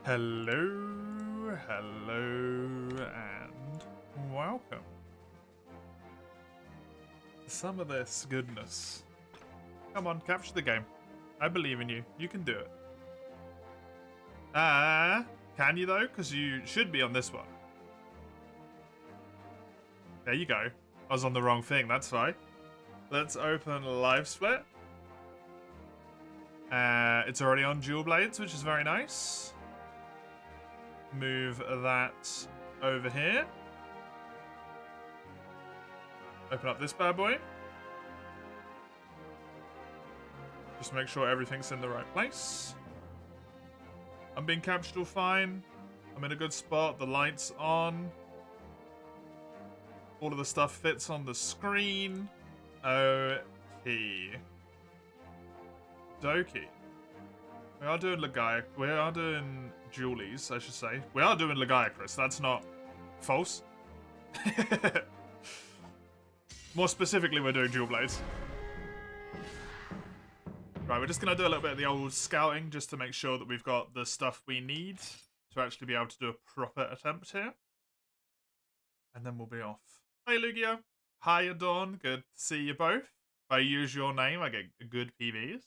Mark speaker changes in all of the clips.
Speaker 1: Hello, hello, and welcome to some of this goodness. Come on, capture the game. I believe in you. You can do it. Can you though? Because you should be on this one. There you go. I was on the wrong thing, that's fine. Let's open Live Split. It's already on Dual Blades, which is very nice. Move that over here. Open up this bad boy. Just make sure everything's in the right place. I'm being captured all fine. I'm in a good spot. The light's on. All of the stuff fits on the screen. Okay. Dokie. We are doing We are doing Julies, I should say. We are doing Legiacris. That's not false. More specifically, we're doing Dual Blades. Right, we're just going to do a little bit of the old scouting just to make sure that we've got the stuff we need to actually be able to do a proper attempt here. And then we'll be off. Hi, Lugia. Hi, Adorn. Good to see you both. If I use your name, I get good PVs.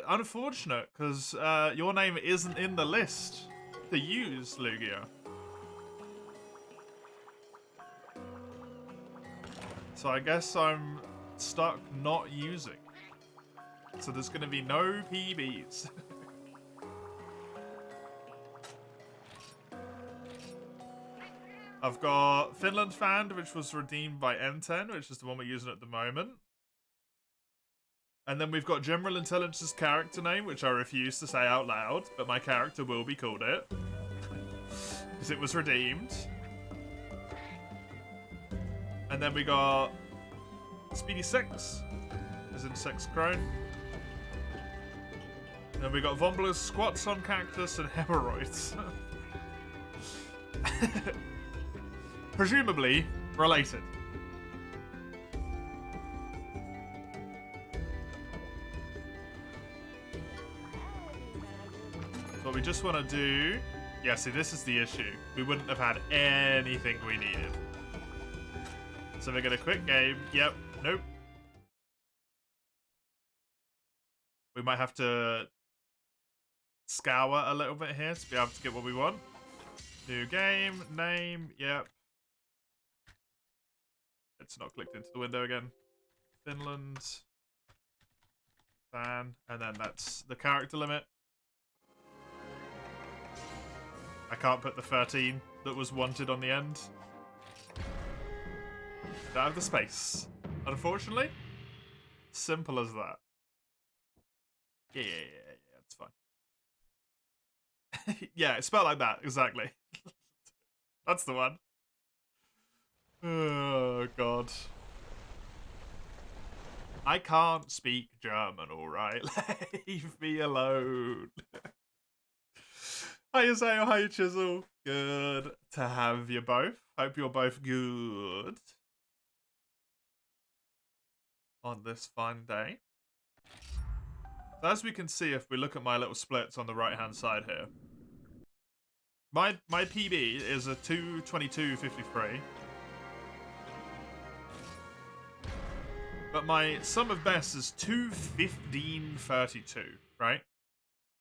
Speaker 1: Unfortunate, because your name isn't in the list to use, Lugia. So I guess I'm stuck not using. So there's going to be no PBs. I've got Finland Fan, which was redeemed by N10, which is the one we're using at the moment. And then we've got General Intelligence's character name, which I refuse to say out loud, but my character will be called it. Because it was redeemed. And then we got Speedy 6, as in 6 Crone. And then we got Vombler's Squats on Cactus and Hemorrhoids. Presumably related. What we just want to do... Yeah, see, this is the issue. We wouldn't have had anything we needed. So we're going to quit game. Yep. Nope. We might have to scour a little bit here to be able to get what we want. New game. Name. Yep. It's not clicked into the window again. Finland. Fan. And then that's the character limit. I can't put the 13 that was wanted on the end. Don't have the space, unfortunately. Simple as that. Yeah, it's fine. Yeah, it's spelled like that, exactly. That's the one. Oh, God. I can't speak German, alright? Leave me alone. Hi, Isaiah. Hi, Chisel. Good to have you both. Hope you're both good on this fine day. So as we can see, if we look at my little splits on the right-hand side here, my PB is a 2:22.53, but my sum of best is 2:15.32. Right?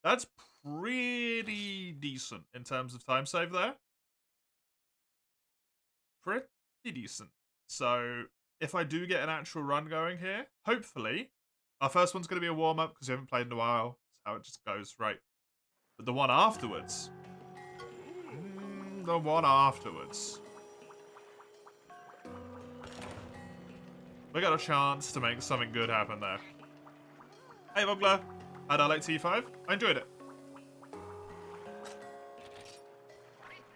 Speaker 1: That's pretty decent in terms of time save there. Pretty decent. So if I do get an actual run going here, hopefully, our first one's going to be a warm-up because we haven't played in a while. That's how it just goes, right? But the one afterwards. We got a chance to make something good happen there. Hey, Vogler. How'd I like T5? I enjoyed it.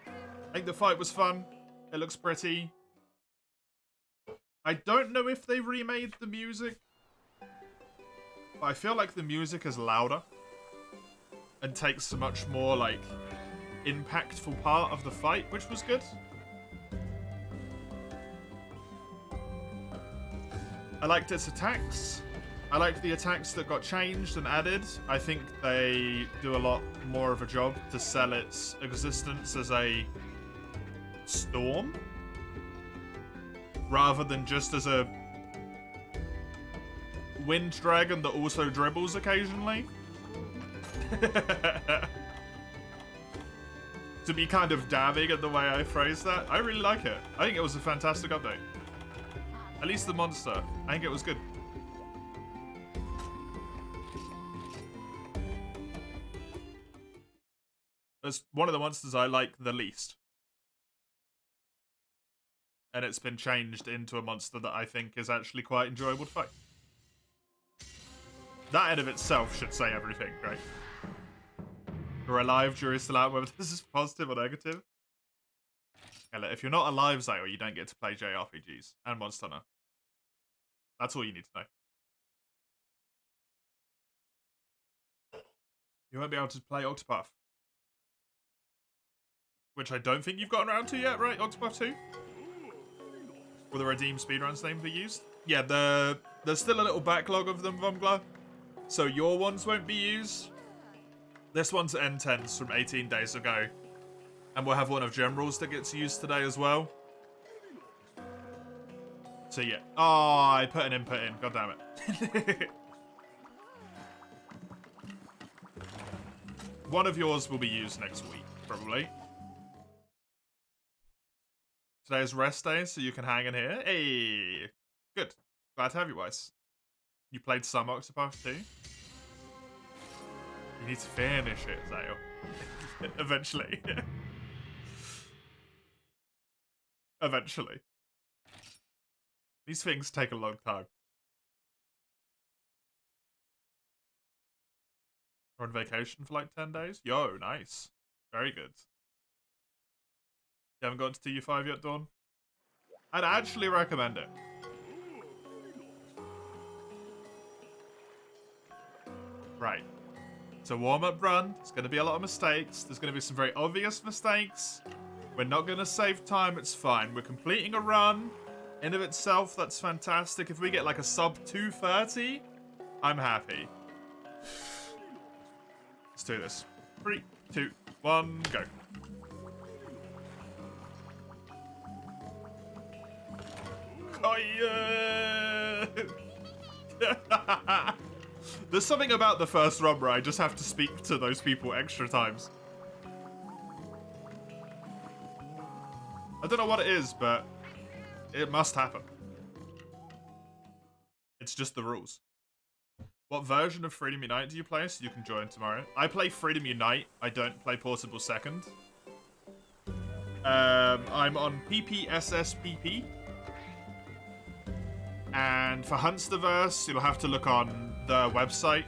Speaker 1: I think the fight was fun. It looks pretty. I don't know if they remade the music, but I feel like the music is louder and takes a much more, like, impactful part of the fight, which was good. I liked its attacks. I like the attacks that got changed and added. I think they do a lot more of a job to sell its existence as a storm, rather than just as a wind dragon that also dribbles occasionally. To be kind of damning in the way I phrase that, I really like it. I think it was a fantastic update. At least the monster. I think it was good. It's one of the monsters I like the least. And it's been changed into a monster that I think is actually quite enjoyable to fight. That in of itself should say everything, right? You're alive, jury's still out, whether this is positive or negative. Yeah, look, if you're not alive, Zayo, you don't get to play JRPGs and Monster Hunter. That's all you need to know. You won't be able to play Octopath. Which I don't think you've gotten around to yet, right? Octopath 2? Will the redeemed speedruns name be used? Yeah, there's still a little backlog of them, Vomgla. So your ones won't be used. This one's N10s from 18 days ago. And we'll have one of General's that gets used today as well. So yeah. Oh, I put an input in. God damn it. One of yours will be used next week, probably. Today's rest day, so you can hang in here. Hey! Good. Glad to have you, Weiss. You played some Octopath too? You need to finish it, Zayo. Eventually. Eventually. These things take a long time. We're on vacation for like 10 days? Yo, nice. Very good. You haven't gotten to TU5 yet, Dawn? I'd actually recommend it. Right. It's a warm-up run. It's going to be a lot of mistakes. There's going to be some very obvious mistakes. We're not going to save time. It's fine. We're completing a run. In of itself, that's fantastic. If we get like a sub 230, I'm happy. Let's do this. 3, 2, 1, go. Oh, yeah. There's something about the first run where I just have to speak to those people extra times. I don't know what it is, but it must happen. It's just the rules. What version of Freedom Unite do you play so you can join tomorrow? I play Freedom Unite. I don't play Portable Second. I'm on PPSSPP. And for Hunsterverse, you'll have to look on the website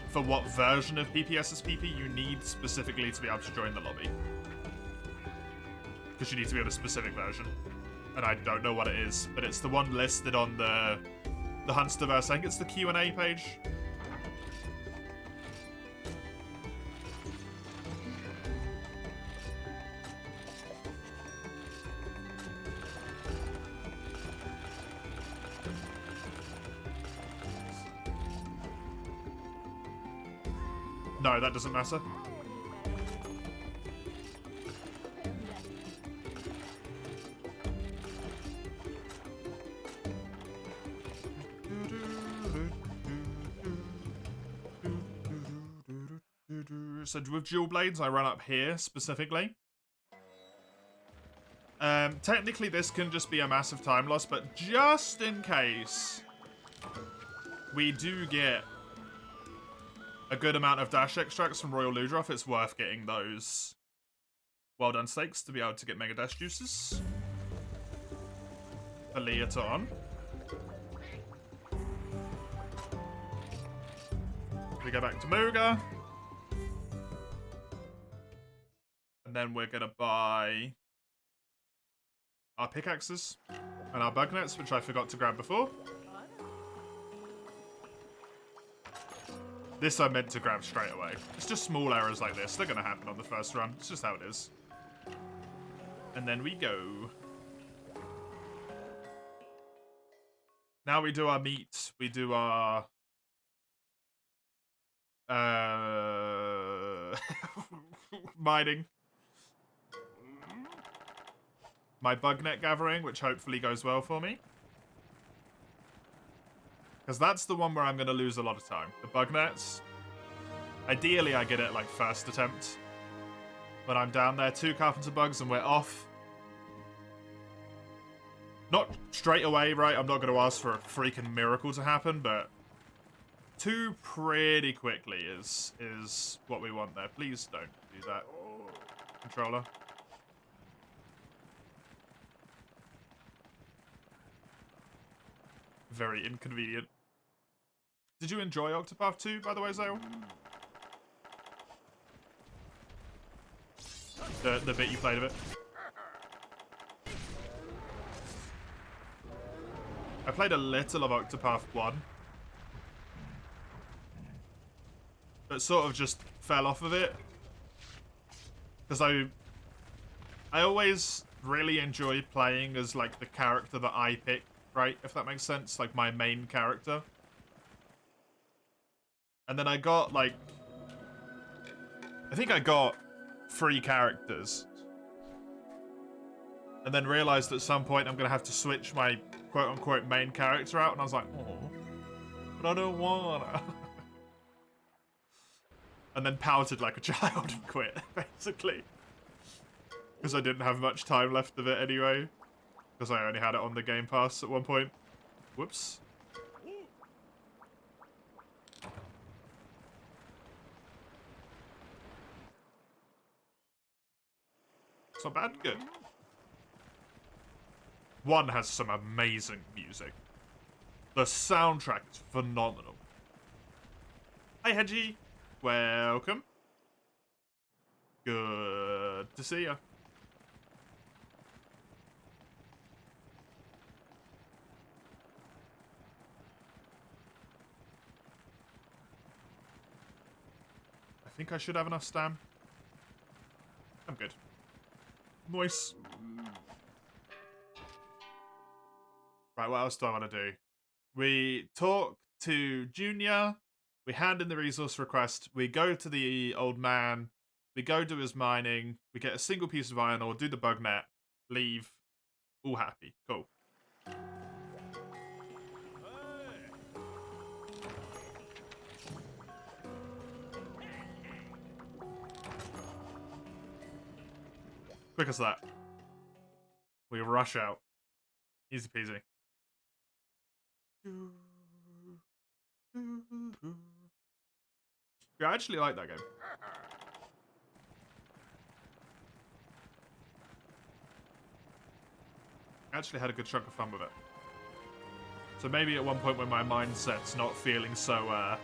Speaker 1: for what version of PPSSPP you need specifically to be able to join the lobby. Because you need to be on a specific version. And I don't know what it is, but it's the one listed on the Hunsterverse. I think it's the Q&A page. No, that doesn't matter. So with dual blades, I run up here specifically. Technically, this can just be a massive time loss, but just in case, we do get a good amount of dash extracts from Royal Ludroth, it's worth getting those well done steaks to be able to get mega dash juices. For Leoton. We go back to Muga. And then we're gonna buy our pickaxes and our bug nets, which I forgot to grab before. This I meant to grab straight away. It's just small errors like this. They're gonna happen on the first run. It's just how it is. And then we go. Now we do our meat. We do our... mining. My bug net gathering, which hopefully goes well for me. Because that's the one where I'm going to lose a lot of time. The bug nets. Ideally, I get it like first attempt. When I'm down there, 2 carpenter bugs and we're off. Not straight away, right? I'm not going to ask for a freaking miracle to happen, but 2 pretty quickly is what we want there. Please don't do that, controller. Very inconvenient. Did you enjoy Octopath 2, by the way, Zale? The bit you played of it? I played a little of Octopath 1. But sort of just fell off of it. Because I always really enjoy playing as, like, the character that I pick, right? If that makes sense. Like, my main character. And then I got, like... I think I got 3 characters. And then realized at some point I'm going to have to switch my quote-unquote main character out. And I was like, oh, but I don't wanna. And then pouted like a child and quit, basically. Because I didn't have much time left of it anyway. Because I only had it on the Game Pass at one point. Whoops. It's not bad, good. 1 has some amazing music. The soundtrack is phenomenal. Hi, Hedgie. Welcome. Good to see ya. I think I should have enough stam. I'm good. Nice. Right, what else do I want to do? We talk to Junior. We hand in the resource request. We go to the old man. We go do his mining. We get a single piece of iron ore, do the bug net, leave. All happy. Cool. Quick as that. We rush out. Easy peasy. Yeah, I actually like that game. I actually had a good chunk of fun with it. So maybe at one point when my mindset's not feeling so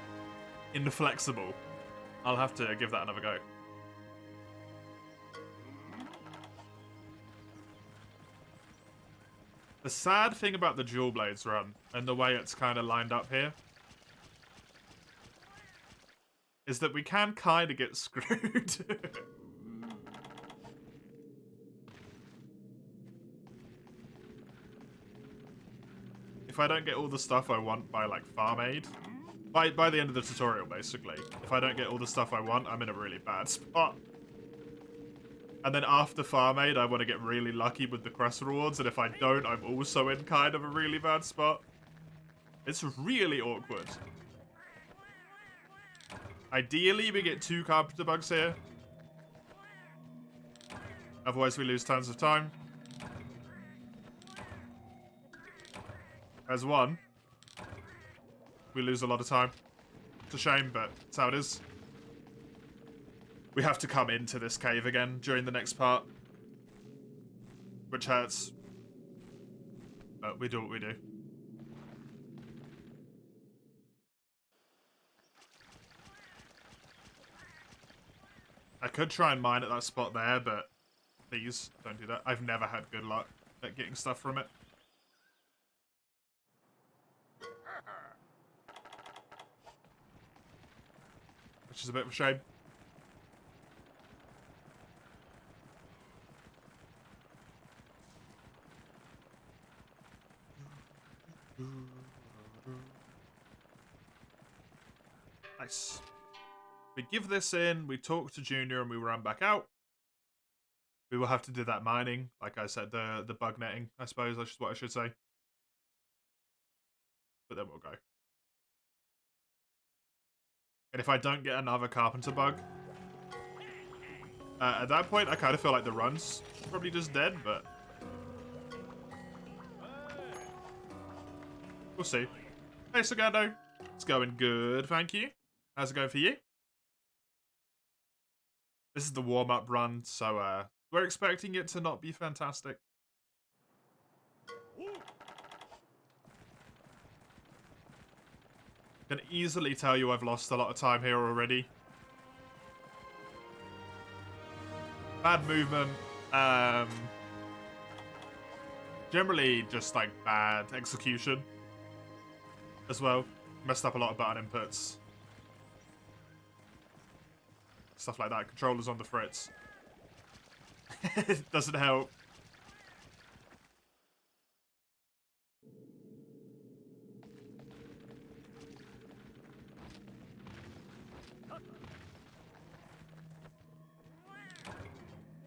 Speaker 1: inflexible, I'll have to give that another go. The sad thing about the Dual Blades run, and the way it's kind of lined up here, is that we can kind of get screwed. If I don't get all the stuff I want by, like, Farm Aid, by the end of the tutorial, basically, if I don't get all the stuff I want, I'm in a really bad spot. And then after Farm Aid, I want to get really lucky with the quest rewards, and if I don't, I'm also in kind of a really bad spot. It's really awkward. Ideally, we get 2 carpenter bugs here. Otherwise, we lose tons of time. As 1, we lose a lot of time. It's a shame, but it's how it is. We have to come into this cave again during the next part. Which hurts. But we do what we do. I could try and mine at that spot there, but please don't do that. I've never had good luck at getting stuff from it. Which is a bit of a shame. Nice. We give this in, we talk to Junior, and we run back out. We will have to do that mining, like I said, the bug netting, I suppose, that's what I should say. But then we'll go. And if I don't get another carpenter bug, at that point, I kind of feel like the run's probably just dead, but we'll see. Hey, Sagado. It's going good, thank you. How's it going for you? This is the warm-up run, so we're expecting it to not be fantastic. Can easily tell you I've lost a lot of time here already. Bad movement. Generally just like bad execution as well. Messed up a lot of button inputs. Stuff like that. Controllers on the fritz. It doesn't help.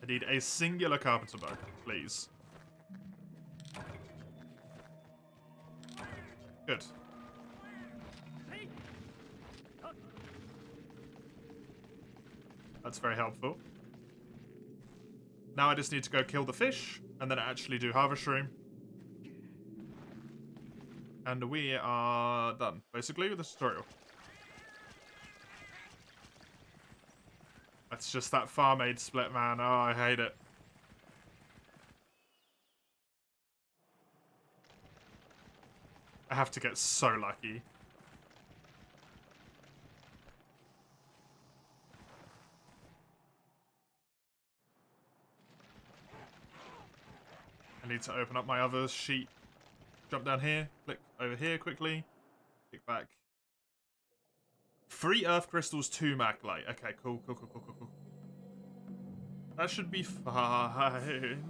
Speaker 1: I need a singular carpenter bow, please. Good. That's very helpful. Now I just need to go kill the fish, and then actually do Harvest Room. And we are done, basically, with the tutorial. That's just that farm aid split, man. Oh, I hate it. I have to get so lucky. I need to open up my other sheet. Jump down here, click over here quickly, kick back. 3 earth crystals, 2 maclite. Okay, cool. That should be fine.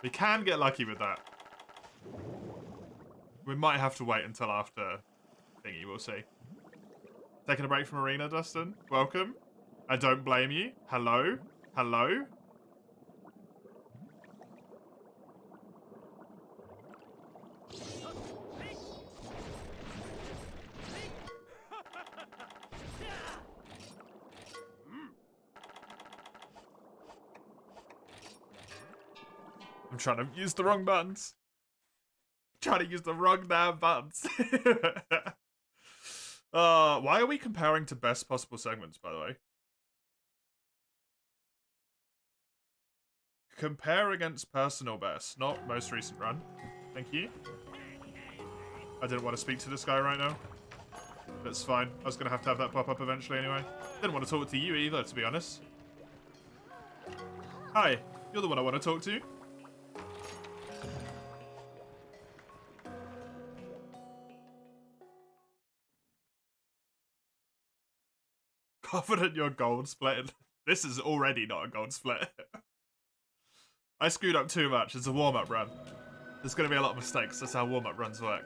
Speaker 1: We can get lucky with that. We might have to wait until after thingy, we'll see. Taking a break from Arena, Dustin? Welcome. I don't blame you. Hello? Hello? I'm trying to use the wrong buttons. I'm trying to use the wrong damn buttons. Why are we comparing to best possible segments, by the way? Compare against personal best, not most recent run. Thank you. I didn't want to speak to this guy right now. That's fine. I was going to have that pop up eventually anyway. Didn't want to talk to you either, to be honest. Hi, you're the one I want to talk to. Confident you're gold split. This is already not a gold split. I screwed up too much. It's a warm-up run. There's going to be a lot of mistakes. That's how warm-up runs work.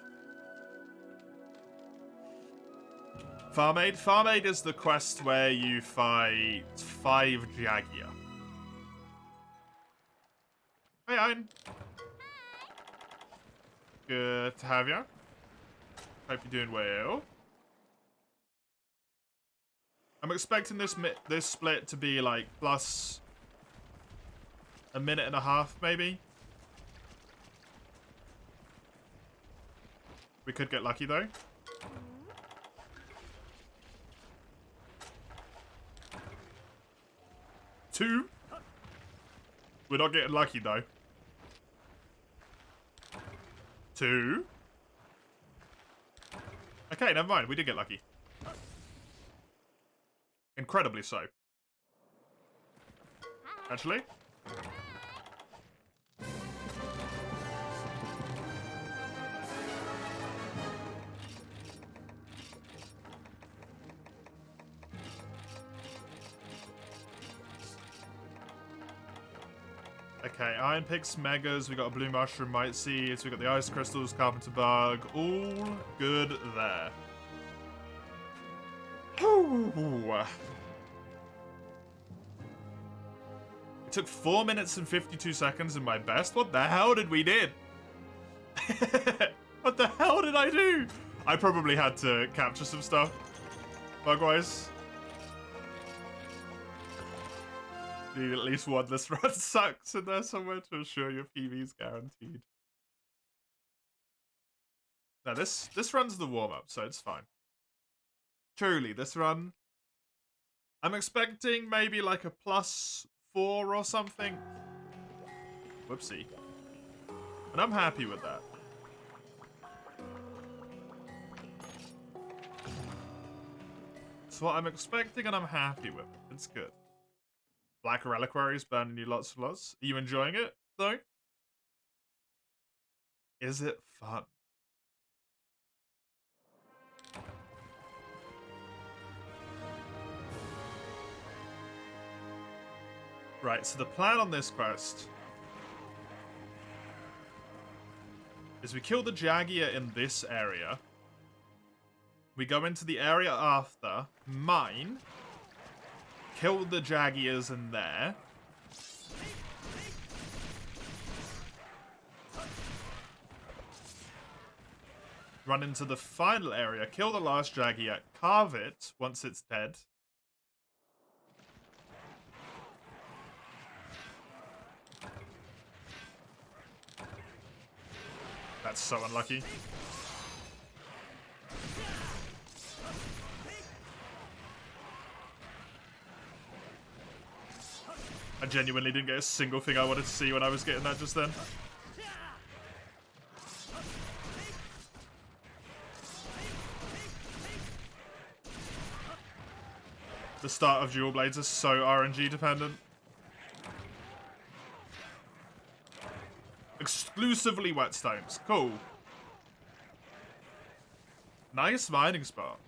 Speaker 1: Farm Aid? Farm Aid is the quest where you fight 5 Jagia. Hey, Ein. Good to have you. Hope you're doing well. I'm expecting this split to be like plus a minute and a half, maybe. We could get lucky though. Two. We're not getting lucky though. 2. Okay, never mind. We did get lucky. Incredibly so. Actually. Okay, Iron Picks, Megas, we got a Blue Mushroom, Might Seeds, we got the Ice Crystals, Carpenter Bug, all good there. Ooh. It took 4 minutes and 52 seconds in my best? What the hell did we do? What the hell did I do? I probably had to capture some stuff, bug-wise. Need at least one this run sucks in there somewhere to ensure your PV's guaranteed. Now this run's the warm-up, so it's fine. Truly, this run, I'm expecting maybe like a +4 or something. Whoopsie. And I'm happy with that. It's what I'm expecting and I'm happy with it. It's good. Black Reliquaries burning you lots and lots. Are you enjoying it, though? Is it fun? Right, so the plan on this quest is we kill the Jagia in this area. We go into the area after, mine, kill the Jagias in there. Run into the final area, kill the last Jagia, carve it once it's dead. That's so unlucky. I genuinely didn't get a single thing I wanted to see when I was getting that just then. The start of Dual Blades is so RNG dependent. Exclusively whetstones. Cool. Nice mining spot.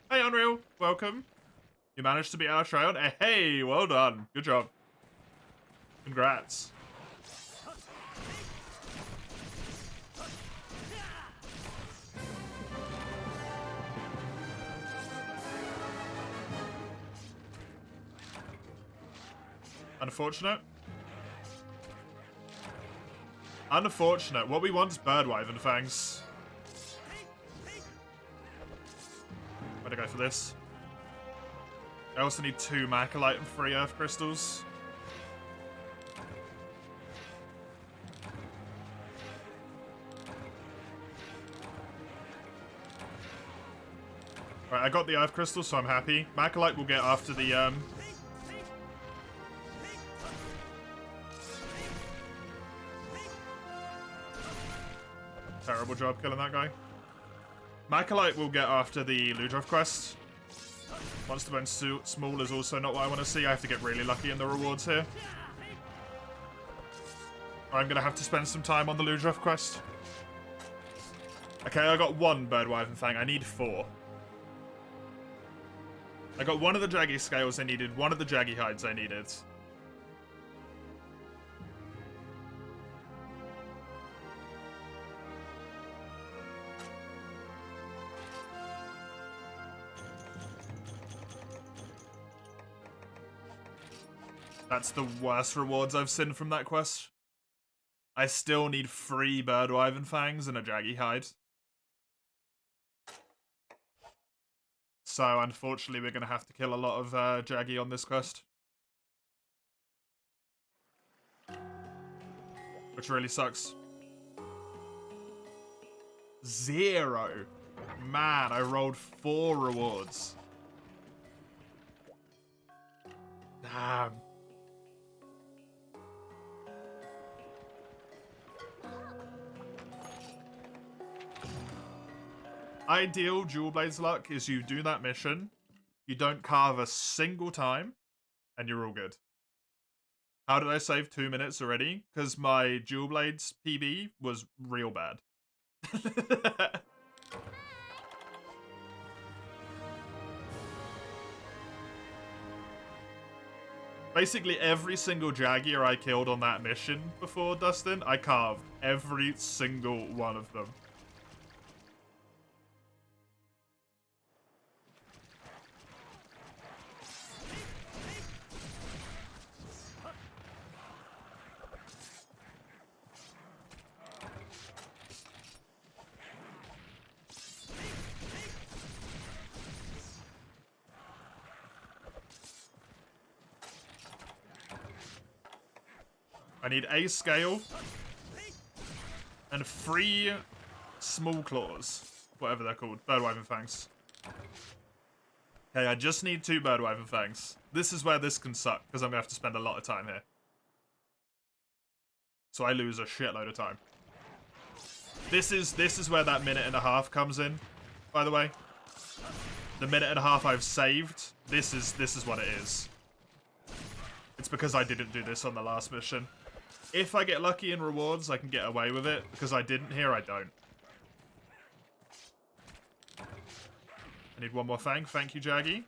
Speaker 1: Hey, Unreal. Welcome. You managed to beat our Tryon. Hey, well done. Good job. Congrats. Unfortunate. Unfortunate. What we want is Birdwyvern Fangs. I'm gonna go for this. I also need 2 Macalite and 3 Earth Crystals. Right, I got the Earth Crystals, so I'm happy. Macalite will get after the, Terrible job killing that guy. Macalite will get after the Ludroth quest. Monster Bone Small is also not what I want to see. I have to get really lucky in the rewards here. Or I'm going to have to spend some time on the Ludroth quest. Okay, I got 1 Birdwyvern Fang. I need 4. I got 1 of the Jaggy Scales I needed, 1 of the Jaggy Hides I needed. That's the worst rewards I've seen from that quest. I still need 3 Birdwyvern Fangs and a Jaggy Hide. So, unfortunately, we're going to have to kill a lot of Jaggy on this quest. Which really sucks. 0. Man, I rolled 4 rewards. Damn. Ideal Dual Blades luck is you do that mission, you don't carve a single time, and you're all good. How did I save 2 minutes already? Because my Dual Blades PB was real bad. Basically, every single Jaguar I killed on that mission before, Dustin, I carved every single one of them. I need a scale and 3 small claws, whatever they're called, birdwiving fangs. Okay, I just need 2 birdwiving fangs. This is where this can suck, because I'm gonna have to spend a lot of time here. So I lose a shitload of time. This is where that minute and a half comes in, by the way. The minute and a half I've saved, this is what it is. It's because I didn't do this on the last mission. If I get lucky in rewards, I can get away with it. Because I didn't here, I don't. I need 1 more fang. Thank you, Jaggy.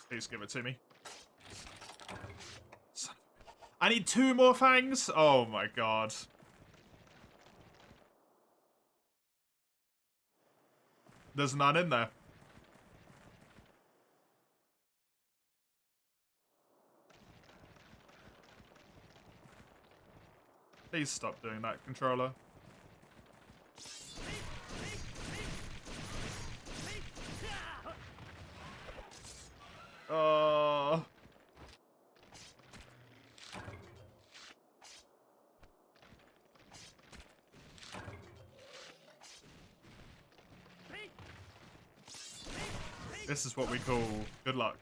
Speaker 1: Please give it to me. I need 2 more fangs? Oh my god. There's none in there. Please stop doing that, controller. Oh. This is what we call good luck.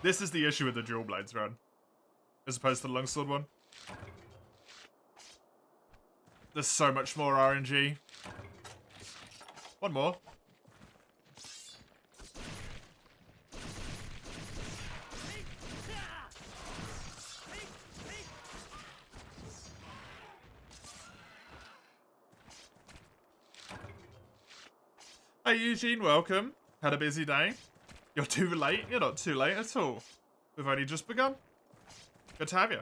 Speaker 1: This is the issue with the dual blades run, as opposed to the longsword one. There's so much more RNG. 1 more. Hey Eugene, welcome. Had a busy day. You're too late? You're not too late at all. We've only just begun. Good to have you.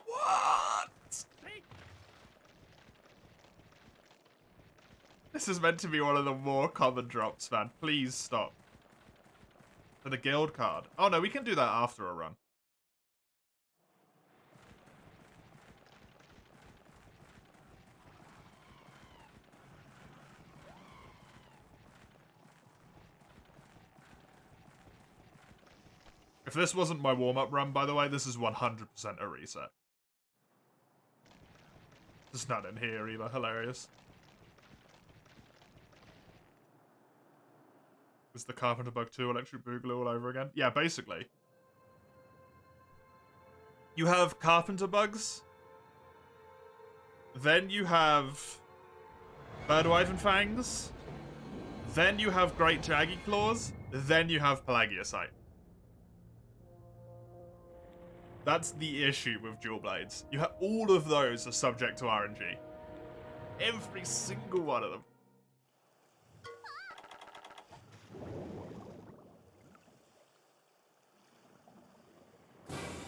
Speaker 1: What? This is meant to be one of the more common drops, man. Please stop. For the guild card. Oh no, we can do that after a run. If this wasn't my warm-up run, by the way, this is 100% a reset. There's none in here either. Hilarious. Is the Carpenter Bug 2 Electric Boogaloo all over again? Yeah, basically. You have Carpenter Bugs. Then you have Birdwyvern Fangs. Then you have Great Jaggy Claws. Then you have Pelagiasite. That's the issue with dual blades. You have all of those are subject to RNG. Every single one of them.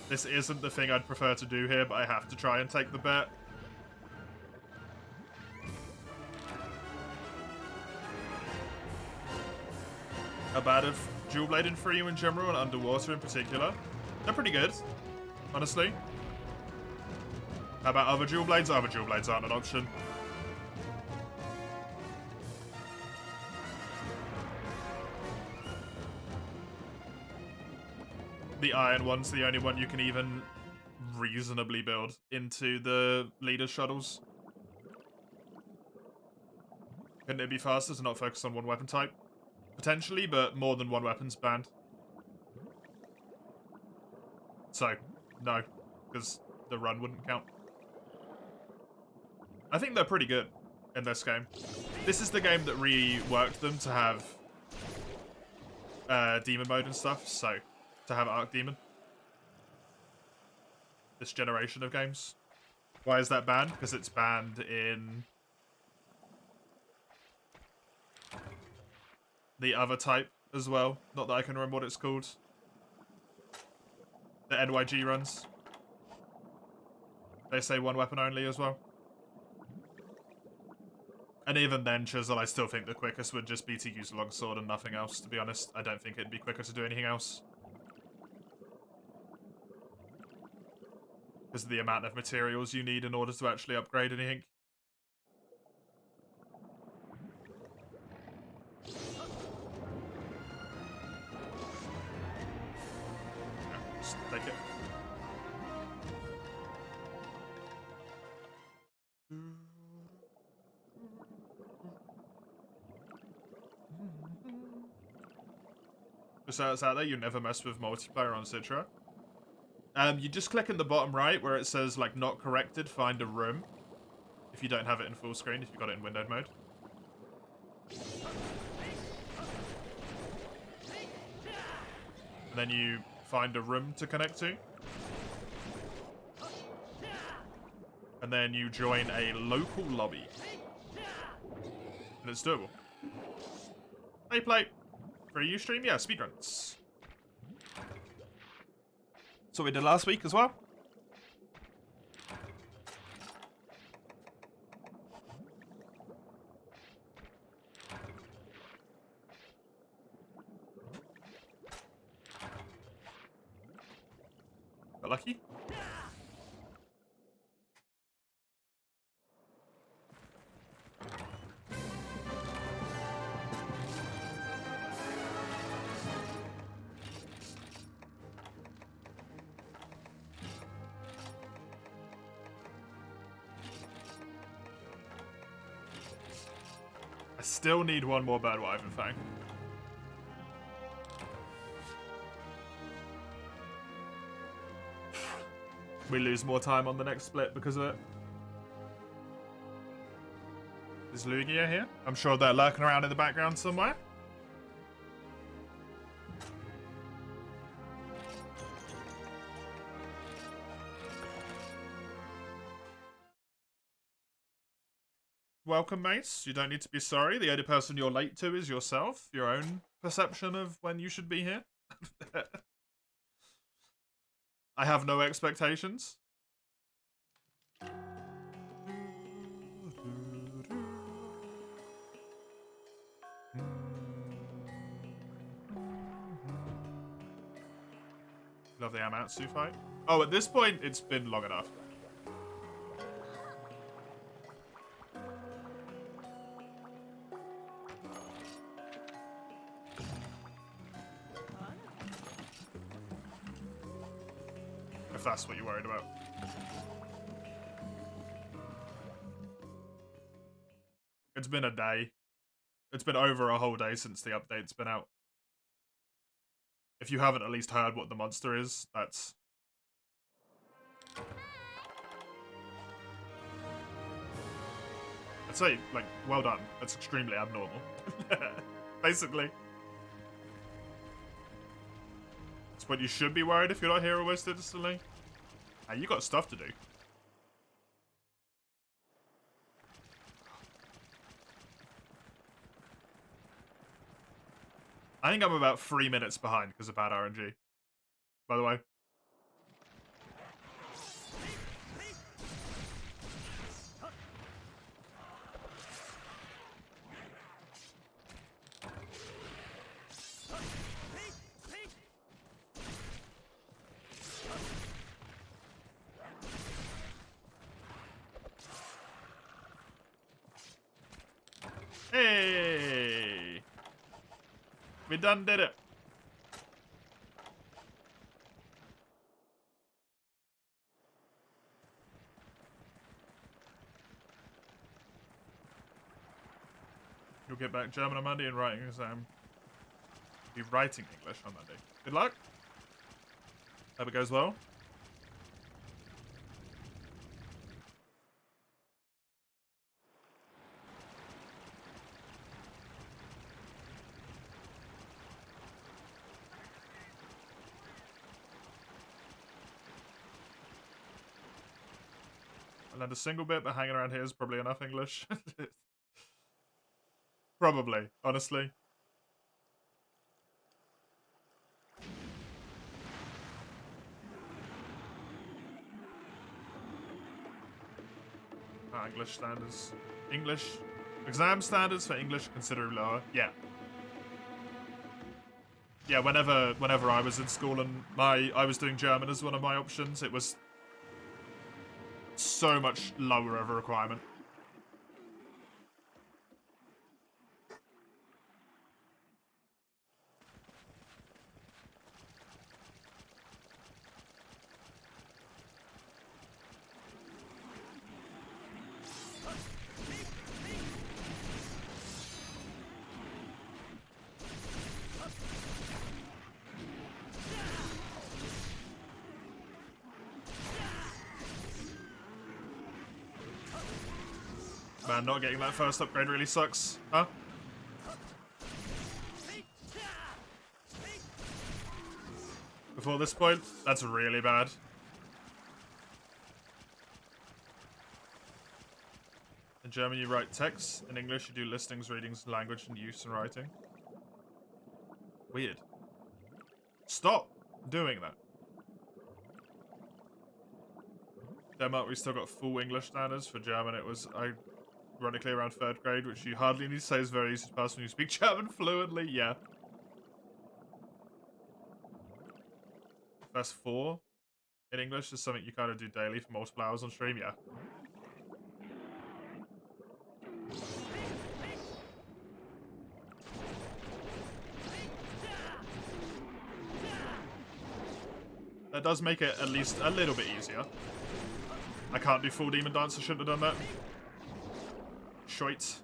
Speaker 1: This isn't the thing I'd prefer to do here, but I have to try and take the bet. How bad of dual blading for you in general and underwater in particular? They're pretty good. Honestly. How about other dual blades? Other dual blades aren't an option. The iron one's the only one you can even reasonably build into the leader shuttles. Couldn't it be faster to not focus on one weapon type? Potentially, but more than one weapon's banned. So, no, because the run wouldn't count. I think they're pretty good in this game. This is the game that reworked them to have demon mode and stuff, so to have Arc Demon. this generation of games. Why is that banned? Because it's banned in the other type as well. Not that I can remember what it's called. The NYG runs. They say one weapon only as well. And even then, Chisel, I still think the quickest would just be to use longsword and nothing else, to be honest. I don't think it'd be quicker to do anything else. Because of the amount of materials you need in order to actually upgrade anything. Yeah, just take it. Just out there, you never mess with multiplayer on Citra. You just click in the bottom right where it says, like, not corrected, find a room. If you don't have it in full screen, if you've got it in windowed mode. And then you find a room to connect to. And then you join a local lobby. And it's doable. Hey, play. For a Ustream? Yeah, speedruns. That's what we did last week as well. Got lucky. I still need one more Birdwyvern Fang. We lose more time on the next split because of it. Is Lugia here? I'm sure they're lurking around in the background somewhere. Welcome, mates. You don't need to be sorry. The only person you're late to is yourself. Your own perception of when you should be here. I have no expectations. Love the MH3U fight. Oh, at this point, it's been long enough. If that's what you're worried about. It's been a day. It's been over a whole day since the update's been out. If you haven't at least heard what the monster is, that's... I'd say, like, well done. That's extremely abnormal. Basically. It's what you should be worried if you're not hero wasted instantly. Hey, you got stuff to do. I think I'm about 3 minutes behind because of bad RNG. By the way. Hey! We done did it. You'll get back German on Monday and writing exam. Be writing English on Monday. Good luck. Hope it goes well. learned a single bit, but hanging around here is probably enough English. Probably, honestly. English standards. English. Exam standards for English considerably lower. Yeah. Yeah, whenever I was in school and I was doing German as one of my options, it was so much lower of a requirement. Man, not getting that first upgrade really sucks. Huh? Before this point, that's really bad. In German, you write text. In English, you do listings, readings, language, and use and writing. Weird. Stop doing that. Denmark, we still got full English standards. For German, it was ironically around 3rd grade, which you hardly need to say is very easy to pass when you speak German fluently. Yeah. First 4 in English is something you kind of do daily for multiple hours on stream. Yeah. That does make it at least a little bit easier. I can't do full Demon Dance, I shouldn't have done that. Shoit.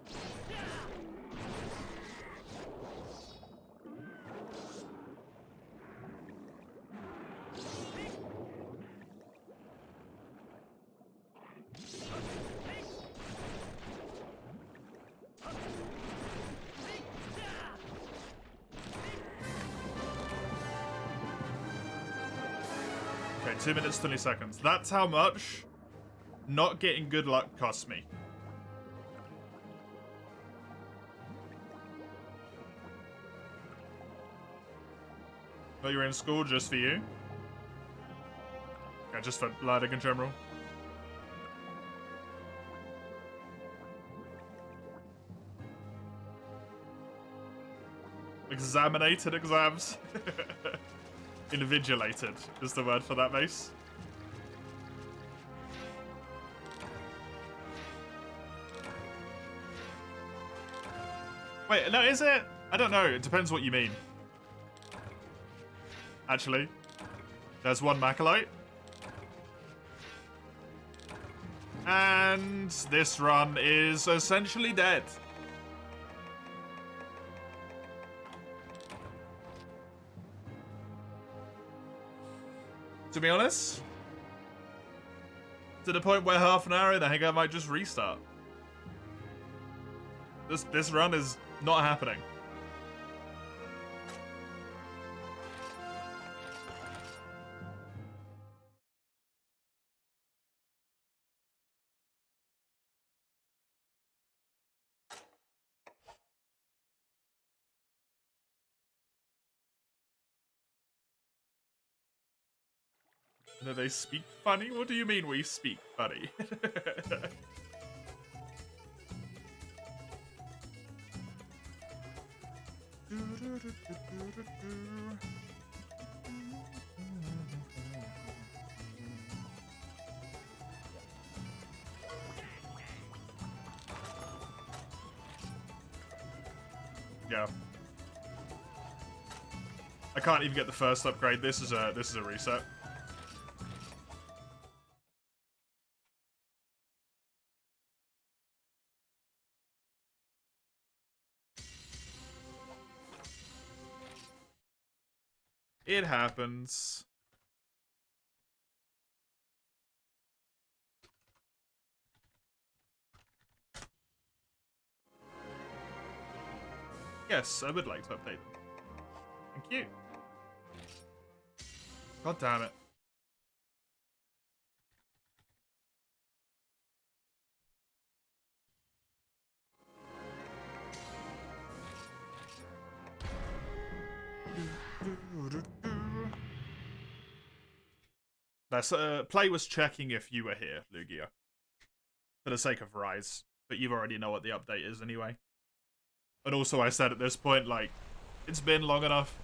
Speaker 1: Okay, 2 minutes, 20 seconds. That's how much not getting good luck costs me. Oh, you're in school just for you? Yeah, just for learning in general. Examinated exams. Invigilated is the word for that, Mace. Wait, no, is it? I don't know. It depends what you mean. Actually, there's one Macalite. And this run is essentially dead. To be honest, to the point where half an hour in, I think I might just restart. This run is not happening. Do they speak funny? What do you mean we speak funny? Yeah. I can't even get the first upgrade. This is a reset. It happens. Yes, I would like to update them. Thank you. God damn it. That's Play was checking if you were here, Lugia, for the sake of Rise, but you already know what the update is anyway. And also, I said at this point, like, it's been long enough.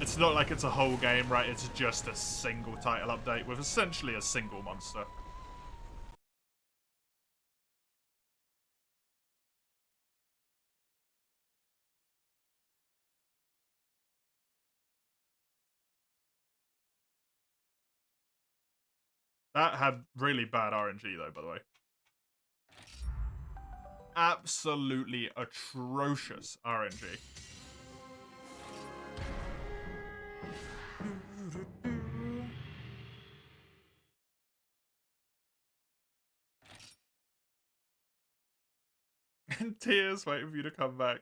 Speaker 1: It's not like it's a whole game, right? It's just a single title update with essentially a single monster. That had really bad RNG, though, by the way. Absolutely atrocious RNG. And tears waiting for you to come back.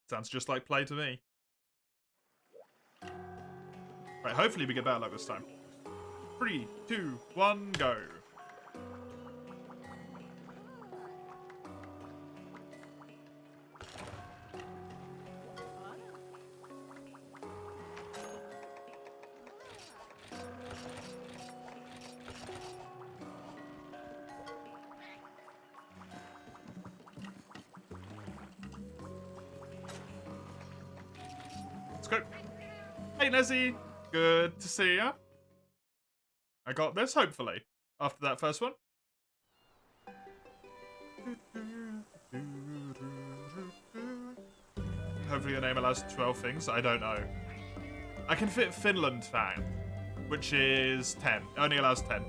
Speaker 1: Sounds just like Play to me. Right, hopefully we get better luck this time. 3, 2, 1, go. Let's go. Hey, Nezzy. Good to see ya. I got this, hopefully, after that first one. Hopefully your name allows 12 things. I don't know. I can fit Finland fan, which is 10. It only allows 10.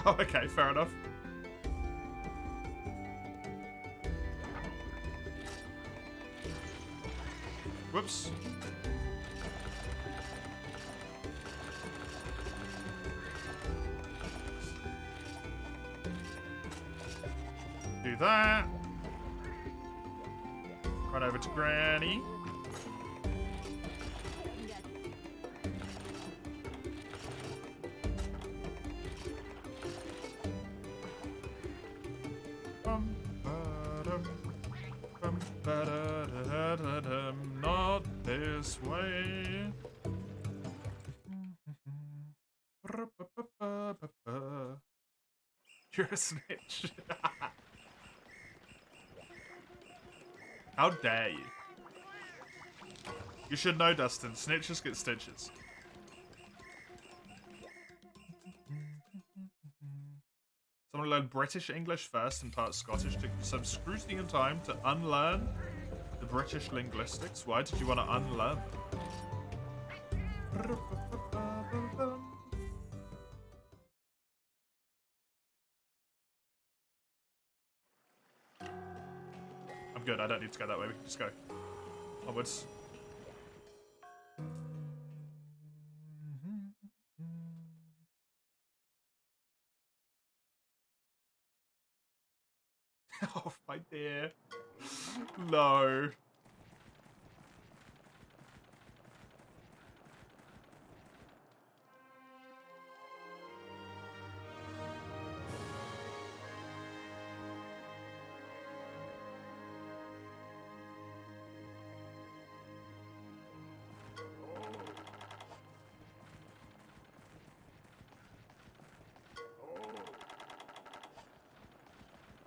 Speaker 1: Oh, okay, fair enough. Whoops. Do that. Run over to Granny. Not this way. You're a snitch. How dare you? You should know, Dustin. Snitches get stitches. Someone learned British English first and part Scottish. Took some scrutiny and time to unlearn the British linguistics. Why did you want to unlearn them? I'm good. I don't need to go that way. We can just go onwards. Oh, my dear. No.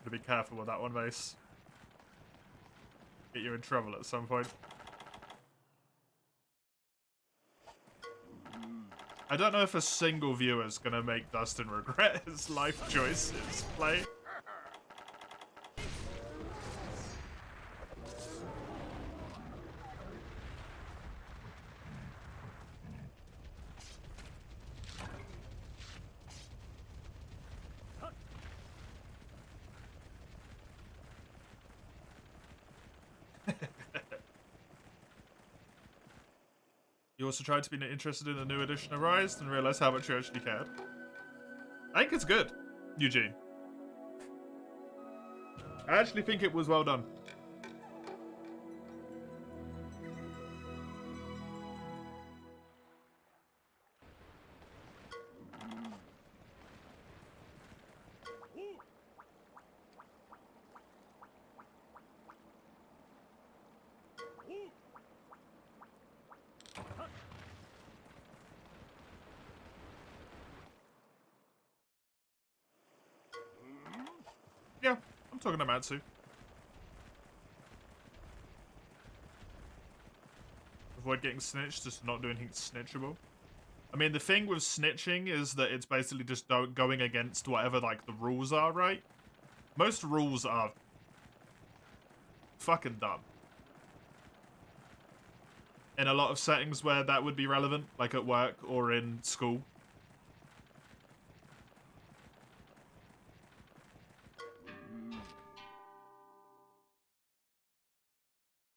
Speaker 1: Be careful with that one, Mace. Get you in trouble at some point. I don't know if a single viewer is gonna make Dustin regret his life choices. Play. You also tried to be interested in the new edition of Rise and realized how much you actually cared. I think it's good, Eugene. I actually think it was well done. talking to Matsu. Avoid getting snitched, just not doing anything snitchable. I mean, the thing with snitching is that it's basically just going against whatever, like, the rules are, right? Most rules are fucking dumb. In a lot of settings where that would be relevant, like at work or in school.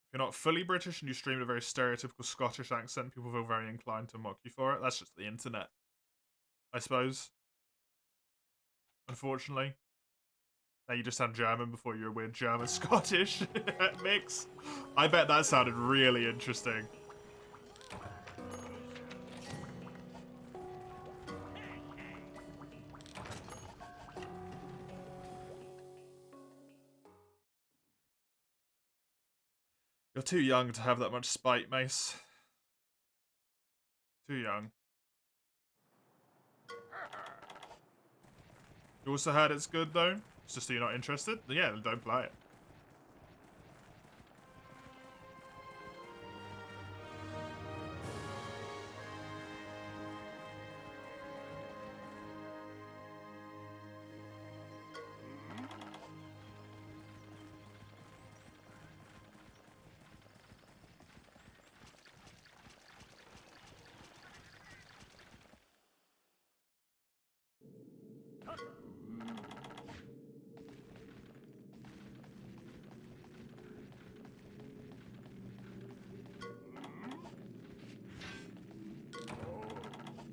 Speaker 1: If you're not fully British and you stream a very stereotypical Scottish accent, people feel very inclined to mock you for it. That's just the internet, I suppose. Unfortunately. Now you just had German before you're a weird German-Scottish mix. I bet that sounded really interesting. You're too young to have that much spite, Mace. Too young. You also heard it's good, though? It's just that you're not interested? Yeah, then don't play it.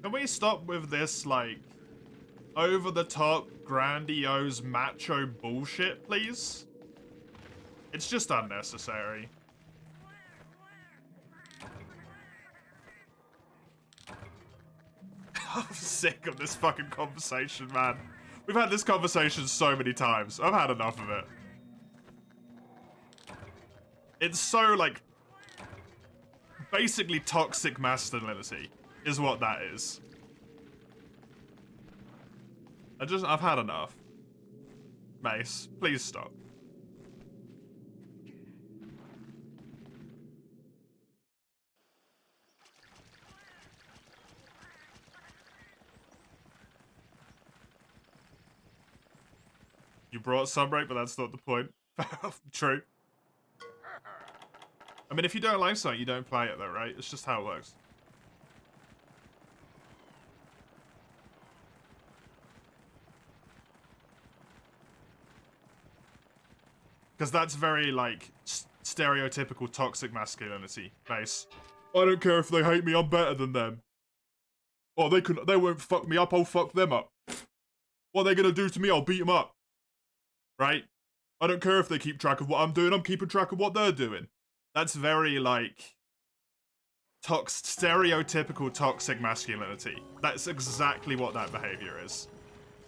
Speaker 1: Can we stop with this, like, over-the-top, grandiose, macho bullshit, please? It's just unnecessary. I'm sick of this fucking conversation, man. We've had this conversation so many times. I've had enough of it. It's so, like, basically toxic masculinity is what that is. I've had enough. Mace, please stop. You brought Sunbreak, but that's not the point. True. I mean, if you don't like something, you don't play it though, right? It's just how it works. Because that's very, like, stereotypical toxic masculinity base. I don't care if they hate me, I'm better than them. Oh, they won't fuck me up, I'll fuck them up. What are they gonna do to me? I'll beat them up. Right? I don't care if they keep track of what I'm doing, I'm keeping track of what they're doing. That's very, like, stereotypical toxic masculinity. That's exactly what that behavior is.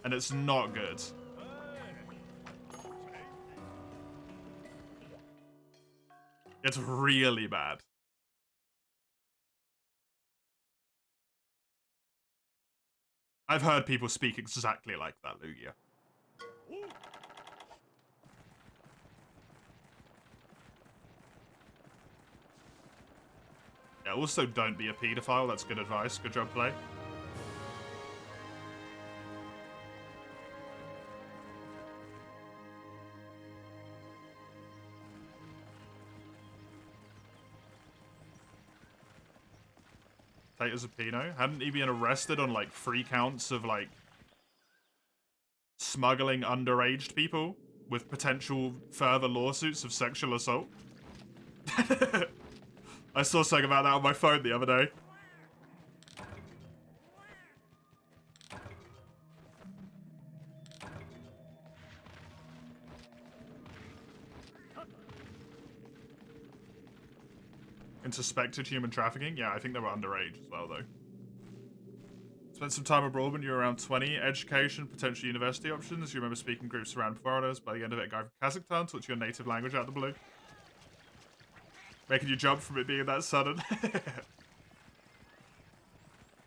Speaker 1: And it's not good. It's really bad. I've heard people speak exactly like that, Lugia. Yeah, also don't be a pedophile. That's good advice. Good job, play. Taters of Pino. Hadn't he been arrested on, like, 3 counts of, like, smuggling underage people with potential further lawsuits of sexual assault? I saw something about that on my phone the other day. And suspected human trafficking? Yeah, I think they were underage as well, though. Spent some time abroad when you were around 20. Education, potential university options. You remember speaking groups around foreigners. By the end of it, a guy from Kazakhstan taught you your native language out of the blue. Making you jump from it being that sudden.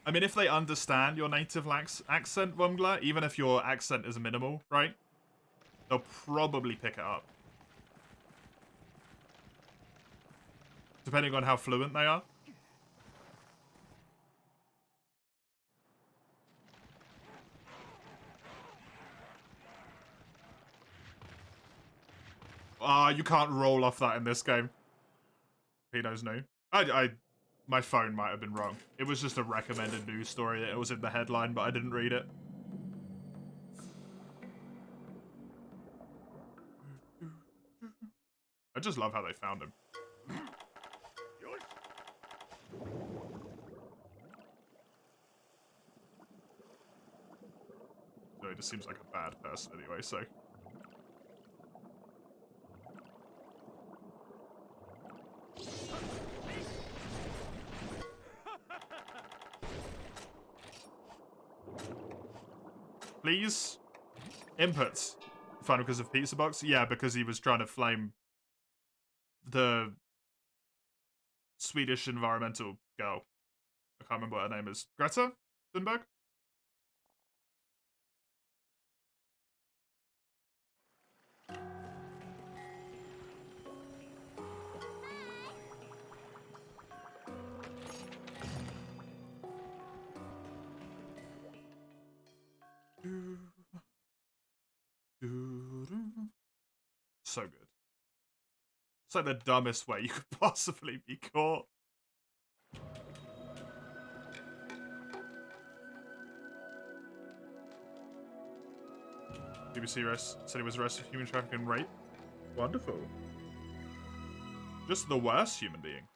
Speaker 1: I mean, if they understand your native accent, Wumgler, even if your accent is minimal, right? they'll probably pick it up. Depending on how fluent they are. You can't roll off that in this game. He knows new. My phone might have been wrong. It was just a recommended news story. It was in the headline, but I didn't read it. I just love how they found him. So he just seems like a bad person anyway, so... Please? Inputs. Final because of Pizza Box? Yeah, because he was trying to flame the Swedish environmental girl. I can't remember what her name is. Greta Thunberg? So good. It's like the dumbest way you could possibly be caught. BBC said he was arrested for human trafficking and rape. Wonderful. Just the worst human being.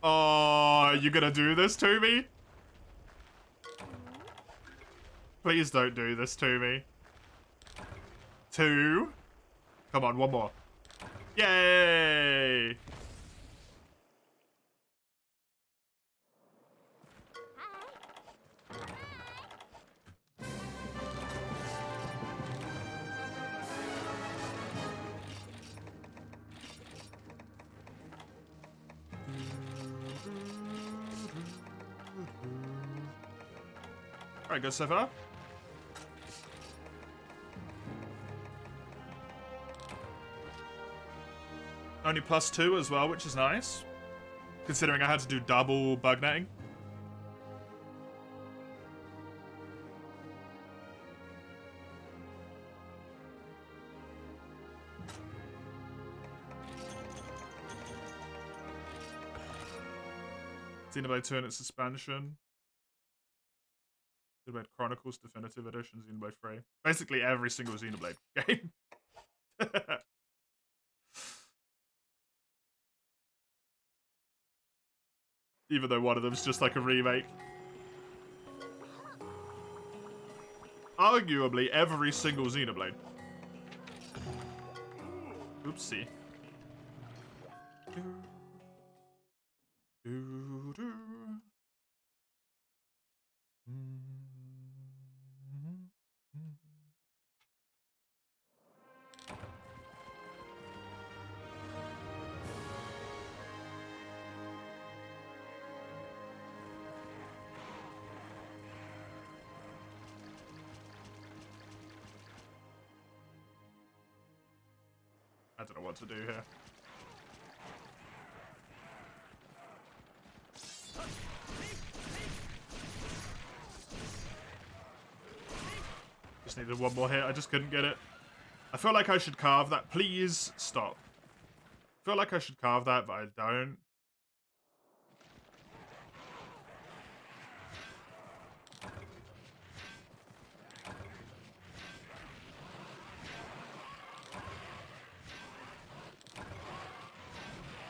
Speaker 1: Oh, are you gonna do this to me? Please don't do this to me. 2. Come on, one more. Yay! Alright, good so far. Only +2 as well, which is nice. Considering I had to do double bug netting. Xenoblade 2 and its expansion. Xenoblade Chronicles Definitive Edition, Xenoblade 3. Basically every single Xenoblade game. Even though one of them's just like a remake. Arguably every single Xenoblade. Oopsie. I don't know what to do here. Just needed one more hit. I just couldn't get it. I feel like I should carve that. Please stop. I feel like I should carve that, but I don't.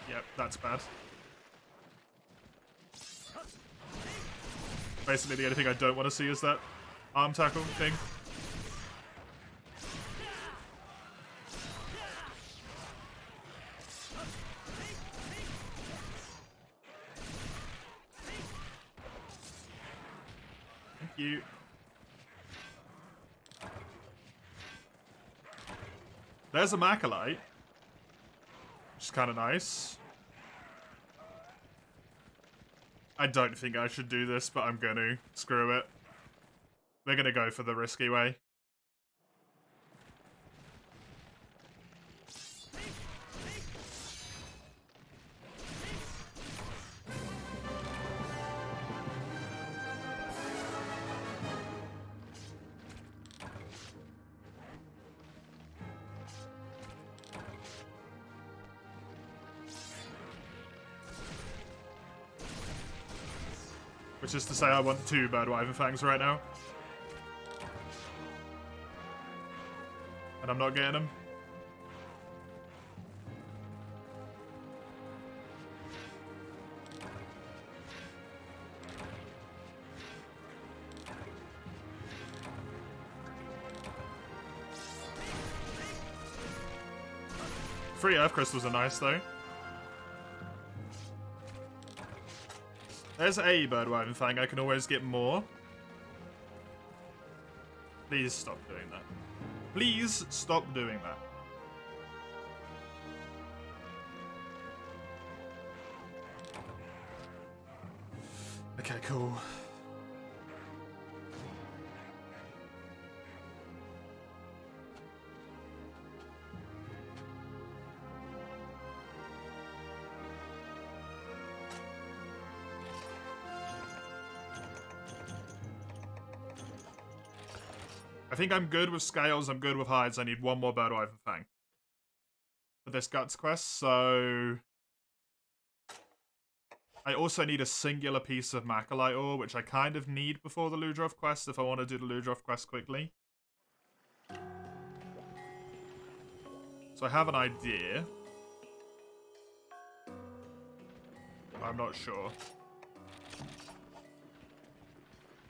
Speaker 1: Yep, that's bad. Basically, the only thing I don't want to see is that arm tackle thing. you. There's a Macalite. Which is kind of nice. I don't think I should do this, but I'm gonna. Screw it. We're gonna go for the risky way. Which is to say I want 2 Birdwyvern Fangs right now. And I'm not getting them. Free Earth Crystals are nice though. There's a Birdwyvern Fang, I can always get more. Please stop doing that. Please stop doing that. Okay, cool. I think I'm good with scales, I'm good with hides. I need 1 more Birdwyvern Fang for this Guts quest, so... I also need a singular piece of Macalite ore, which I kind of need before the Ludroth quest if I want to do the Ludroth quest quickly. So I have an idea. I'm not sure.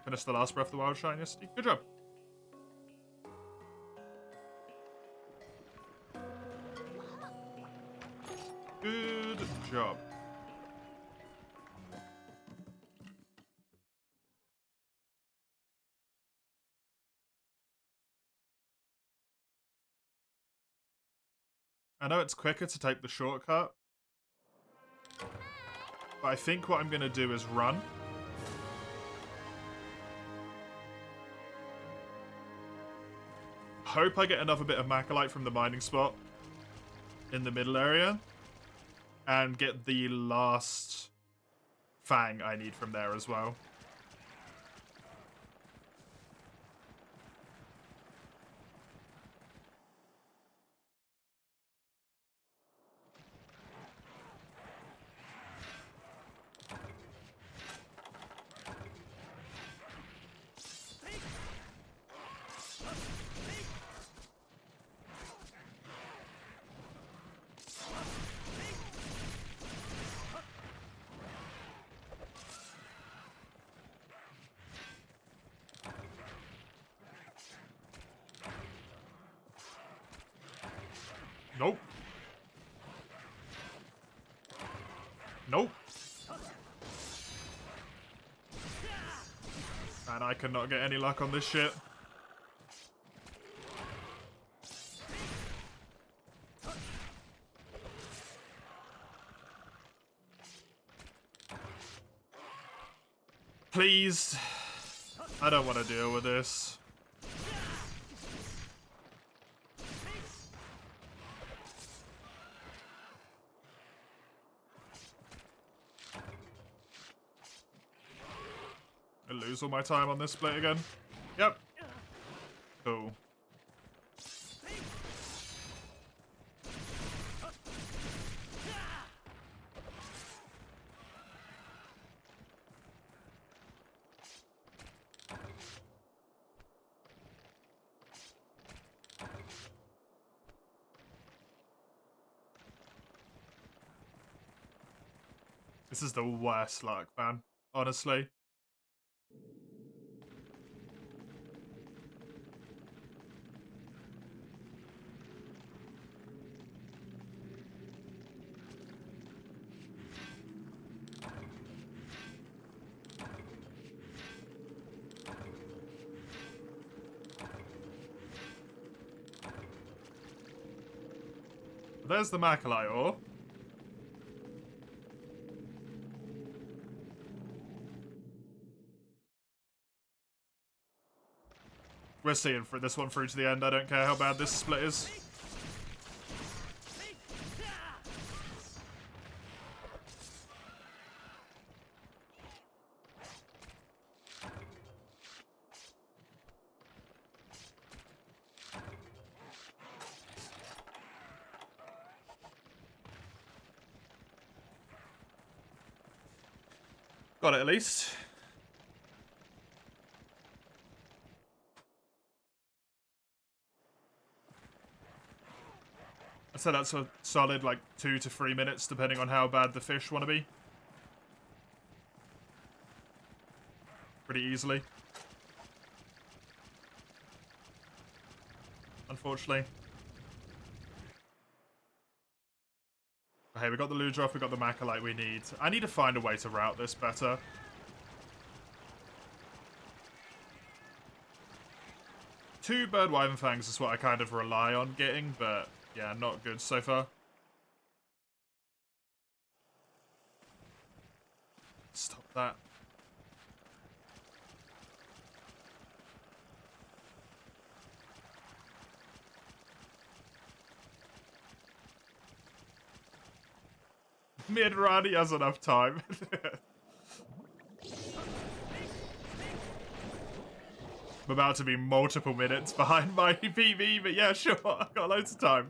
Speaker 1: Finish the last Breath of the Wild Shine yesterday. Good job. Good job. I know it's quicker to take the shortcut, but I think what I'm going to do is run. Hope I get another bit of Macalite from the mining spot in the middle area, and get the last Fang I need from there as well. Nope. Nope. And I cannot get any luck on this shit. Please. I don't want to deal with this. I lose all my time on this split again. Yep. Cool. This is the worst luck, man. Honestly. There's the Macalite ore. We're seeing for this one through to the end. I don't care how bad this split is. Got it at least. I'd say that's a solid like 2 to 3 minutes, depending on how bad the fish want to be. Pretty easily. Unfortunately. Hey, we got the Ludroth, we got the Macalite we need. I need to find a way to route this better. Two Bird Wyvern Fangs is what I kind of rely on getting, but yeah, not good so far. Stop that. Mid-run, he has enough time. I'm about to be multiple minutes behind my PB, but yeah, sure, I've got loads of time.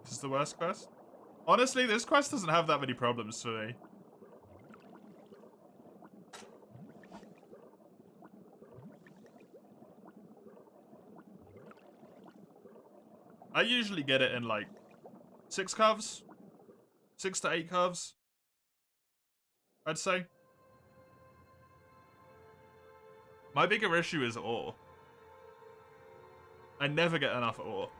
Speaker 1: This is the worst quest? Honestly, this quest doesn't have that many problems for me. I usually get it in like 6 calves? 6 to 8 calves? I'd say. My bigger issue is ore. I never get enough ore.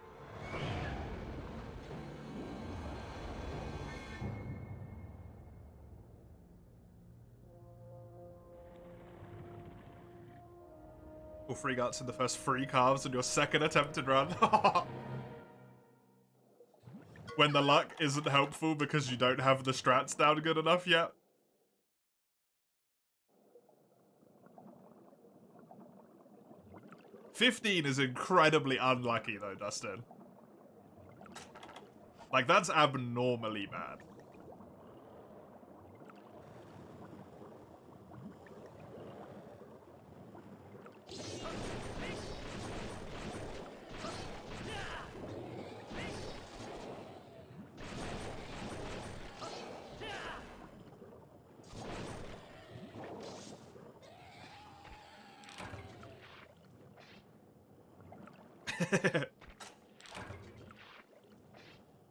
Speaker 1: All 3 guts in the first 3 calves on your second attempted run. When the luck isn't helpful because you don't have the strats down good enough yet. $15 is incredibly unlucky though, Dustin. Like, that's abnormally bad.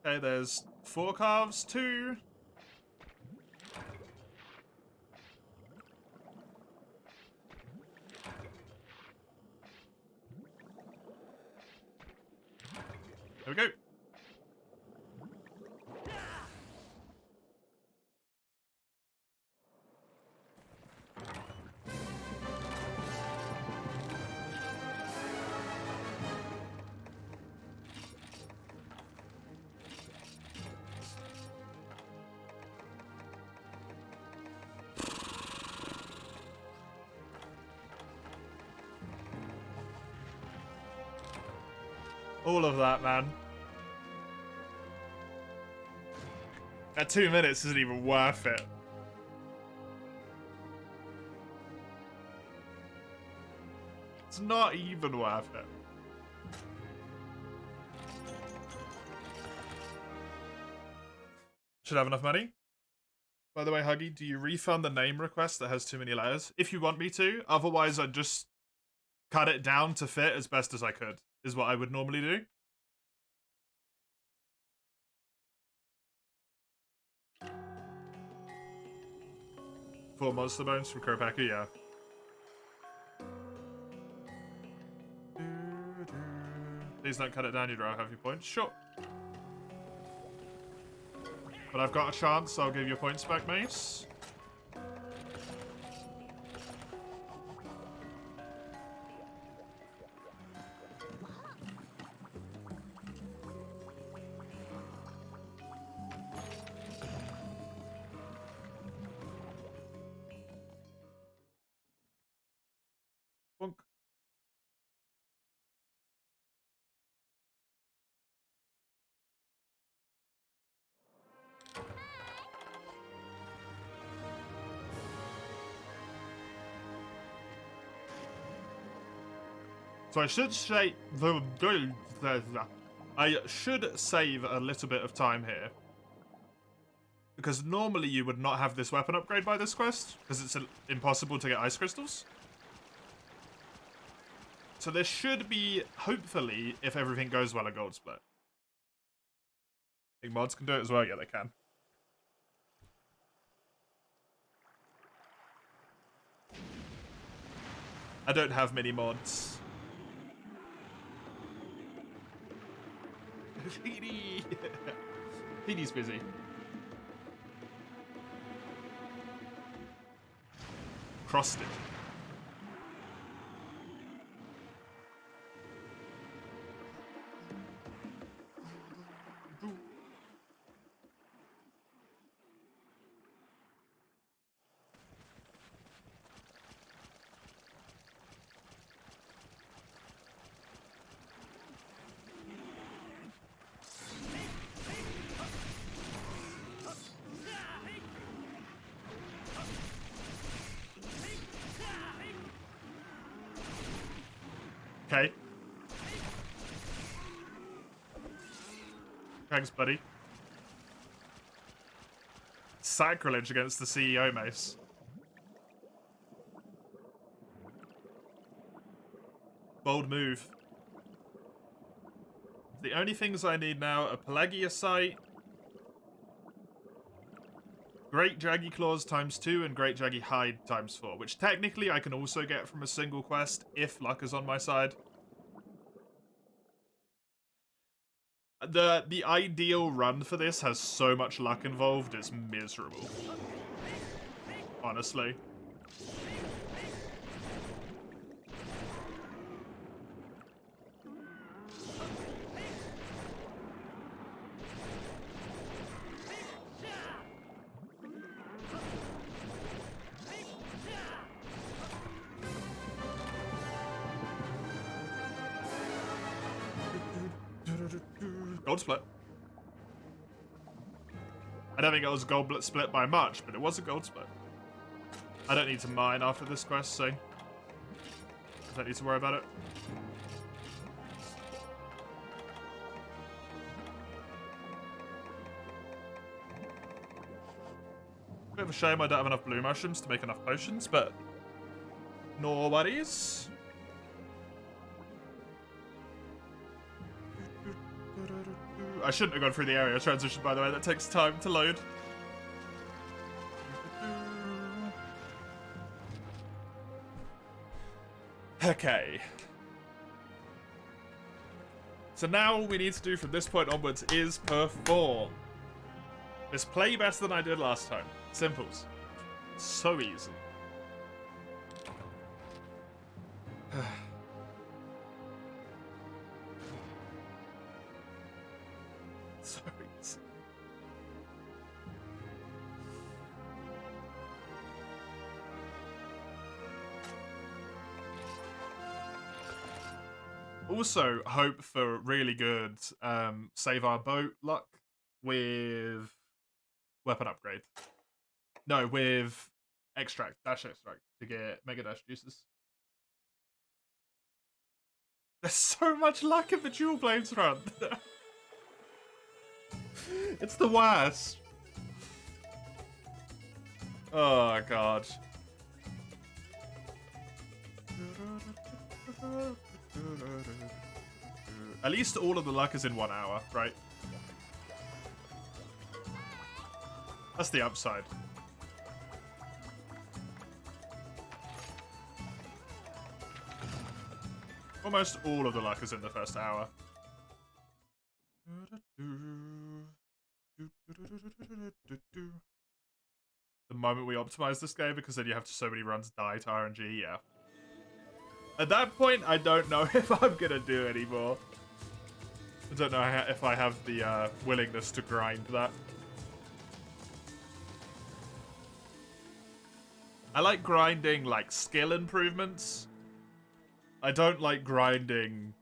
Speaker 1: Okay, there's 4 calves, 2. There we go. All of that, man. That 2 minutes isn't even worth it. It's not even worth it. Should have enough money. By the way, Huggy, do you refund the name request that has too many letters? If you want me to. Otherwise, I'd just cut it down to fit as best as I could, is what I would normally do. Four monster bones from Kurpaku, yeah. Please don't cut it down, you don't have your points. Sure. But I've got a chance, so I'll give your points back, Mace. Bonk. So I should say I should save a little bit of time here. Because normally you would not have this weapon upgrade by this quest, because it's impossible to get ice crystals. So there should be, hopefully, if everything goes well, a gold split. I think mods can do it as well. Yeah, they can. I don't have many mods. Petey! Petey's busy. Crossed it. Okay. Thanks, buddy. Sacrilege against the CEO, Mace. Bold move. The only things I need now are Pelagiasite, Great Jaggy Claws ×2, and Great Jaggy Hide ×4, which technically I can also get from a single quest if luck is on my side. The ideal run for this has so much luck involved, it's miserable. Honestly. Gold split. I don't think it was a gold split by much, but it was a gold split. I don't need to mine after this quest, so I don't need to worry about it. Bit of a shame I don't have enough blue mushrooms to make enough potions, but no worries. I shouldn't have gone through the area transition, by the way. That takes time to load. Okay. So now all we need to do from this point onwards is perform. Just play better than I did last time. Simples. So easy. So easy. Also, hope for really good save our boat luck with weapon upgrade. No, with extract, dash extract to get mega dash juices. There's so much luck in the dual blades run. It's the worst. Oh god. At least all of the luck is in 1 hour, right? That's the upside. Almost all of the luck is in the first hour. The moment we optimize this game, because then you have so many runs die to RNG, yeah. At that point, I don't know if I'm gonna do anymore. I don't know if I have the willingness to grind that. I like grinding, like, skill improvements. I don't like grinding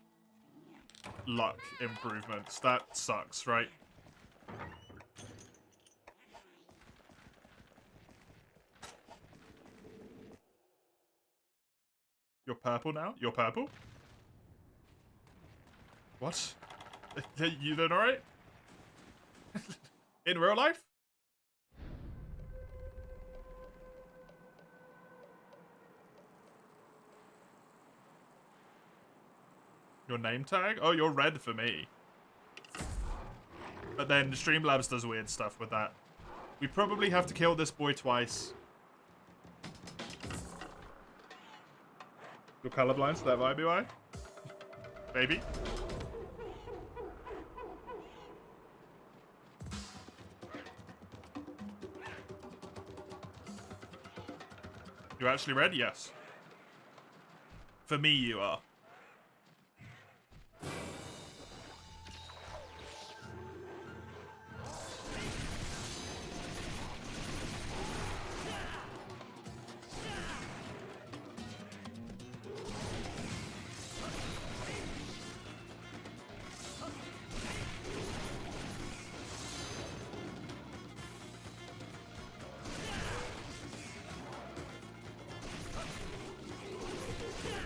Speaker 1: luck improvements. That sucks, right? You're purple now? You're purple? What? You doing alright? In real life? Your name tag? Oh, you're red for me. But then Streamlabs does weird stuff with that. We probably have to kill this boy twice. You're colorblind, so that might be why. Maybe. You actually red? Yes. For me, you are.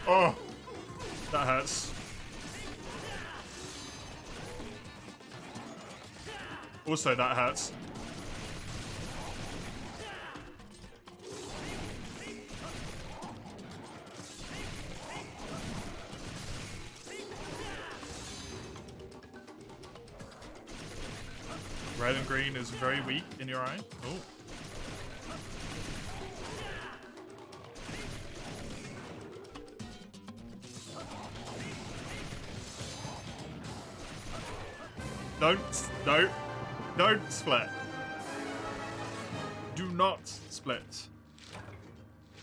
Speaker 1: Oh, that hurts. Also, that hurts. Red and green is very weak in your eye. Oh. Don't split. Do not split.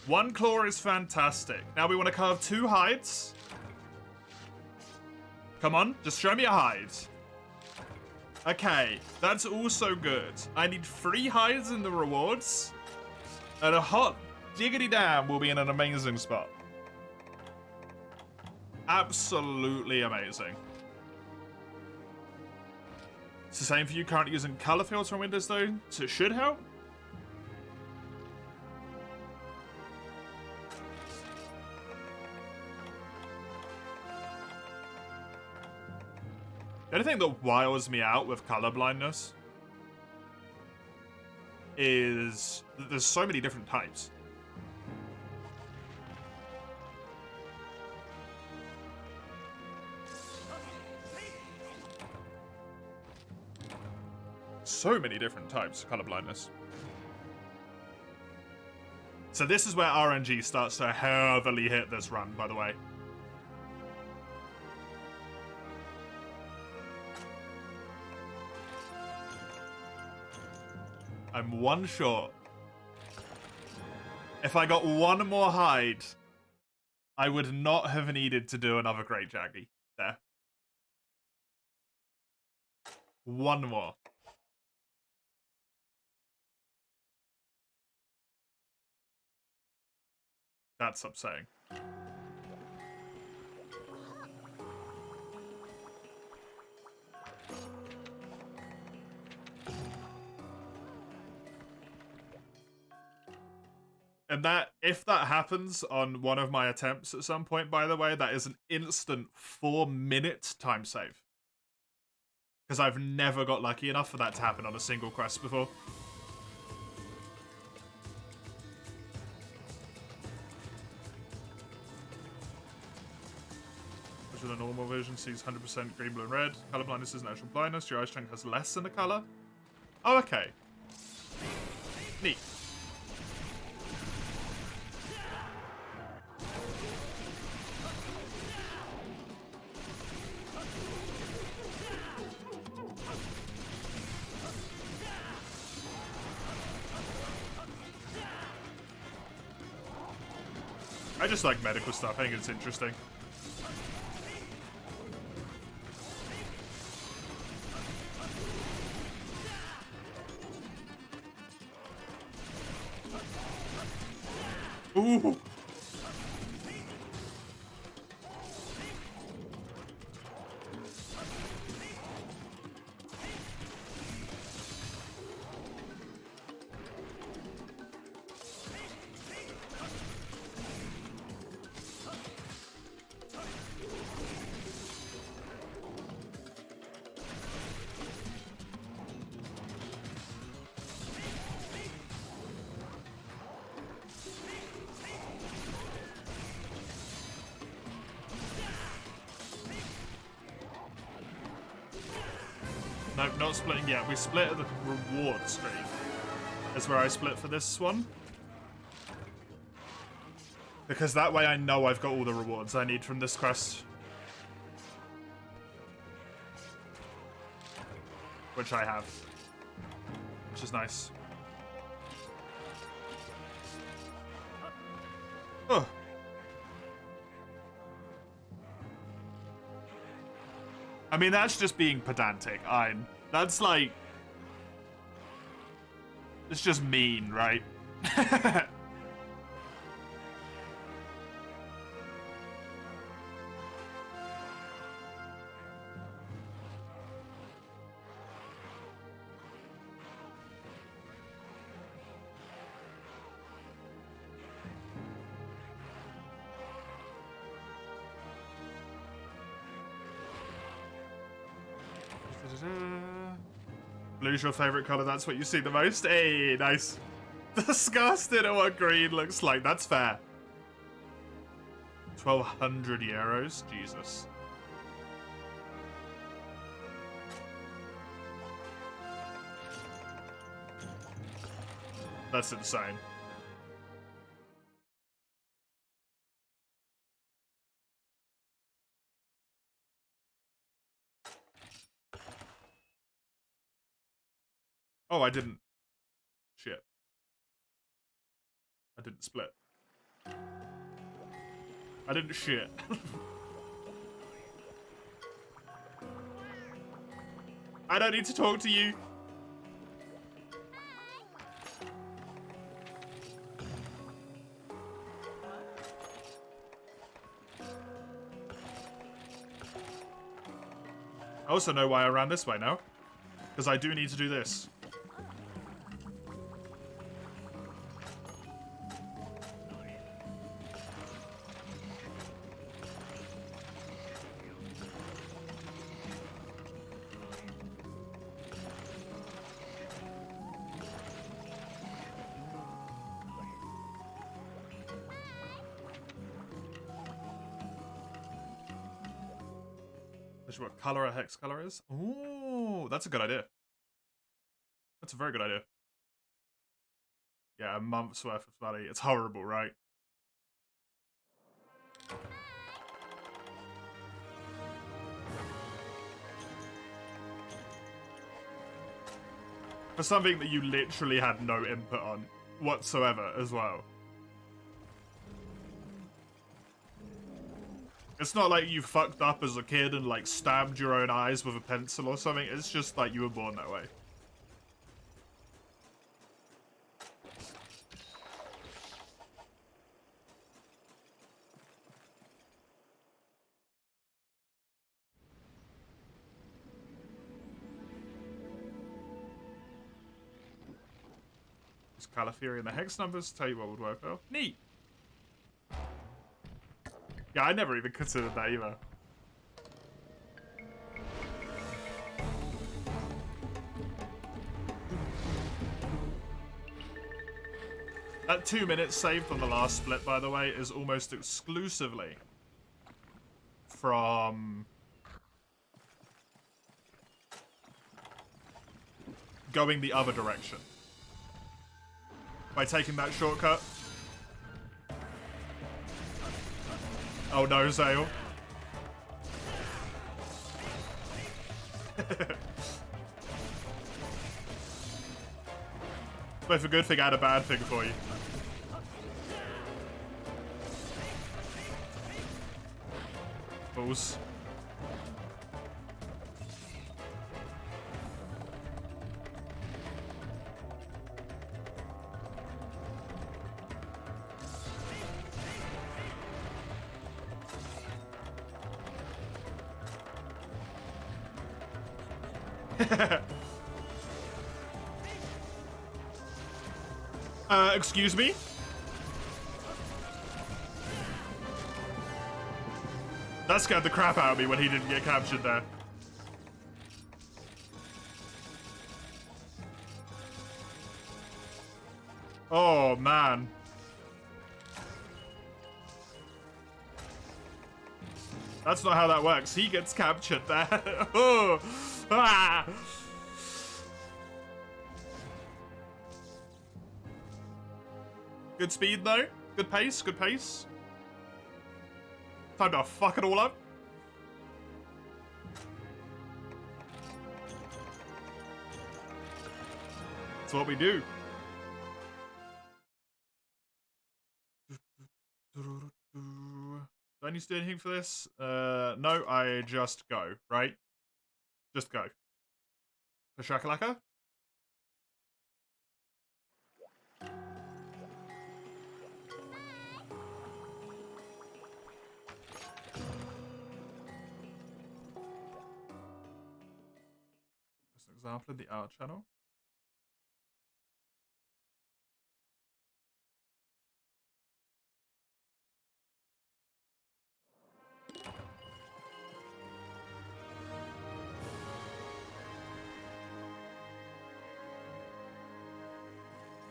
Speaker 1: One claw is fantastic. Now we want to carve 2 hides. Come on, just show me a hide. Okay, that's also good. I need 3 hides in the rewards. And a hot diggity damn will be in an amazing spot. Absolutely amazing. It's the same for you currently using color filter on Windows though, so it should help. The only thing that wiles me out with color blindness is that there's so many different types. So many different types of color blindness. So this is where RNG starts to heavily hit this run, by the way. I'm 1 short. If I got 1 more hide, I would not have needed to do another Great Jaggy there. 1 more. That's upsetting. And that, if that happens on one of my attempts at some point, by the way, that is an instant 4-minute time save. Because I've never got lucky enough for that to happen on a single quest before. Which in a normal version sees 100% green, blue, and red. Color blindness is natural blindness. Your eye strength has less than a color. Oh, okay. Neat. I just like medical stuff. I think it's interesting. Ooh. Nope, not splitting yet. We split at the reward screen. That's where I split for this one. Because that way I know I've got all the rewards I need from this quest. Which I have. Which is nice. Oh. I mean, that's just being pedantic. That's like... It's just mean, right? Blue's your favorite color, that's what you see the most? Hey, nice. Disgusted at what green looks like, that's fair. 1,200 euros? Jesus. That's insane. Oh, I didn't. Shit. I didn't split. I didn't shit. I don't need to talk to you. I also know why I ran this way now. Because I do need to do this. What color a hex color is? Ooh, that's a good idea. That's a very good idea. Yeah, a month's worth of money. It's horrible, right? For something that you literally had no input on whatsoever as well. It's not like you fucked up as a kid and like stabbed your own eyes with a pencil or something. It's just like you were born that way. This Califury and the hex numbers tell you what would work well. Neat. Yeah, I never even considered that either. That 2 minutes saved on the last split, by the way, is almost exclusively from going the other direction. By taking that shortcut. Oh no, Zale. Both a good thing and a bad thing for you. balls. Excuse me? That scared the crap out of me when he didn't get captured there. Oh, man. That's not how that works. He gets captured there. Oh! Ah! Good speed, though. Good pace, good pace. Time to fuck it all up. That's what we do. Do I need to do anything for this? No, I just go, right? Just go. For Shakalaka? Just an example in the art channel.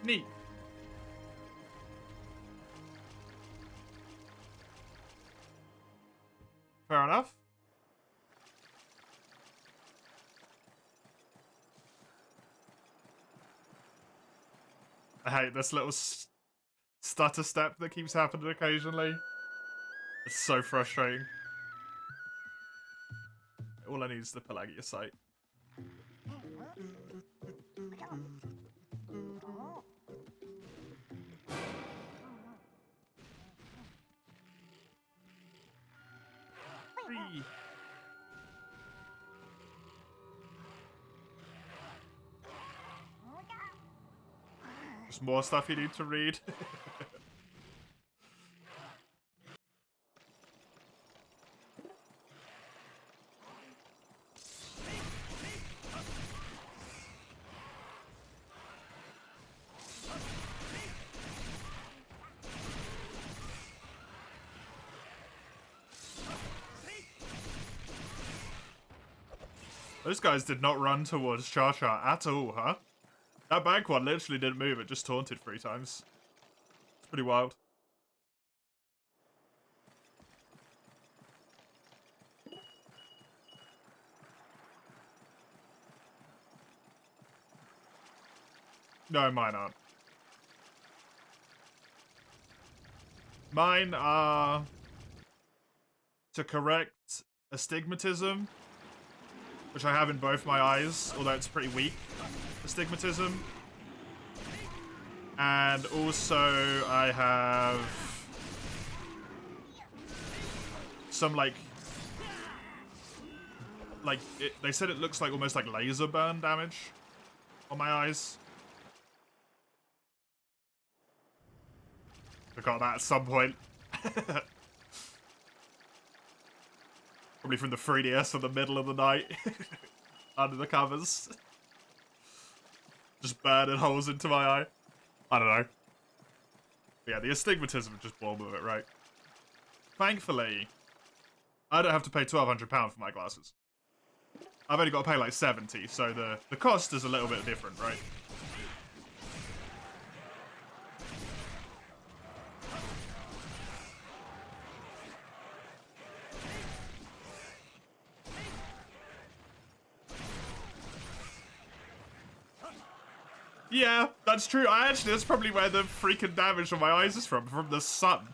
Speaker 1: Neat. Fair enough. I hate this little stutter step that keeps happening occasionally. It's so frustrating. All I need is the Pelagia site. Free. Just more stuff you need to read. Those guys did not run towards Char-Char at all, huh? That bank one literally didn't move, it just taunted 3 times. It's pretty wild. No, mine aren't. Mine are to correct astigmatism, which I have in both my eyes, although it's pretty weak astigmatism. And also I have some they said it looks like almost like laser burn damage on my eyes. I got that at some point. Probably from the 3DS in the middle of the night. Under the covers. Just burning holes into my eye. I don't know. But yeah, the astigmatism just born with it, right? Thankfully, I don't have to pay £1,200 for my glasses. I've only got to pay like 70, so the cost is a little bit different, right? Yeah, that's true. That's probably where the freaking damage on my eyes is from the sun.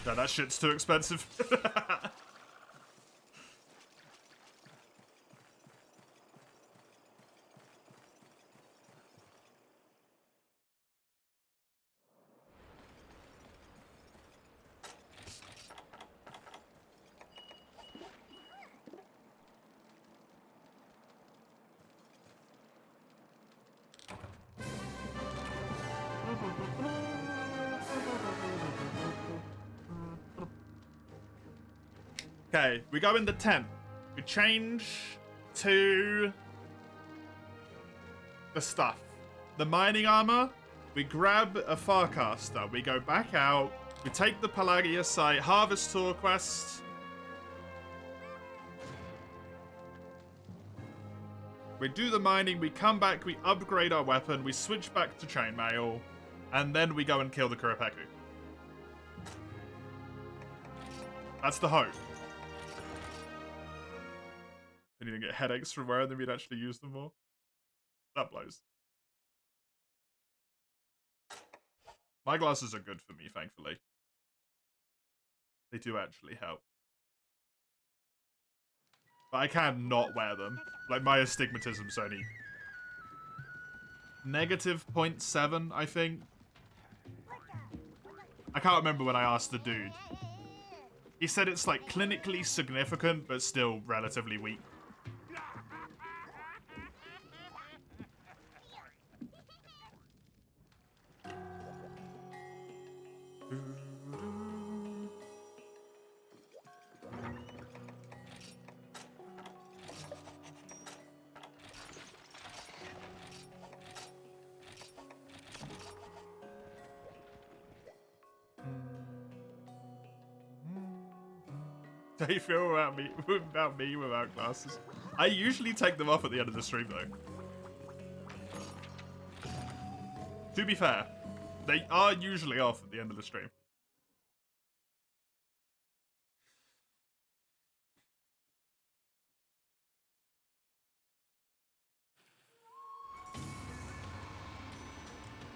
Speaker 1: No, that shit's too expensive. Okay, we go in the tent. We change to the stuff. The mining armor. We grab a Farcaster. We go back out. We take the Pelagia site. Harvest tour quest. We do the mining. We come back. We upgrade our weapon. We switch back to chainmail. And then we go and kill the Kuropeku. That's the hope. And you didn't get headaches from wearing them, you'd actually use them more. That blows. My glasses are good for me, thankfully. They do actually help. But I can not wear them. Like, my astigmatism's only negative 0.7, I think. I can't remember when I asked the dude. He said it's, like, clinically significant, but still relatively weak. How do you feel about me without glasses? I usually take them off at the end of the stream, though. To be fair, they are usually off at the end of the stream.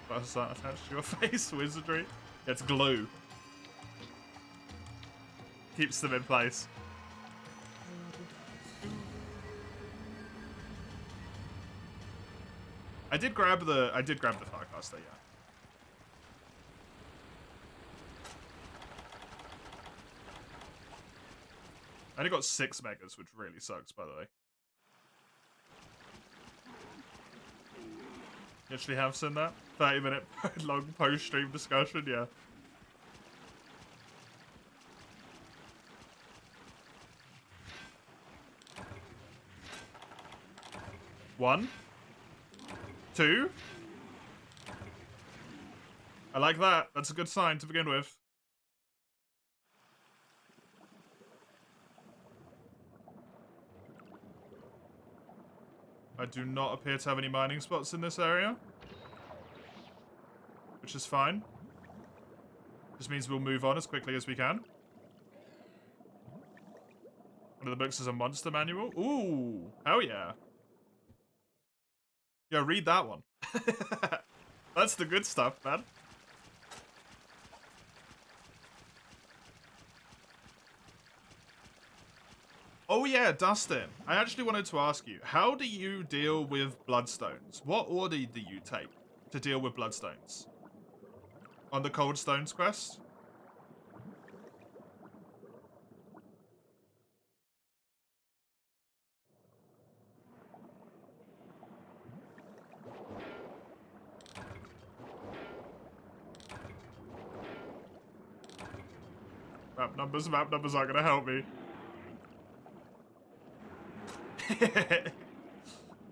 Speaker 1: Glasses aren't attached to your face, wizardry. It's glue. Keeps them in place. I did grab the Farcaster, yeah. I only got 6 megas, which really sucks, by the way. You actually have seen that? 30-minute long post-stream discussion, yeah. One. 2. I like that. That's a good sign to begin with. I do not appear to have any mining spots in this area. Which is fine. Just means we'll move on as quickly as we can. One of the books is a monster manual. Ooh, hell yeah. Yeah, read that one. That's the good stuff, man. Oh yeah, Dustin. I actually wanted to ask you, how do you deal with bloodstones? What order do you take to deal with bloodstones? On the Cold Stones quest? Map numbers aren't gonna help me.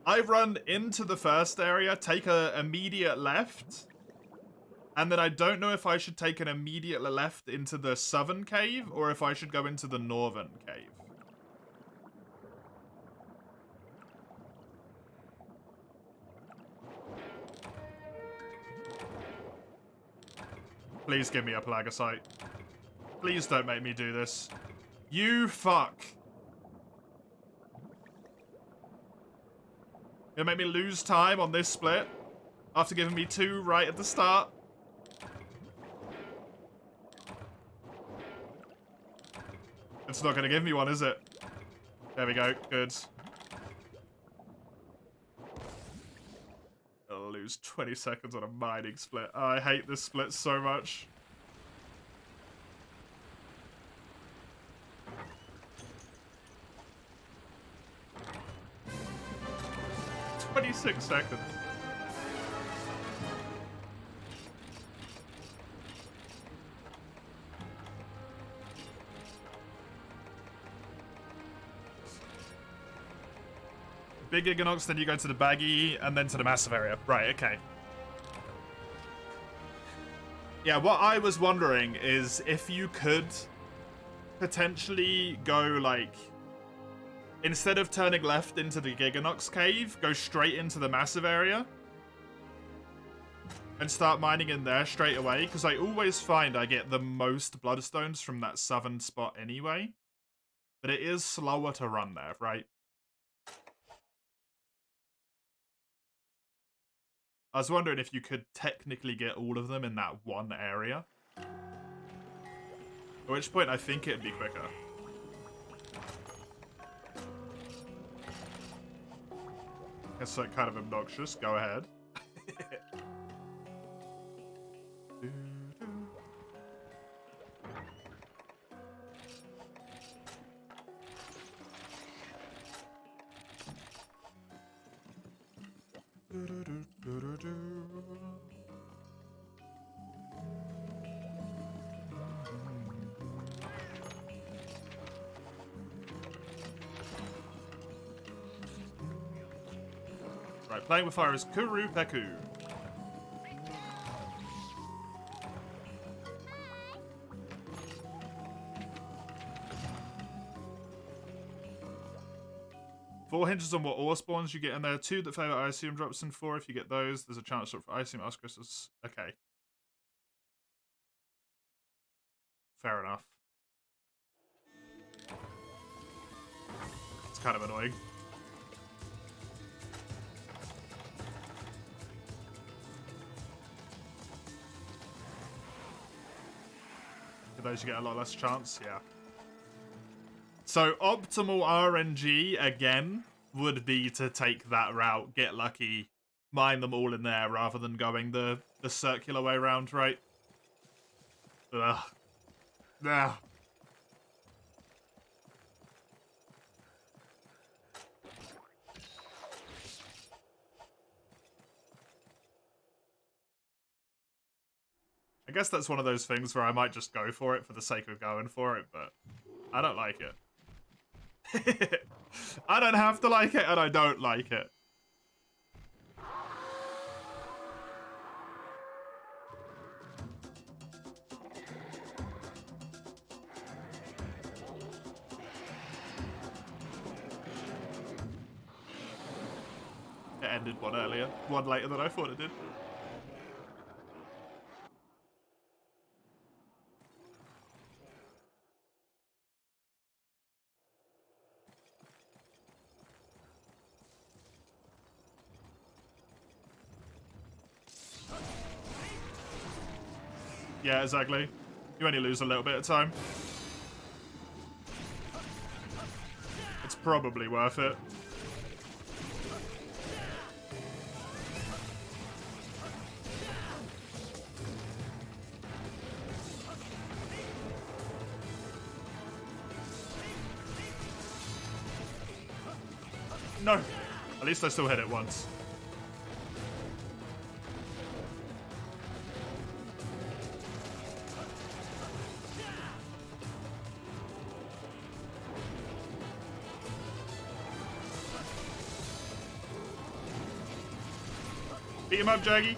Speaker 1: I run into the first area, take a immediate left, and then I don't know if I should take an immediate left into the southern cave or if I should go into the northern cave. Please give me a Plagocyte. Please don't make me do this. You fuck. You'll make me lose time on this split after giving me 2 right at the start. It's not going to give me one, is it? There we go. Good. I'll lose 20 seconds on a mining split. Oh, I hate this split so much. "26 seconds. big Giganox, then you go to the baggy, and then to the massive area. Right, okay. Yeah, what I was wondering is if you could potentially go, like, instead of turning left into the Giganox cave, go straight into the massive area and start mining in there straight away, because I always find I get the most bloodstones from that southern spot anyway. But it is slower to run there, right? I was wondering if you could technically get all of them in that one area. At which point I think it'd be quicker. It's like kind of obnoxious. Go ahead. Right, playing with fire is Kuru Peku. Four hinges on what ore spawns you get in there. 2 that favor Icium drops in 4. If you get those, there's a chance for Icium Ice Crystals. Okay. Fair enough. It's kind of annoying. Get those, you get a lot less chance. Yeah. So optimal RNG, again, would be to take that route, get lucky, mine them all in there, rather than going the circular way around, right? Ugh. Ugh. I guess that's one of those things where I might just go for it for the sake of going for it, but I don't like it. I don't have to like it, and I don't like it. It ended one earlier. One later than I thought it did. Yeah, exactly. You only lose a little bit of time. It's probably worth it. No! At least I still hit it once. Beat him up, Jaggy.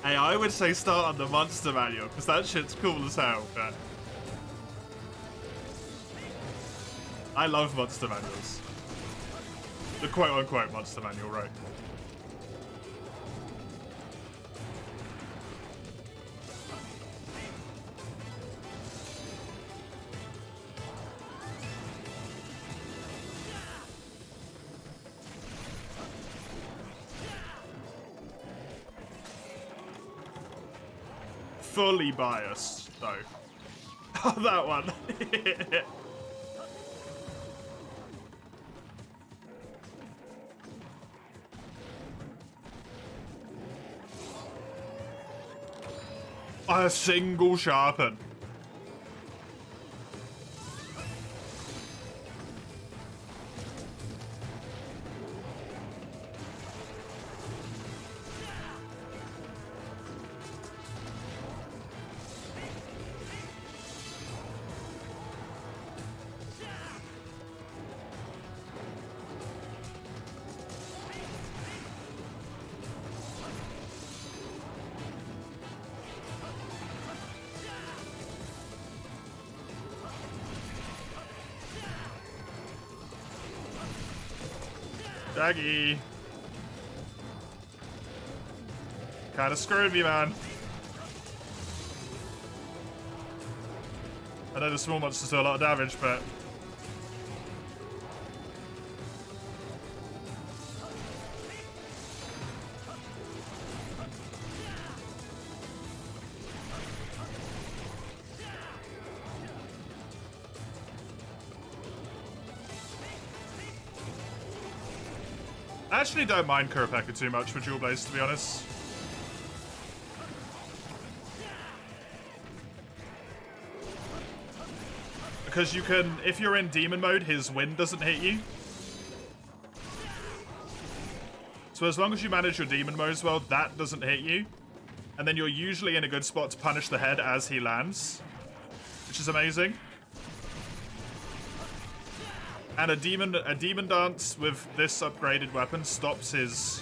Speaker 1: Hey, I would say start on the monster manual, because that shit's cool as hell, but I love monster manuals. The quote-unquote monster manual, right? Fully biased, though. Oh, that one. A single sharpen. Jaggy. Kinda screwed me, man. I know the small monsters do a lot of damage, but... I actually don't mind Kurapeka too much for dual blades, to be honest. Because you can, if you're in demon mode, his wind doesn't hit you. So as long as you manage your demon modes well, that doesn't hit you. And then you're usually in a good spot to punish the head as he lands, which is amazing. And a demon dance with this upgraded weapon stops his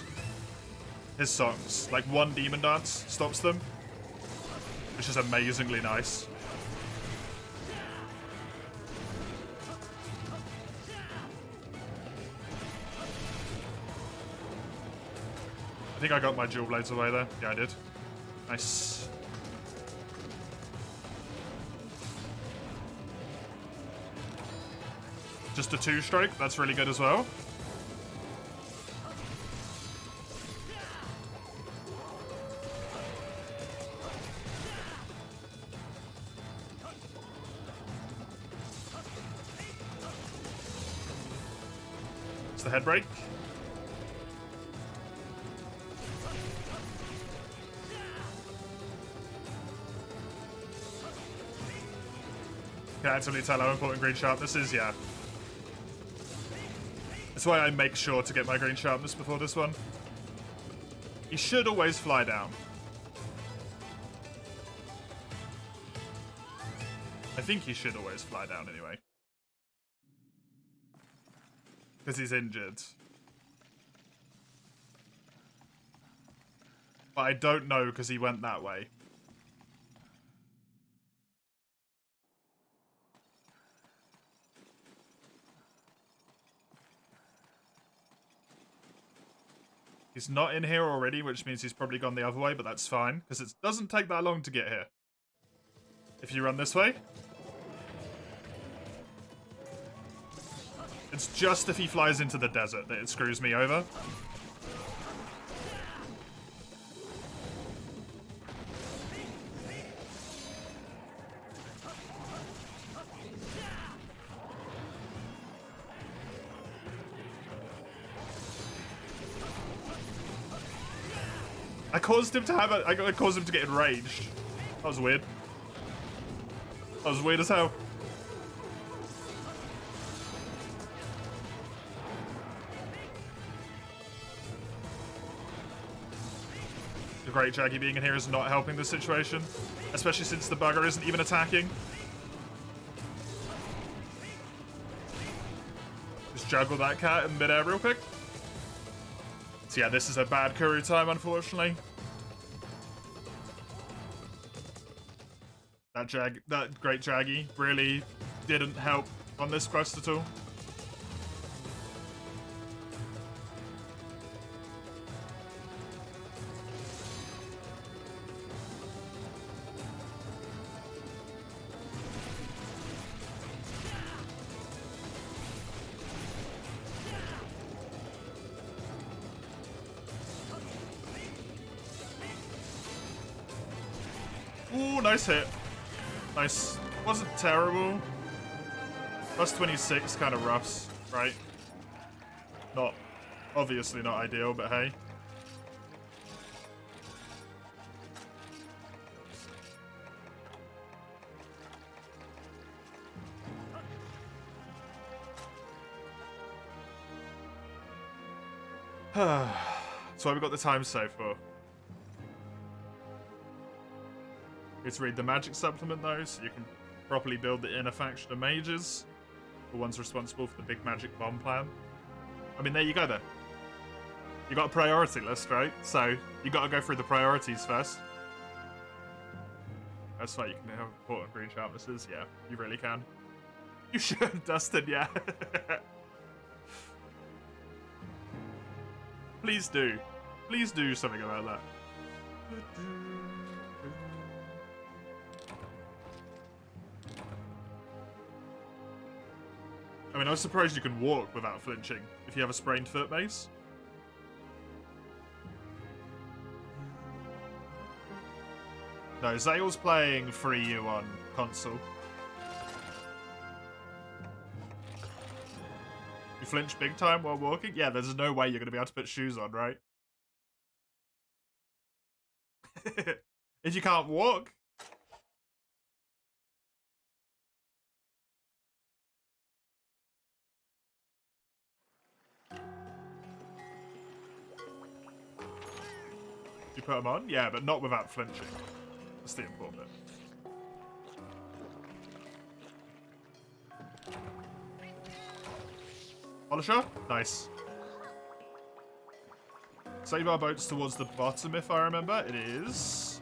Speaker 1: songs. Like one demon dance stops them, which is amazingly nice. I think I got my dual blades away there. Yeah, I did. Nice. Just a 2-stroke. That's really good as well. It's the head break. Can actually tell how important green sharpness is, yeah. That's why I make sure to get my green sharpness before this one. He should always fly down. I think he should always fly down anyway. Because he's injured. But I don't know because he went that way. He's not in here already, which means he's probably gone the other way, but that's fine, because it doesn't take that long to get here. If you run this way. It's just if he flies into the desert that it screws me over. I caused him to have a... I caused him to get enraged. That was weird. That was weird as hell. The Great Jaggy being in here is not helping the situation. Especially since the bugger isn't even attacking. Just juggle that cat in midair real quick. So yeah, this is a bad Kuru time, unfortunately. That Great Jaggy really didn't help on this quest at all. Ooh, nice hit. Nice. Wasn't terrible. Plus 26 kind of roughs, right? Not, obviously not ideal, but hey. That's why we got the time save for. Let's read the magic supplement though, so you can properly build the inner faction of mages. The ones responsible for the big magic bomb plan. I mean, there you go then. You got a priority list, right? So you got to go through the priorities first. That's why you can have important green sharpnesses. Yeah, you really can. You should, Dustin. Yeah. Please do. Please do something about that. I mean, I was surprised you can walk without flinching if you have a sprained foot, Mace. No, Zale's playing MH3U on console. You flinch big time while walking? Yeah, there's no way you're going to be able to put shoes on, right? If you can't walk. You put them on? Yeah, but not without flinching. That's the important bit. Polisher? Nice. Save our boats towards the bottom, if I remember. It is.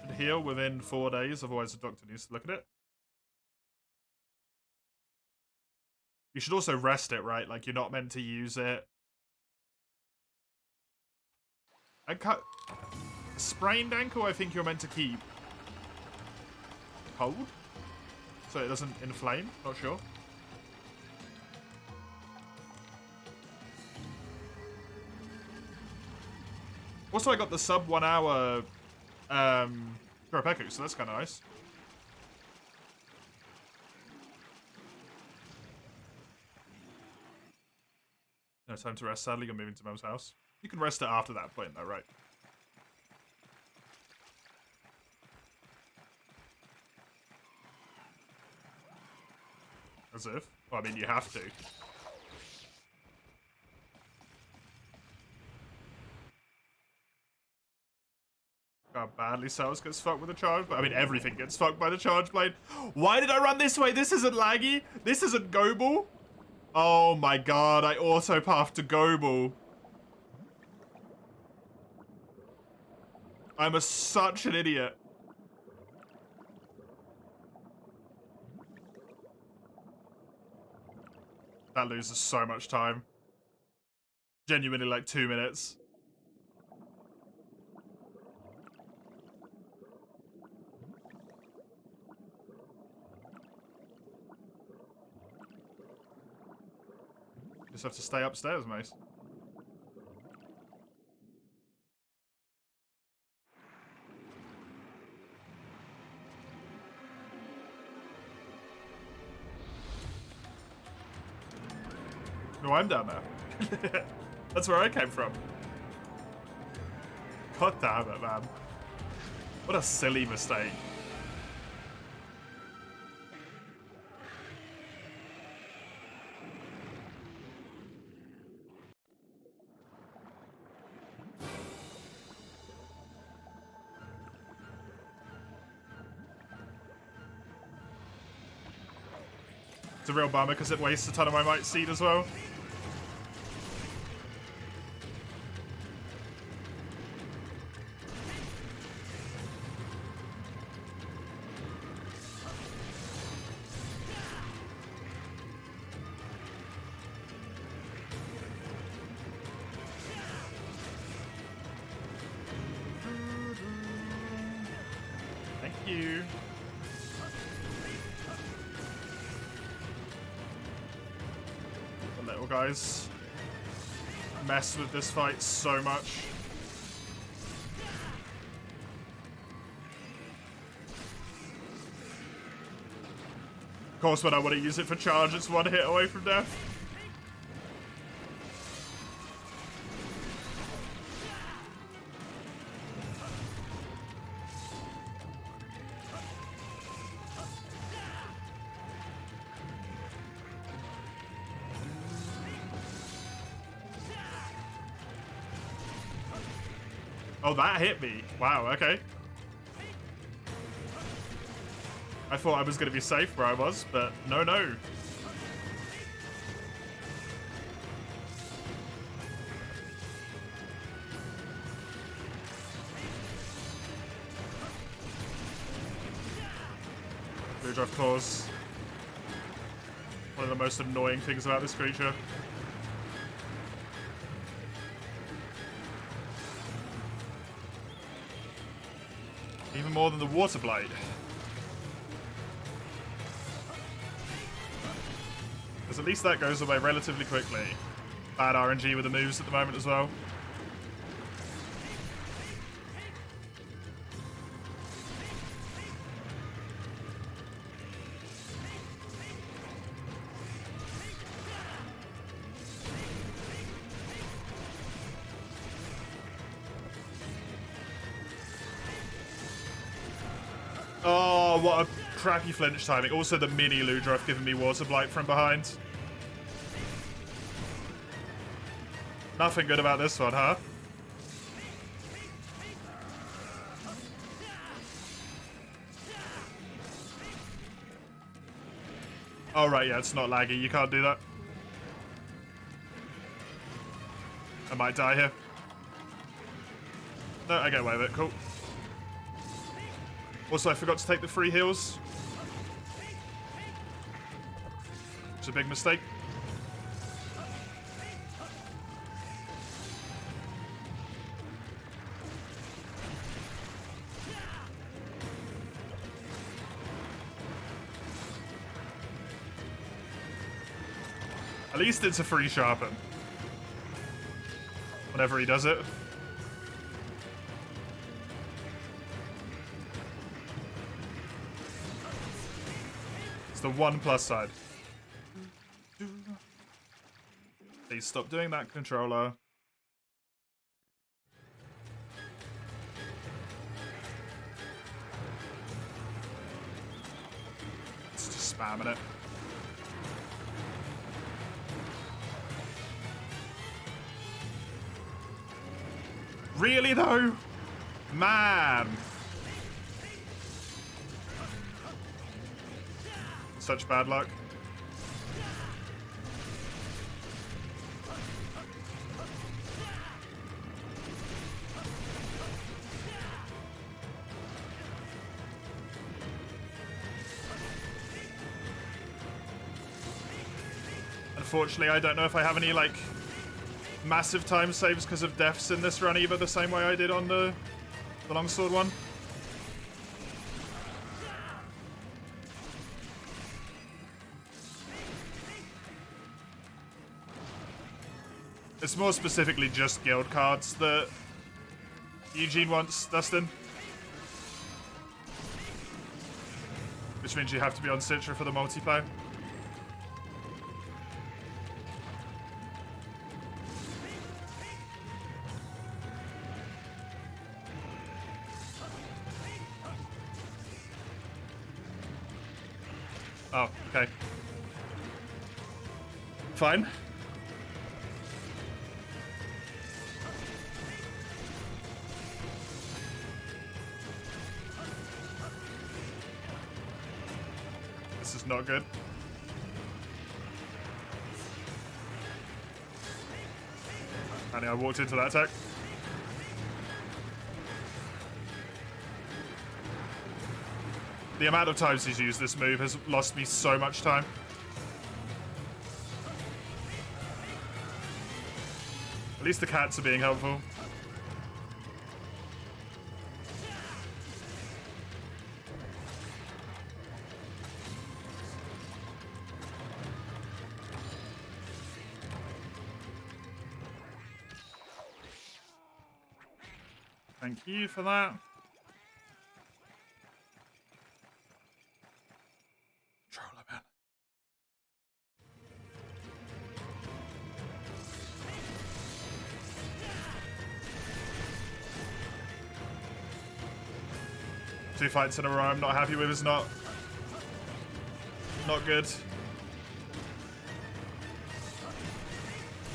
Speaker 1: Should heal within 4 days, otherwise the doctor needs to look at it. You should also rest it, right? Like, you're not meant to use it. Sprained ankle, I think you're meant to keep cold, so it doesn't inflame. Not sure. Also, I got the sub 1 hour Kuropeku, so that's kind of nice. No time to rest, sadly. You're moving to Mum's house. You can rest it after that point, though, right? As if. Well, I mean, you have to. How badly Cells gets fucked with the charge blade. I mean, everything gets fucked by the charge blade. Why did I run this way? This isn't laggy. This isn't Gobel. Oh my god, I auto-pathed to Gobel. I'm such an idiot. That loses so much time. Genuinely like 2 minutes. Just have to stay upstairs, mate. No, I'm down there. That's where I came from. God damn it, man. What a silly mistake. It's a real bummer because it wastes a ton of my might seed as well. Thank you. The little guys mess with this fight so much. Of course, when I want to use it for charge, it's one hit away from death. Oh, that hit me. Wow, okay. I thought I was going to be safe where I was, but no, no. Blue Drive Claws. One of the most annoying things about this creature. Even more than the Water Blight. Because at least that goes away relatively quickly. Bad RNG with the moves at the moment as well. Oh, what a crappy flinch timing. Also the mini Ludroth giving me Water Blight from behind. Nothing good about this one, huh? Oh, right, yeah, it's not laggy. You can't do that. I might die here. No, I get away with it. Cool. Also, I forgot to take the free heals. It's a big mistake. At least it's a free sharpen. Whenever he does it. It's the one plus side. Please stop doing that, controller. It's just spamming it. Really, though? Man. Such bad luck. Unfortunately, I don't know if I have any, like, massive time saves because of deaths in this run either, the same way I did on the longsword one. It's more specifically just guild cards that Eugene wants, Dustin. Which means you have to be on Citra for the multiplayer. Oh, okay. Fine. This is not good. I walked into that attack. The amount of times he's used this move has lost me so much time. At least the cats are being helpful. Thank you for that. Two fights in a row I'm not happy with is not good.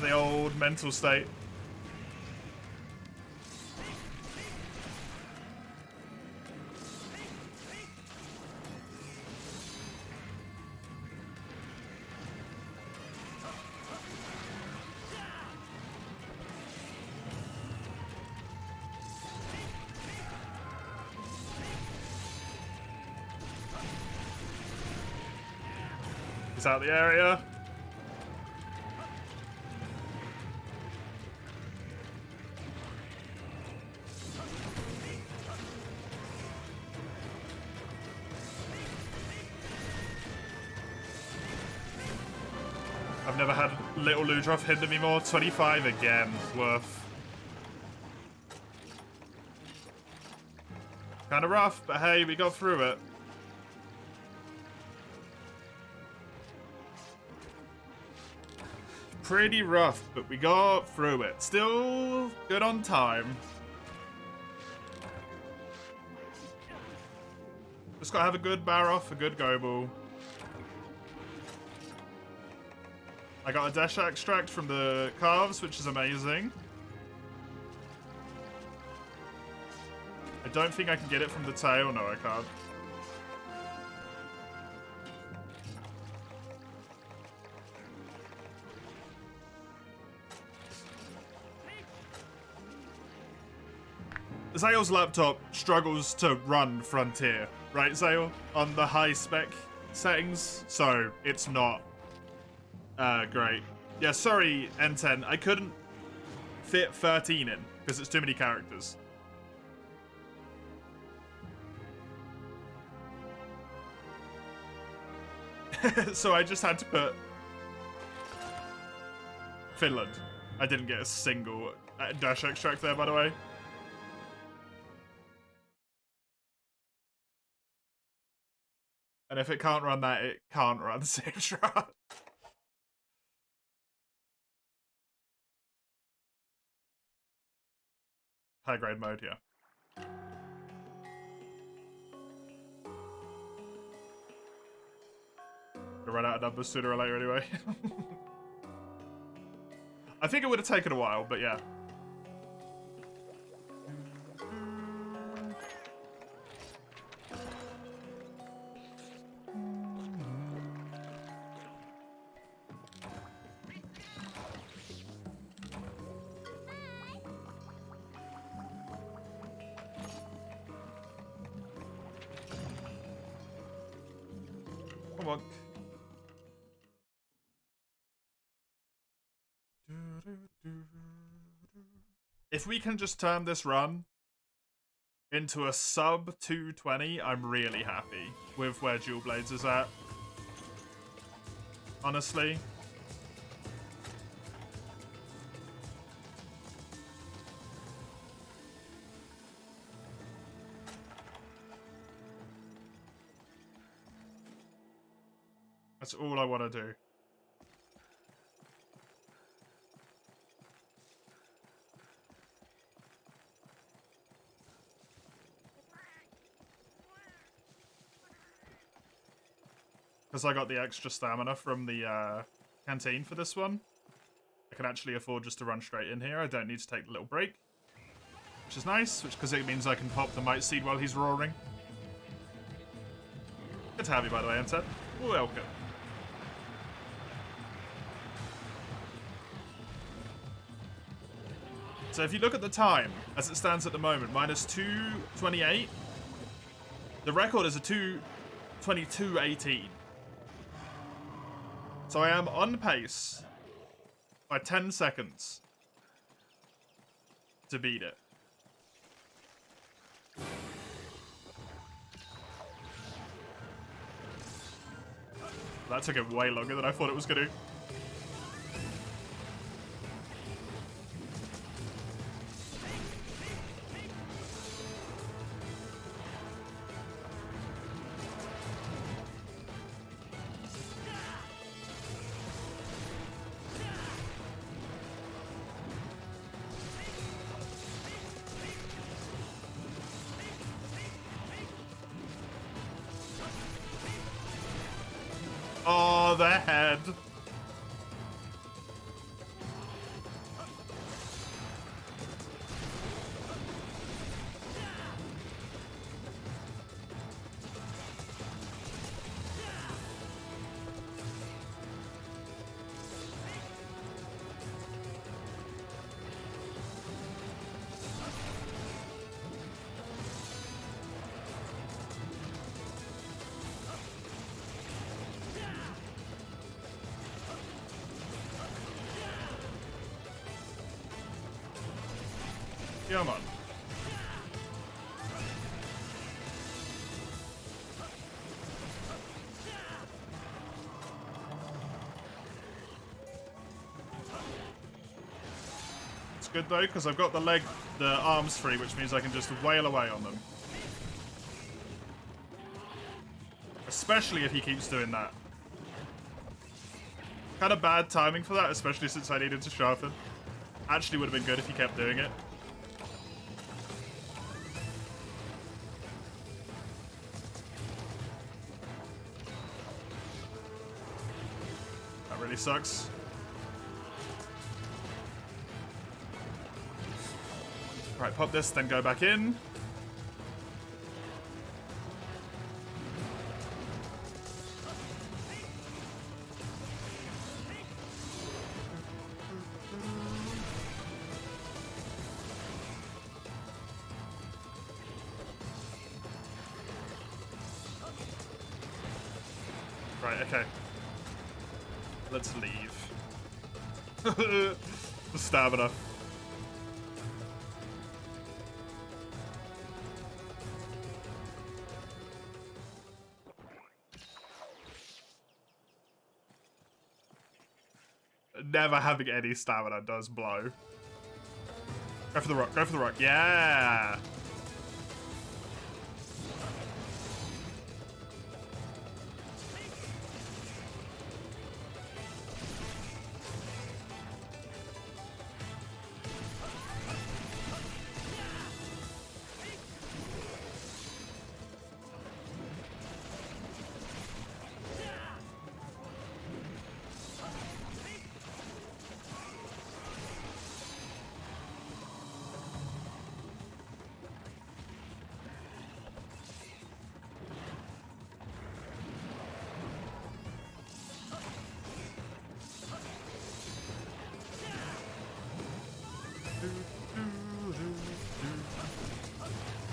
Speaker 1: The old mental state. Get out the area. I've never had little Ludroth hinder me more. 25 again. Worth. Kind of rough, but hey, we got through it. Pretty rough, but we got through it. Still good on time. Just gotta have a good bar off, a good go ball. I got a dash extract from the calves, which is amazing. I don't think I can get it from the tail. No, I can't. Zale's laptop struggles to run Frontier, right, Zale? On the high spec settings, so it's not great. Yeah, sorry, N10. I couldn't fit 13 in because it's too many characters. So I just had to put Finland. I didn't get a single dash extract there, by the way. And if it can't run that, it can't run Safe Shroud. High grade mode, yeah. We'll run out of numbers sooner or later anyway. I think it would have taken a while, but yeah. Come on. If we can just turn this run into a sub 220, I'm really happy with where Dual Blades is at. Honestly. That's all I want to do. Because I got the extra stamina from the canteen for this one. I can actually afford just to run straight in here. I don't need to take the little break. Which is nice, because it means I can pop the Might Seed while he's roaring. Good to have you, by the way, Ented. Welcome. So if you look at the time, as it stands at the moment, minus 2:28. The record is a 2:22:18. So I am on pace by 10 seconds to beat it. That took it way longer than I thought it was going to. Oh, the head. Come on. It's good though, because I've got the arms free, which means I can just wail away on them. Especially if he keeps doing that. Kind of bad timing for that, especially since I needed to sharpen. Actually would have been good if he kept doing it. That really sucks. Right, pop this, then go back in. Right, okay. Let's leave. The stamina. Never having any stamina does blow. Go for the rock, go for the rock. Yeah!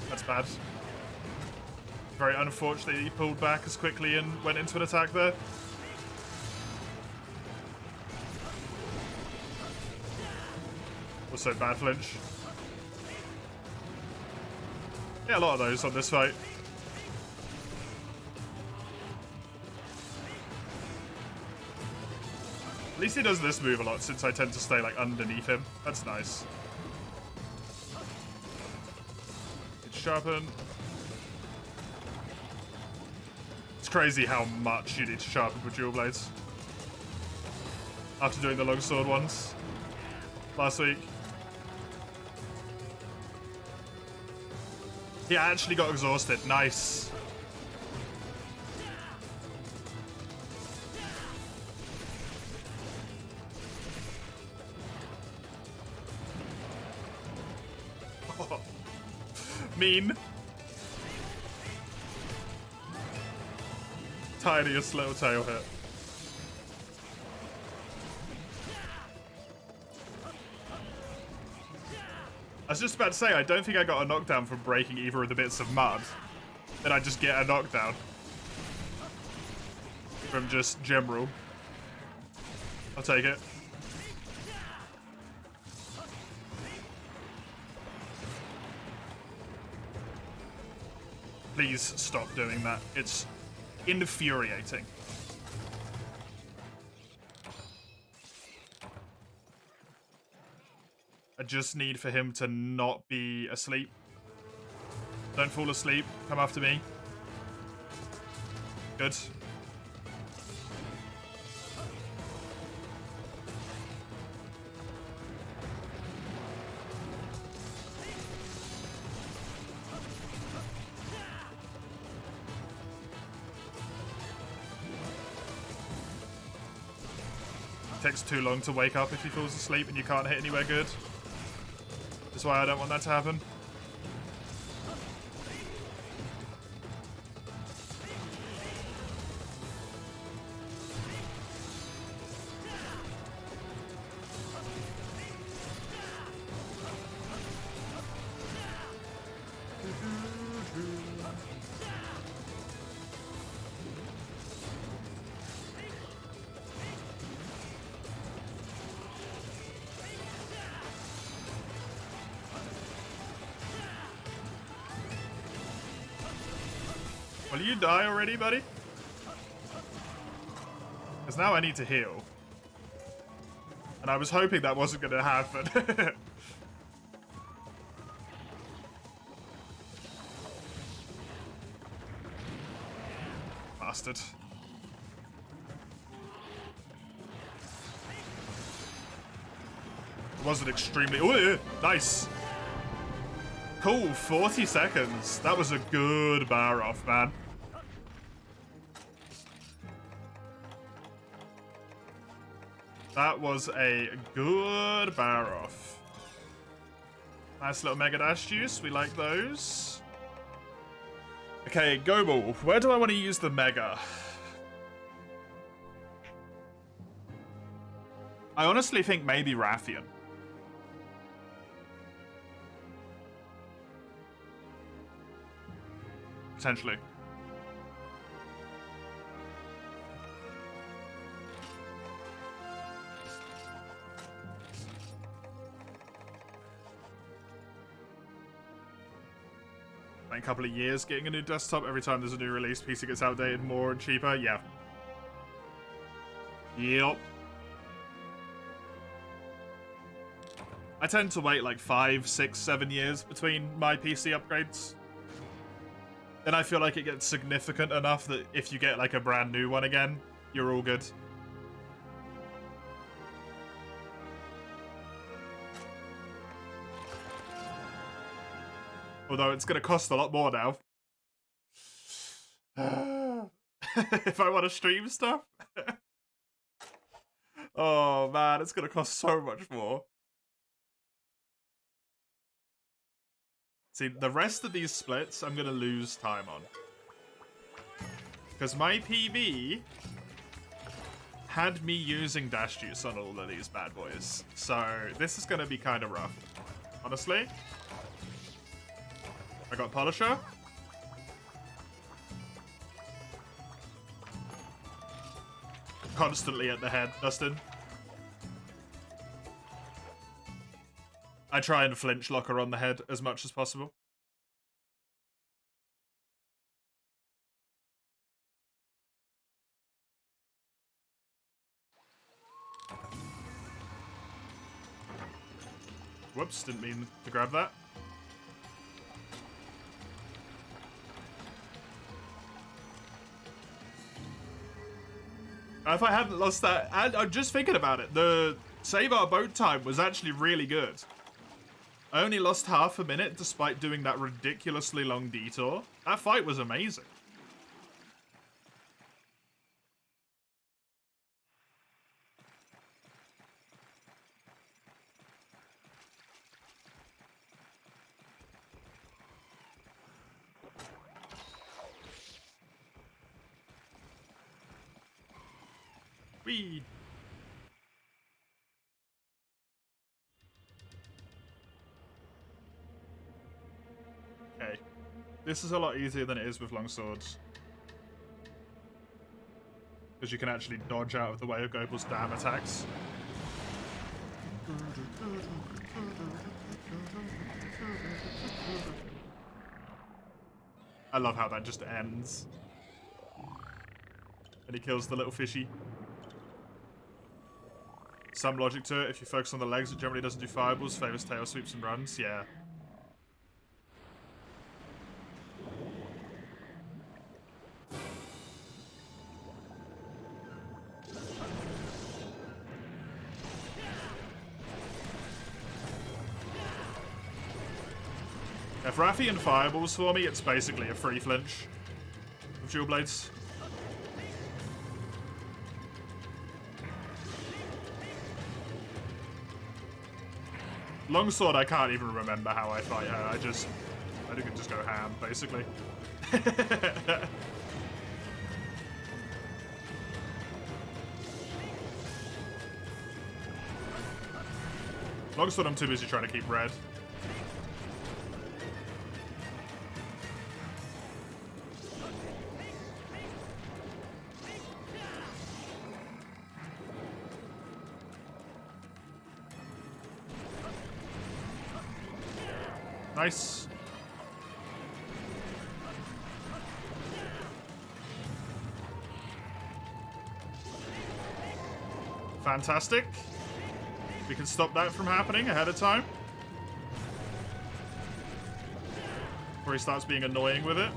Speaker 1: That's bad. Very unfortunate he pulled back as quickly and went into an attack there. Also bad flinch. Yeah, a lot of those on this fight. At least he does this move a lot since I tend to stay like underneath him. That's nice. Sharpen. It's crazy how much you need to sharpen with dual blades. After doing the longsword ones last week. He actually got exhausted. Nice. Mean. Tiniest little tail hit. I was just about to say, I don't think I got a knockdown from breaking either of the bits of mud. Then I just get a knockdown. From just general. I'll take it. Please stop doing that. It's infuriating. I just need for him to not be asleep. Don't fall asleep. Come after me. Good. Takes too long to wake up if he falls asleep and you can't hit anywhere good. That's why I don't want that to happen. Will you die already, buddy? Because now I need to heal. And I was hoping that wasn't going to happen. Bastard. It wasn't extremely... Oh, yeah. Nice. Cool, 40 seconds. That was a good bar off, man. That was a good bar off. Nice little Mega Dash juice. We like those. Okay, Go Ball. Where do I want to use the Mega? I honestly think maybe Rathian. Potentially. In a couple of years getting a new desktop. Every time there's a new release, PC gets outdated more and cheaper. Yeah. Yep. I tend to wait like 5, 6, 7 years between my PC upgrades. Then I feel like it gets significant enough that if you get like a brand new one again, you're all good. Although it's going to cost a lot more now. If I want to stream stuff. Oh man, it's going to cost so much more. See, the rest of these splits, I'm going to lose time on. Because my PB had me using Dash Juice on all of these bad boys. So, this is going to be kind of rough. Honestly. I got Polisher. Constantly at the head, Dustin. I try and flinch locker on the head as much as possible. Whoops, didn't mean to grab that. If I hadn't lost that, and I'm just thinking about it, the save our boat time was actually really good. I only lost half a minute despite doing that ridiculously long detour. That fight was amazing. Whee! Okay. This is a lot easier than it is with long swords. Because you can actually dodge out of the way of Goebel's damn attacks. I love how that just ends. And he kills the little fishy. Some logic to it. If you focus on the legs, it generally doesn't do fireballs, favors tail sweeps and runs. Yeah. If Rathian fireballs for me, it's basically a free flinch with dual blades. Longsword, I can't even remember how I fight her. I think I just go ham, basically. Longsword, I'm too busy trying to keep red. Nice. Fantastic. We can stop that from happening ahead of time. Before he starts being annoying with it.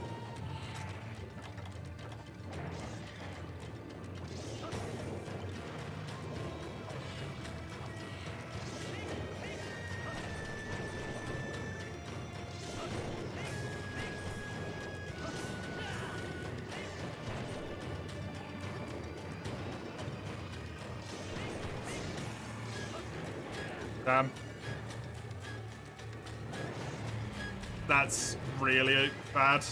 Speaker 1: Damn. That's really bad.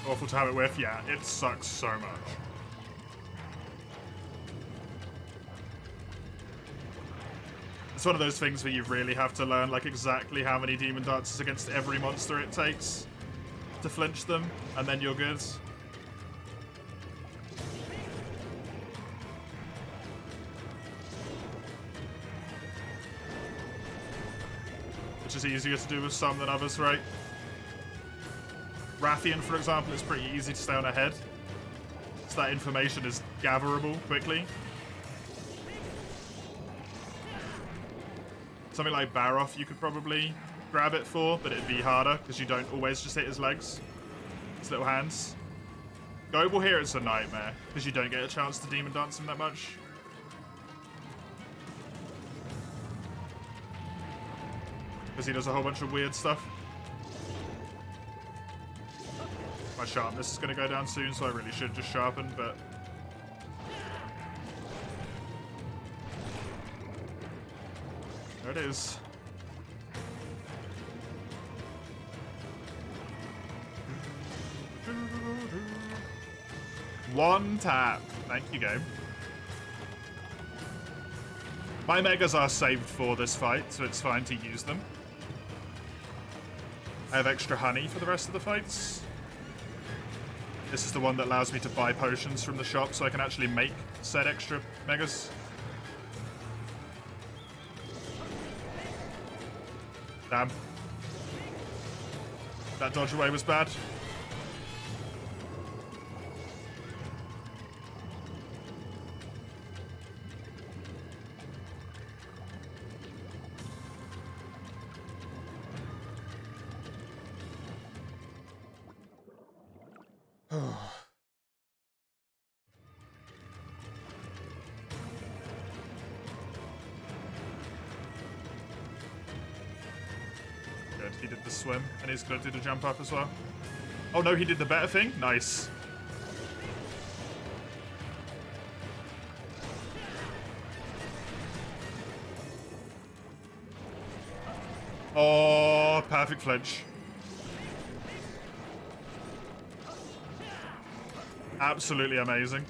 Speaker 1: Awful to have it with. Yeah, it sucks so much. It's one of those things where you really have to learn like exactly how many demon dances against every monster it takes to flinch them, and then you're good. Which is easier to do with some than others, right? Rathian, for example, is pretty easy to stay on ahead, so that information is gatherable quickly. Something like Baroth you could probably grab it for, but it'd be harder because you don't always just hit his legs, his little hands. Goebel here is a nightmare because you don't get a chance to demon dance him that much. Because he does a whole bunch of weird stuff. My sharpness is going to go down soon, so I really should just sharpen, but... there it is. One tap. Thank you, game. My megas are saved for this fight, so it's fine to use them. I have extra honey for the rest of the fights. This is the one that allows me to buy potions from the shop, so I can actually make said extra megas. Damn. That dodge away was bad. Good, he did the swim, and he's going to do the jump up as well. Oh no, he did the better thing? Nice. Oh, perfect flinch. Absolutely amazing.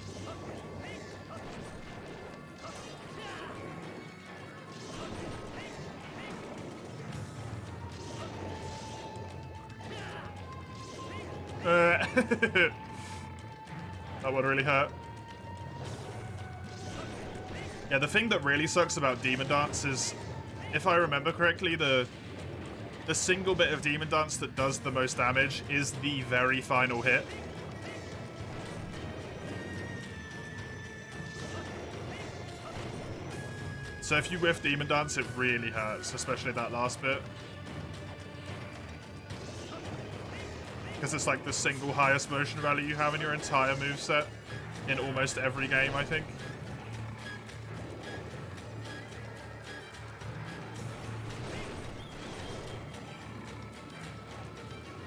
Speaker 1: That would really hurt. Yeah, the thing that really sucks about Demon Dance is, if I remember correctly, the single bit of Demon Dance that does the most damage is the very final hit. So if you whiff Demon Dance, it really hurts, especially that last bit. Because it's like the single highest motion value you have in your entire moveset in almost every game, I think.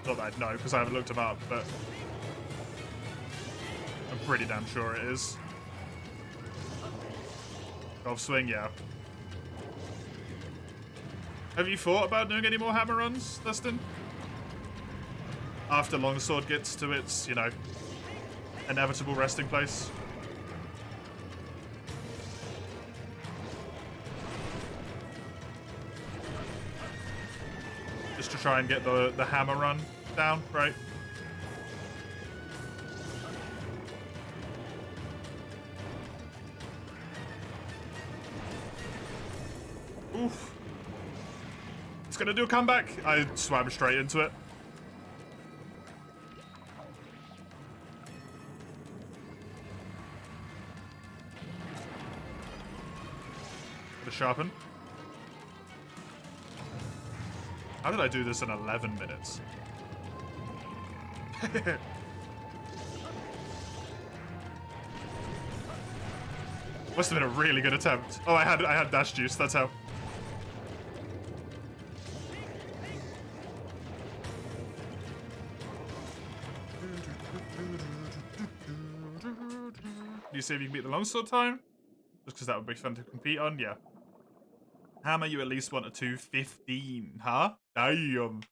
Speaker 1: Not that I'd know, because I haven't looked them up, but I'm pretty damn sure it is. Golf swing, yeah. Have you thought about doing any more hammer runs, Dustin? After Longsword gets to its, you know, inevitable resting place. Just to try and get the hammer run down, right? Oof. It's gonna do a comeback. I swam straight into it. Gonna sharpen. How did I do this in 11 minutes? Must have been a really good attempt. Oh, I had dash juice. That's how. Do you see if you can beat the longsword time? Just because that would be fun to compete on. Yeah. Hammer, you at least want a 215, huh? Damn.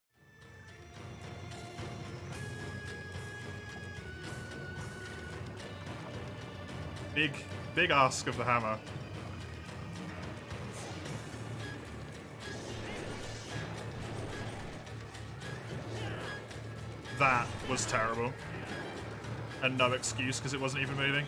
Speaker 1: Big ask of the hammer. That was terrible. And no excuse because it wasn't even moving.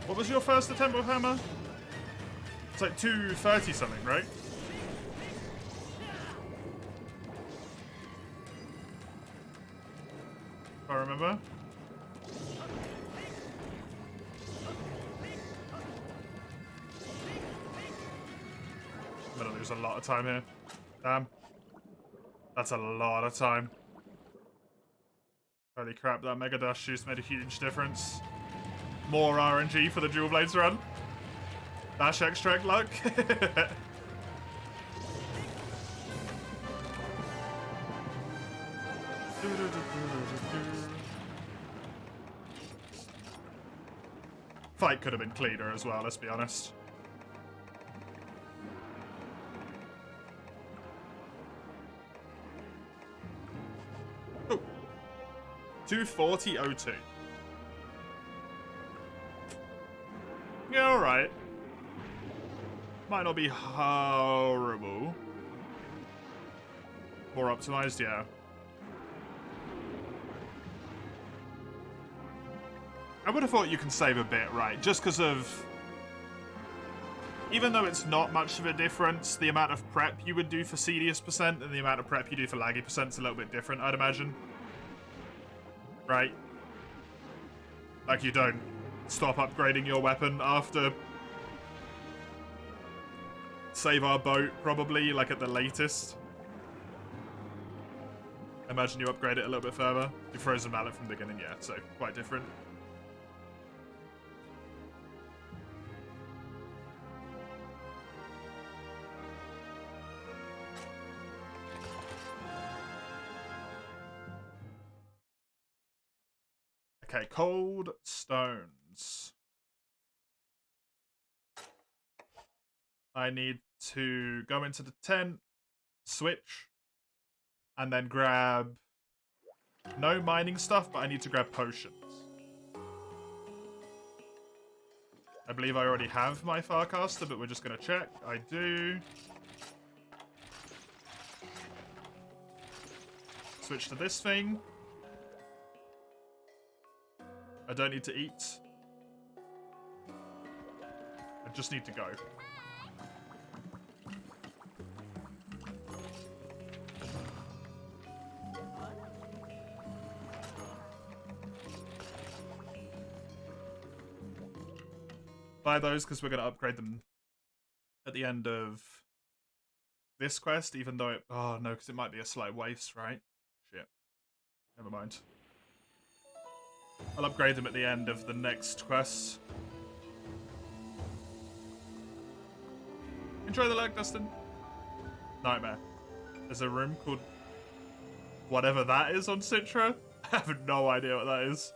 Speaker 1: What was your first attempt with hammer? It's like 230 something, right? If I remember. I'm gonna lose a lot of time here. Damn. That's a lot of time. Holy crap, that Mega Dash juice made a huge difference. More RNG for the Dual Blades run. Dash extract luck. Fight could have been cleaner as well, let's be honest. Oh. 240.02. Yeah, alright. Might not be horrible. More optimized, yeah. I would have thought you can save a bit, right? Just because of... Even though it's not much of a difference, the amount of prep you would do for Cedius percent and the amount of prep you do for Laggy percent is a little bit different, I'd imagine. Right? Like you don't stop upgrading your weapon after save our boat, probably, like at the latest. Imagine you upgrade it a little bit further. You frozen mallet from the beginning, yeah, so quite different. Okay, cold stones. I need to go into the tent, switch, and then grab no mining stuff, but I need to grab potions. I believe I already have my Farcaster, but we're just going to check. I do. Switch to this thing. I don't need to eat. I just need to go. Buy those because we're going to upgrade them at the end of this quest, even though it... Oh, no, because it might be a slight waste, right? Shit. Never mind. I'll upgrade them at the end of the next quest. Enjoy the lag, Dustin. Nightmare. There's a room called whatever that is on Citra. I have no idea what that is.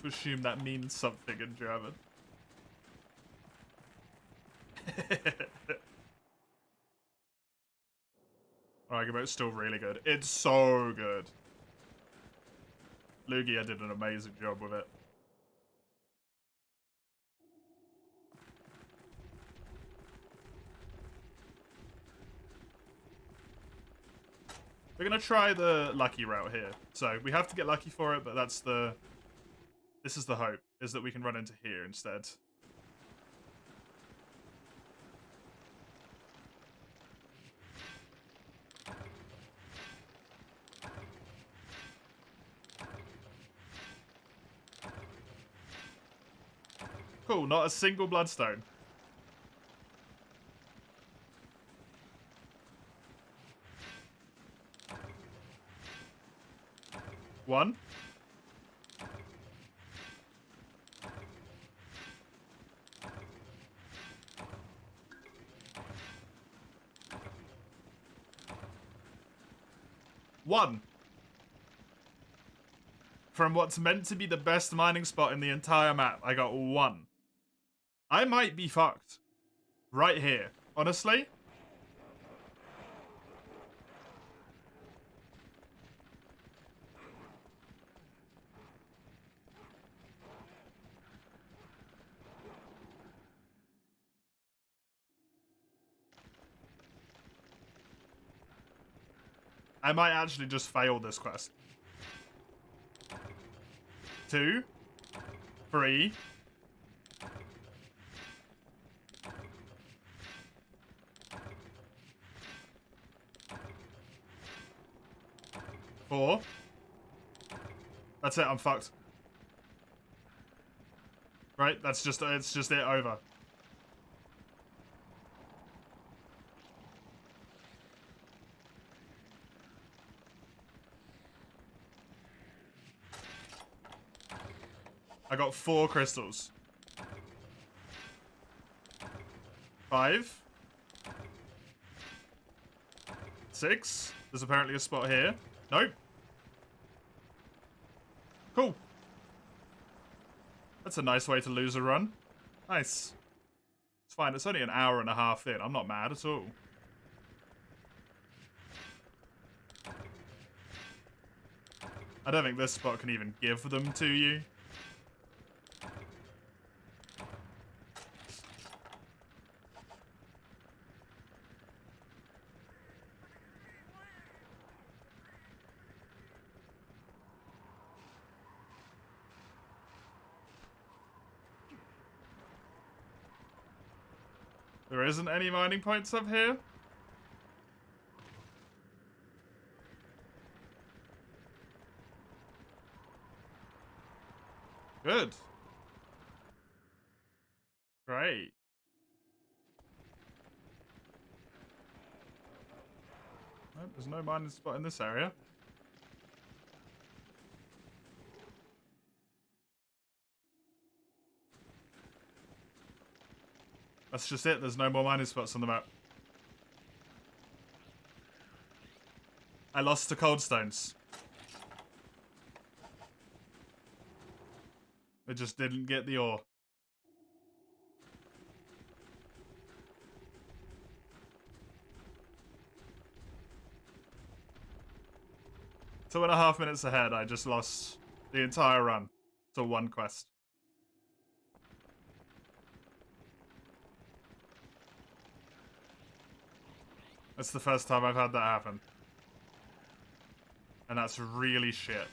Speaker 1: to assume that means something in German. Argument's still really good. It's so good. Lugia did an amazing job with it. We're gonna try the lucky route here. So we have to get lucky for it, but that's the... This is the hope, is that we can run into here instead. Cool, not a single bloodstone. One. One. From what's meant to be the best mining spot in the entire map, I got one. I might be fucked. Right here. Honestly? I might actually just fail this quest. 2, 3. Four. That's it, I'm fucked. Right, it's just it over. I got 4 crystals. 5. 6. There's apparently a spot here. Nope. Cool. That's a nice way to lose a run. Nice. It's fine. It's only an hour and a half in. I'm not mad at all. I don't think this spot can even give them to you. There isn't any mining points up here? Good. Great. Nope, there's no mining spot in this area. That's just it. There's no more mining spots on the map. I lost to cold stones. I just didn't get the ore. Two and a half minutes ahead, I just lost the entire run to one quest. That's the first time I've had that happen. And that's really shit.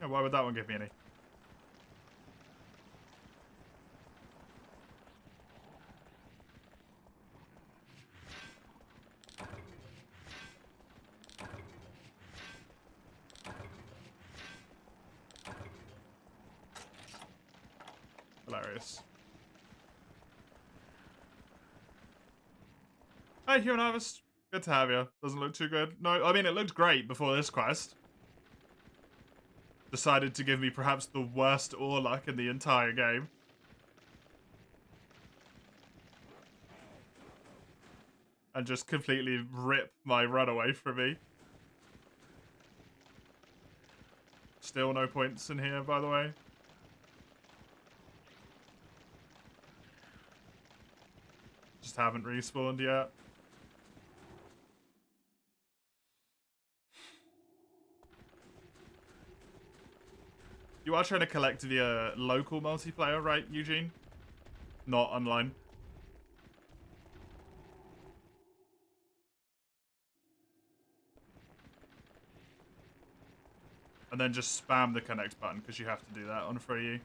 Speaker 1: Yeah, why would that one give me any? Hilarious. Hey, Human Harvest. Good to have you. Doesn't look too good. No, I mean, it looked great before this quest. Decided to give me perhaps the worst ore luck in the entire game. and just completely rip my run away from me. Still no points in here, by the way. Just haven't respawned yet. You are trying to collect via local multiplayer, right, Eugene? Not online. And then just spam the connect button, because you have to do that on Free.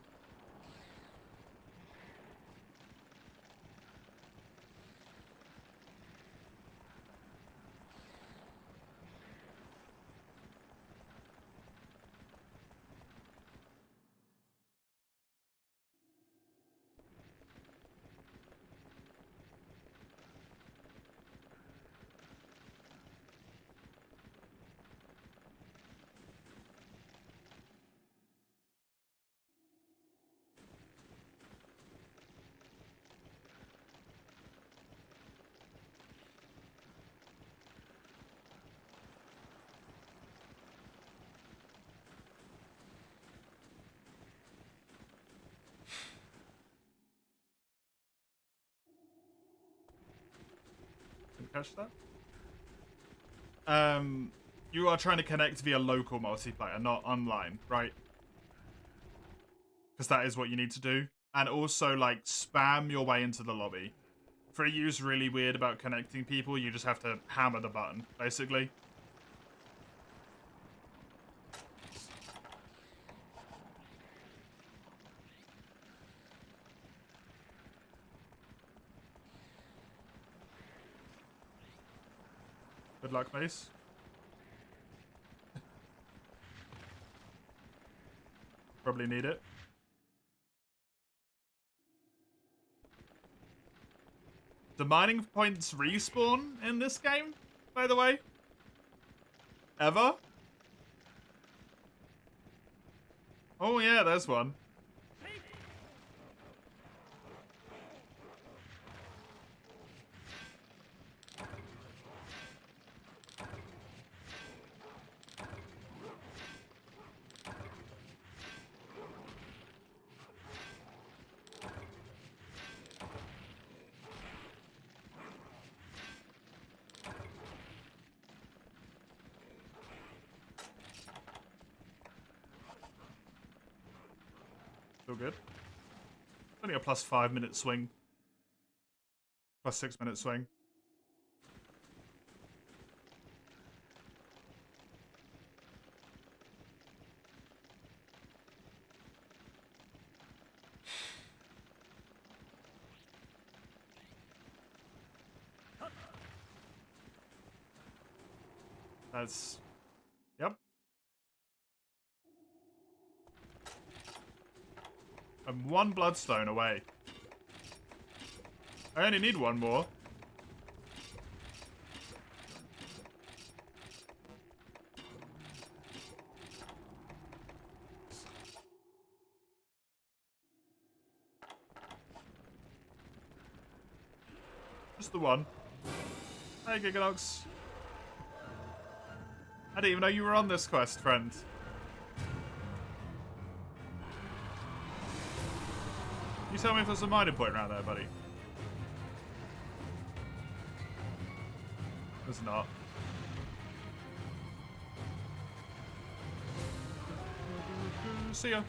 Speaker 1: Catch that? You are trying to connect via local multiplayer, not online, right? Because that is what you need to do. And also, like, spam your way into the lobby. Free U's really weird about connecting people. You just have to hammer the button, basically. Good luck, Mace. Probably need it. Do mining points respawn in this game, by the way? Ever? Oh yeah, there's one. Still good. Only a plus 5 minute swing. Plus 6 minute swing. That's... Yep. I'm one bloodstone away. I only need one more. Just the one. Hey, Giganox. I didn't even know you were on this quest, friend. You tell me if there's a mining point around there, buddy. There's not. See ya.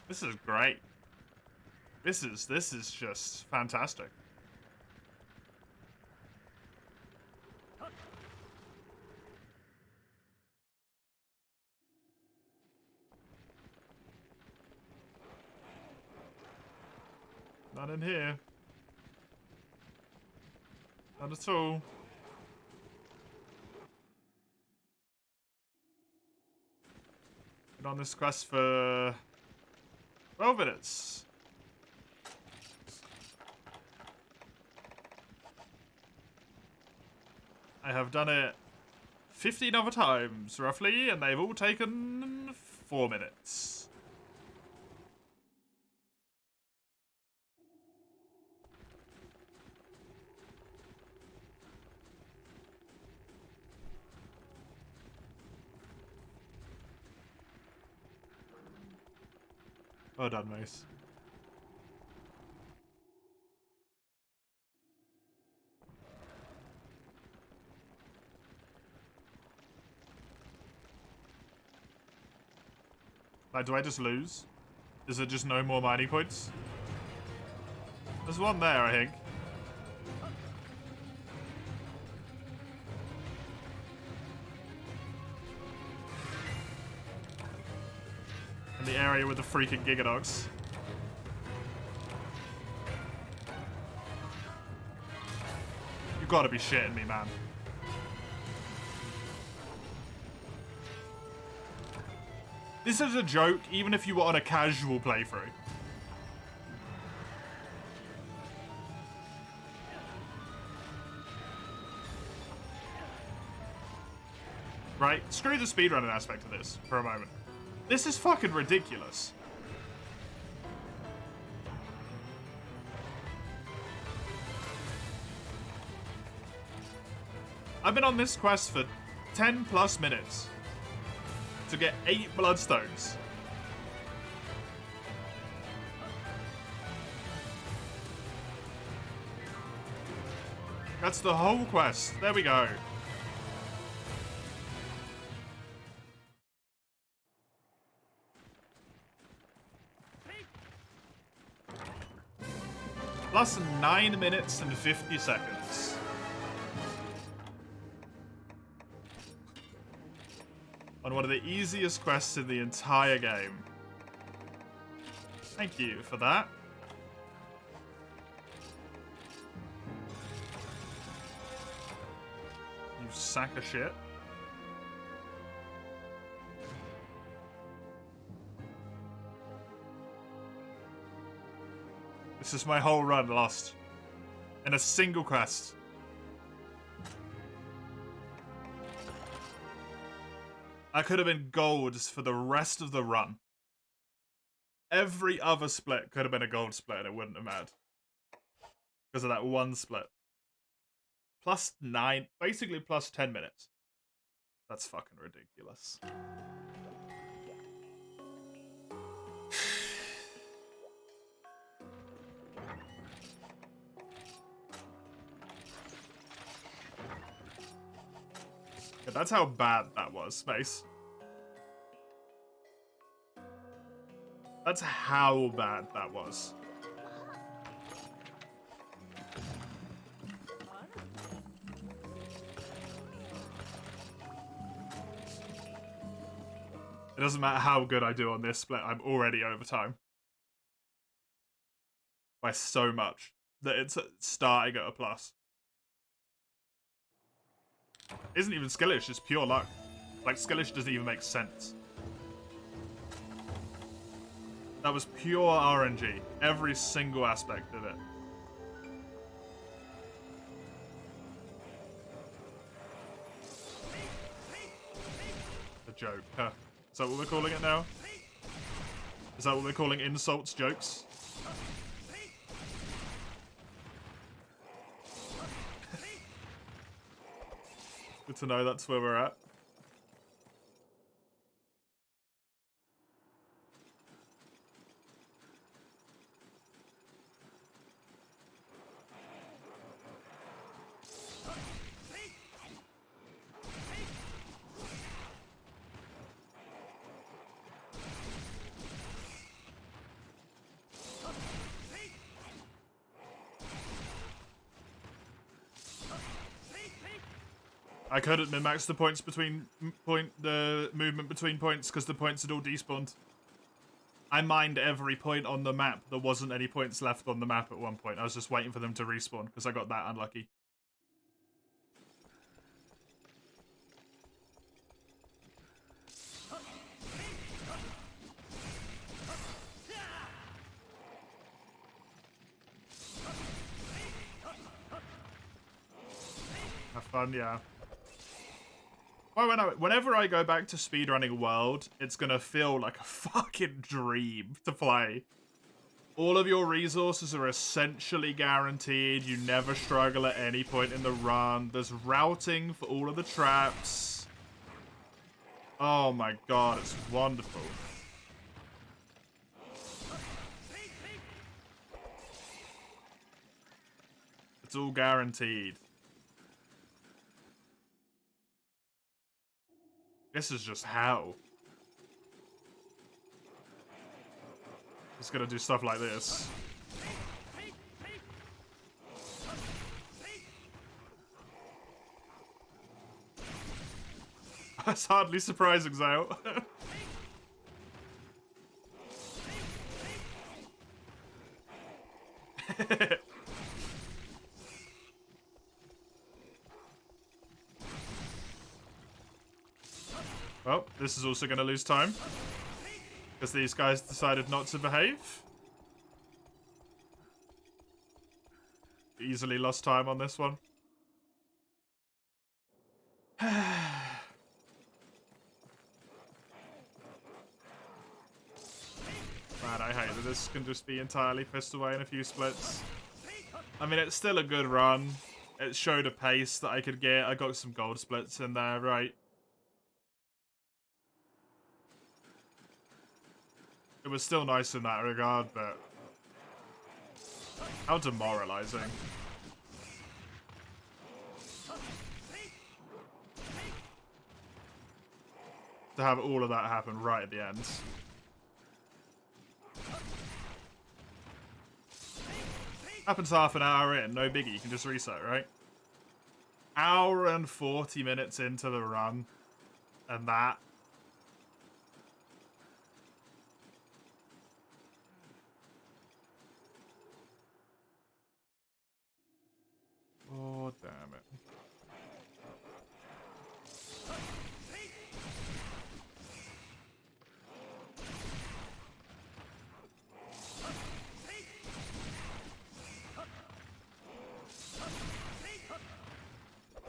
Speaker 1: This is great. This is just fantastic. None in here. None at all. Been on this quest for 12 minutes. I have done it 15 other times, roughly, and they've all taken 4 minutes. Well done, Mace. Like, do I just lose? Is there just no more mining points? There's one there, I think. In the area with the freaking Gigadogs. You gotta be shitting me, man. This is a joke, even if you were on a casual playthrough. Right? Screw the speedrunning aspect of this for a moment. This is fucking ridiculous. I've been on this quest for 10 plus minutes to get 8 bloodstones. That's the whole quest. There we go. Plus 9 minutes and 50 seconds. On one of the easiest quests in the entire game. Thank you for that. You sack of shit. This is my whole run lost. In a single quest. I could have been golds for the rest of the run. Every other split could have been a gold split and it wouldn't have mattered. Because of that one split. Plus 9, basically plus 10 minutes. That's fucking ridiculous. Yeah, that's how bad that was, Space. That's how bad that was. It doesn't matter how good I do on this split, I'm already over time. By so much that it's starting at a plus. Isn't even skillish, it's pure luck. Like, skillish doesn't even make sense. That was pure RNG. Every single aspect of it. A joke, huh? Is that what we're calling it now? Is that what we're calling insults jokes? Good to know that's where we're at. I couldn't min-max the points between the movement between points because the points had all despawned. I mined every point on the map. There wasn't any points left on the map at one point. I was just waiting for them to respawn because I got that unlucky. Have fun, yeah. Well, whenever I go back to speedrunning World, it's gonna feel like a fucking dream to play. All of your resources are essentially guaranteed. You never struggle at any point in the run. There's routing for all of the traps. Oh my god, it's wonderful. It's all guaranteed. This is just hell. It's gonna do stuff like this. That's hardly surprising, Zale. Well, this is also going to lose time. Because these guys decided not to behave. Easily lost time on this one. Man, I hate that this can just be entirely pissed away in a few splits. I mean, it's still a good run. It showed a pace that I could get. I got some gold splits in there, right? It was still nice in that regard, but how demoralizing. To have all of that happen right at the end. Happens half an hour in, no biggie, you can just reset, right? Hour and 40 minutes into the run, and that. Oh, damn it.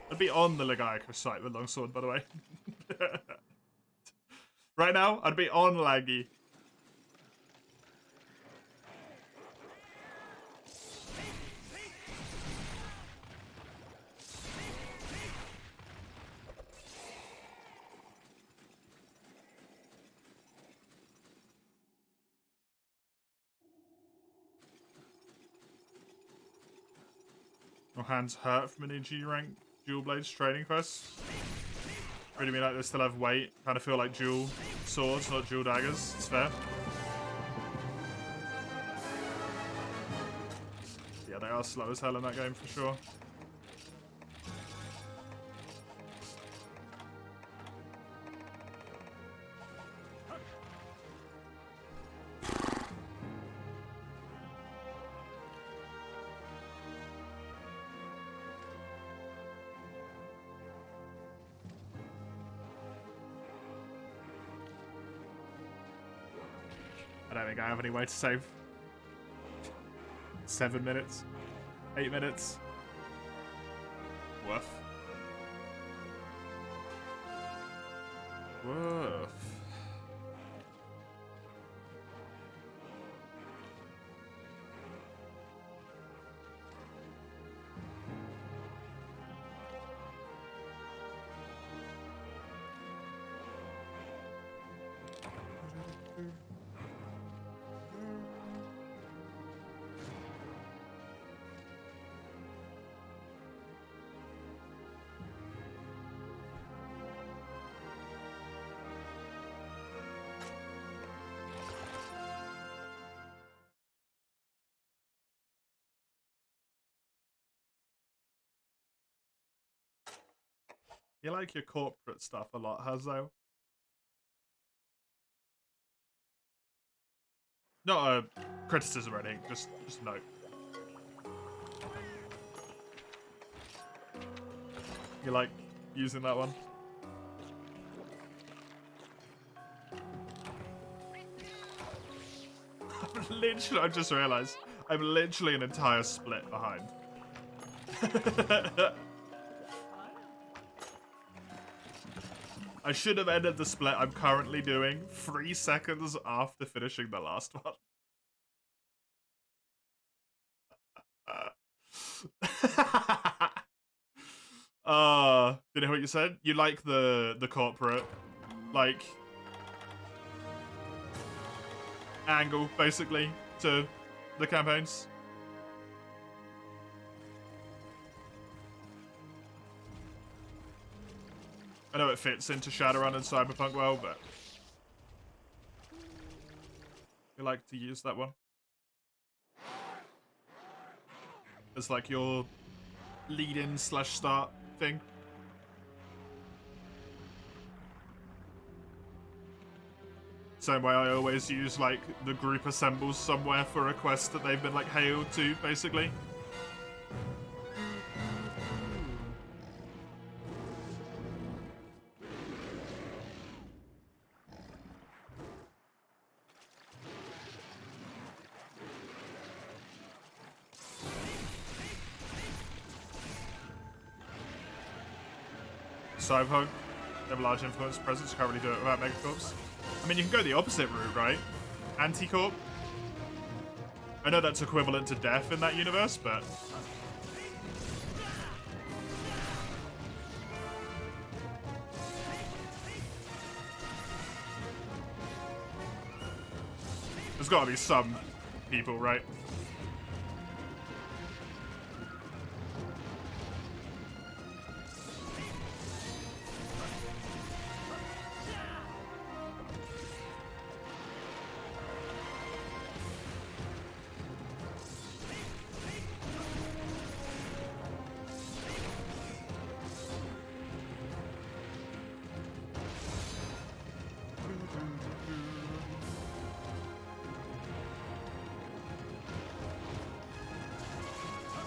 Speaker 1: I'd be on the Legaicus site with longsword, by the way. Right now, I'd be on Laggy. Your hands hurt from an G rank dual blades training quests. Really mean like they still have weight. Kind of feel like dual swords, not dual daggers. It's fair. Yeah, they are slow as hell in that game for sure. I don't think I have any way to save. 7 minutes. 8 minutes. Woof. Woof. You like your corporate stuff a lot, Hazo? Not a criticism or anything, just a note. You like using that one? I just realized, I'm literally an entire split behind. I should have ended the split I'm currently doing 3 seconds after finishing the last one. Did you hear what you said? You like the corporate, like, angle, basically, to the campaigns? I know it fits into Shadowrun and Cyberpunk well, but you like to use that one as like your lead-in / start thing. Same way I always use like the group assembles somewhere for a quest that they've been like hailed to, basically. Cyberpunk, they have a large influence presence, you can't really do it without Megacorps. I mean, you can go the opposite route, right? Anti-Corp. I know that's equivalent to death in that universe, but... there's gotta be some people, right?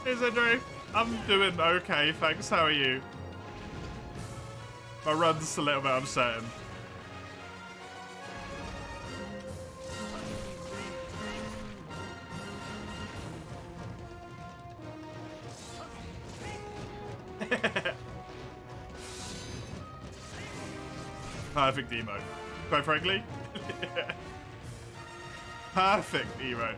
Speaker 1: Hey Zendro, I'm doing okay, thanks, how are you? My run's a little bit uncertain. Perfect emote. Quite frankly. Perfect emote.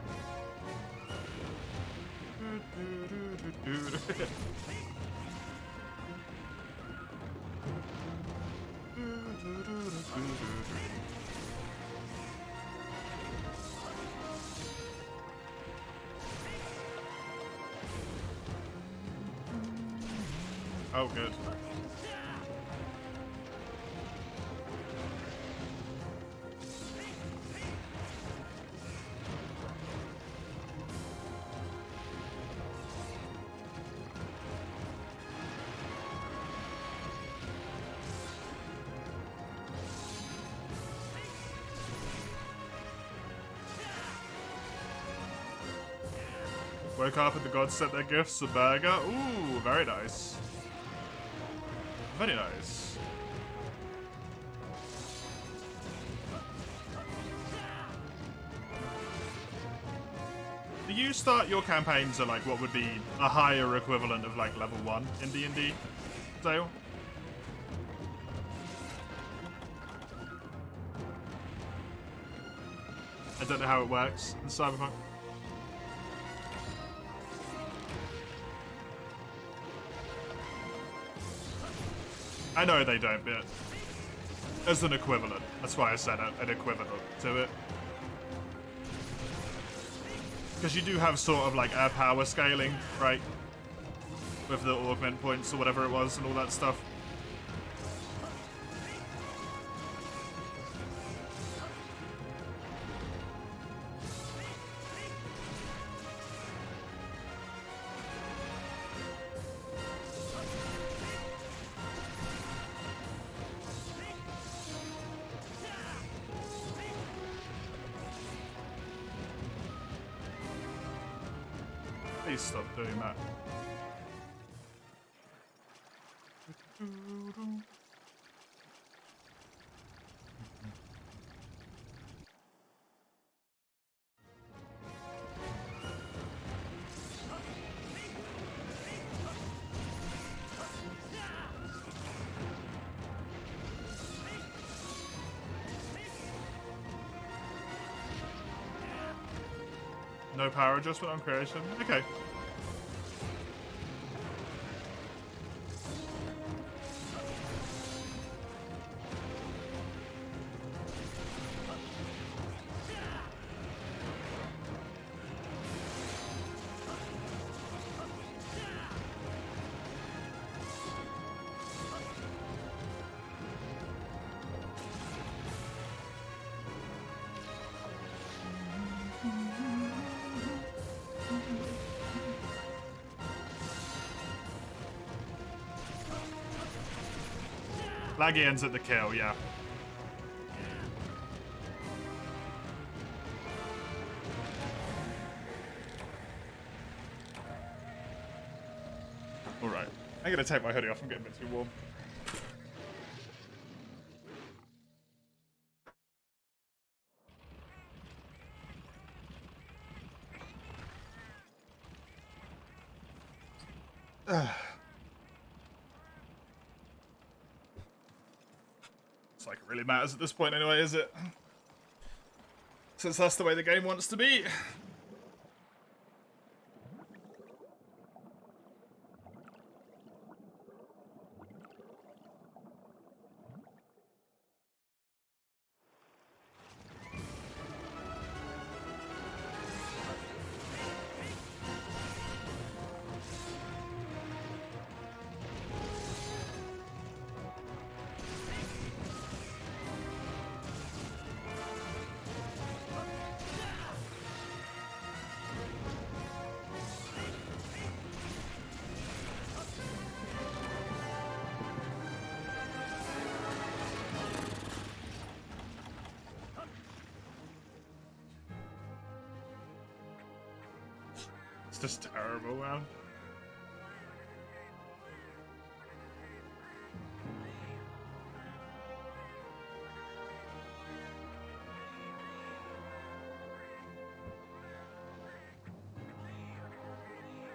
Speaker 1: Oh, good. Woke up and the gods sent their gifts, a burger. Ooh, very nice. Very nice. Do you start your campaigns at like what would be a higher equivalent of like level 1 in D&D, Dale? I don't know how it works in Cyberpunk. I know they don't, but as an equivalent. That's why I said an equivalent to it. Because you do have sort of like a power scaling, right? With the augment points or whatever it was and all that stuff. Please stop doing that. No power adjustment on creation. Okay. Laggy ends at the kill, yeah. Alright. I'm gonna take my hoodie off, I'm getting a bit too warm. It's like it really matters at this point anyway, is it? Since that's the way the game wants to be. 'It's just terrible, man.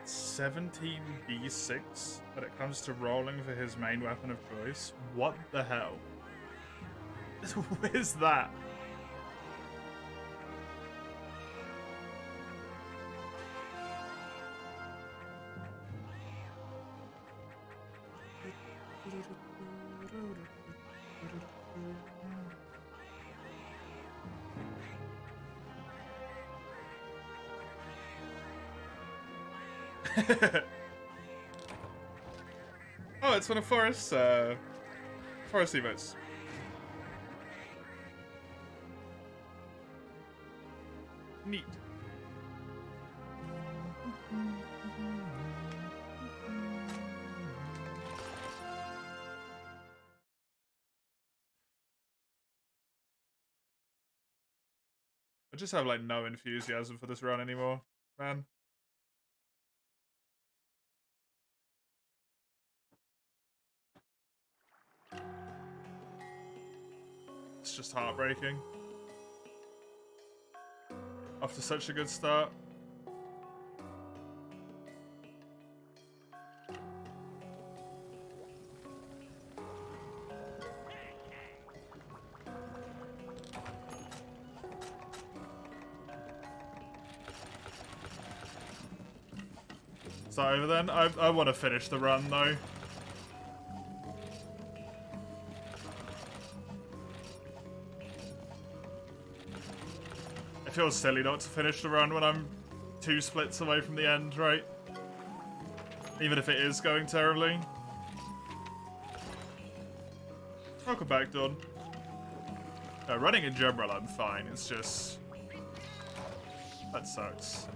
Speaker 1: $17d6 when it comes to rolling for his main weapon of choice. What the hell? Where's that? Oh, it's one of Forrest's Forrest emotes. Neat. I just have like no enthusiasm for this run anymore, man. It's just heartbreaking. After such a good start. Is that over then? I want to finish the run though. It feels silly not to finish the run when I'm 2 splits away from the end, right? Even if it is going terribly. Welcome back, Dawn. No, running in general, I'm fine. It's just... that sucks.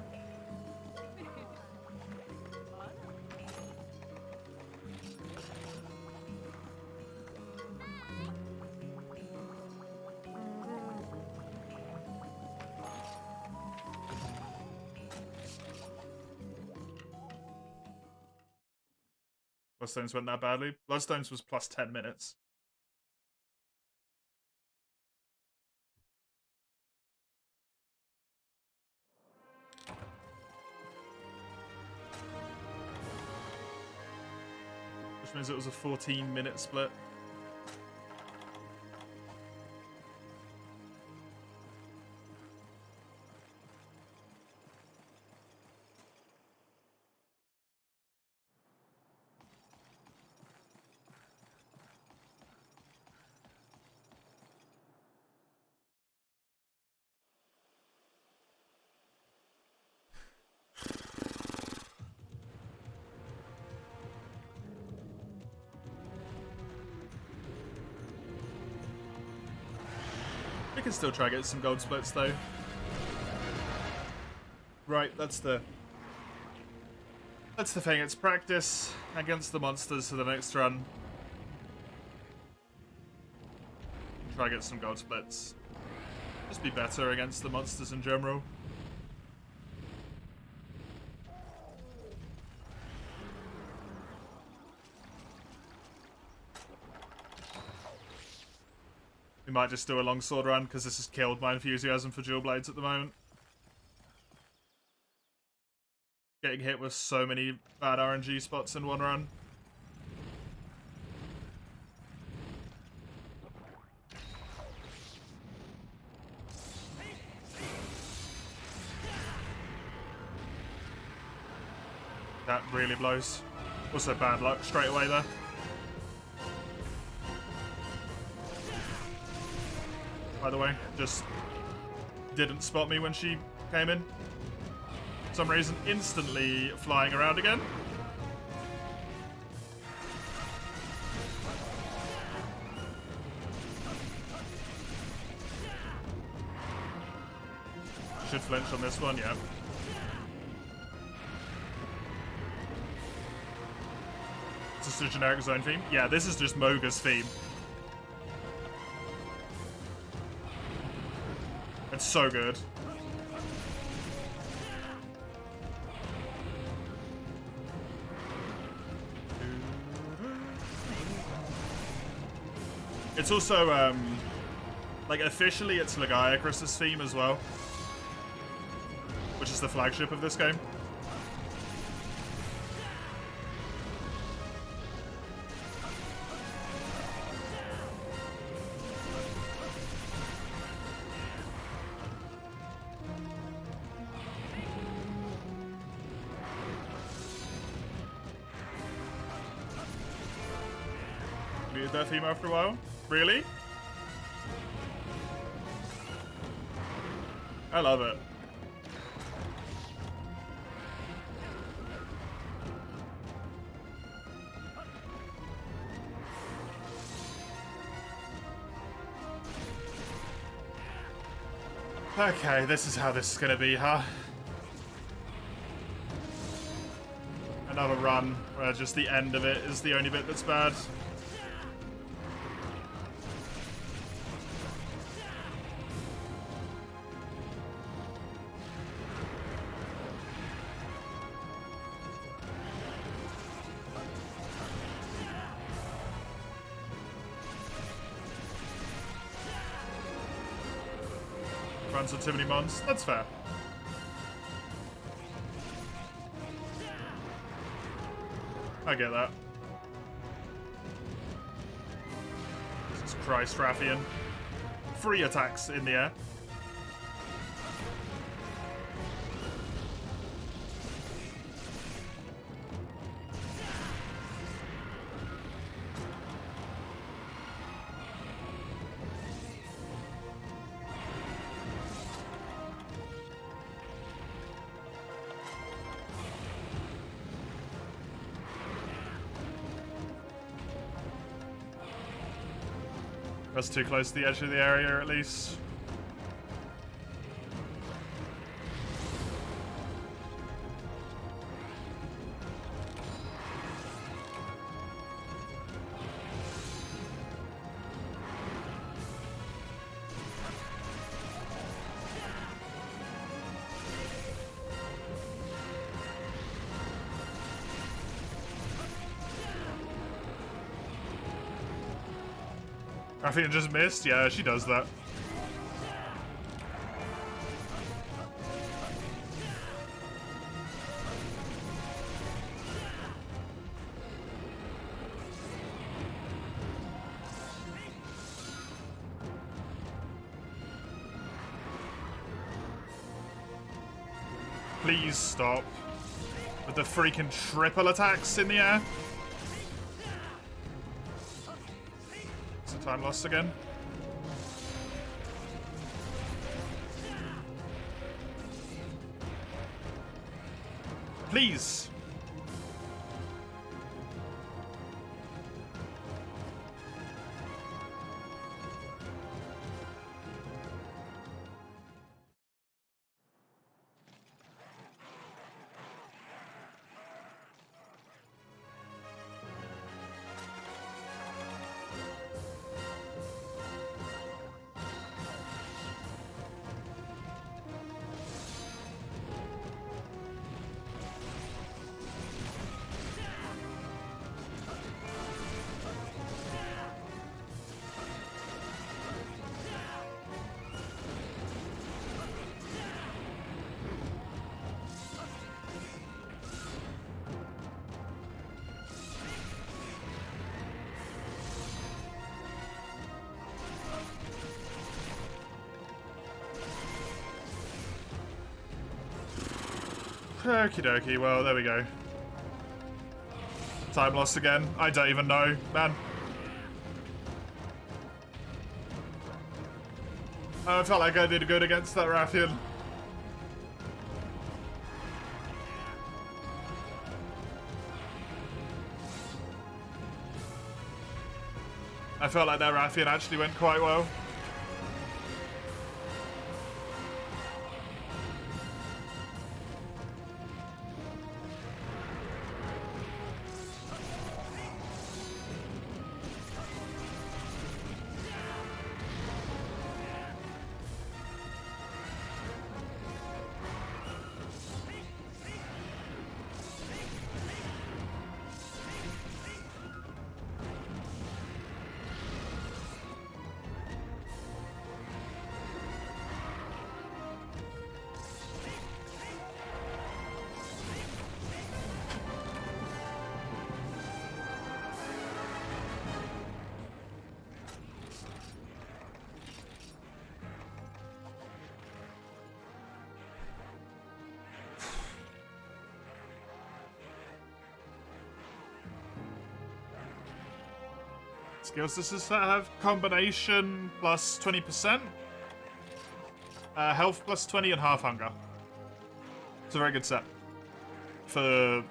Speaker 1: Bloodstones went that badly. Bloodstones was plus 10 minutes. Which means it was a 14-minute split. Still try to get some gold splits though. Right, that's the thing. It's practice against the monsters for the next run. Try to get some gold splits. Just be better against the monsters in general. We might just do a longsword run, because this has killed my enthusiasm for dual blades at the moment. Getting hit with so many bad RNG spots in one run. That really blows. Also bad luck straight away there. By the way, just didn't spot me when she came in. For some reason, instantly flying around again. Should flinch on this one, yeah. Is this a generic zone theme? Yeah, this is just Moga's theme. It's so good. It's also, like, officially it's Lagiacrus's theme as well. Which is the flagship of this game. Muted that theme after a while? Really? I love it. Okay, this is how this is gonna be, huh? Another run where just the end of it is the only bit that's bad. Runs on too many mons. That's fair. I get that. Jesus Christ, Rathian. 3 attacks in the air. That's too close to the edge of the area, at least. I think it just missed. Yeah, she does that. Please stop with the freaking triple attacks in the air. Time lost again. Please. Okie dokie, well, there we go. Time lost again. I don't even know, man. I felt like I did good against that Rathian. I felt like that Rathian actually went quite well. Skills, this is have combination plus 20%, health plus 20 and half hunger. It's a very good set for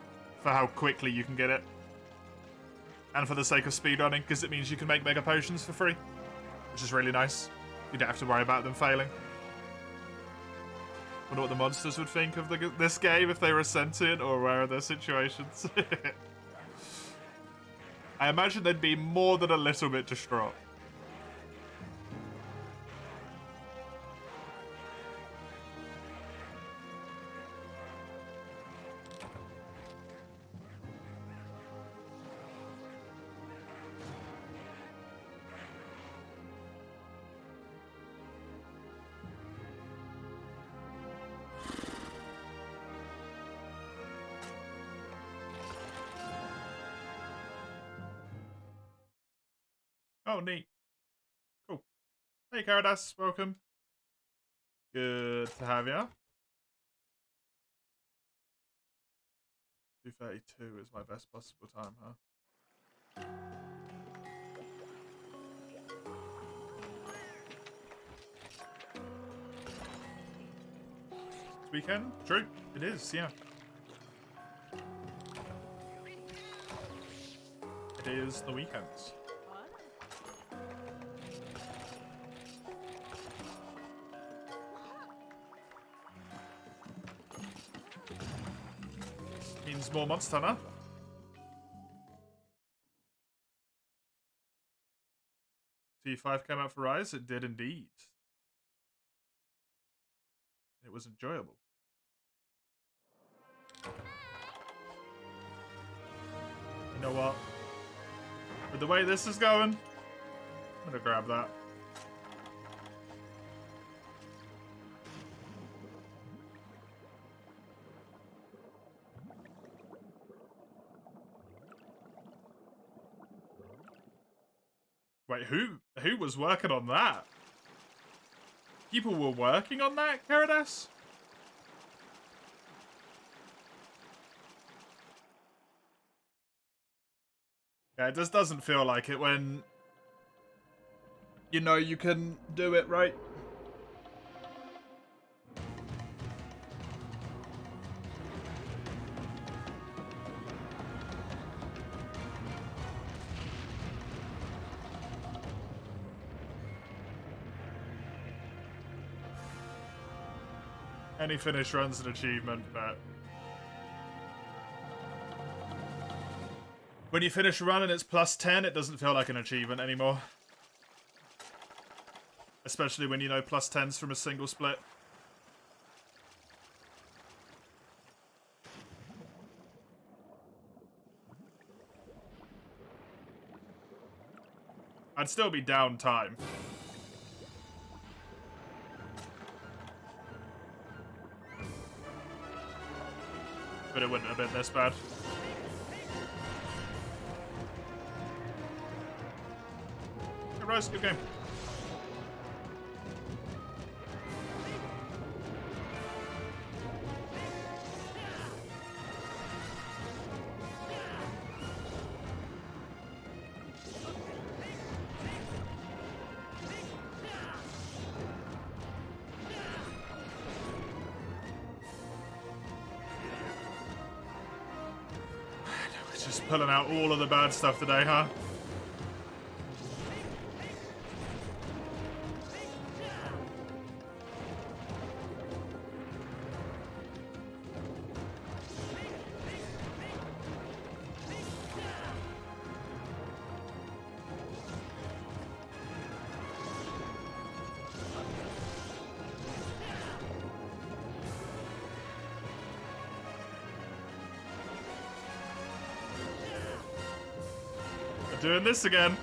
Speaker 1: how quickly you can get it, and for the sake of speedrunning, because it means you can make mega potions for free, which is really nice. You don't have to worry about them failing. Wonder what the monsters would think of this game if they were sentient or aware of their situations. I imagine they'd be more than a little bit distraught. Oh, neat. Cool. Hey, Caradas, welcome. Good to have ya. 2:32 is my best possible time, huh? It's weekend? True. It is, yeah. It is the weekends. Means more Monster Hunter. T5 came out for Rise? It did indeed. It was enjoyable. You know what? With the way this is going, I'm gonna grab that. Wait, who was working on that? People were working on that, Caradas? Yeah, it just doesn't feel like it when you know you can do it, right? Any finish run's an achievement, but when you finish a run and it's plus 10, it doesn't feel like an achievement anymore. Especially when you know plus 10's from a single split. I'd still be down time. But it wouldn't have been this bad. Hey, Rose, good game. Just pulling out all of the bad stuff today, huh? Doing this again.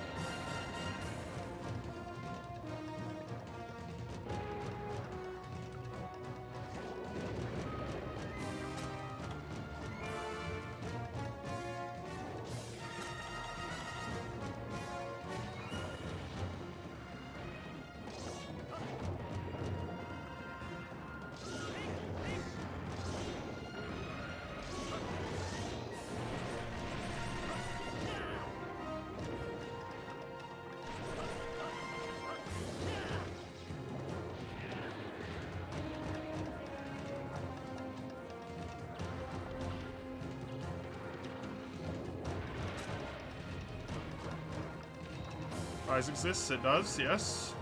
Speaker 1: Rise exists, it does, yes.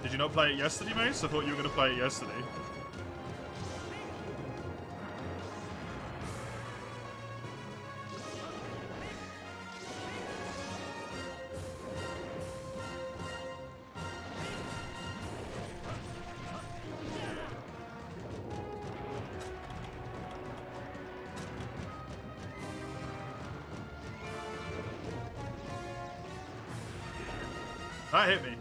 Speaker 1: Did you not play it yesterday, Mace? I thought you were going to play it yesterday. That hit me.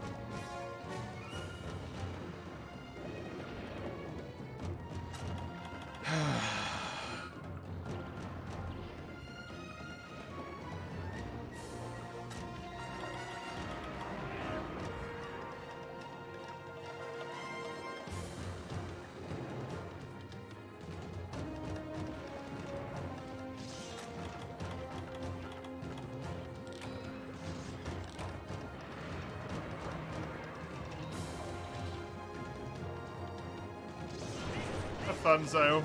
Speaker 1: Fun sale.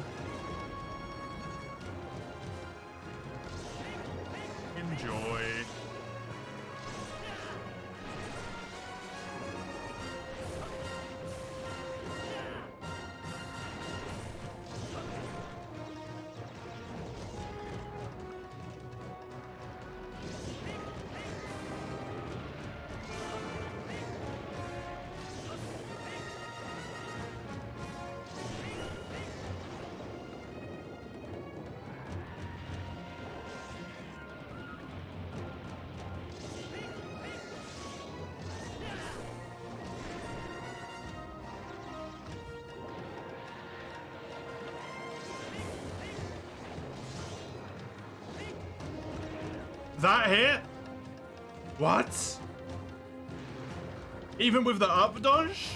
Speaker 1: Enjoy. That hit? What? Even with the up dodge?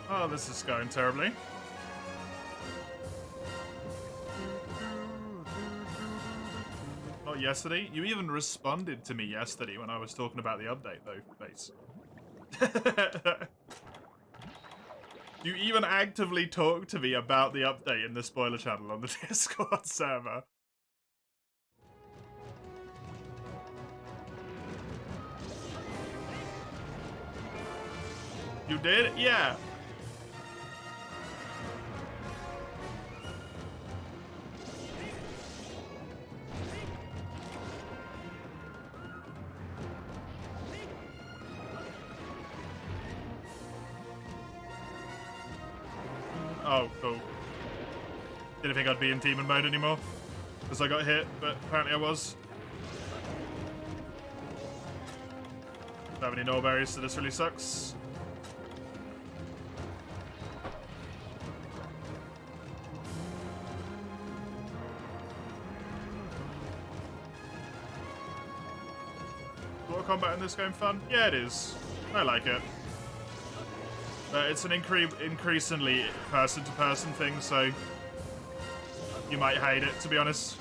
Speaker 1: Oh, this is going terribly. Not yesterday. You even responded to me yesterday when I was talking about the update, though, Base. You even actively talked to me about the update in the spoiler channel on the Discord server. You did? Yeah. Oh, cool. Didn't think I'd be in demon mode anymore because I got hit, but apparently I was. Don't have any null berries, so this really sucks. Water combat in this game fun? Yeah, it is. I like it. But it's an increasingly person-to-person thing, so you might hate it, to be honest.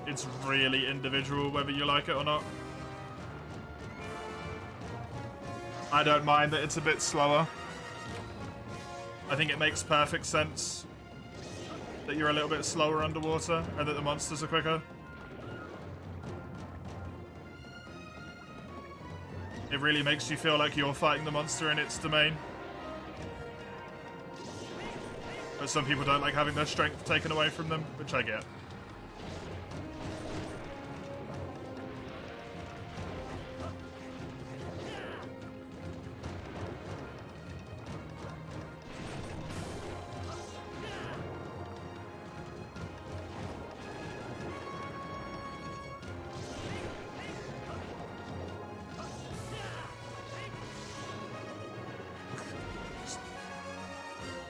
Speaker 1: It's really individual whether you like it or not. I don't mind that it's a bit slower. I think it makes perfect sense that you're a little bit slower underwater and that the monsters are quicker. It really makes you feel like you're fighting the monster in its domain. But some people don't like having their strength taken away from them, which I get.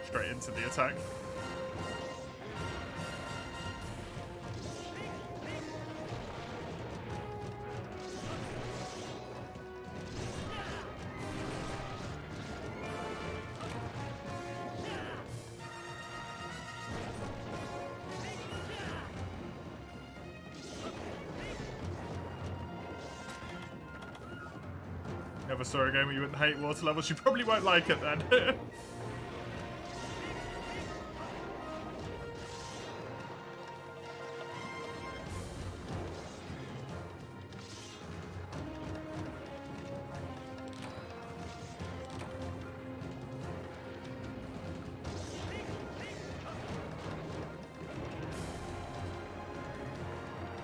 Speaker 1: Straight into the attack. You ever saw a game where you wouldn't hate water levels? You probably won't like it then.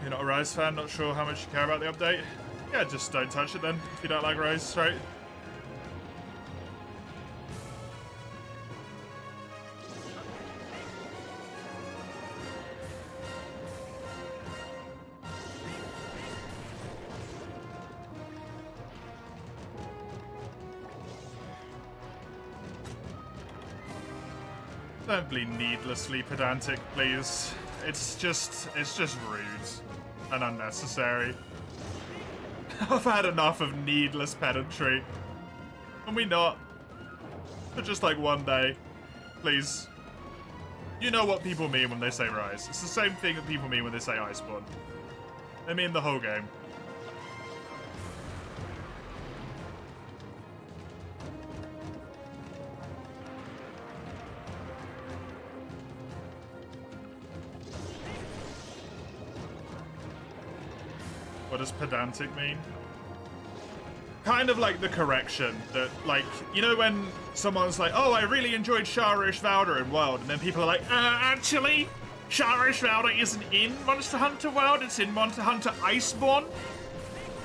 Speaker 1: You're not a Rise fan, not sure how much you care about the update? Yeah, just don't touch it then, if you don't like Rise, right? Don't be needlessly pedantic, please. It's just rude and unnecessary. I've had enough of needless pedantry. Can we not? For just like one day. Please. You know what people mean when they say Rise. It's the same thing that people mean when they say Iceborne. They mean the whole game. What does pedantic mean? Kind of like the correction that, like, you know when someone's like, oh, I really enjoyed Sharish Valda in World, and then people are like, actually, Sharish Valda isn't in Monster Hunter World, it's in Monster Hunter Iceborne?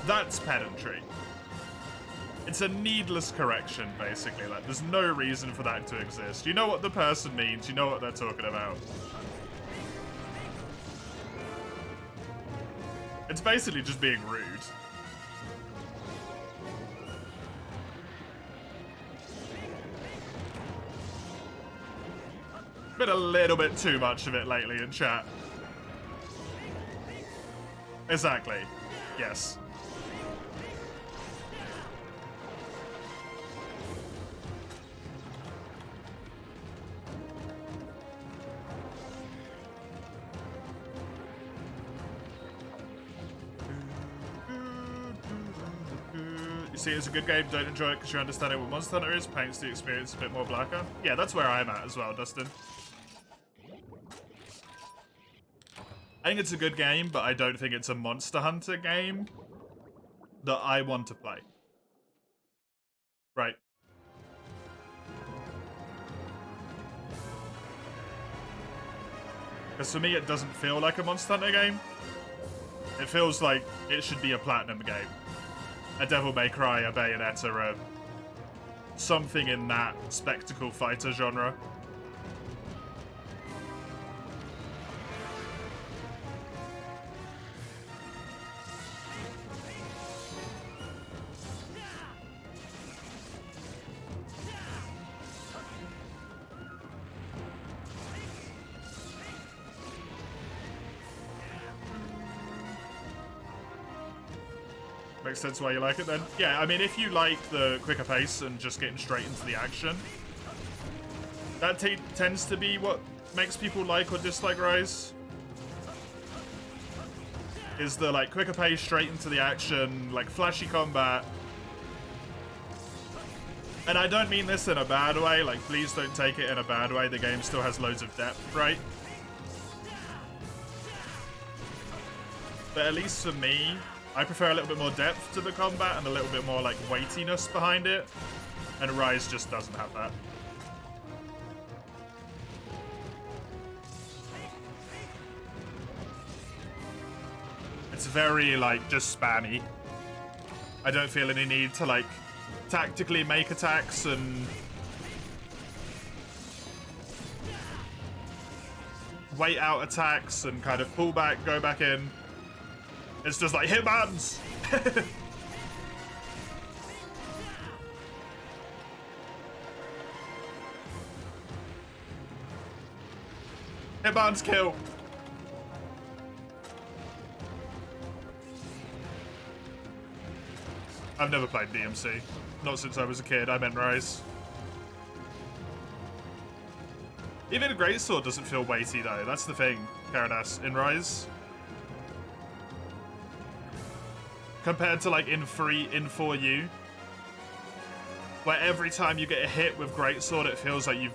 Speaker 1: That's pedantry. It's a needless correction, basically. Like, there's no reason for that to exist. You know what the person means, you know what they're talking about. It's basically just being rude. Been a little bit too much of it lately in chat. Exactly. Yes. You see it as a good game, don't enjoy it because you're understanding what Monster Hunter is, paints the experience a bit more blacker. Yeah, that's where I'm at as well, Dustin. I think it's a good game, but I don't think it's a Monster Hunter game that I want to play. Right. Because for me, it doesn't feel like a Monster Hunter game. It feels like it should be a Platinum game. A Devil May Cry, a Bayonetta, something in that spectacle fighter genre. Makes sense why you like it then. Yeah, I mean, if you like the quicker pace and just getting straight into the action, that tends to be what makes people like or dislike Rise. is the like quicker pace, straight into the action, like flashy combat. And I don't mean this in a bad way, like please don't take it in a bad way, the game still has loads of depth, right? But at least for me, I prefer a little bit more depth to the combat and a little bit more like weightiness behind it. And Rise just doesn't have that. It's very like just spammy. I don't feel any need to like tactically make attacks and wait out attacks and kind of pull back, go back in. It's just like hitmans. Hitman's kill. I've never played DMC. Not since I was a kid. I meant Rise. Even a Greatsword doesn't feel weighty though. That's the thing, Karadas, in Rise. Compared to like in 4U, where every time you get a hit with Greatsword, it feels like you've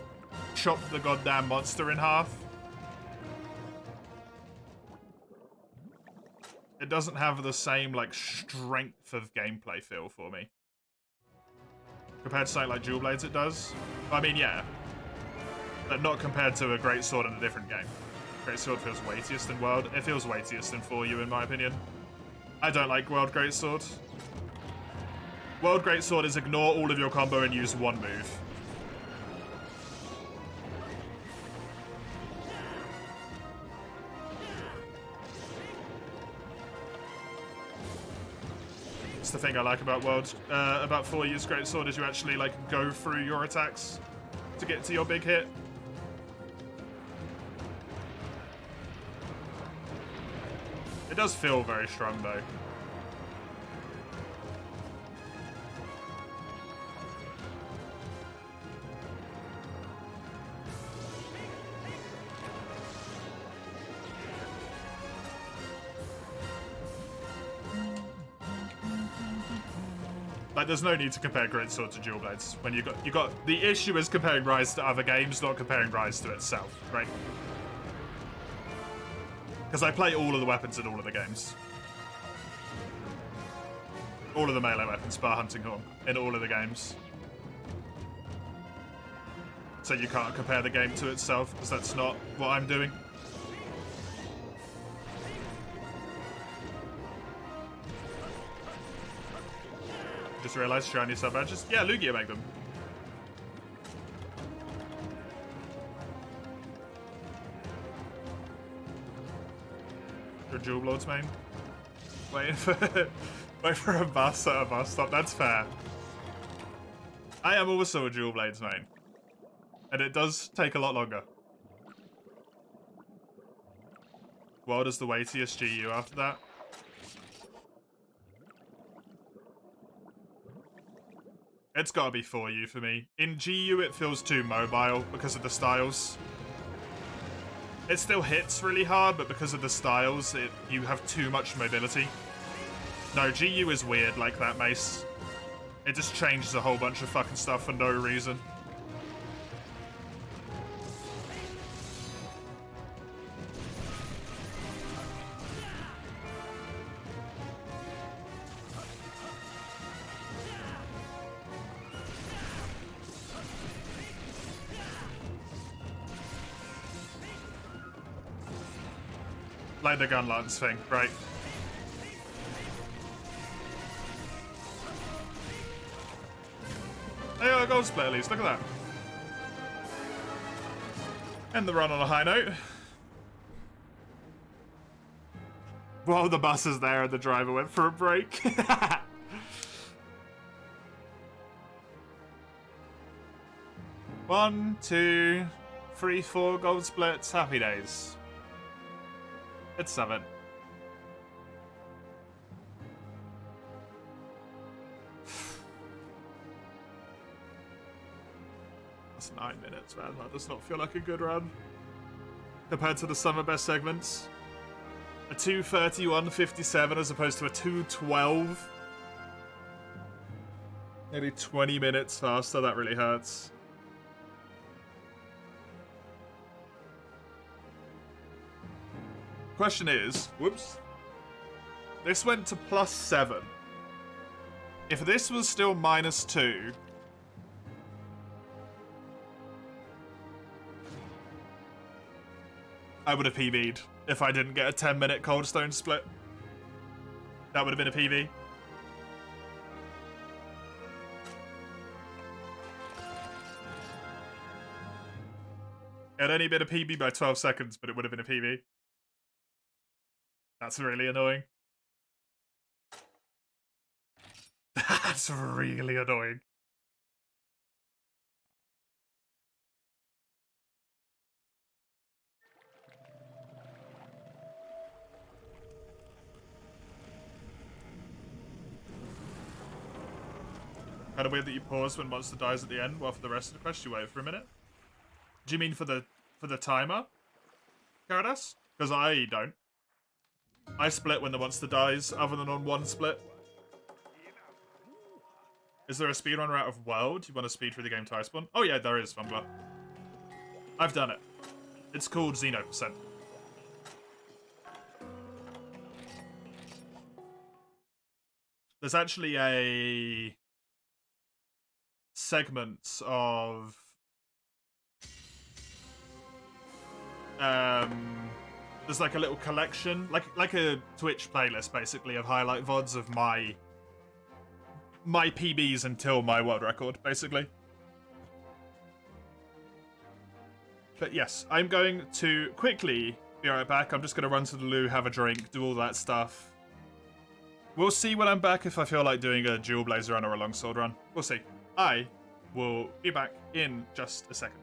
Speaker 1: chopped the goddamn monster in half. It doesn't have the same like strength of gameplay feel for me. Compared to something like Dual Blades it does. I mean, yeah. But not compared to a Greatsword in a different game. Greatsword feels weightiest in World. It feels weightiest in 4U in my opinion. I don't like World Greatsword. World Greatsword is ignore all of your combo and use one move. That's the thing I like about about 4U's Greatsword is you actually like go through your attacks to get to your big hit. It does feel very strong though. Like, there's no need to compare Greatsword to Dual Blades. When you got the issue is comparing Rise to other games, not comparing Rise to itself, right? Because I play all of the weapons in all of the games. All of the melee weapons, bar Hunting Horn, in all of the games. So you can't compare the game to itself, because that's not what I'm doing. Just realized shiny sub badges. Yeah, Lugia make them. Your Dual Lords main. Waiting for a bus at a bus stop. That's fair. I am also a Dual Blades main, and it does take a lot longer. World is the weightiest GU after that. It's gotta be 4U for me. In GU, it feels too mobile because of the styles. It still hits really hard, but because of the styles, you have too much mobility. No, GU is weird like that, Mace. It just changes a whole bunch of fucking stuff for no reason. Like the gun lance thing, right? Hey, I got a gold split at least, look at that. End the run on a high note. While the bus is there and the driver went for a break. 1, 2, 3, 4 gold splits, happy days. It's 7. That's 9 minutes, man. That does not feel like a good run. Compared to the summer best segments. A 2:31:57 as opposed to a 2:12. Nearly 20 minutes faster, that really hurts. Question is, whoops. This went to +7. If this was still -2, I would have PB'd if I didn't get a 10-minute Cold Stone split. That would have been a PB. It had only been a PB by 12 seconds, but it would have been a PB. That's really annoying. That's really annoying. Kind of weird that you pause when monster dies at the end, while for the rest of the quest you wait for a minute. Do you mean for the timer, Caradas? Because I don't. I split when the monster dies, other than on one split. Is there a speedrun route of World? You want to speed through the game twice spawn? Oh yeah, there is, Fumbler. I've done it. It's called Xeno%. There's actually a segment of there's like a little collection, like a Twitch playlist basically of highlight VODs of my PBs until my world record, basically. But yes, I'm going to quickly be right back. I'm just going to run to the loo, have a drink, do all that stuff. We'll see when I'm back if I feel like doing a dual blaze run or a longsword run. We'll see. I will be back in just a second.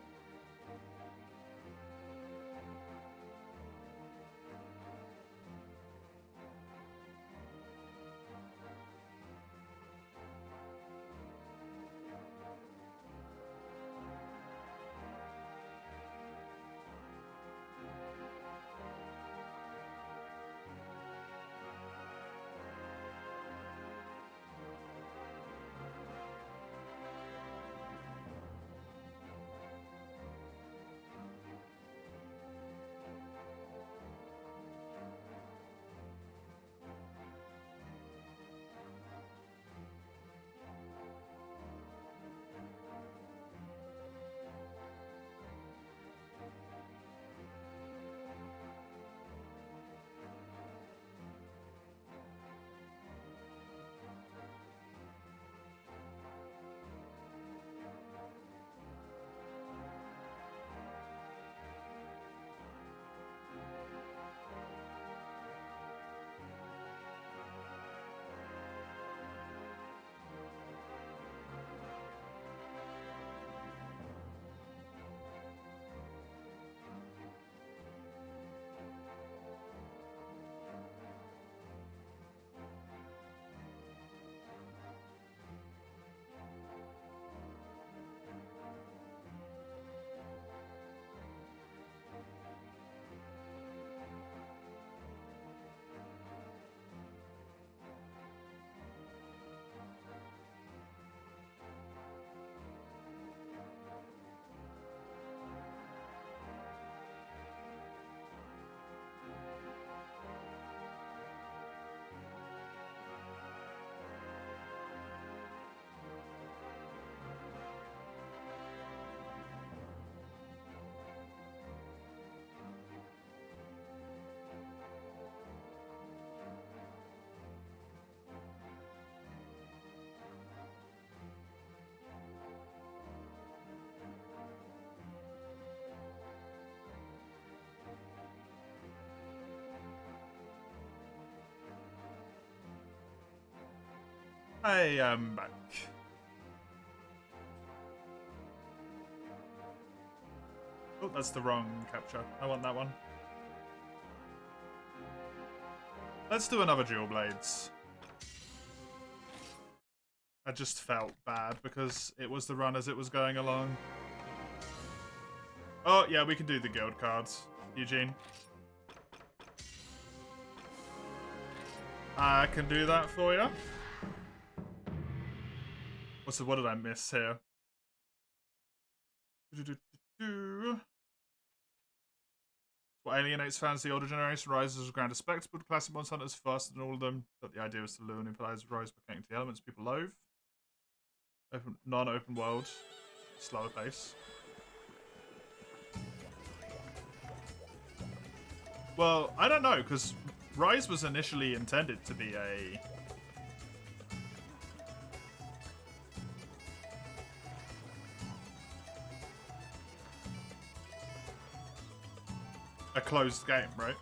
Speaker 1: I am back. Oh, that's the wrong capture. I want that one. Let's do another dual blades. I just felt bad because it was the run as it was going along. Oh, yeah, we can do the guild cards, Eugene. I can do that for you. So what did I miss here? What alienates fans of the older generation, Rise is a grander spectacle. Classic Monster Hunter is faster than all of them, but the idea is to lure and implies Rise by connecting to the elements people loathe. Non-open world, slower pace. Well, I don't know, because Rise was initially intended to be a closed game, right?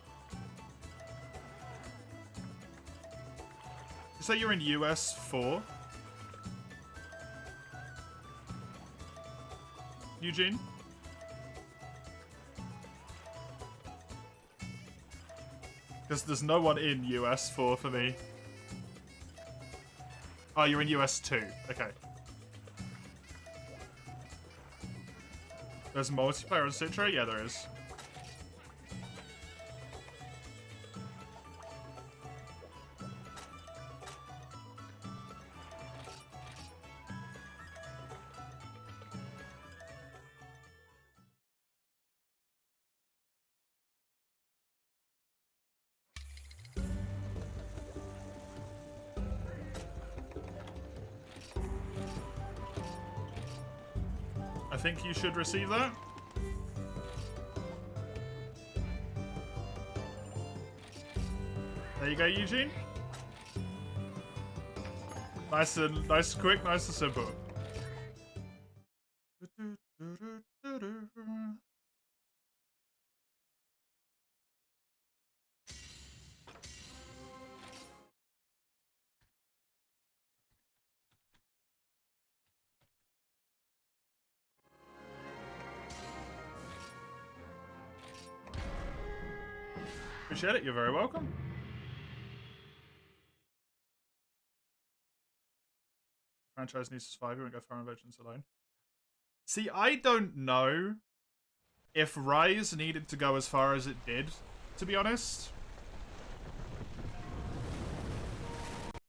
Speaker 1: You say you're in US 4? Eugene? Because there's no one in US 4 for me. Oh, you're in US 2. Okay. There's multiplayer on Citra? Yeah, there is. I think you should receive that. There you go, Eugene. Nice and quick, nice and simple. Appreciate it, you're very welcome. Franchise needs to survive, you won't go far on Legends alone. See, I don't know if Rise needed to go as far as it did, to be honest.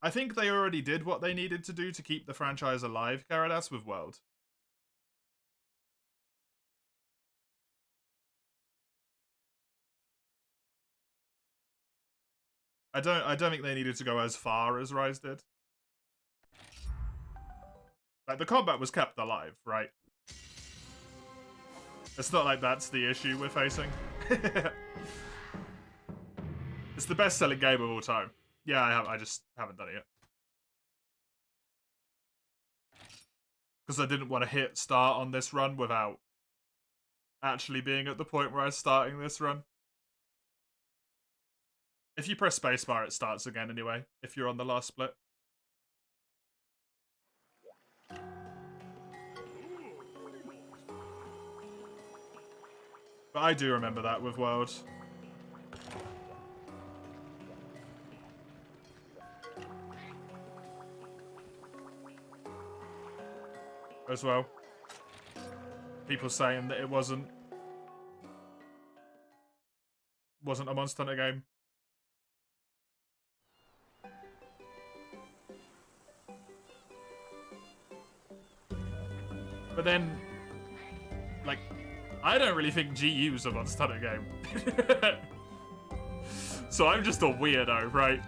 Speaker 1: I think they already did what they needed to do to keep the franchise alive, Caradas, with World. I don't think they needed to go as far as Rise did. Like, the combat was kept alive, right? It's not like that's the issue we're facing. It's the best-selling game of all time. Yeah, I just haven't done it yet. Because I didn't want to hit start on this run without actually being at the point where I was starting this run. If you press spacebar, it starts again anyway, if you're on the last split. But I do remember that with World. As well. People saying that it wasn't a Monster Hunter game. But then, like, I don't really think GU's a Monster Hunter game. So I'm just a weirdo, right?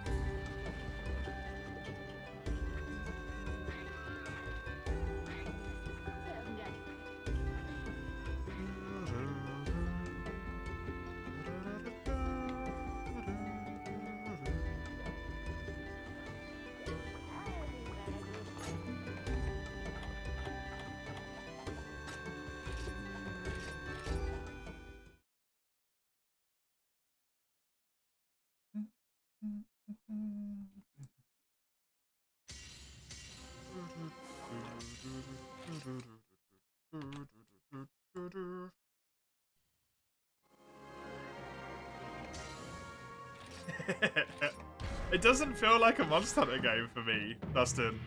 Speaker 1: It doesn't feel like a Monster Hunter game for me, Dustin.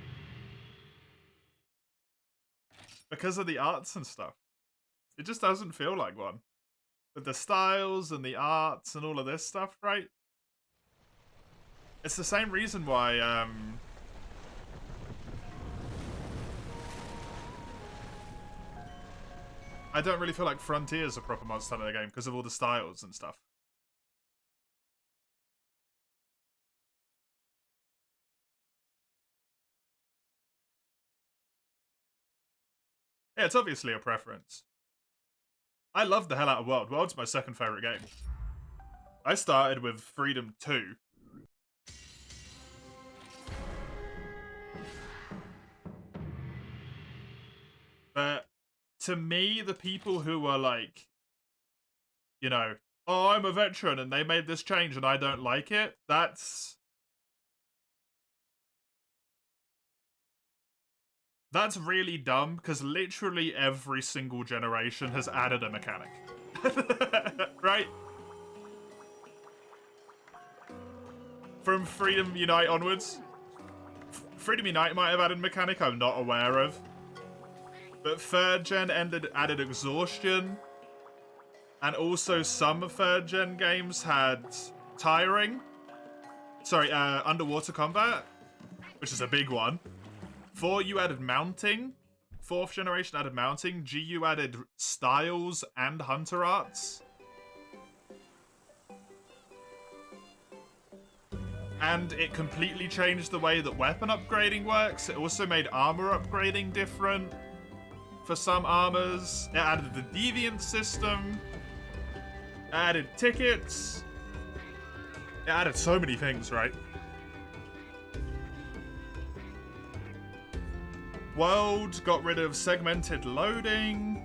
Speaker 1: Because of the arts and stuff. It just doesn't feel like one. With the styles and the arts and all of this stuff, right? It's the same reason why, I don't really feel like Frontier's a proper Monster Hunter game because of all the styles and stuff. Yeah, it's obviously a preference. I love the hell out of World. World's my second favorite game. I started with Freedom 2. But to me, the people who are like, you know, oh, I'm a veteran and they made this change and I don't like it, that's really dumb because literally every single generation has added a mechanic. Right? From Freedom Unite onwards. Freedom Unite might have added mechanic I'm not aware of. But 3rd gen added exhaustion. And also some 3rd gen games had tiring. Sorry, underwater combat, which is a big one. 4, you added mounting. 4th generation added mounting. GU added styles and hunter arts. And it completely changed the way that weapon upgrading works. It also made armor upgrading different for some armors. It added the deviant system. It added tickets. It added so many things, right? World got rid of segmented loading.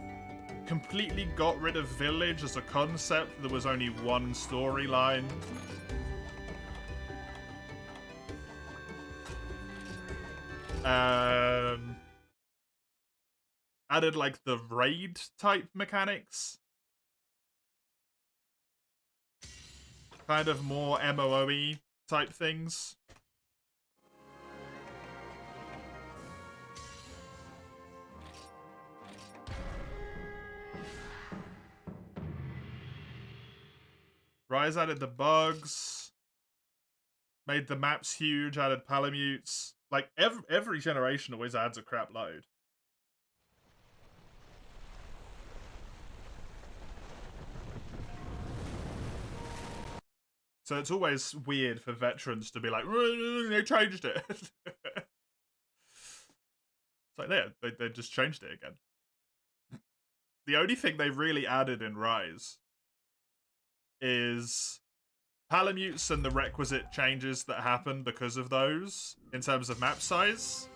Speaker 1: Completely got rid of village as a concept. There was only one storyline. Added like the raid type mechanics. Kind of more MMO-y type things. Rise added the bugs. Made the maps huge, added palamutes. Like, every generation always adds a crap load. So it's always weird for veterans to be like, they changed it. It's like, they just changed it again. The only thing they really added in Rise is palamutes and the requisite changes that happen because of those in terms of map size,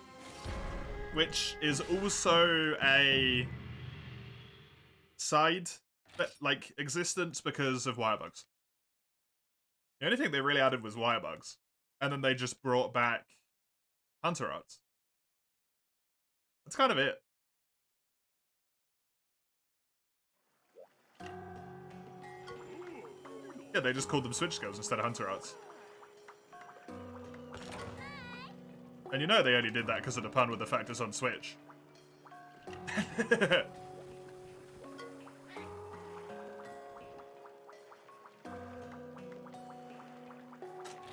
Speaker 1: which is also a side like existence because of wire bugs. The only thing they really added was wire bugs, and then they just brought back hunter arts. That's kind of it. Yeah, they just called them switch skills instead of hunter arts. And you know they only did that because of the pun with the fact it's on Switch.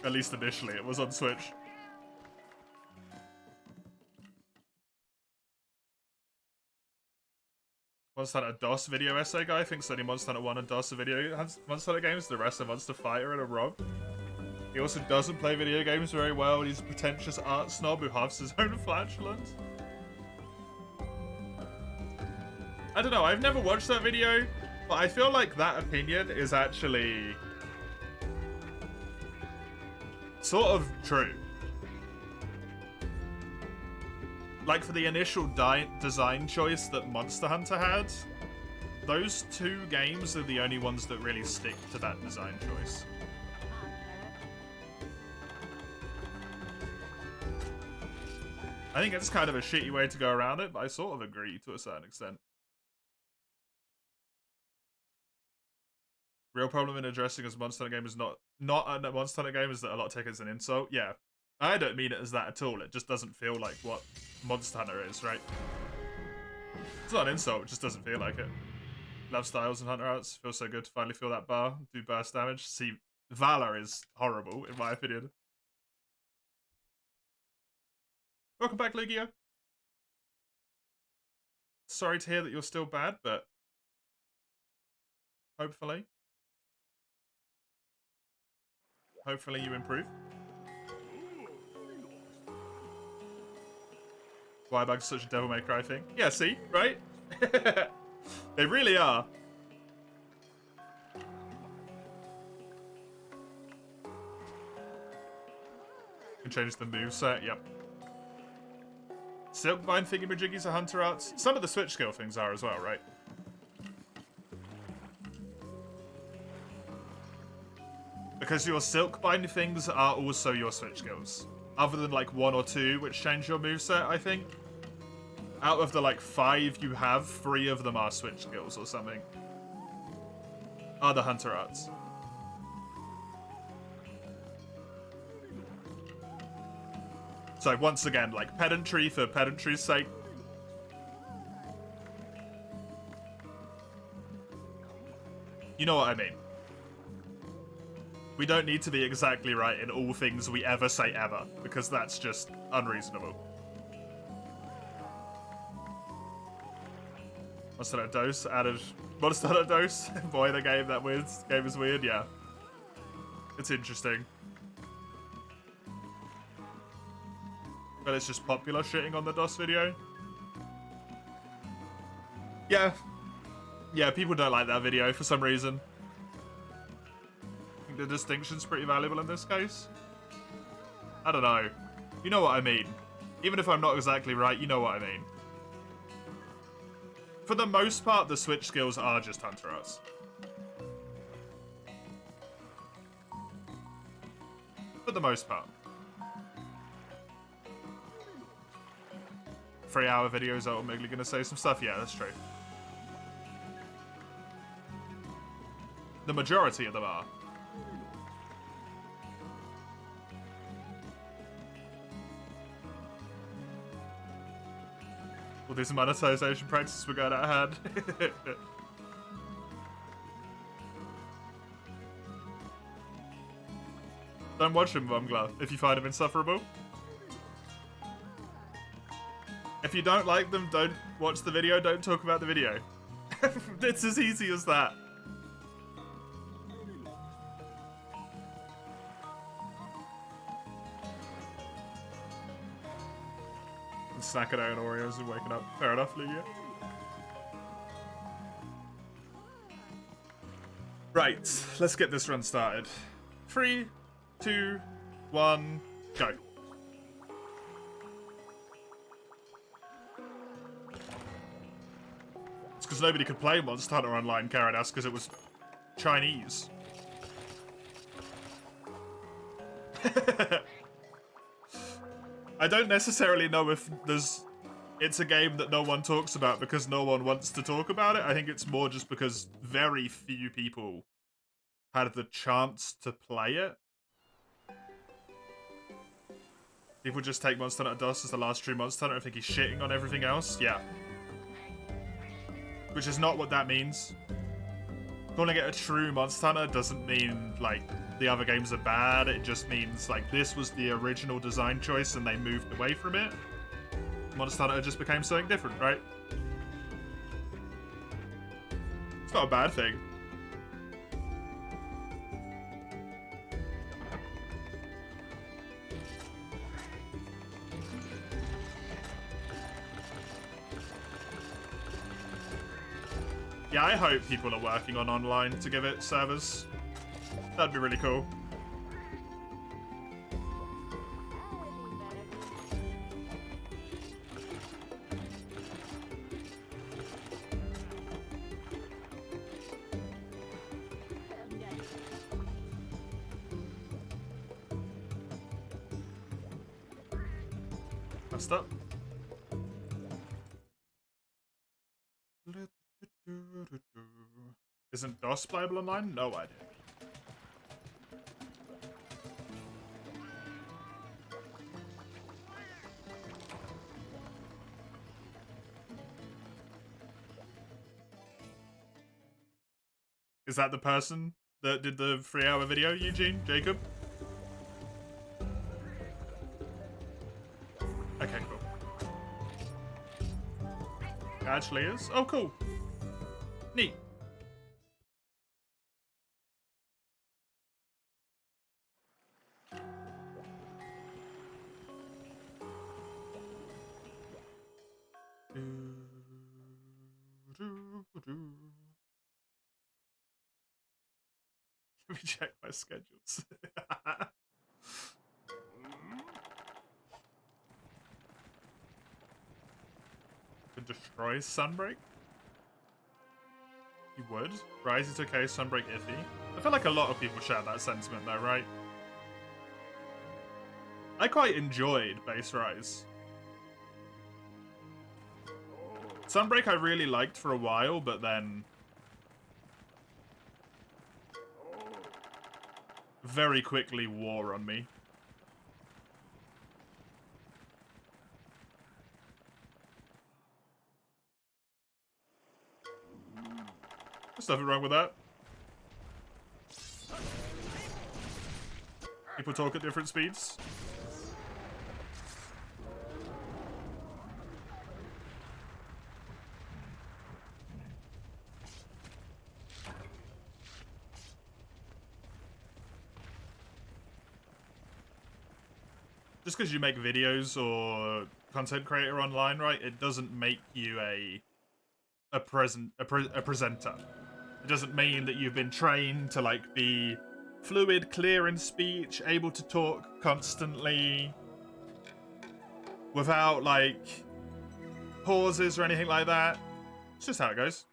Speaker 1: At least initially, it was on Switch. Monster Hunter DOS video essay guy thinks only Monster Hunter 1 and DOS are Monster Hunter games, the rest are Monster Fighter and a Rob. He also doesn't play video games very well, and he's a pretentious art snob who huffs his own flatulence. I don't know, I've never watched that video, but I feel like that opinion is actually sort of true. Like, for the initial design choice that Monster Hunter had, those 2 games are the only ones that really stick to that design choice. I think it's kind of a shitty way to go around it, but I sort of agree to a certain extent. Real problem in addressing as Monster Hunter game is not a Monster Hunter game is that a lot take it as an insult. Yeah, I don't mean it as that at all. It just doesn't feel like what Monster Hunter is, right? It's not an insult, it just doesn't feel like it. Love styles and hunter arts. Feels so good to finally feel that bar. Do burst damage. See, Valor is horrible, in my opinion. Welcome back, Lugia. Sorry to hear that you're still bad, but hopefully you improve. Why bugs such a Devil May Cry thing? Yeah, see, right? They really are. Can change the moveset, yep. Silkbind thingamajiggies are hunter arts. Some of the switch skill things are as well, right? Because your Silkbind things are also your switch skills. Other than like 1 or 2 which change your moveset, I think. Out of the like 5 you have, 3 of them are switch skills or something. Are the hunter arts. So once again, like pedantry for pedantry's sake. You know what I mean. We don't need to be exactly right in all things we ever say ever, because that's just unreasonable. Monster Hunter Dose added Monster Hunter Dose. Boy, the game is weird, yeah. It's interesting. But it's just popular shitting on the DOS video. Yeah. Yeah, people don't like that video for some reason. I think the distinction's pretty valuable in this case. I don't know. You know what I mean. Even if I'm not exactly right, you know what I mean. For the most part, the switch skills are just hunter arts. For the most part. 3-hour videos are automatically gonna say some stuff. Yeah, that's true. The majority of them are. All these monetization practices were going out of hand. Don't watch him, Mumgla, if you find him insufferable. If you don't like them, don't watch the video, don't talk about the video. It's as easy as that. And snacking out on Oreos and waking up. Fair enough, Lugia. Right, let's get this run started. 3, 2, 1, go. Because nobody could play Monster Hunter Online, Karadas, because it was Chinese. I don't necessarily know if it's a game that no one talks about because no one wants to talk about it. I think it's more just because very few people had the chance to play it. People just take Monster Hunter DOS as the last true Monster Hunter and think he's shitting on everything else. Yeah. Which is not what that means. Calling it a true Monster Hunter doesn't mean, like, the other games are bad. It just means, like, this was the original design choice and they moved away from it. Monster Hunter just became something different, right? It's not a bad thing. Yeah, I hope people are working on online to give it servers. That'd be really cool. Messed up. Isn't DOS playable online? No idea. Is that the person that did the 3-hour video, Eugene? Jacob? Okay, cool. actually is. Oh, cool. Neat. Let me check my schedules. Could destroy Sunbreak? He would. Rise is okay, Sunbreak iffy. I feel like a lot of people share that sentiment though, right? I quite enjoyed base Rise. Sunbreak I really liked for a while, but then very quickly wore on me. There's nothing wrong with that. People talk at different speeds. Just because you make videos or content creator online, right, it doesn't make you a presenter. It doesn't mean that you've been trained to like be fluid, clear in speech, able to talk constantly without like pauses or anything like that. It's just how it goes.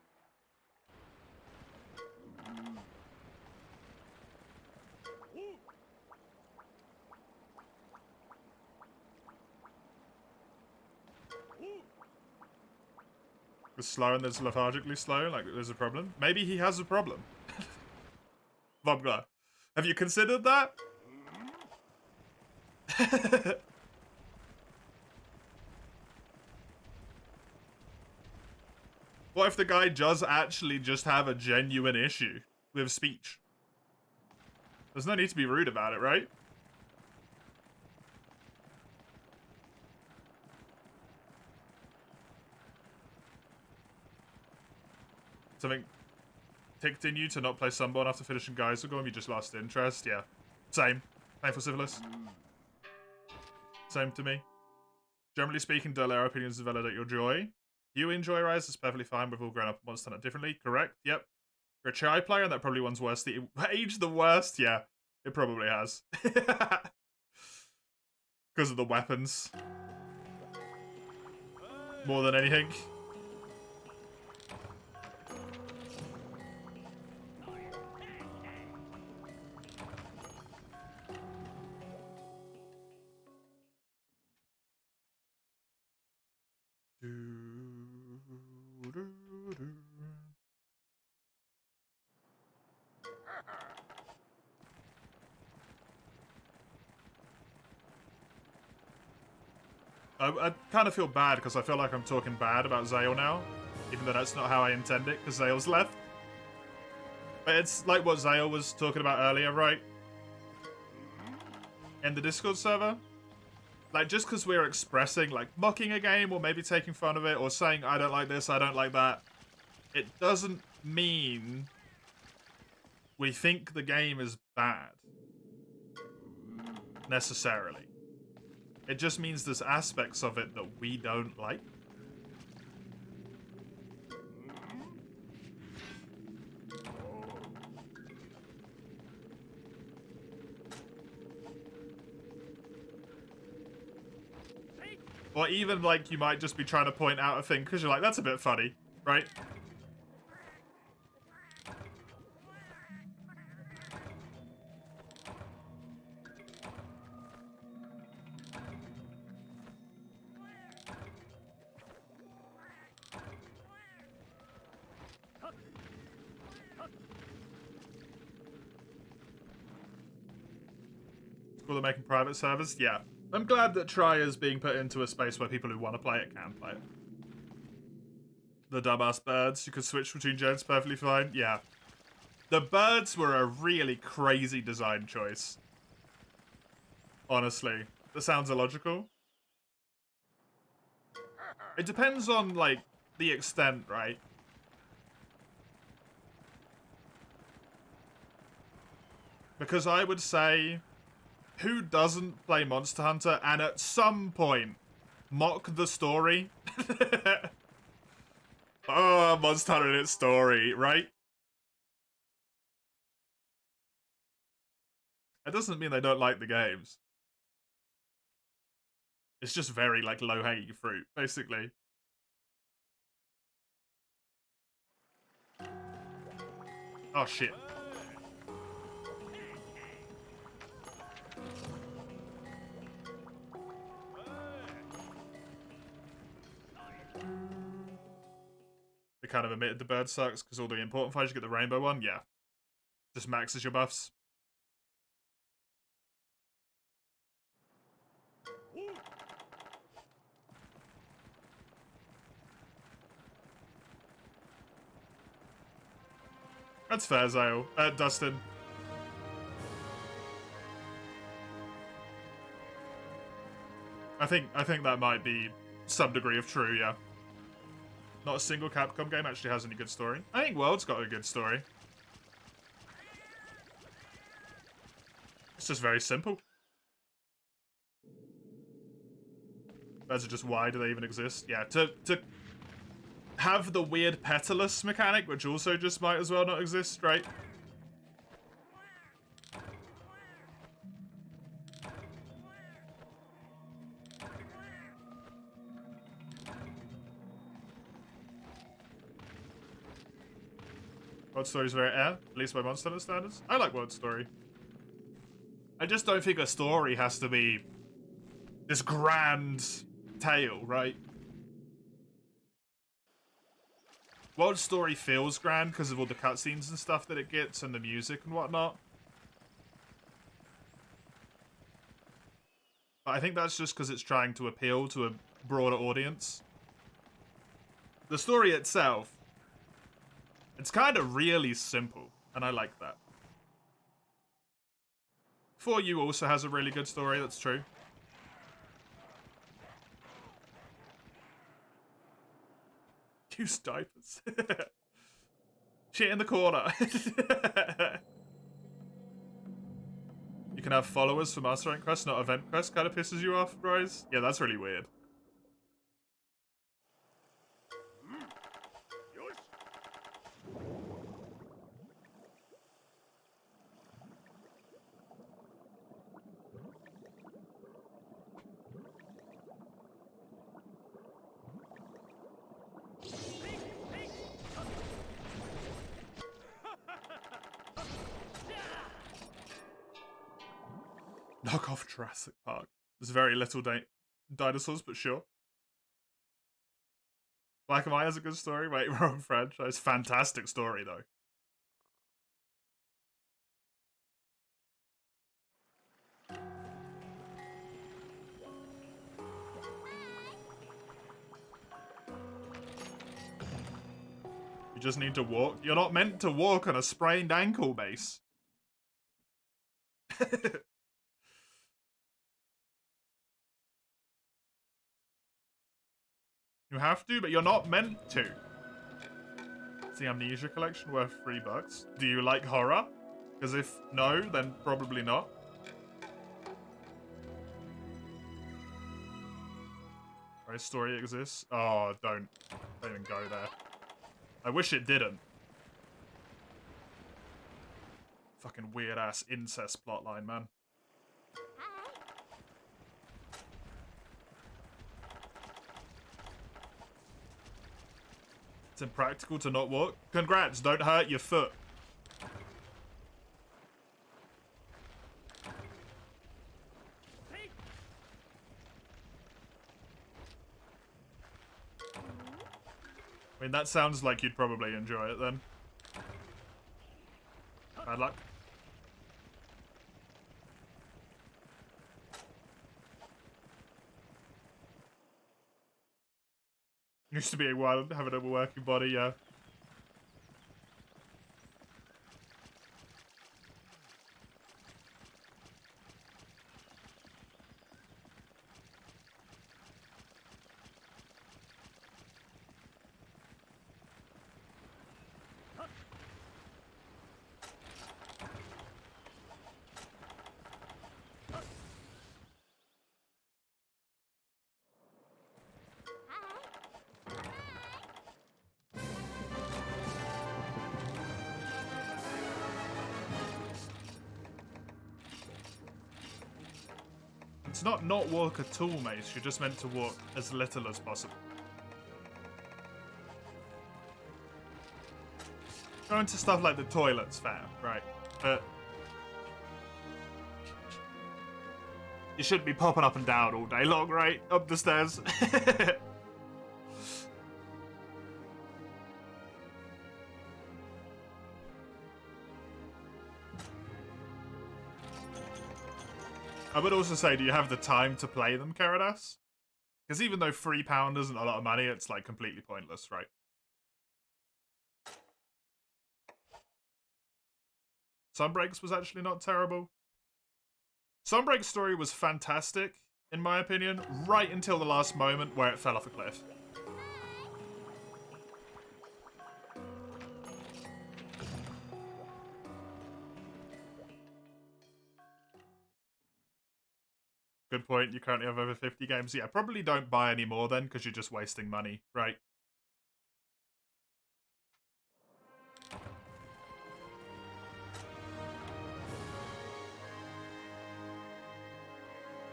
Speaker 1: It's slow and there's lethargically slow, like there's a problem. Maybe he has a problem. Vobgler, have you considered that? What if the guy does actually just have a genuine issue with speech? There's no need to be rude about it, right? Something ticked in you to not play Sunborn after finishing Geysergorm, you just lost interest? Yeah. Same. Painful Civilist. Same to me. Generally speaking, don't let our opinions validate your joy. You enjoy Rise, it's perfectly fine. We've all grown up and want to stand up differently. Correct? Yep. You're a Chai player, and that probably one's worse. The age the worst? Yeah. It probably has. Because of the weapons. More than anything. I kind of feel bad because I feel like I'm talking bad about Zale now, even though that's not how I intend it, because Zale's left. But it's like what Zale was talking about earlier, right? In the Discord server. Like, just because we're expressing, like, mocking a game or maybe taking fun of it or saying, I don't like this, I don't like that, it doesn't mean we think the game is bad. Necessarily. It just means there's aspects of it that we don't like. Or even, like, you might just be trying to point out a thing because you're like, that's a bit funny, right? Cool, they're making private servers? Yeah. I'm glad that Try is being put into a space where people who want to play it can play it. The dumbass birds, you could switch between gens perfectly fine. Yeah. The birds were a really crazy design choice. Honestly. That sounds illogical. It depends on, like, the extent, right? Because I would say, who doesn't play Monster Hunter and at some point mock the story? Oh, Monster Hunter and its story, right? That doesn't mean they don't like the games. It's just very, like, low-hanging fruit, basically. Oh, shit. They kind of admitted the bird sucks because all the important fights, you get the rainbow one. Yeah. Just maxes your buffs. That's fair, Zale. Dustin. I think that might be some degree of true, yeah. Not a single Capcom game actually has any good story. I think World's got a good story. It's just very simple. Those are just, why do they even exist? Yeah, to have the weird petalus mechanic, which also just might as well not exist, right? World Story's very at least by Monster Hunter standards. I like World Story. I just don't think a story has to be this grand tale, right? World Story feels grand because of all the cutscenes and stuff that it gets and the music and whatnot. But I think that's just because it's trying to appeal to a broader audience. The story itself, it's kind of really simple, and I like that. 4U also has a really good story, that's true. Use diapers. Shit in the corner. You can have followers for Master Rank quests, not event quests. Kind of pisses you off, Bryce? Yeah, that's really weird. Knock off Jurassic Park. There's very little dinosaurs, but sure. Black and White has a good story. Wait, wrong franchise. Fantastic story, though. You just need to walk. You're not meant to walk on a sprained ankle, Mace. You have to, but you're not meant to. Is the Amnesia collection worth $3? Do you like horror? Because if no, then probably not. Right, story exists. Oh, don't even go there. I wish it didn't. Fucking weird ass incest plotline, man. It's impractical to not walk. Congrats, don't hurt your foot. I mean, that sounds like you'd probably enjoy it then. Bad luck. Used to be wild, having a working body, yeah. It's not walk at all, Mace. You're just meant to walk as little as possible. Going to stuff like the toilet's fair, right? But you shouldn't be popping up and down all day long, right? Up the stairs. I would also say, do you have the time to play them, Karadas? Because even though £3 isn't a lot of money, it's like completely pointless, right? Sunbreaks was actually not terrible. Sunbreak's story was fantastic, in my opinion, right until the last moment where it fell off a cliff. Good point. You currently have over 50 games. Yeah, probably don't buy any more then, because you're just wasting money, right?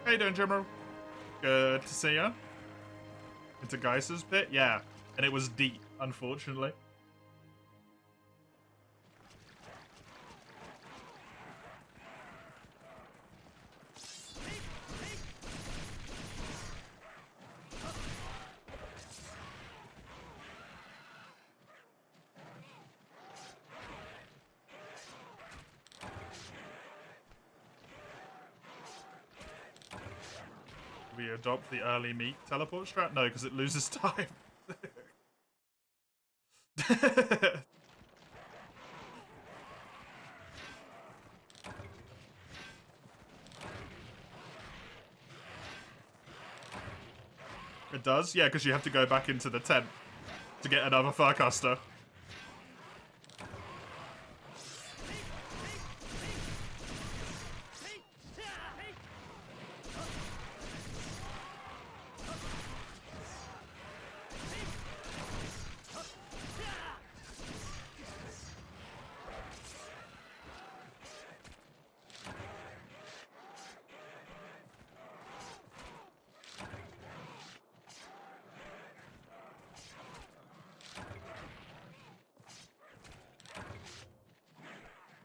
Speaker 1: How you doing, Jimro? Good to see ya. Into Geis's pit? Yeah. And it was deep, unfortunately. We adopt the early meat teleport strat? No, because it loses time. It does? Yeah, because you have to go back into the tent to get another Farcaster.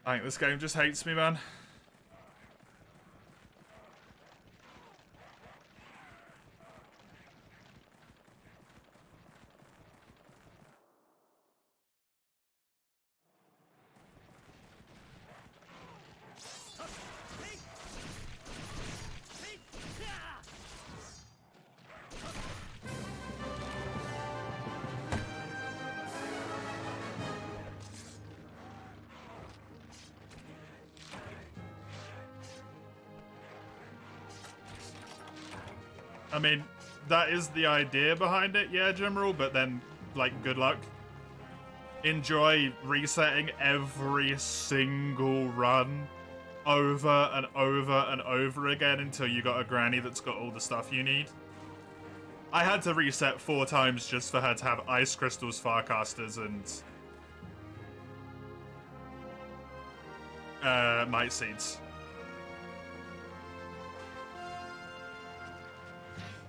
Speaker 1: I think this game just hates me, man. I mean, that is the idea behind it, yeah, General, but then, like, good luck. Enjoy resetting every single run over and over and over again until you got a granny that's got all the stuff you need. I had to reset 4 times just for her to have Ice Crystals, Farcasters, and Might Seeds.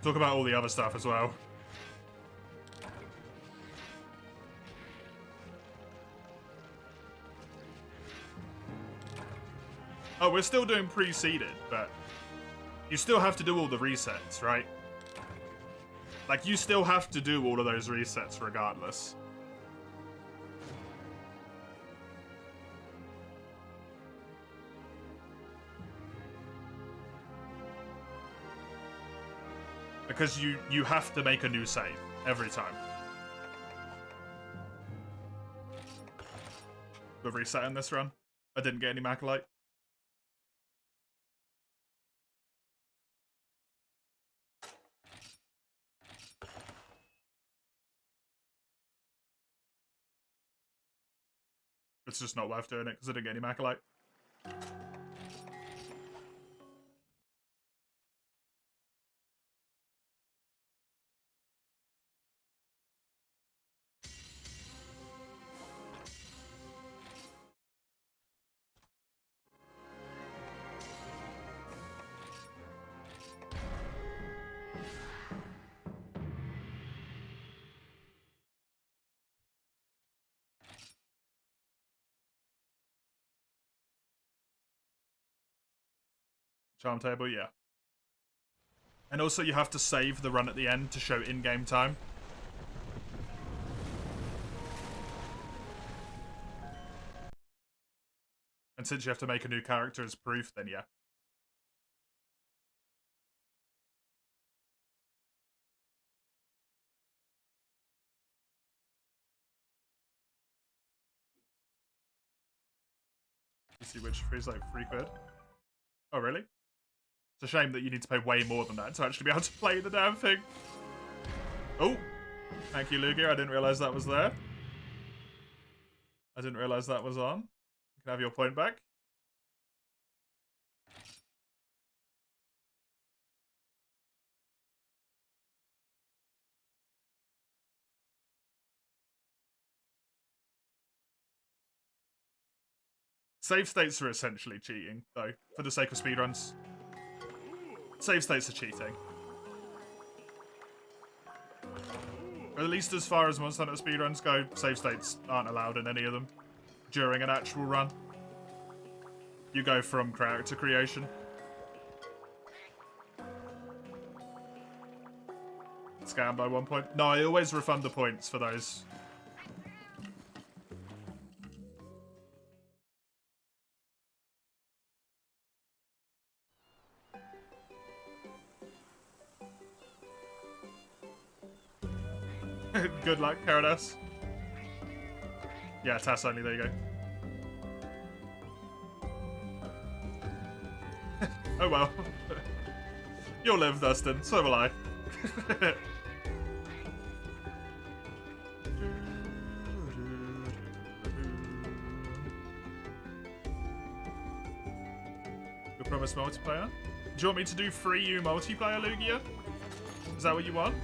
Speaker 1: Talk about all the other stuff as well. Oh, we're still doing pre-seeded, but you still have to do all the resets, right? Like, you still have to do all of those resets regardless. Because you have to make a new save every time. We're resetting this run. I didn't get any Macalite. It's just not worth doing it because I didn't get any Macalite. Charm table, yeah. And also you have to save the run at the end to show in-game time. And since you have to make a new character as proof, then yeah. You see which free's like £3. Oh, really? It's a shame that you need to pay way more than that to actually be able to play the damn thing. Oh! Thank you, Lugia. I didn't realise that was there. I didn't realise that was on. You can have your point back. Save states are essentially cheating, though, for the sake of speedruns. Save states are cheating. At least as far as Monster Hunter speedruns go, save states aren't allowed in any of them during an actual run. You go from character creation. Scam by 1 point. No, I always refund the points for those. Good luck, Karadas. Yeah, TAS only, there you go. Oh well. You'll live, Dustin. So will I. You promise multiplayer? Do you want me to do free you multiplayer, Lugia? Is that what you want?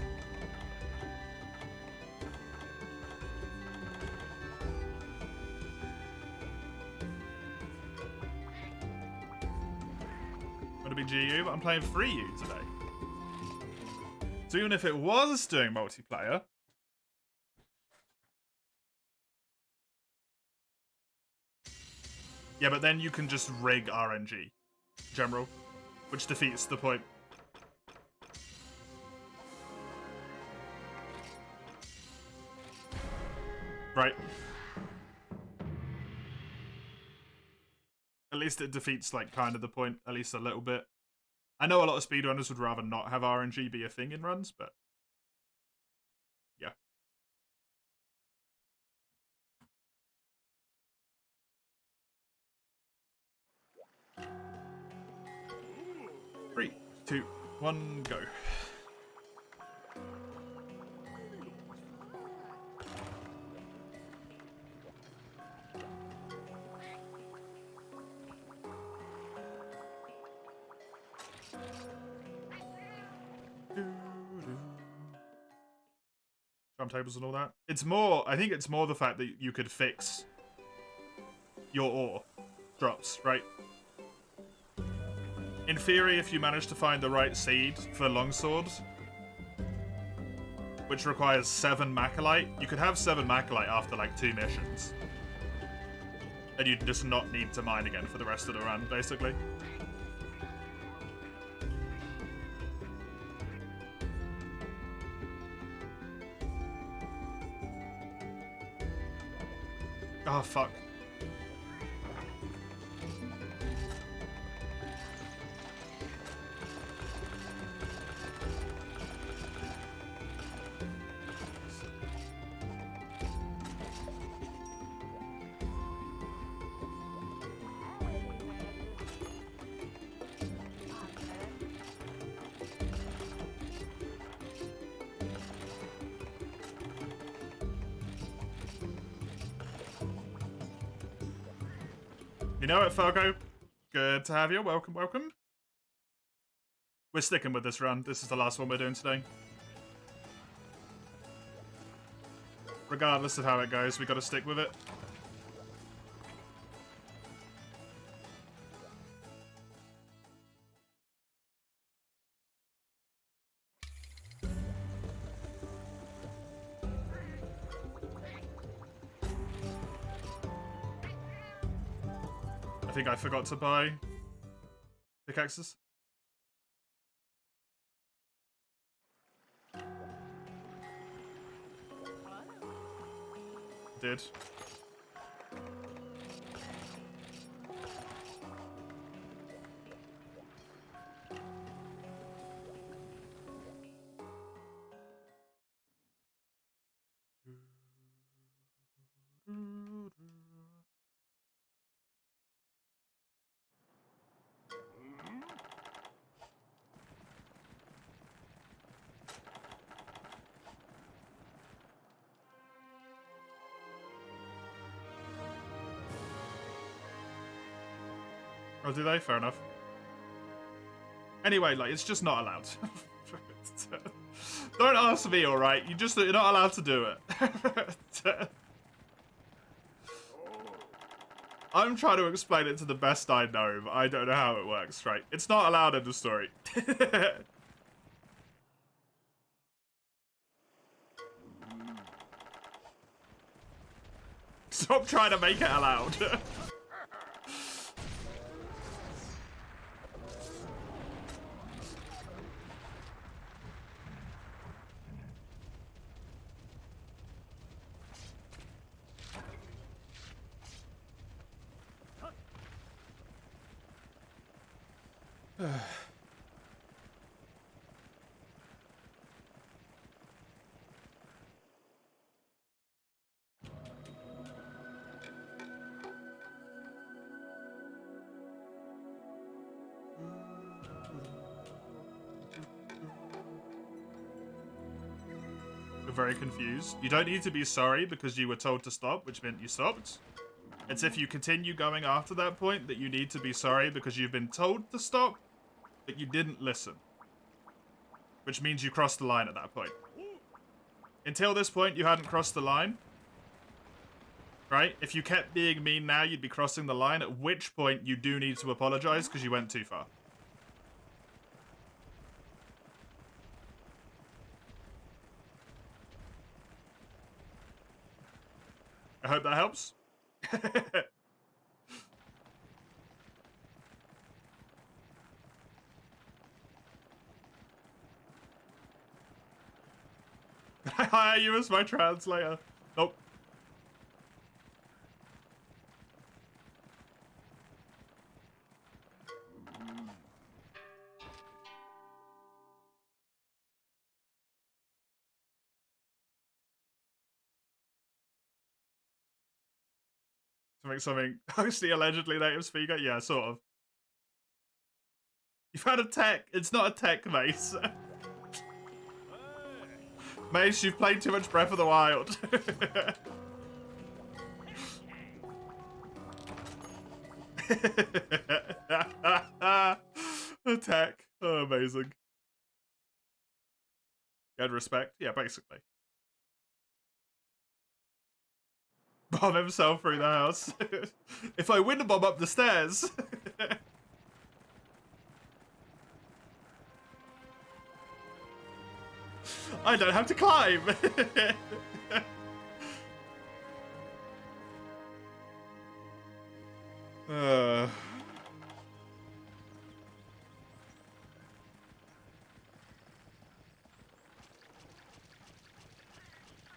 Speaker 1: Be GU, but I'm playing free U today. So even if it was doing multiplayer, yeah, but then you can just rig RNG, general, which defeats the point. Right. At least it defeats, like, kind of the point, at least a little bit. I know a lot of speedrunners would rather not have RNG be a thing in runs, but... yeah. Three, two, one, go. Drum tables and all that. It's more, I think it's more the fact that you could fix your ore drops, right? In theory, if you manage to find the right seed for longsword, which requires 7 Macalite, you could have 7 Macalite after like 2 missions. And you'd just not need to mine again for the rest of the run, basically. Oh, fuck. You know it, Fargo. Good to have you. Welcome, welcome. We're sticking with this run. This is the last one we're doing today. Regardless of how it goes, we got to stick with it. I think I forgot to buy pickaxes. Did. Oh, do they? Fair enough. Anyway, like, it's just not allowed. Don't ask me, alright? You're not allowed to do it. I'm trying to explain it to the best I know, but I don't know how it works, right? It's not allowed in the story. Stop trying to make it allowed. We're very confused. You don't need to be sorry because you were told to stop, which meant you stopped. It's if you continue going after that point that you need to be sorry because you've been told to stop, but you didn't listen. Which means you crossed the line at that point. Until this point, you hadn't crossed the line. Right? If you kept being mean now, you'd be crossing the line, at which point you do need to apologize because you went too far. I hope that helps. I hire you as my translator. Nope. Something. Hosting allegedly native speaker? Yeah, sort of. You've had a tech. It's not a tech, Mace. Mace, you've played too much Breath of the Wild. Attack. Oh, amazing. You had respect? Yeah, basically. Bomb himself through the house. If I win the bomb up the stairs. I don't have to climb.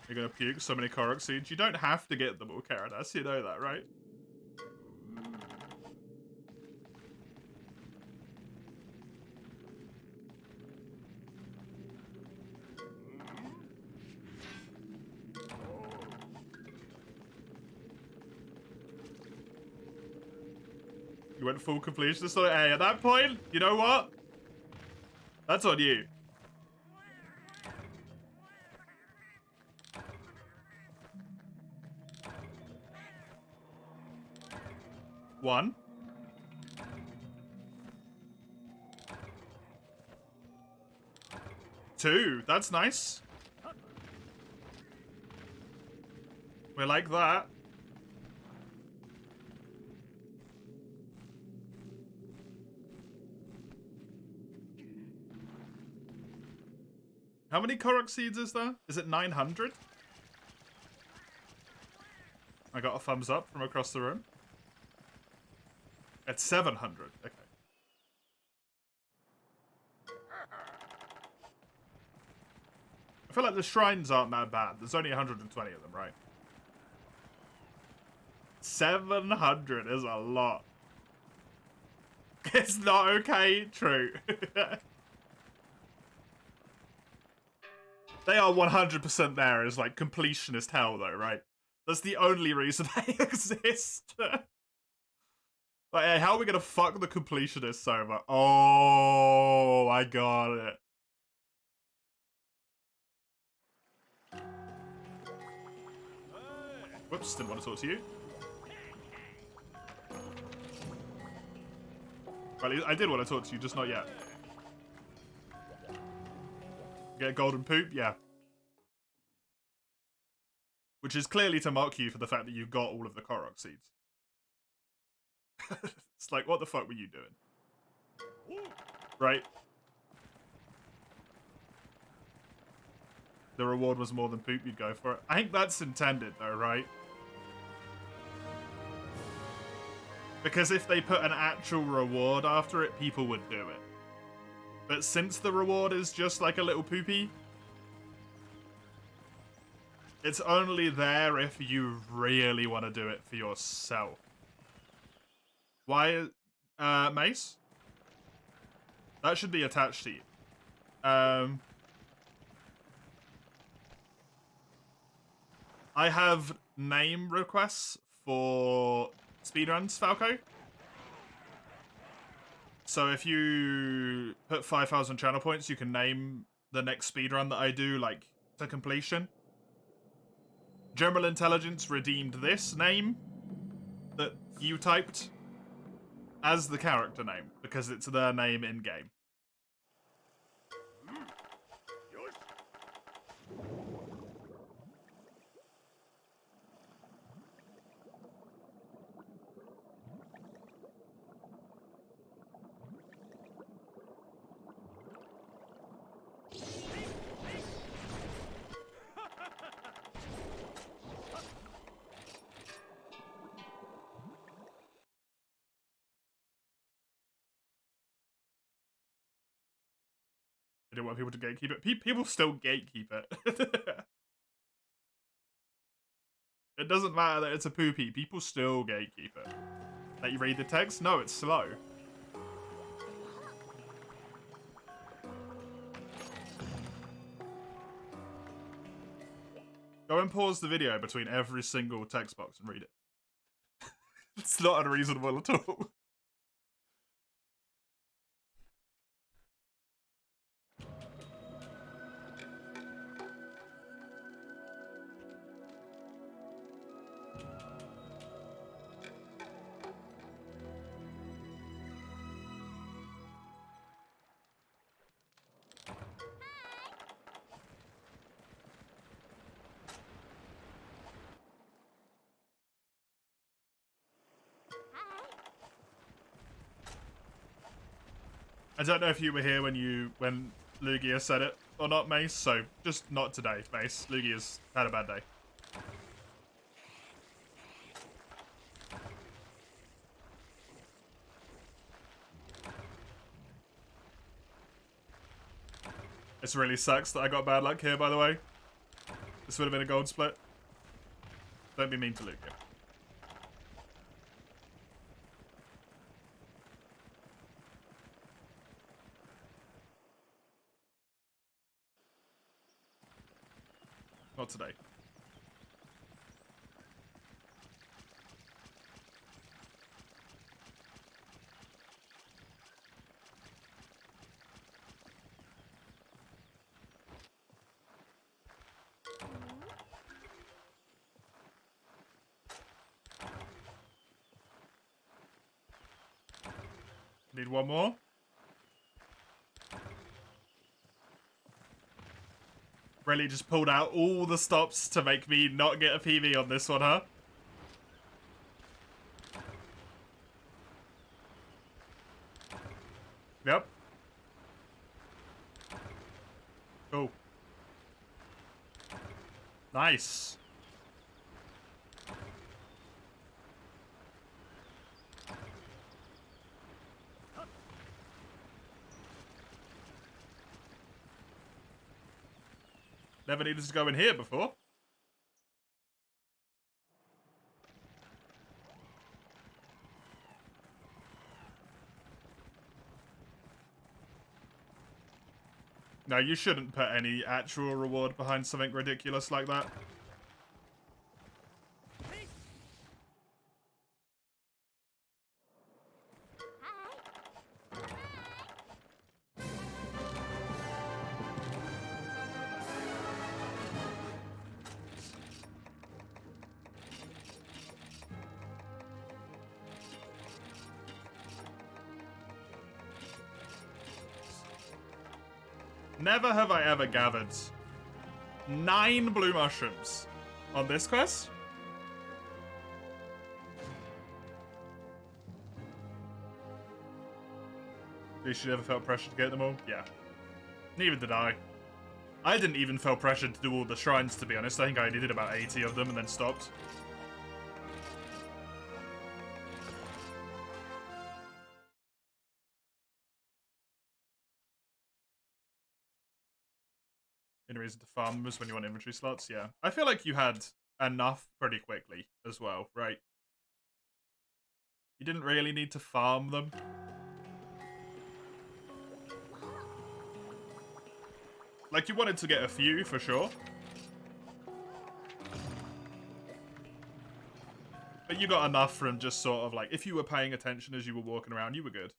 Speaker 1: You're gonna puke so many Korok seeds. You don't have to get them all, Karadas. You know that, right? You went full completionist on it. Hey, at that point, you know what? That's on you. One. Two. That's nice. We like that. How many Korok seeds is there? Is it 900? I got a thumbs up from across the room. It's 700. Okay. I feel like the shrines aren't that bad. There's only 120 of them, right? 700 is a lot. It's not okay, true. They are 100% there as, like, completionist hell, though, right? That's the only reason they exist. Like, hey, how are we gonna fuck the completionists over? Oh, I got it. Whoops, didn't want to talk to you. Well, I did want to talk to you, just not yet. Get a golden poop? Yeah. Which is clearly to mock you for the fact that you've got all of the Korok seeds. It's like, what the fuck were you doing? Right? The reward was more than poop, you'd go for it. I think that's intended, though, right? Because if they put an actual reward after it, people would do it. But since the reward is just like a little poopy, it's only there if you really want to do it for yourself. Why? Mace? That should be attached to you. I have name requests for speedruns, Falco. So if you put 5,000 channel points, you can name the next speedrun that I do, like, to completion. General Intelligence redeemed this name that you typed as the character name, because it's their name in-game. I didn't want people to gatekeep it. People still gatekeep it. It doesn't matter that it's a poopy. People still gatekeep it. Let you read the text? No, it's slow. Go and pause the video between every single text box and read it. It's not unreasonable at all. I don't know if you were here when Lugia said it or not, Mace, so just not today, Mace. Lugia's had a bad day. This really sucks that I got bad luck here, by the way. This would have been a gold split. Don't be mean to Lugia. Not today. Need one more. Really just pulled out all the stops to make me not get a PB on this one, huh? Yep. Cool. Nice. Never needed to go in here before. No, you shouldn't put any actual reward behind something ridiculous like that. Never have I ever gathered 9 blue mushrooms on this quest. You should ever felt pressure to get them all? Yeah. Neither did I. I didn't even feel pressured to do all the shrines, to be honest. I think I only did about 80 of them and then stopped. Any reason to farm them is when you want inventory slots? Yeah. I feel like you had enough pretty quickly as well, right? You didn't really need to farm them. Like, you wanted to get a few, for sure. But you got enough from just sort of like, if you were paying attention as you were walking around, you were good.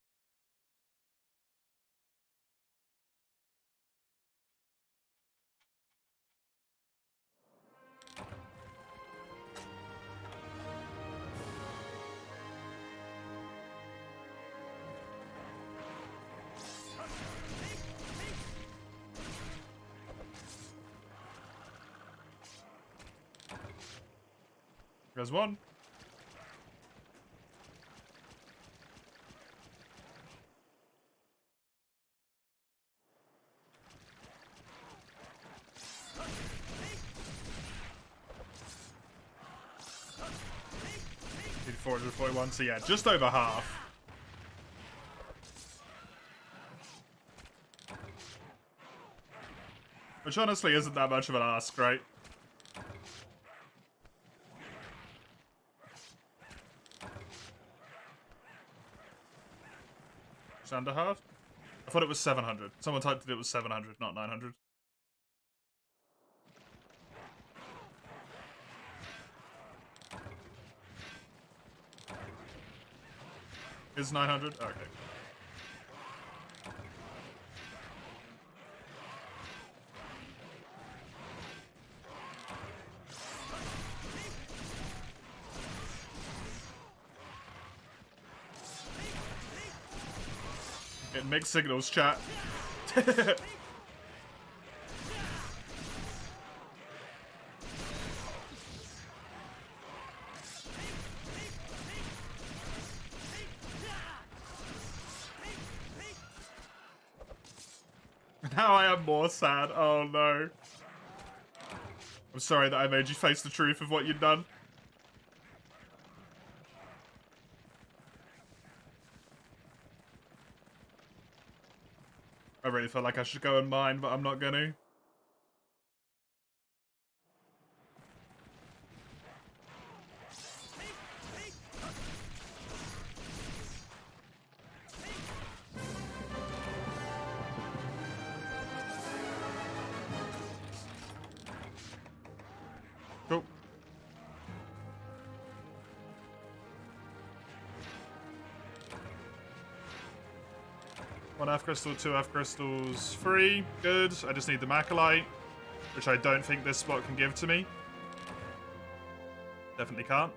Speaker 1: There's one. Did 441, so yeah, just over half. Which honestly isn't that much of an ask, right? Under half? I thought it was 700. Someone typed that it was 700, not 900. Is 900? Okay. Get mixed signals, chat. Now I am more sad. Oh no. I'm sorry that I made you face the truth of what you'd done. I really feel like I should go and mine, but I'm not gonna. Cool. One half crystal, 2 half crystals, 3. Good. I just need the Macalite, which I don't think this spot can give to me. Definitely can't.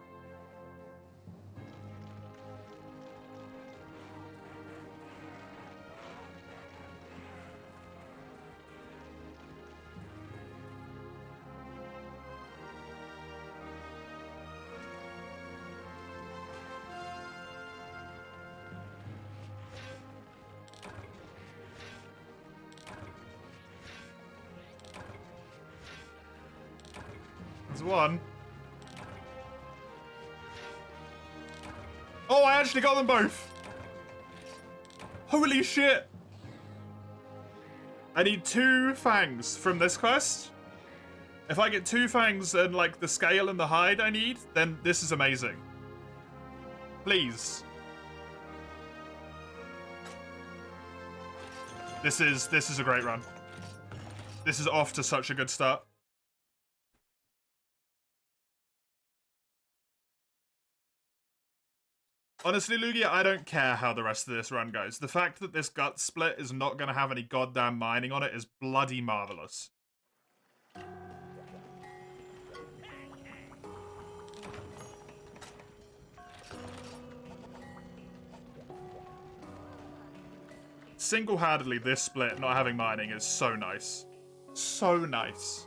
Speaker 1: There's one. Oh, I actually got them both. Holy shit. I need 2 fangs from this quest. If I get 2 fangs and like the scale and the hide I need, then this is amazing. Please. This is a great run. This is off to such a good start. Honestly, Lugia, I don't care how the rest of this run goes. The fact that this gut split is not going to have any goddamn mining on it is bloody marvelous. Single-handedly, this split not having mining is so nice. So nice.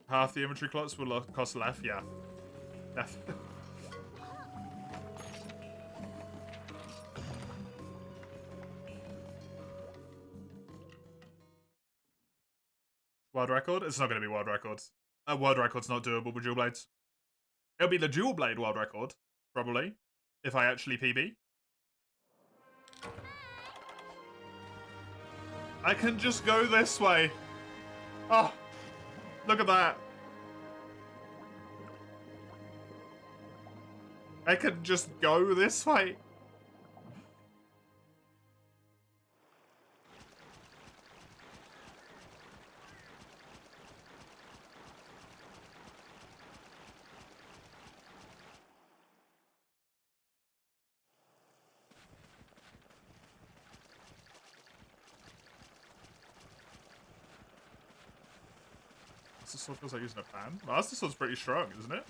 Speaker 1: Half the inventory slots will cost less, yeah. Definitely. World record? It's not going to be world records. World record's not doable with dual blades. It'll be the dual blade world record, probably, if I actually PB. I can just go this way. Oh, look at that. I can just go this way. Master Sword feels like using a fan. Master Sword's pretty strong, isn't it?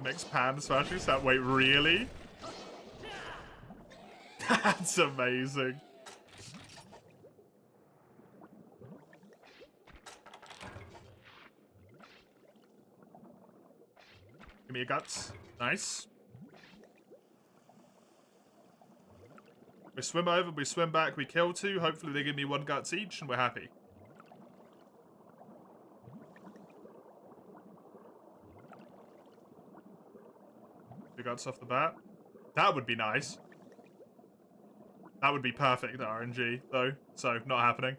Speaker 1: Makes pan smashing sound. Wait, really? That's amazing. Give me your guts. Nice. We swim over, we swim back, we kill two. Hopefully they give me one guts each, and we're happy. Two guts off the bat. That would be nice. That would be perfect RNG, though. So, not happening.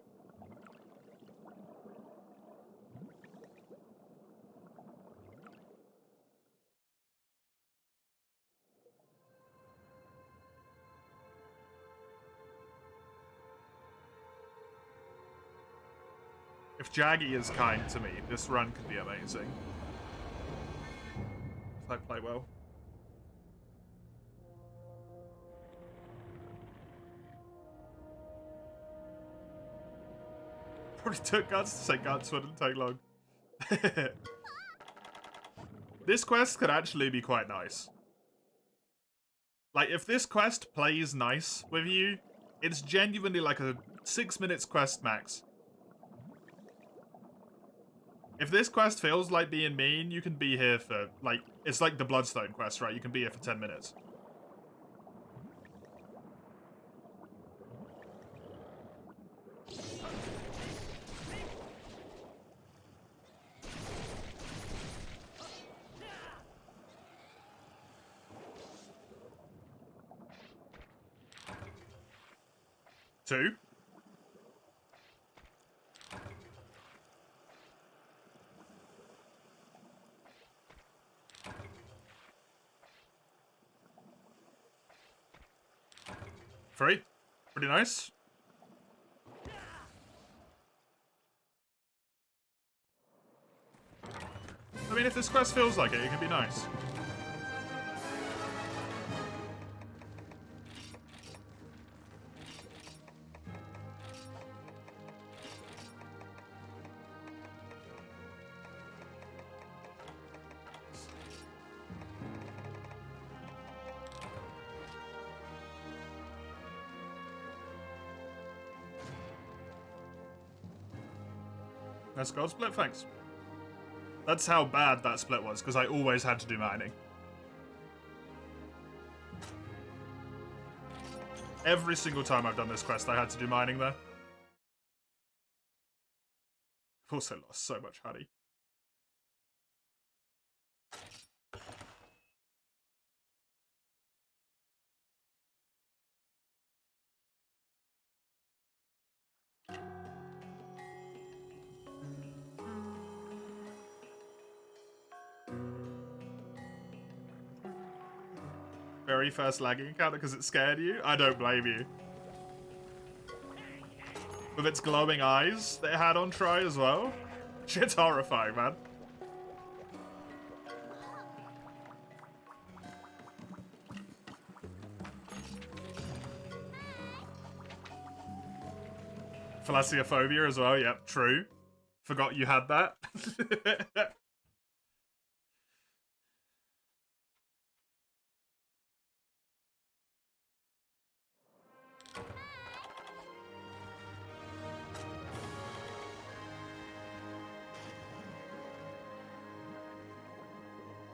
Speaker 1: If Jaggy is kind to me, this run could be amazing. If I play well. Probably took guts to say guts wouldn't take long. This quest could actually be quite nice. Like, if this quest plays nice with you, it's genuinely like a 6 minutes quest max. If this quest feels like being mean, you can be here for, like, it's like the Bloodstone quest, right? You can be here for 10 minutes. Two. Three. Pretty nice. I mean, if this quest feels like it, it can be nice. That's gold split, thanks. That's how bad that split was, because I always had to do mining. Every single time I've done this quest, I had to do mining there. I've also lost so much honey. very first lagging encounter because it scared you? I don't blame you. With its glowing eyes that it had on try as well. Shit's horrifying, man. Thalassophobia as well, yep, true. Forgot you had that.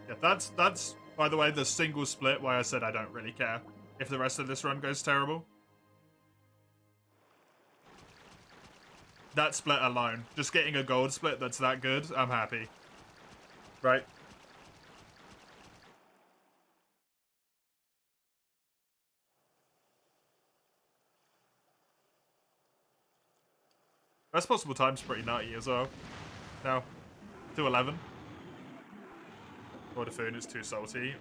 Speaker 1: Yeah, that's by the way the single split why I said I don't really care if the rest of this run goes terrible. That split alone, just getting a gold split that's that good, I'm happy. Right? Best possible time's pretty nutty as well. Now, 2:11. Or the food is too salty.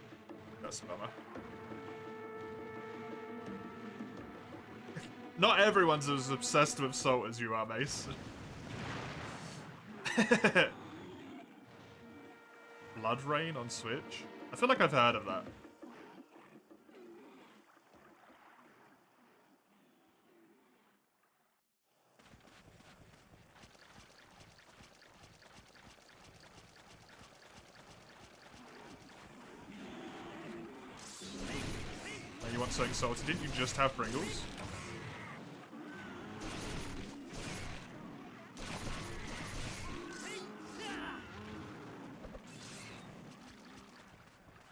Speaker 1: That's a bummer. Not everyone's as obsessed with salt as you are, Mace. Blood Rain on Switch? I feel like I've heard of that. You want something salty? Didn't you just have Pringles?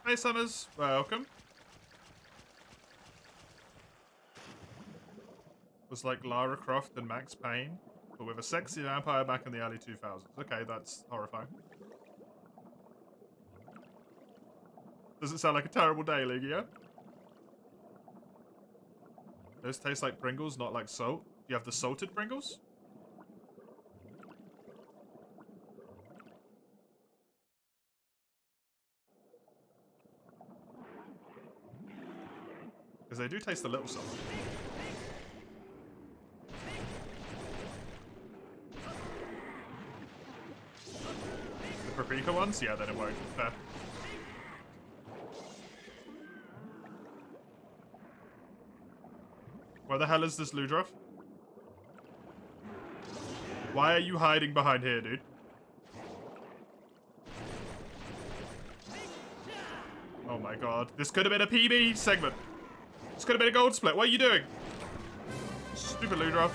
Speaker 1: Hey Summers, welcome. Was like Lara Croft and Max Payne, but with a sexy vampire back in the early 2000s. Okay, that's horrifying. Does it sound like a terrible day, Ligia? Those taste like Pringles, not like salt. Do you have the salted Pringles? Because they do taste a little salty. The paprika ones? Yeah, then it won't. Fair. Where the hell is this Ludroth? Why are you hiding behind here, dude? Oh my god. This could have been a PB segment. This could have been a gold split. What are you doing? Stupid Ludroth.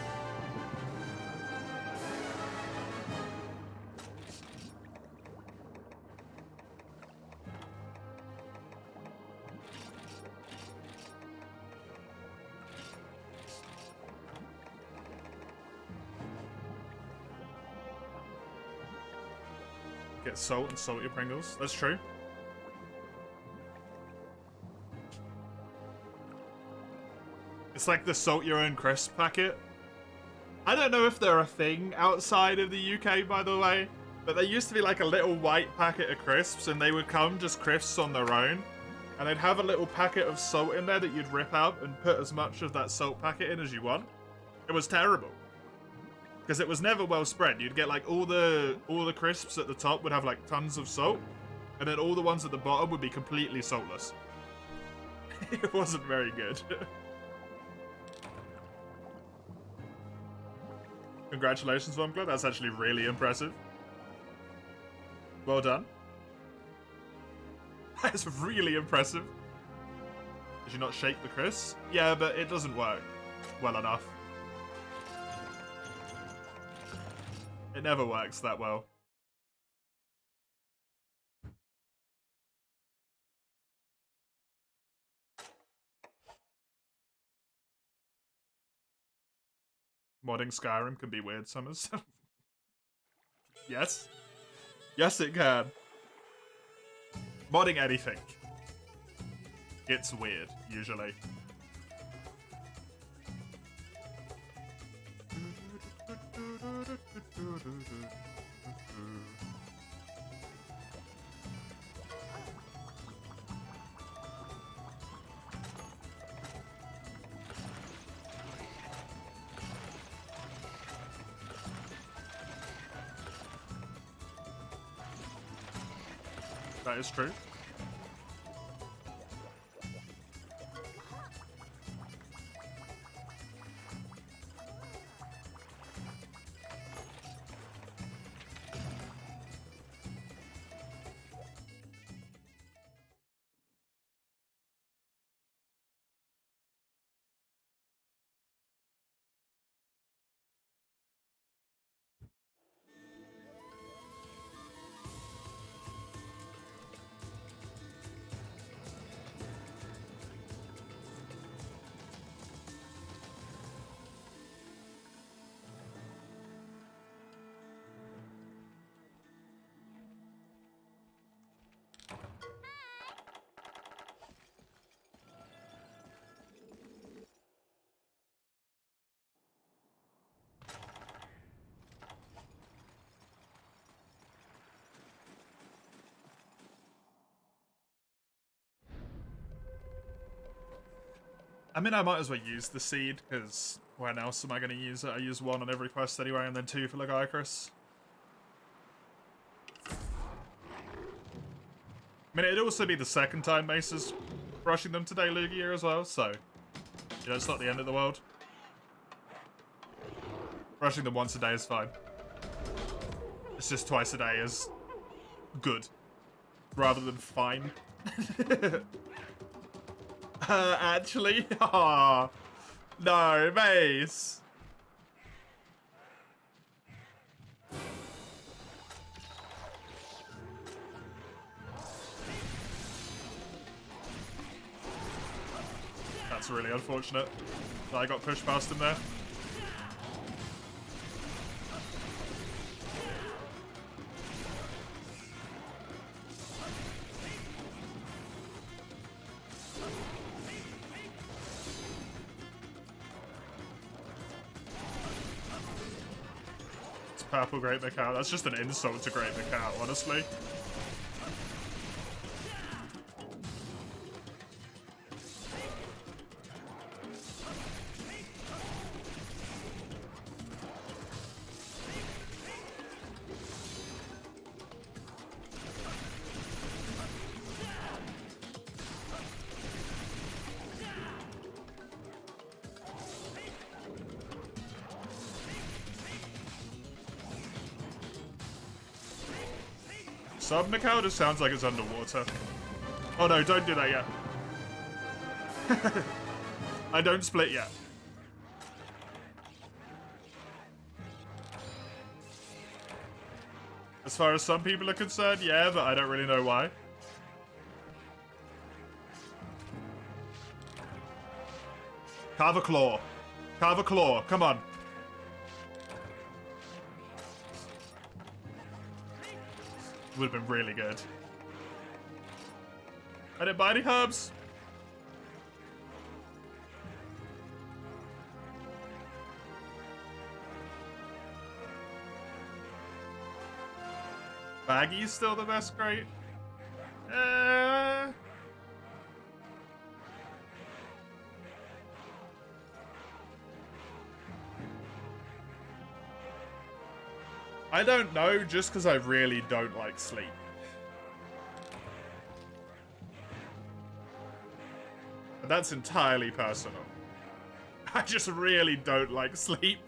Speaker 1: Get salt and salt your Pringles. That's true. It's like the salt your own crisp packet. I don't know if they're a thing outside of the UK, by the way, but there used to be like a little white packet of crisps and they would come just crisps on their own. And they'd have a little packet of salt in there that you'd rip out and put as much of that salt packet in as you want. It was terrible. Because it was never well spread. You'd get like all the crisps at the top would have like tons of salt. And then all the ones at the bottom would be completely saltless. It wasn't very good. Congratulations, Vomgla. That's actually really impressive. Well done. That's really impressive. Did you not shake the crisps? Yeah, but it doesn't work well enough. It never works that well. Modding Skyrim can be weird, Summers. Yes. Yes, it can. Modding anything. It's weird, usually. That is true. I mean, I might as well use the seed, because when else am I going to use it? I use 1 on every quest anyway, and then 2 for Lagiacrus. I mean, it'd also be the second time Mace is rushing them today, Lugia, as well, so... You know, it's not the end of the world. Rushing them once a day is fine. It's just twice a day is... good. Rather than fine. Actually? Aww. No, Mace. That's really unfortunate that I got pushed past him there. Purple Great Macau. That's just an insult to Great Macau, honestly. Sub Macau just sounds like it's underwater. Oh no, don't do that yet. I don't split yet. As far as some people are concerned, yeah, but I don't really know why. Carve a claw. Carve a claw, come on. Would have been really good. I didn't buy any herbs. Baggy's still the best great. I don't know, just because I really don't like sleep. But that's entirely personal. I just really don't like sleep.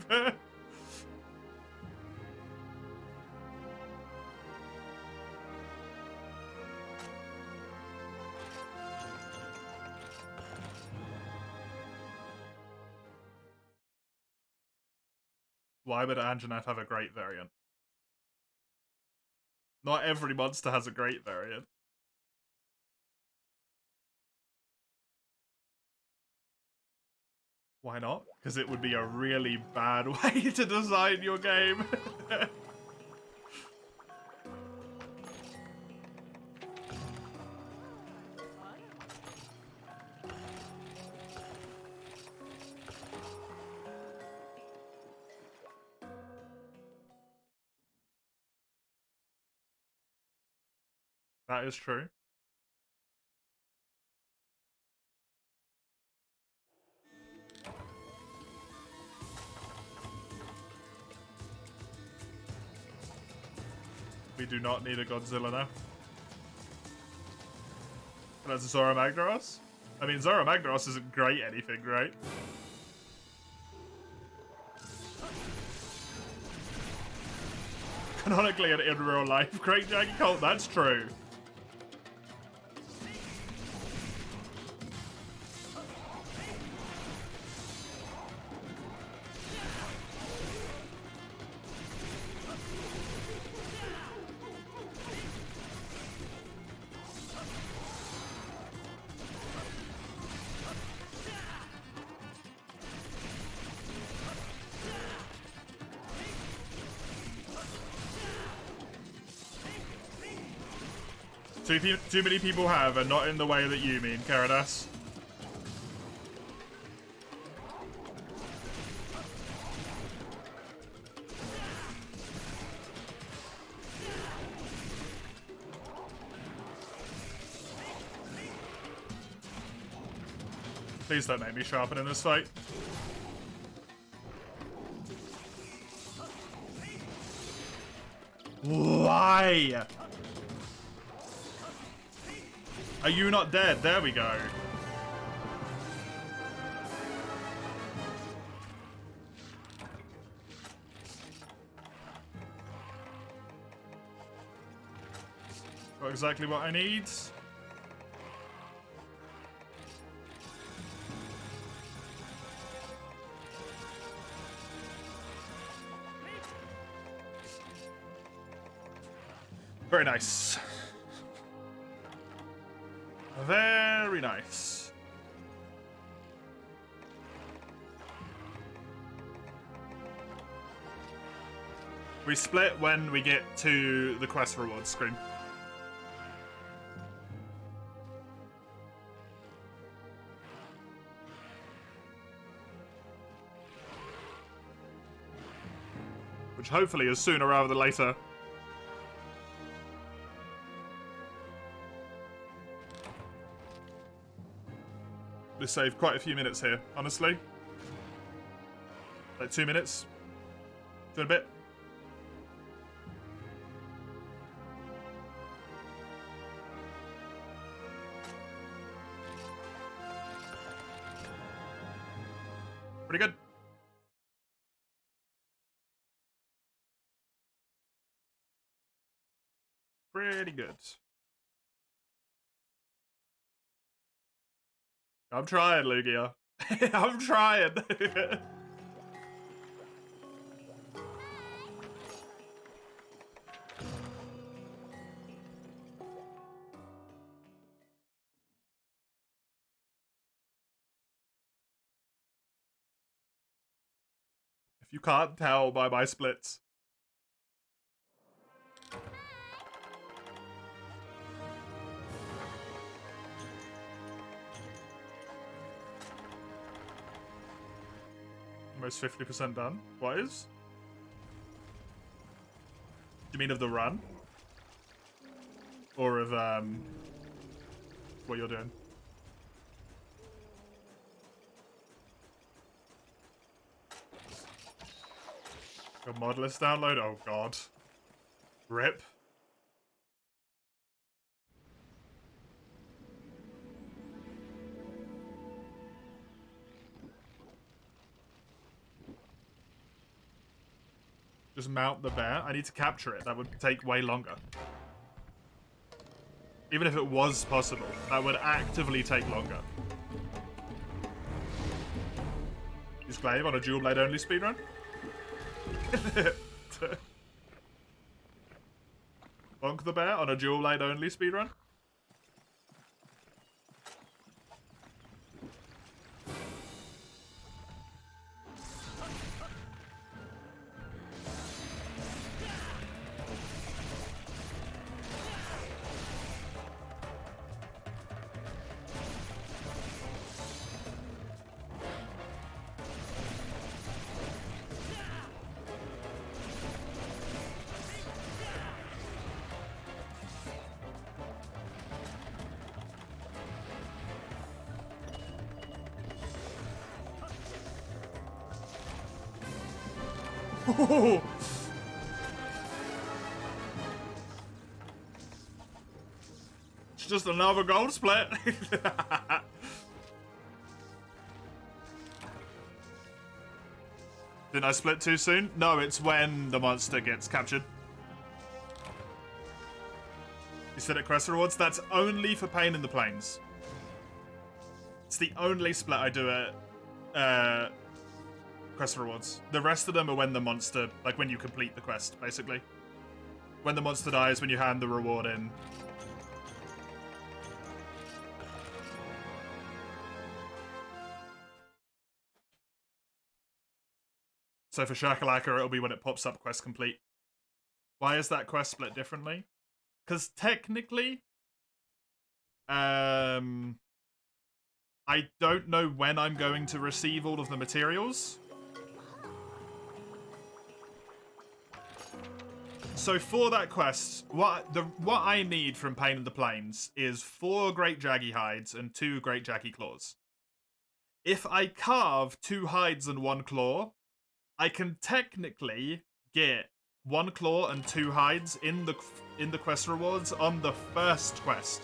Speaker 1: Why would Anjanath have a great variant? Not every monster has a great variant. Why not? Because it would be a really bad way to design your game. That is true. We do not need a Godzilla now. That's Zora Magdaros? I mean, Zora Magdaros isn't great anything, right? Canonically and in real life, great Jackie Colt, that's true. Too many people have, and not in the way that you mean, Karadas. Please don't make me sharpen in this fight. Why? Are you not dead? There we go. Got exactly what I need. Very nice. Very nice. We split when we get to the quest rewards screen. Which hopefully is sooner rather than later. We saved quite a few minutes here, honestly. Like 2 minutes. 2 and a bit. Pretty good. Pretty good. I'm trying, Lugia. I'm trying. If you can't tell by my splits. Almost 50% done. What is? Do you mean of the run? Or of, what you're doing? Your mod list download? Oh god. RIP. Just mount the bear. I need to capture it. That would take way longer. Even if it was possible, that would actively take longer. Use Glaive on a dual blade only speedrun? Bonk the bear on a dual blade only speedrun? It's just another gold split. Didn't I split too soon? No, it's when the monster gets captured. You said at quest rewards? That's only for Pain in the Plains. It's the only split I do at quest rewards. The rest of them are when the monster, like when you complete the quest, basically. When the monster dies, when you hand the reward in. So for Shakalaka, it'll be when it pops up quest complete. Why is that quest split differently? Because technically, I don't know when I'm going to receive all of the materials. So for that quest, what I need from Pain in the Plains is 4 Great Jaggy Hides and 2 Great Jaggy Claws. If I carve 2 hides and 1 claw, I can technically get 1 claw and 2 hides in the quest rewards on the first quest.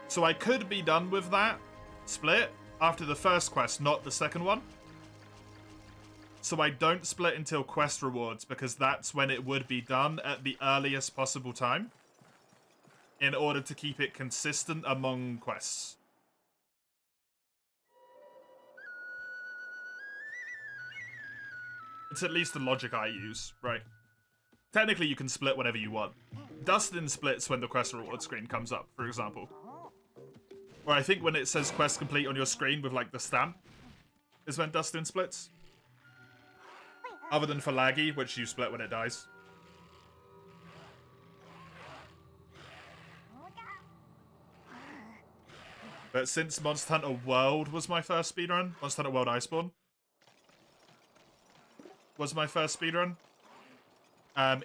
Speaker 1: So I could be done with that split after the first quest, not the second one. So I don't split until quest rewards, because that's when it would be done at the earliest possible time, in order to keep it consistent among quests. It's at least the logic I use, right? Technically, you can split whenever you want. Dustin splits when the quest reward screen comes up, for example. Or I think when it says quest complete on your screen with, like, the stamp, is when Dustin splits. Other than for Laggy, which you split when it dies. But since Monster Hunter World was my first speedrun, Monster Hunter World Iceborne was my first speedrun.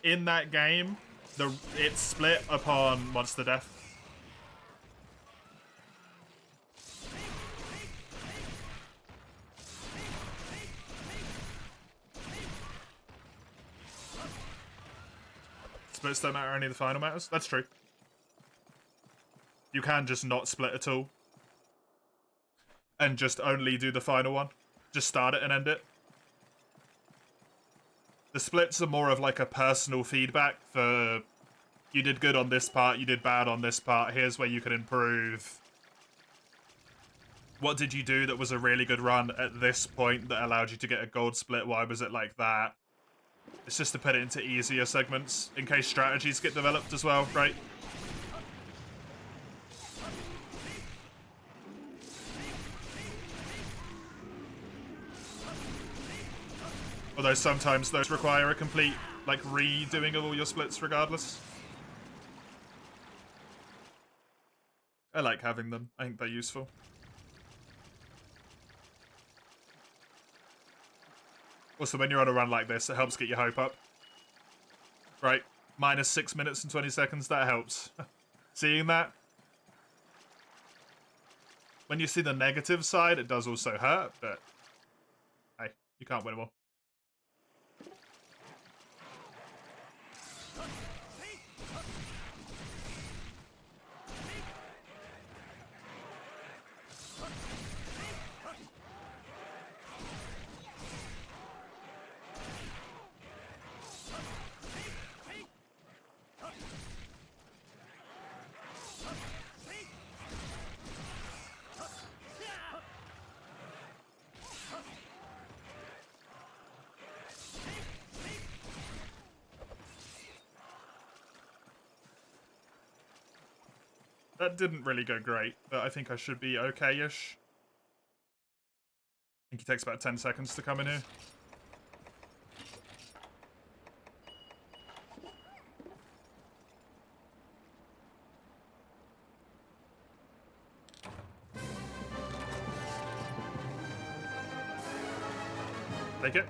Speaker 1: In that game, it split upon monster death. Splits don't matter any of the final matters. That's true. You can just not split at all. And just only do the final one. Just start it and end it. The splits are more of like a personal feedback for you did good on this part, you did bad on this part, here's where you can improve. What did you do that was a really good run at this point that allowed you to get a gold split? Why was it like that? It's just to put it into easier segments in case strategies get developed as well, right? Although sometimes those require a complete, like, redoing of all your splits regardless. I like having them. I think they're useful. Also, when you're on a run like this, it helps get your hope up. Right? Minus 6 minutes and 20 seconds, that helps. Seeing that? When you see the negative side, it does also hurt, but hey, you can't win them all. That didn't really go great, but I think I should be okay-ish. I think it takes about 10 seconds to come in here. Take it.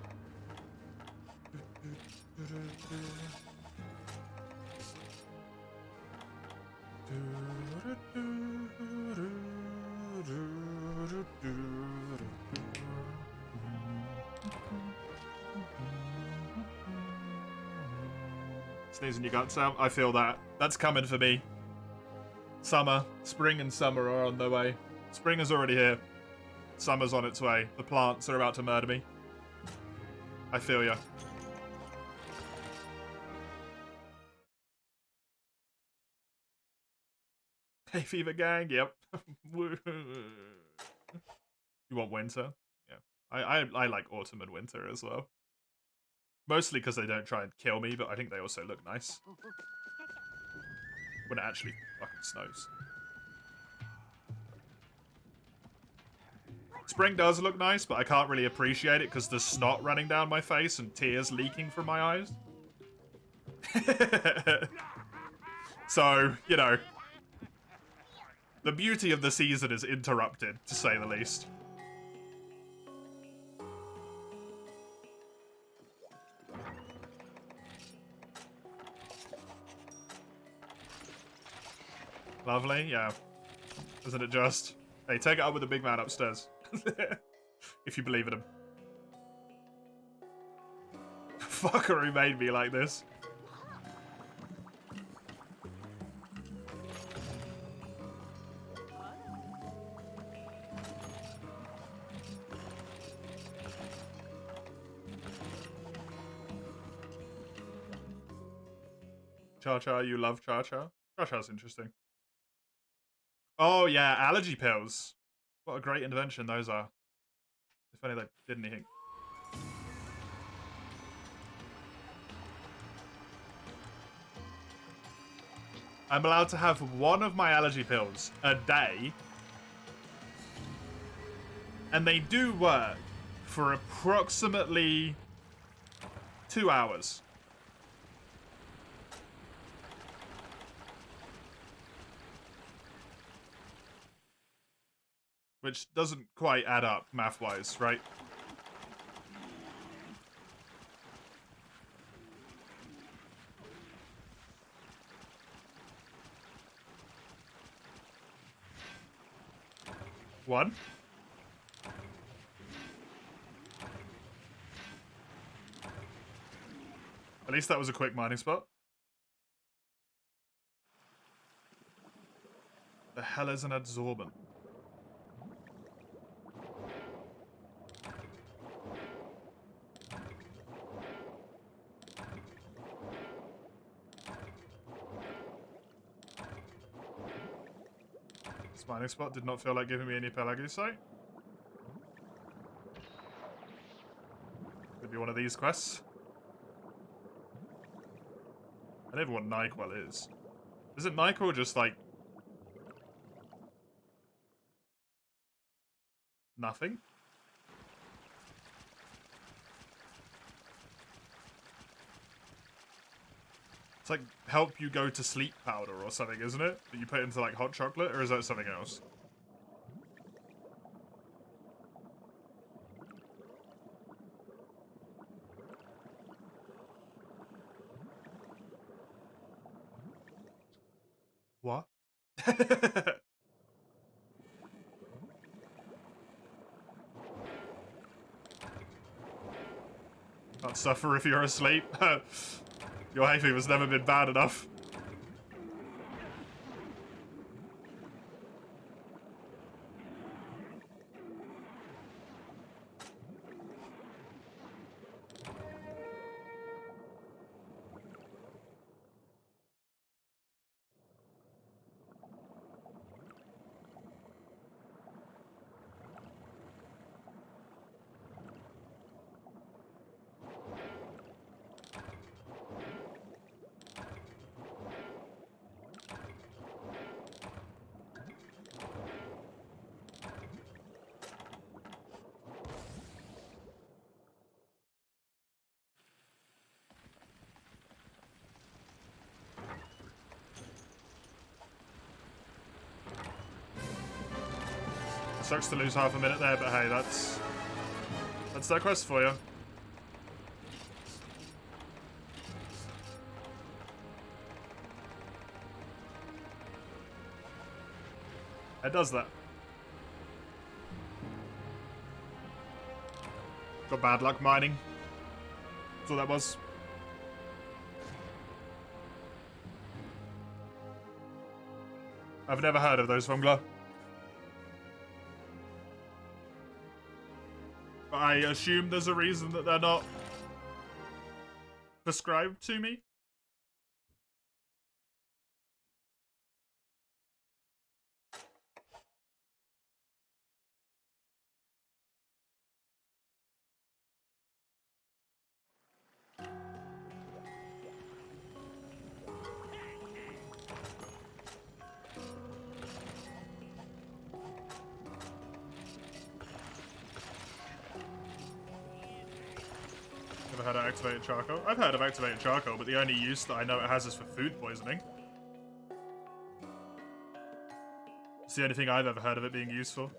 Speaker 1: Sneezing your guts out. I feel that. That's coming for me. Summer. Spring and summer are on their way. Spring is already here. Summer's on its way. The plants are about to murder me. I feel ya. Hay fever gang, yep. You want winter? Yeah. I like autumn and winter as well. Mostly because they don't try and kill me, but I think they also look nice. When it actually fucking snows. Spring does look nice, but I can't really appreciate it because there's snot running down my face and tears leaking from my eyes. So, you know, the beauty of the season is interrupted, to say the least. Lovely, yeah. Isn't it just? Hey, take it up with the big man upstairs. If you believe in him. Fucker who made me like this. Cha-cha, you love cha-cha? Cha-cha's interesting. Oh, yeah, allergy pills. What a great invention those are. If only they did anything. I'm allowed to have one of my allergy pills a day. And they do work for approximately 2 hours. Which doesn't quite add up math-wise, right? One. At least that was a quick mining spot. The hell is an adsorbent? This mining spot did not feel like giving me any pelagusite. Could be one of these quests. I never know what NyQuil is. Isn't NyQuil just like nothing? It's like help you go to sleep powder or something, isn't it? That you put into like hot chocolate, or is that something else? What? Can't suffer if you're asleep. Your hay fever's never been bad enough. Sucks to lose half a minute there, but hey, that's that quest for you. It does that. Got bad luck mining. That's all that was. I've never heard of those, Vongla. But I assume there's a reason that they're not prescribed to me. Never heard of activated charcoal. I've heard of activated charcoal, but the only use that I know it has is for food poisoning. It's the only thing I've ever heard of it being used for.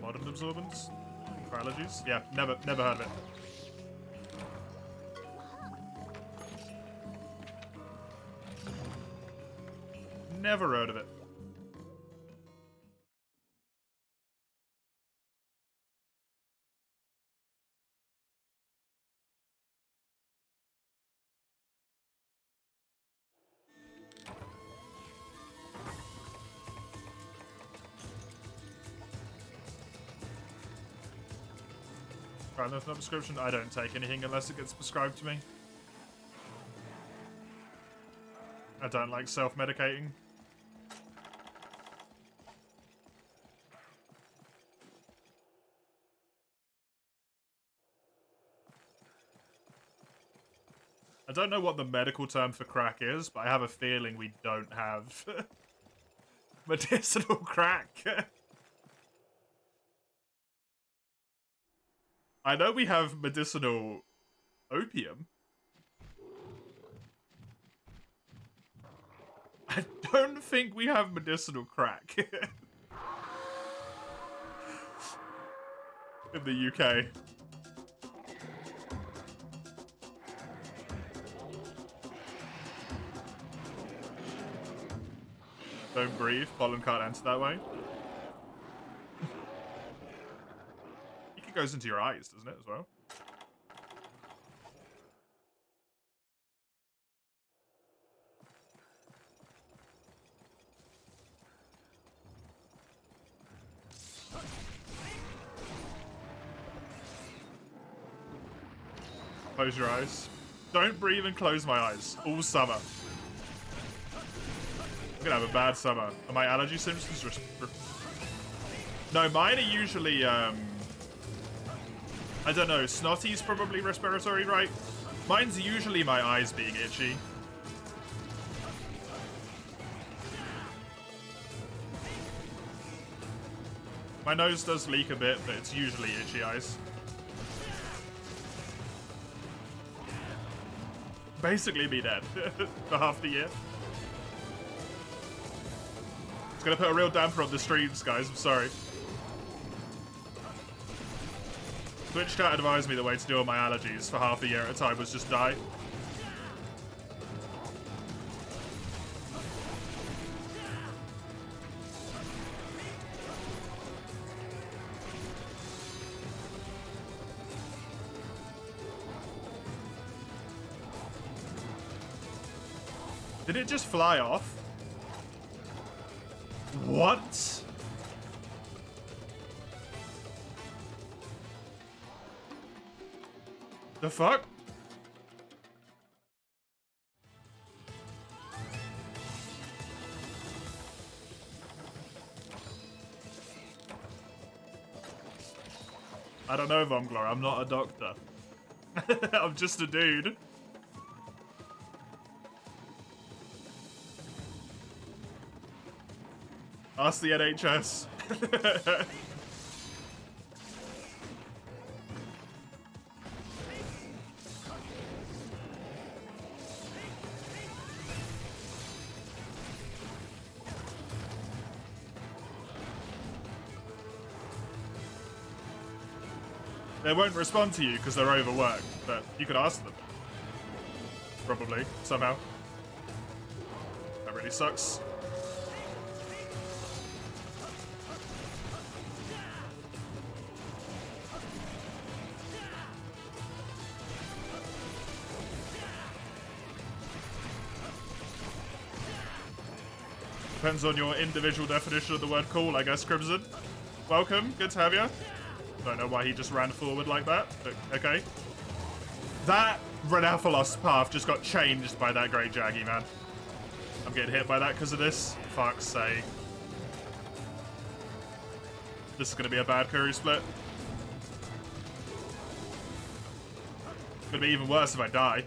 Speaker 1: Modern absorbents for allergies? Yeah, never heard of it. Never heard of it. Right, there's no prescription. I don't take anything unless it gets prescribed to me. I don't like self-medicating. I don't know what the medical term for crack is, but I have a feeling we don't have medicinal crack. I know we have medicinal opium. I don't think we have medicinal crack in the UK. Don't breathe. Pollen can't enter that way. It goes into your eyes, doesn't it, as well? Close your eyes. Don't breathe and close my eyes. All summer. I'm gonna have a bad summer. Are my allergy symptoms... No, mine are usually, I don't know, snotty's probably respiratory, right? Mine's usually my eyes being itchy. My nose does leak a bit, but it's usually itchy eyes. Basically be dead for half the year. It's gonna put a real damper on the streams, guys, I'm sorry. Twitch chat advised me the way to deal with my allergies for half a year at a time was just die. Did it just fly off? What? The fuck? I don't know, Vomglor. I'm not a doctor. I'm just a dude. Ask the NHS. They won't respond to you because they're overworked, but you could ask them. Probably, somehow. That really sucks. Depends on your individual definition of the word cool, I guess, Crimson. Welcome, good to have you. Don't know why he just ran forward like that, but okay. That Renaphalos path just got changed by that Great Jaggy, man. I'm getting hit by that because of this. Fuck's sake. This is going to be a bad curry split. It's going to be even worse if I die.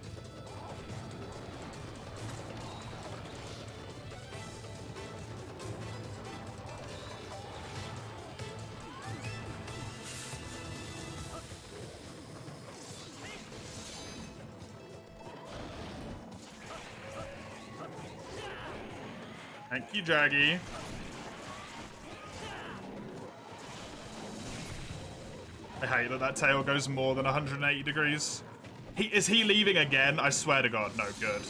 Speaker 1: Thank you, Jaggy. I hate that that tail goes more than 180 degrees. Is he leaving again? I swear to God, no good.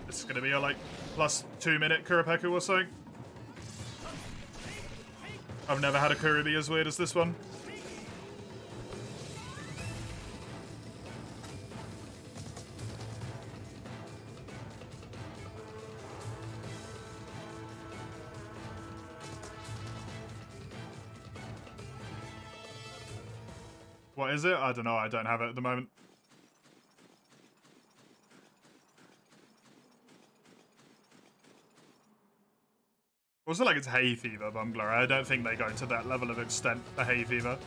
Speaker 1: This is going to be a, like, plus 2 minute Kuropeku or something. I've never had a Kuru be as weird as this one. What is it? I don't know. I don't have it at the moment. Also, like, it's hay fever, Bungler. I don't think they go to that level of extent for hay fever.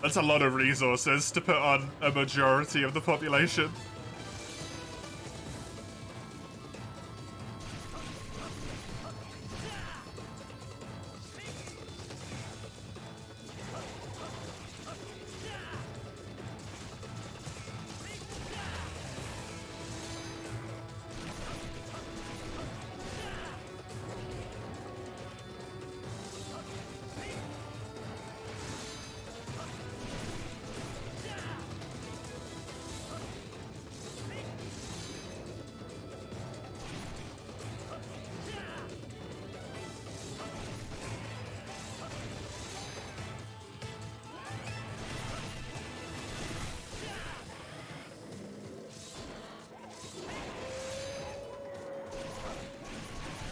Speaker 1: That's a lot of resources to put on a majority of the population.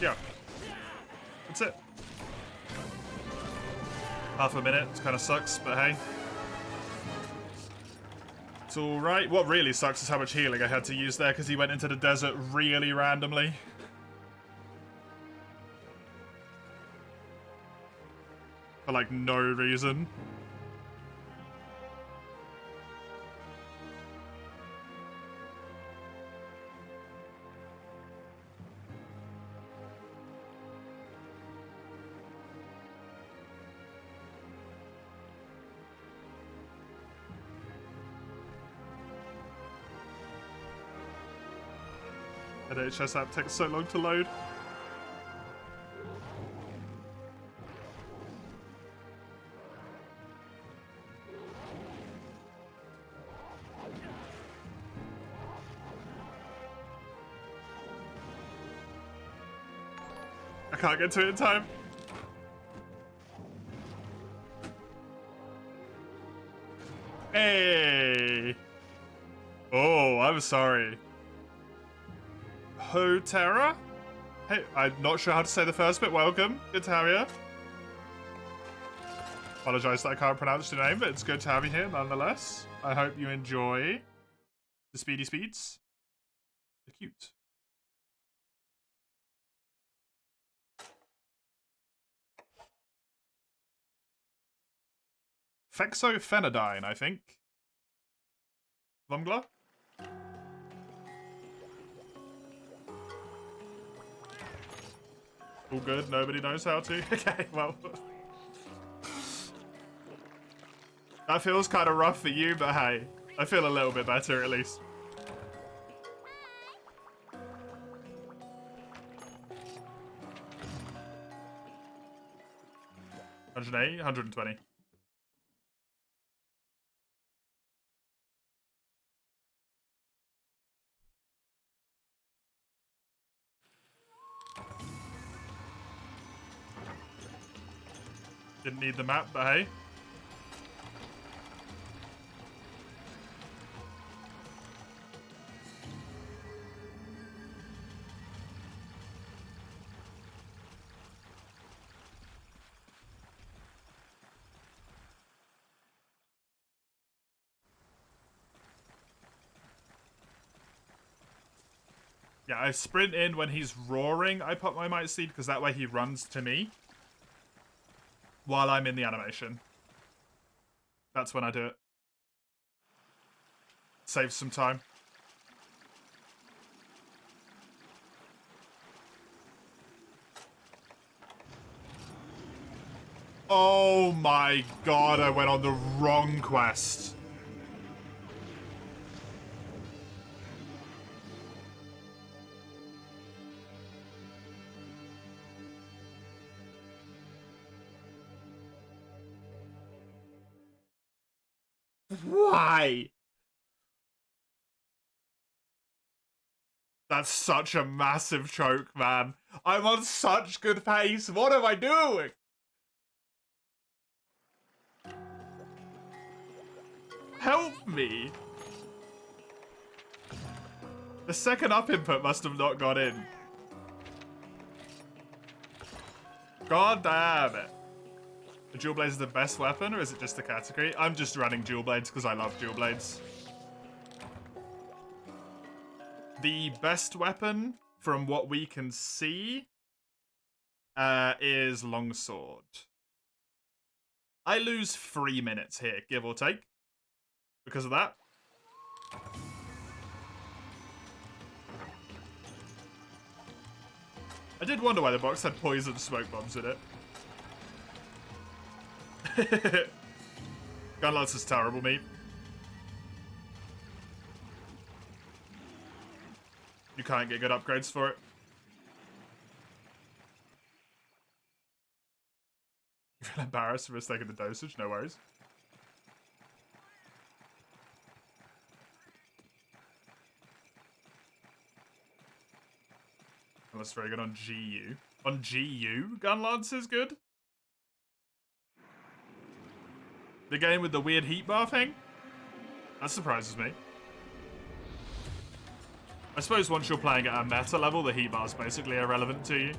Speaker 1: Yeah. That's it. Half a minute. It kind of sucks, but hey. It's alright. What really sucks is how much healing I had to use there because he went into the desert really randomly. For like no reason. NHS app takes so long to load. I can't get to it in time. Hey! Oh, I'm sorry. Hotera? Hey, I'm not sure how to say the first bit. Welcome. Good to have you. Apologize that I can't pronounce your name, but it's good to have you here nonetheless. I hope you enjoy the Speedy Speeds. They're cute. Fexofenadine, I think. Vumgla? All good, nobody knows how to. Okay, well. That feels kind of rough for you, but hey, I feel a little bit better at least. 108, 120. Didn't need the map, but hey. Yeah, I sprint in when he's roaring. I put my might seed because that way he runs to me while I'm in the animation. That's when I do it. Saves some time. Oh my god, I went on the wrong quest. Why? That's such a massive choke, man. I'm on such good pace. What am I doing? Help me. The second up input must have not got in. God damn it. The dual blade is the best weapon, or is it just the category? I'm just running dual blades because I love dual blades. The best weapon, from what we can see, is longsword. I lose 3 minutes here, give or take, because of that. I did wonder why the box had poison smoke bombs in it. Gunlance is terrible, mate. You can't get good upgrades for it. You feel embarrassed for mistaking the dosage? No worries. Well, that's very good on GU. On GU, Gunlance is good. The game with the weird heat bar thing? That surprises me. I suppose once you're playing at a meta level, the heat bar is basically irrelevant to you.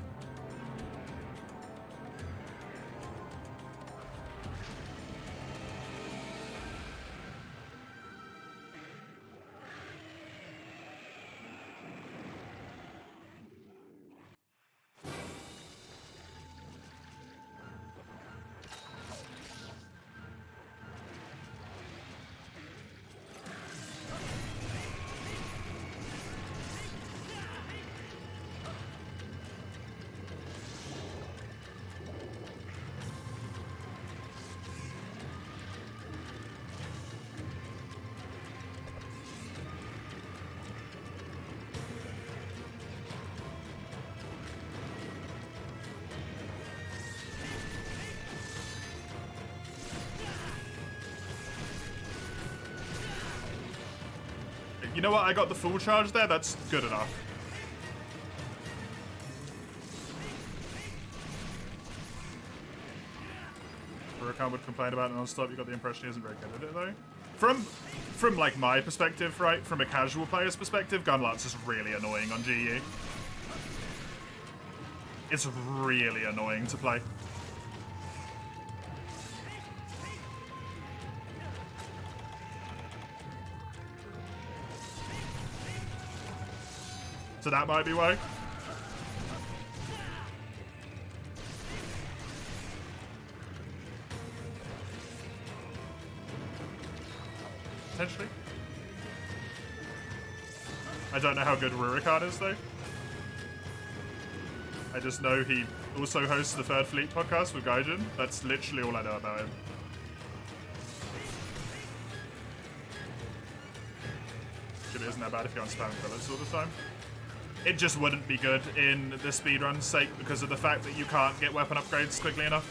Speaker 1: You know what? I got the full charge there. That's good enough. Huracan would complain about it non-stop. You got the impression he isn't very good at it, though. From like, my perspective, right? From a casual player's perspective, Gunlance is really annoying on GU. It's really annoying to play. So that might be why. Potentially. I don't know how good Rurikan is, though. I just know he also hosts the Third Fleet podcast with Gaijin. That's literally all I know about him. It isn't that bad if you're on spam bullets all the time. It just wouldn't be good in the speedrun's sake because of the fact that you can't get weapon upgrades quickly enough.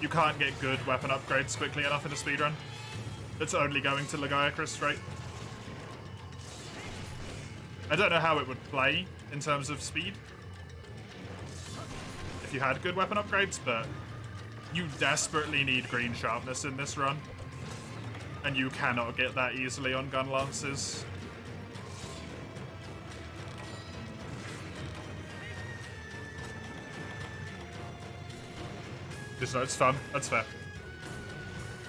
Speaker 1: You can't get good weapon upgrades quickly enough in a speedrun. It's only going to Legiacris straight. I don't know how it would play in terms of speed if you had good weapon upgrades, but you desperately need green sharpness in this run. And you cannot get that easily on gun lances. Just know it's fun. That's fair.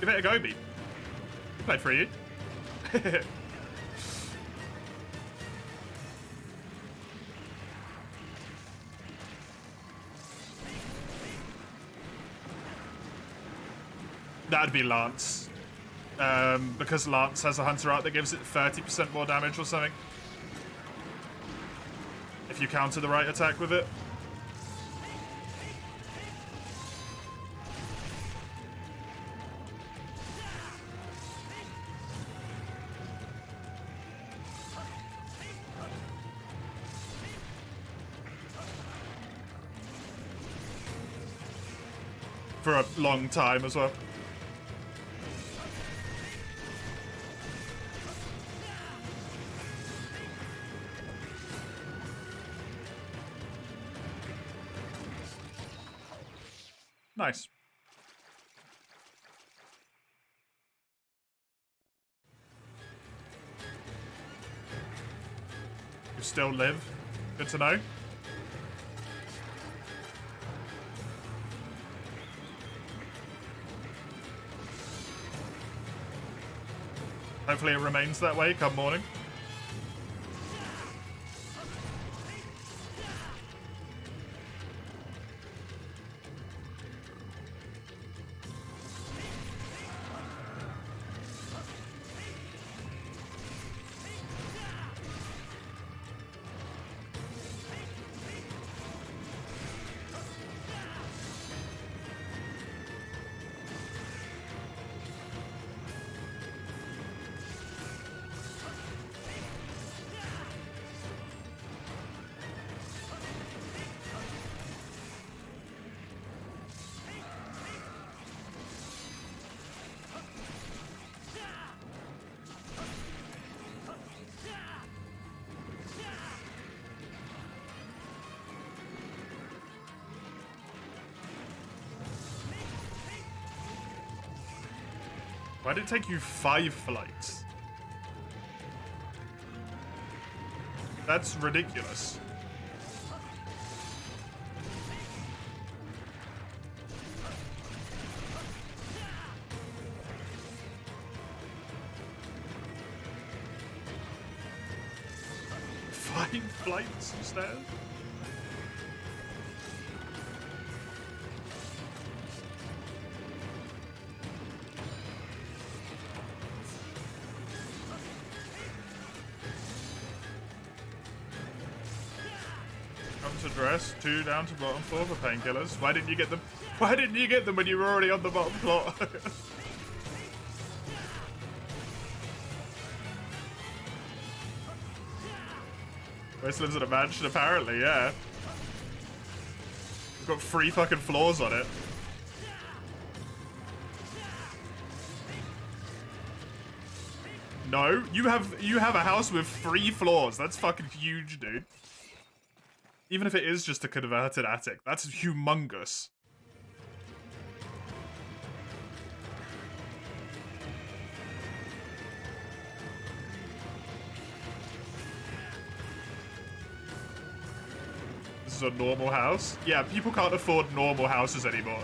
Speaker 1: Give it a go, B. Played for you. That'd be Lance. Because Lance has a Hunter art that gives it 30% more damage or something. If you counter the right attack with it. For a long time as well. Nice. You still live. Good to know. Hopefully it remains that way come morning. Why did it take you 5 flights? That's ridiculous. Five flights instead? Dress 2 down to bottom floor for painkillers. Why didn't you get them? Why didn't you get them when you were already on the bottom floor? West lives in a mansion, apparently, yeah. We've got 3 fucking floors on it. No, you have a house with 3 floors. That's fucking huge, dude. Even if it is just a converted attic, that's humongous. This is a normal house? Yeah, people can't afford normal houses anymore.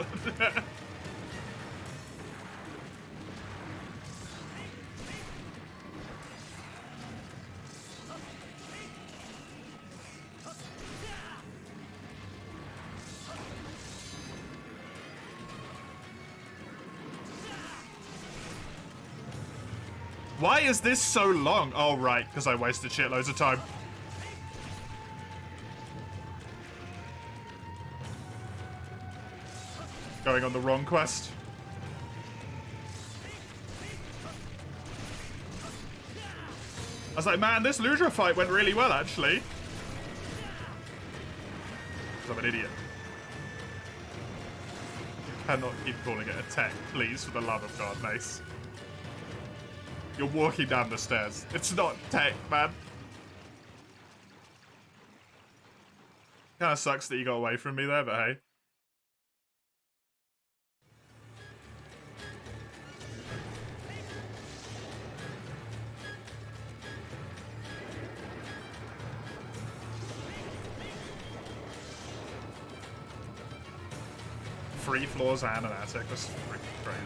Speaker 1: Why is this so long? Oh, right, because I wasted shitloads of time. Going on the wrong quest. I was like, man, this Ludra fight went really well, actually. Because I'm an idiot. You cannot keep calling it a tech, please, for the love of God, Mace. You're walking down the stairs. It's not tech, man. Kinda sucks that you got away from me there, but hey. Three floors and an attic. That's freaking crazy.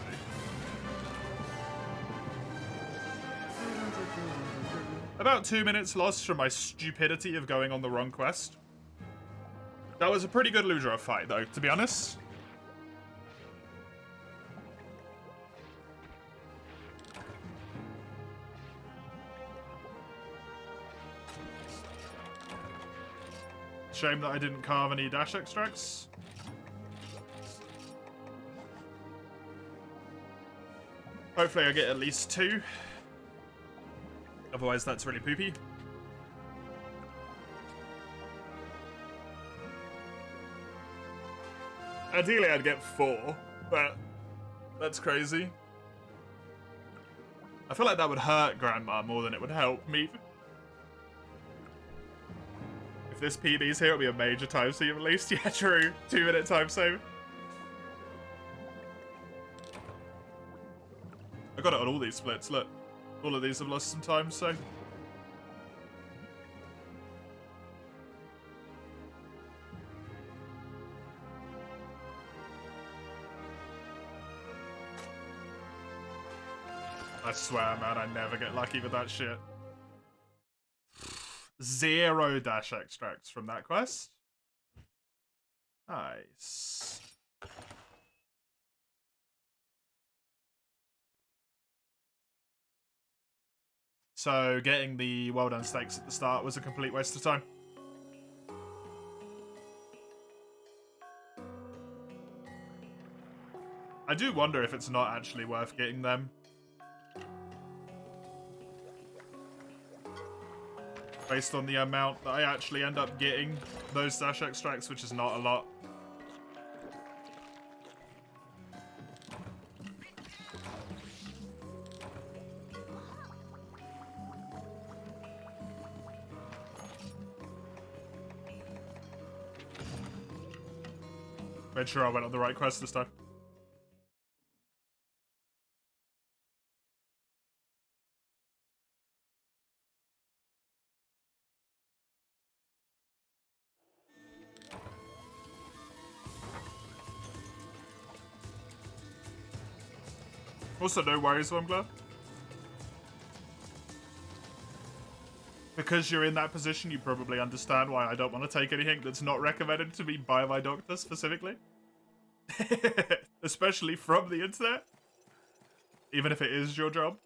Speaker 1: About 2 minutes lost from my stupidity of going on the wrong quest. That was a pretty good Ludra fight, though, to be honest. Shame that I didn't carve any dash extracts. Hopefully I get at least 2. Otherwise, that's really poopy. Ideally, I'd get 4, but that's crazy. I feel like that would hurt Grandma more than it would help me. If this PB's here, it'll be a major time save at least. Yeah, true. 2-minute time save. I got it on all these splits, look. All of these have lost some time, so... I swear, man, I never get lucky with that shit. 0 dash extracts from that quest. Nice. So getting the well done steaks at the start was a complete waste of time. I do wonder if it's not actually worth getting them. Based on the amount that I actually end up getting those dash extracts, which is not a lot. Made sure I went on the right quest this time. Also, no worries, so I'm glad. Because you're in that position, you probably understand why I don't want to take anything that's not recommended to me by my doctor, specifically. Especially from the internet. Even if it is your job.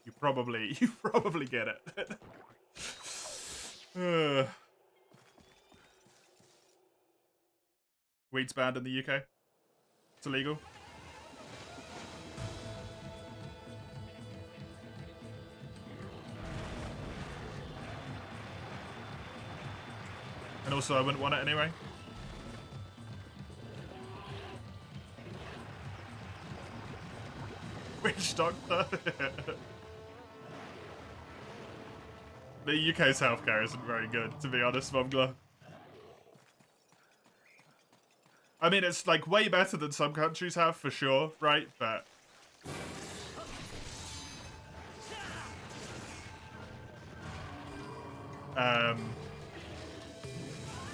Speaker 1: You probably get it. Weed's banned in the UK. It's illegal. And also, I wouldn't want it anyway. Witch Doctor. The UK's healthcare isn't very good, to be honest, Mumgler. I mean, it's like way better than some countries have, for sure, right? But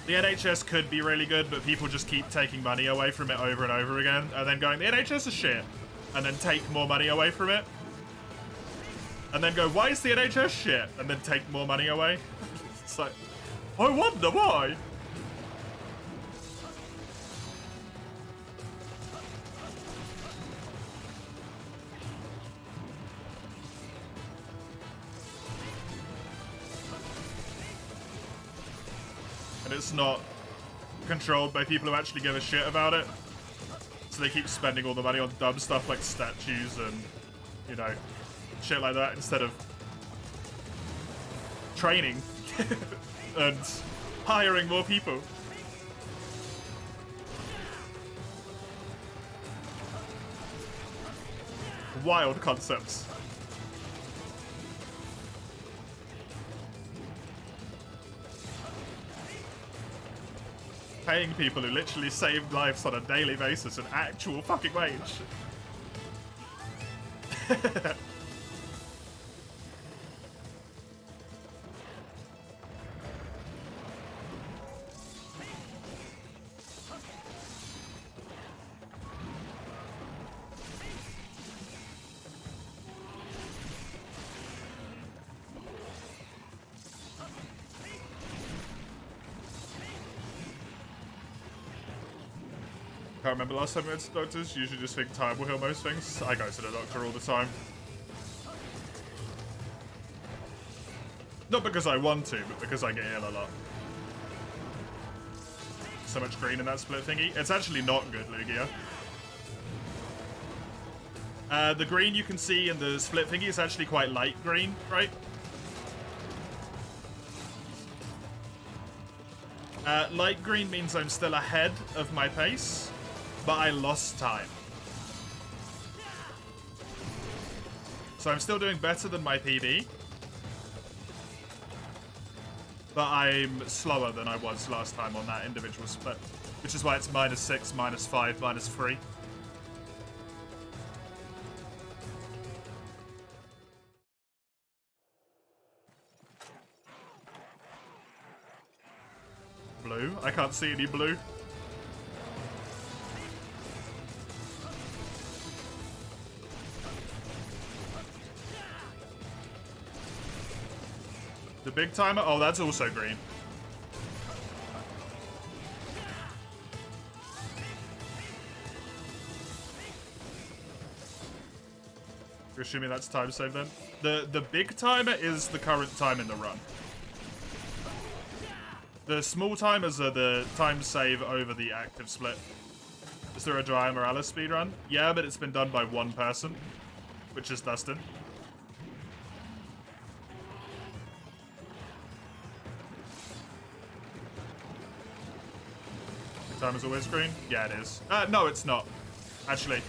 Speaker 1: the NHS could be really good, but people just keep taking money away from it over and over again, and then going, the NHS is shit, and then take more money away from it, and then go, why is the NHS shit? And then take more money away. It's like, I wonder why. And it's not controlled by people who actually give a shit about it. So they keep spending all the money on dumb stuff like statues and, you know, shit like that instead of training and hiring more people. Wild concepts. Paying people who literally save lives on a daily basis an actual fucking wage. I can't remember last time we went to doctors. Usually just think time will heal most things. I go to the doctor all the time. Not because I want to, but because I get ill a lot. So much green in that split thingy. It's actually not good, Lugia. The green you can see in the split thingy is actually quite light green, right? Light green means I'm still ahead of my pace, but I lost time. So I'm still doing better than my PB, but I'm slower than I was last time on that individual split, which is why it's -6, -5, -3. Blue? I can't see any blue. The big timer? Oh, that's also green. You're assuming that's time save then? The big timer is the current time in the run. The small timers are the time save over the active split. Is there a Dry Morales speedrun? Yeah, but it's been done by one person, which is Dustin. Time is always green? Yeah, it is. No, it's not. Actually.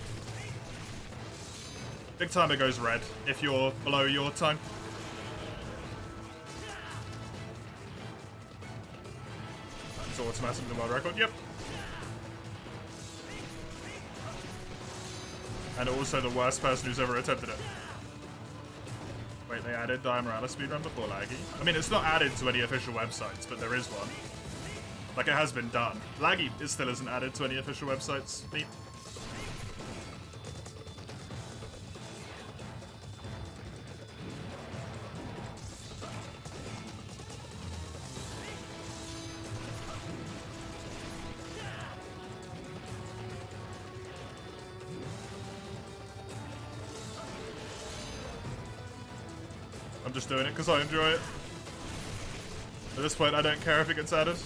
Speaker 1: Big timer goes red if you're below your time. It's automatic the world record, yep. And also the worst person who's ever attempted it. Wait, they added Diamorala speedrun before Laggy? I mean, it's not added to any official websites, but there is one. Like, it has been done. Laggy still isn't added to any official websites. Neat. I'm just doing it because I enjoy it. At this point, I don't care if it gets added.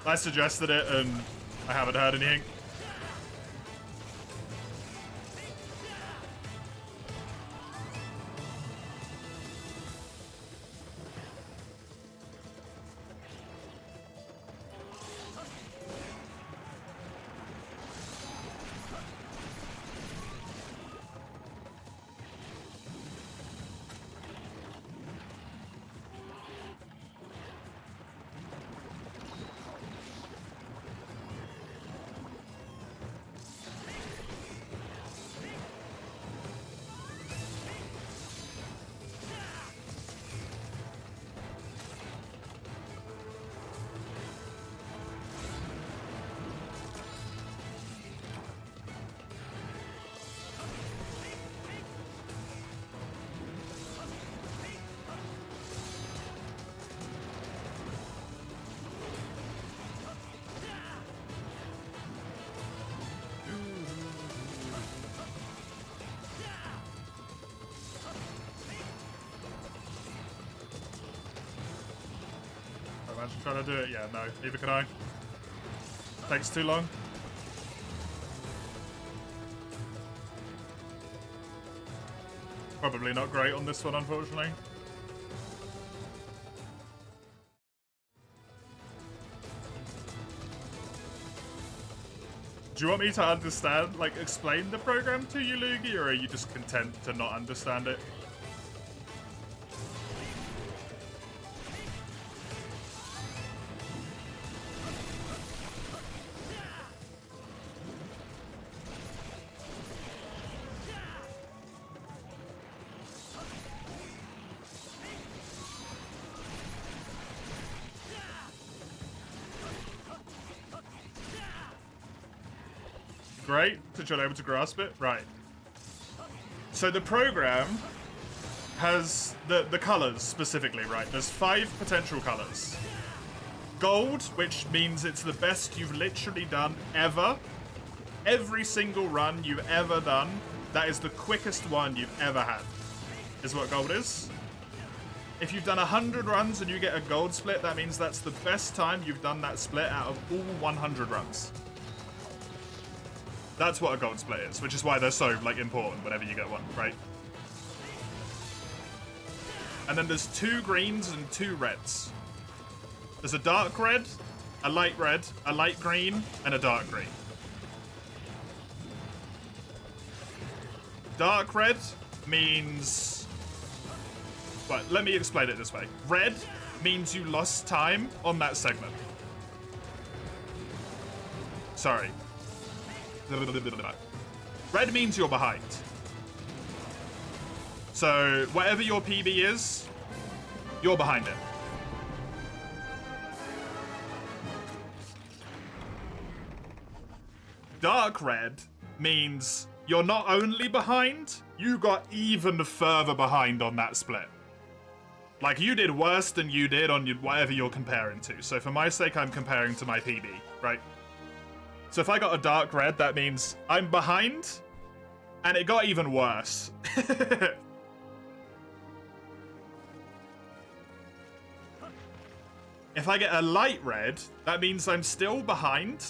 Speaker 1: I suggested it, and I haven't heard anything. Imagine trying to do it. Yeah, no, neither can I. Takes too long. Probably not great on this one, unfortunately. Do you want me to understand, like, explain the program to you, Luigi, or are you just content to not understand it? Great, that you're able to grasp it. Right. So the program has the colors specifically, right? There's 5 potential colors. Gold, which means it's the best you've literally done ever. Every single run you've ever done, that is the quickest one you've ever had, is what gold is. If you've done 100 runs and you get a gold split, that means that's the best time you've done that split out of all 100 runs. That's what a gold split is, which is why they're so, like, important whenever you get one, right? And then there's 2 greens and 2 reds. There's a dark red, a light green, and a dark green. Dark red means... Well, let me explain it this way. Red means you lost time on that segment. Sorry. Red means you're behind. So, whatever your PB is, you're behind it. Dark red means you're not only behind, you got even further behind on that split. Like, you did worse than you did on whatever you're comparing to. So for my sake, I'm comparing to my PB, right? So if I got a dark red, that means I'm behind, and it got even worse. If I get a light red, that means I'm still behind,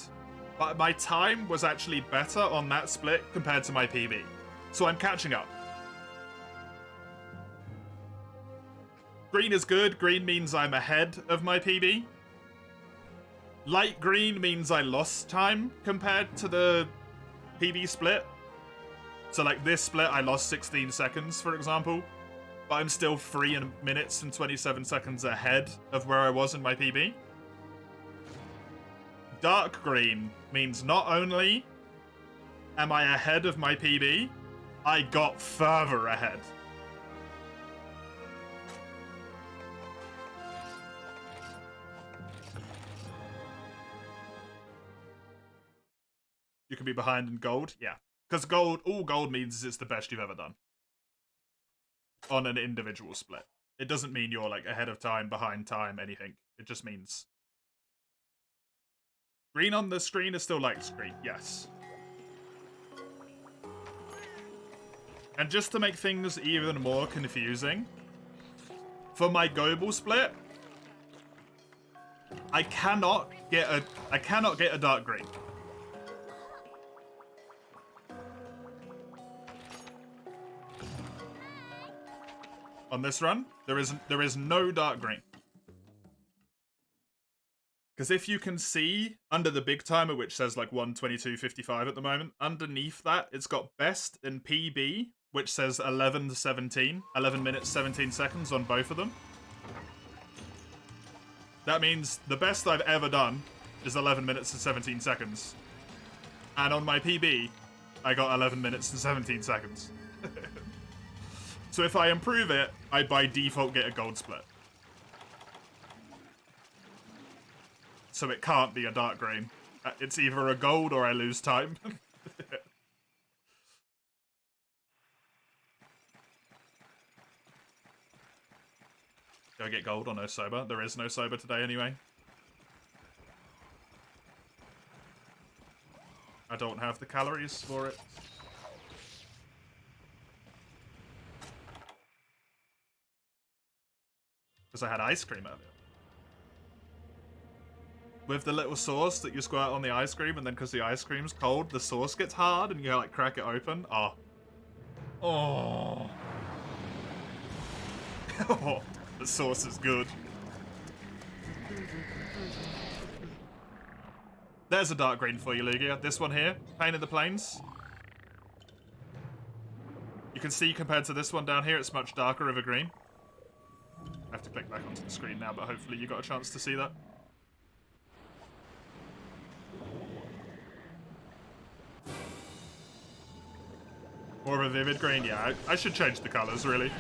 Speaker 1: but my time was actually better on that split compared to my PB. So I'm catching up. Green is good. Green means I'm ahead of my PB. Light green means I lost time compared to the PB split. So like this split, I lost 16 seconds, for example. But I'm still 3 minutes and 27 seconds ahead of where I was in my PB. Dark green means not only am I ahead of my PB, I got further ahead. You can be behind in gold, yeah. Because gold, all gold means is it's the best you've ever done. On an individual split. It doesn't mean you're like ahead of time, behind time, anything. It just means... Green on the screen is still light screen, yes. And just to make things even more confusing, for my global split, I cannot get a dark green. On this run, there is no dark green. Because if you can see under the big timer, which says like 1:22:55 at the moment, underneath that it's got best and PB, which says 11 minutes 17 seconds on both of them. That means the best I've ever done is 11 minutes and 17 seconds. And on my PB, I got 11 minutes and 17 seconds. So if I improve it, I by default get a gold split. So it can't be a dark green. It's either a gold or I lose time. Go get gold or no sober. There is no sober today anyway. I don't have the calories for it. Because I had ice cream earlier. with the little sauce that you squirt on the ice cream, and then because the ice cream's cold, the sauce gets hard, and you like crack it open. Oh. Oh. Oh, the sauce is good. There's a dark green for you, Lugia. This one here, Pain in the Plains. You can see compared to this one down here, it's much darker of a green. I have to click back onto the screen now, but hopefully you got a chance to see that. More of a vivid green? Yeah, I should change the colours, really.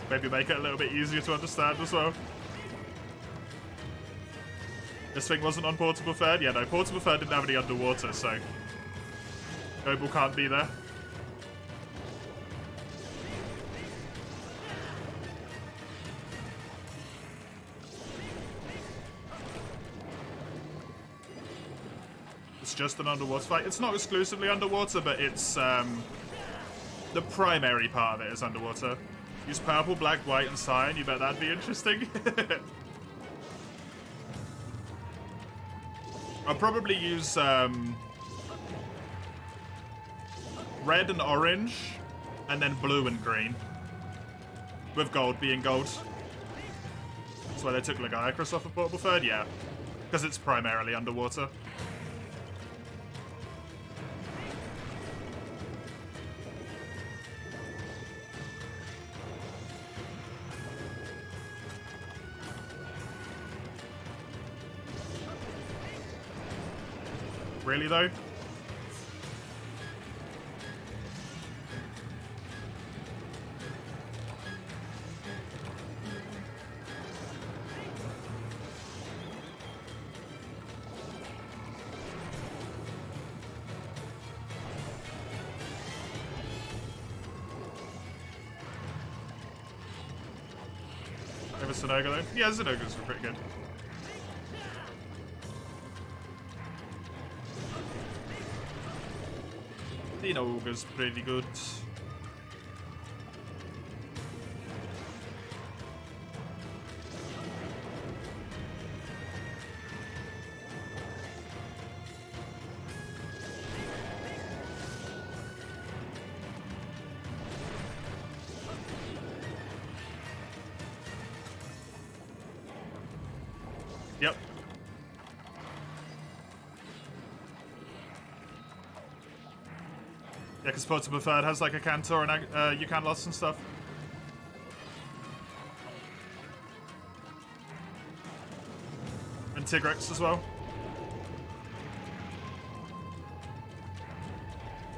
Speaker 1: Maybe make it a little bit easier to understand as well. This thing wasn't on Portable Third? Yeah, no, Portable Third didn't have any underwater, so Noble can't be there. It's just an underwater fight. It's not exclusively underwater, but it's the primary part of it is underwater. Use purple, black, white, and cyan. You bet that'd be interesting. I'll probably use red and orange, and then blue and green. With gold being gold. That's why they took Lagiacrus off of Portable Third? Yeah. Because it's primarily underwater. Really, though? Over Sonoga, though? Yeah, Sonogas were pretty good. Ogre's pretty good. Yep. Yeah, because Portable Third has like a Cantor and Yucanlos and stuff. And Tigrex as well.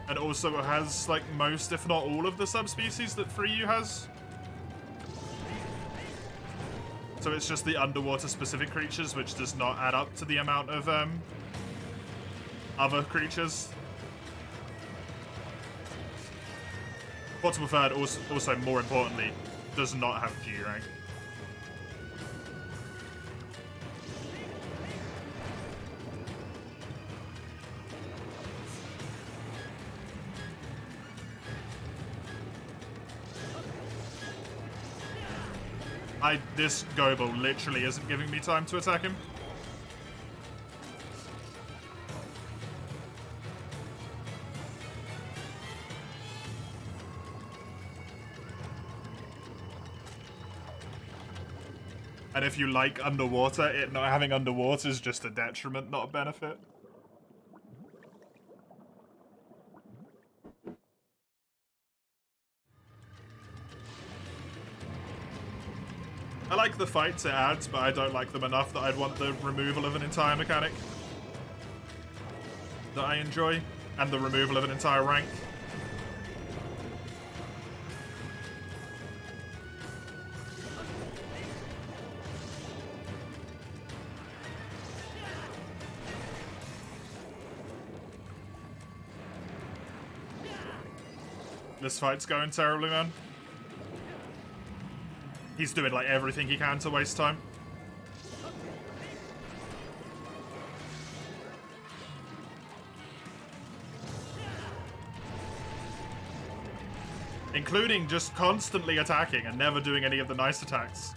Speaker 1: And also it has like most, if not all, of the subspecies that 3U has. So it's just the underwater specific creatures, which does not add up to the amount of other creatures. Portable Third also, more importantly, does not have G-Rank. This Gobo literally isn't giving me time to attack him. And if you like underwater, it not having underwater is just a detriment, not a benefit. I like the fights it adds, but I don't like them enough that I'd want the removal of an entire mechanic that I enjoy, and the removal of an entire rank. This fight's going terribly, man. He's doing like everything he can to waste time. Including just constantly attacking and never doing any of the nice attacks.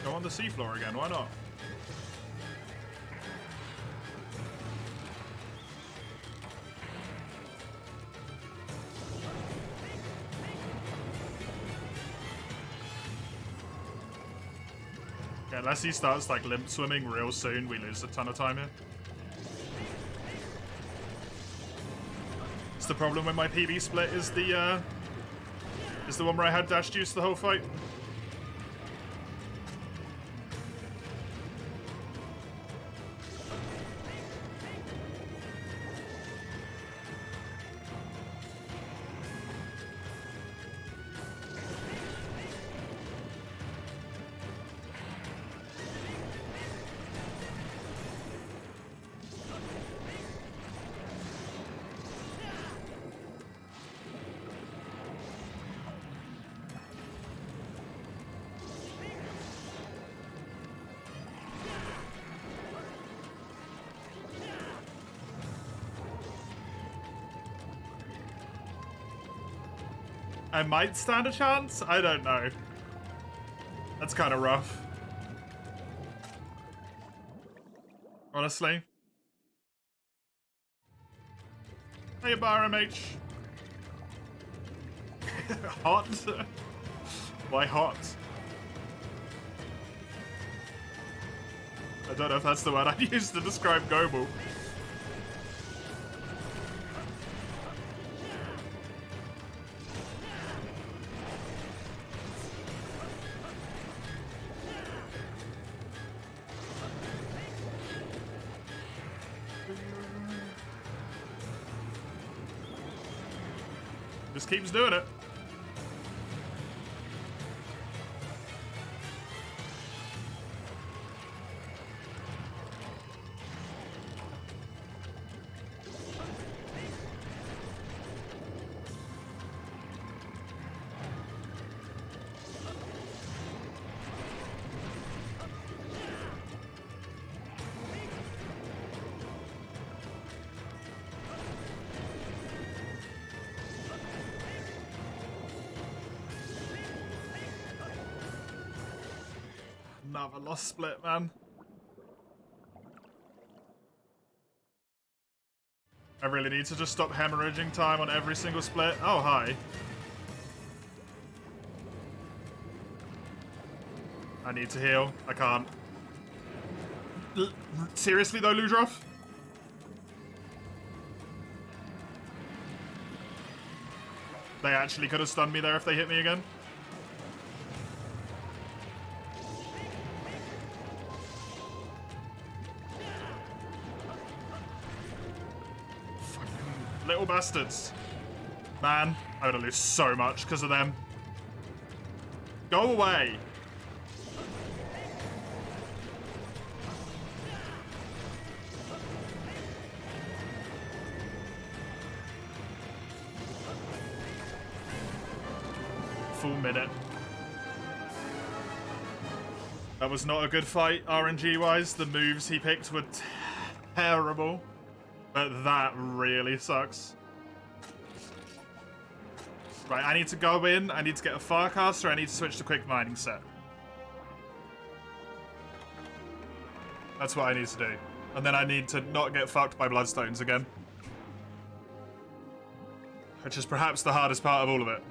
Speaker 1: Go on the seafloor again, why not? Yeah, unless he starts like limp swimming real soon, we lose a ton of time here. It's the problem when my PB split is the one where I had dash juice the whole fight. I might stand a chance? I don't know. That's kind of rough. Honestly. Hey, bar MH. Hot? Why hot? I don't know if that's the word I'd use to describe Goble. Just keeps doing it. Another lost split, man. I really need to just stop hemorrhaging time on every single split. Oh, hi. I need to heal. I can't. Seriously, though, Ludroff? They actually could have stunned me there if they hit me again. Little bastards. Man, I'm gonna lose so much because of them. Go away. Full minute. That was not a good fight, RNG-wise. The moves he picked were terrible. But that really sucks. Right, I need to go in, I need to get a Firecaster, I need to switch to Quick Mining set. That's what I need to do. And then I need to not get fucked by Bloodstones again. Which is perhaps the hardest part of all of it.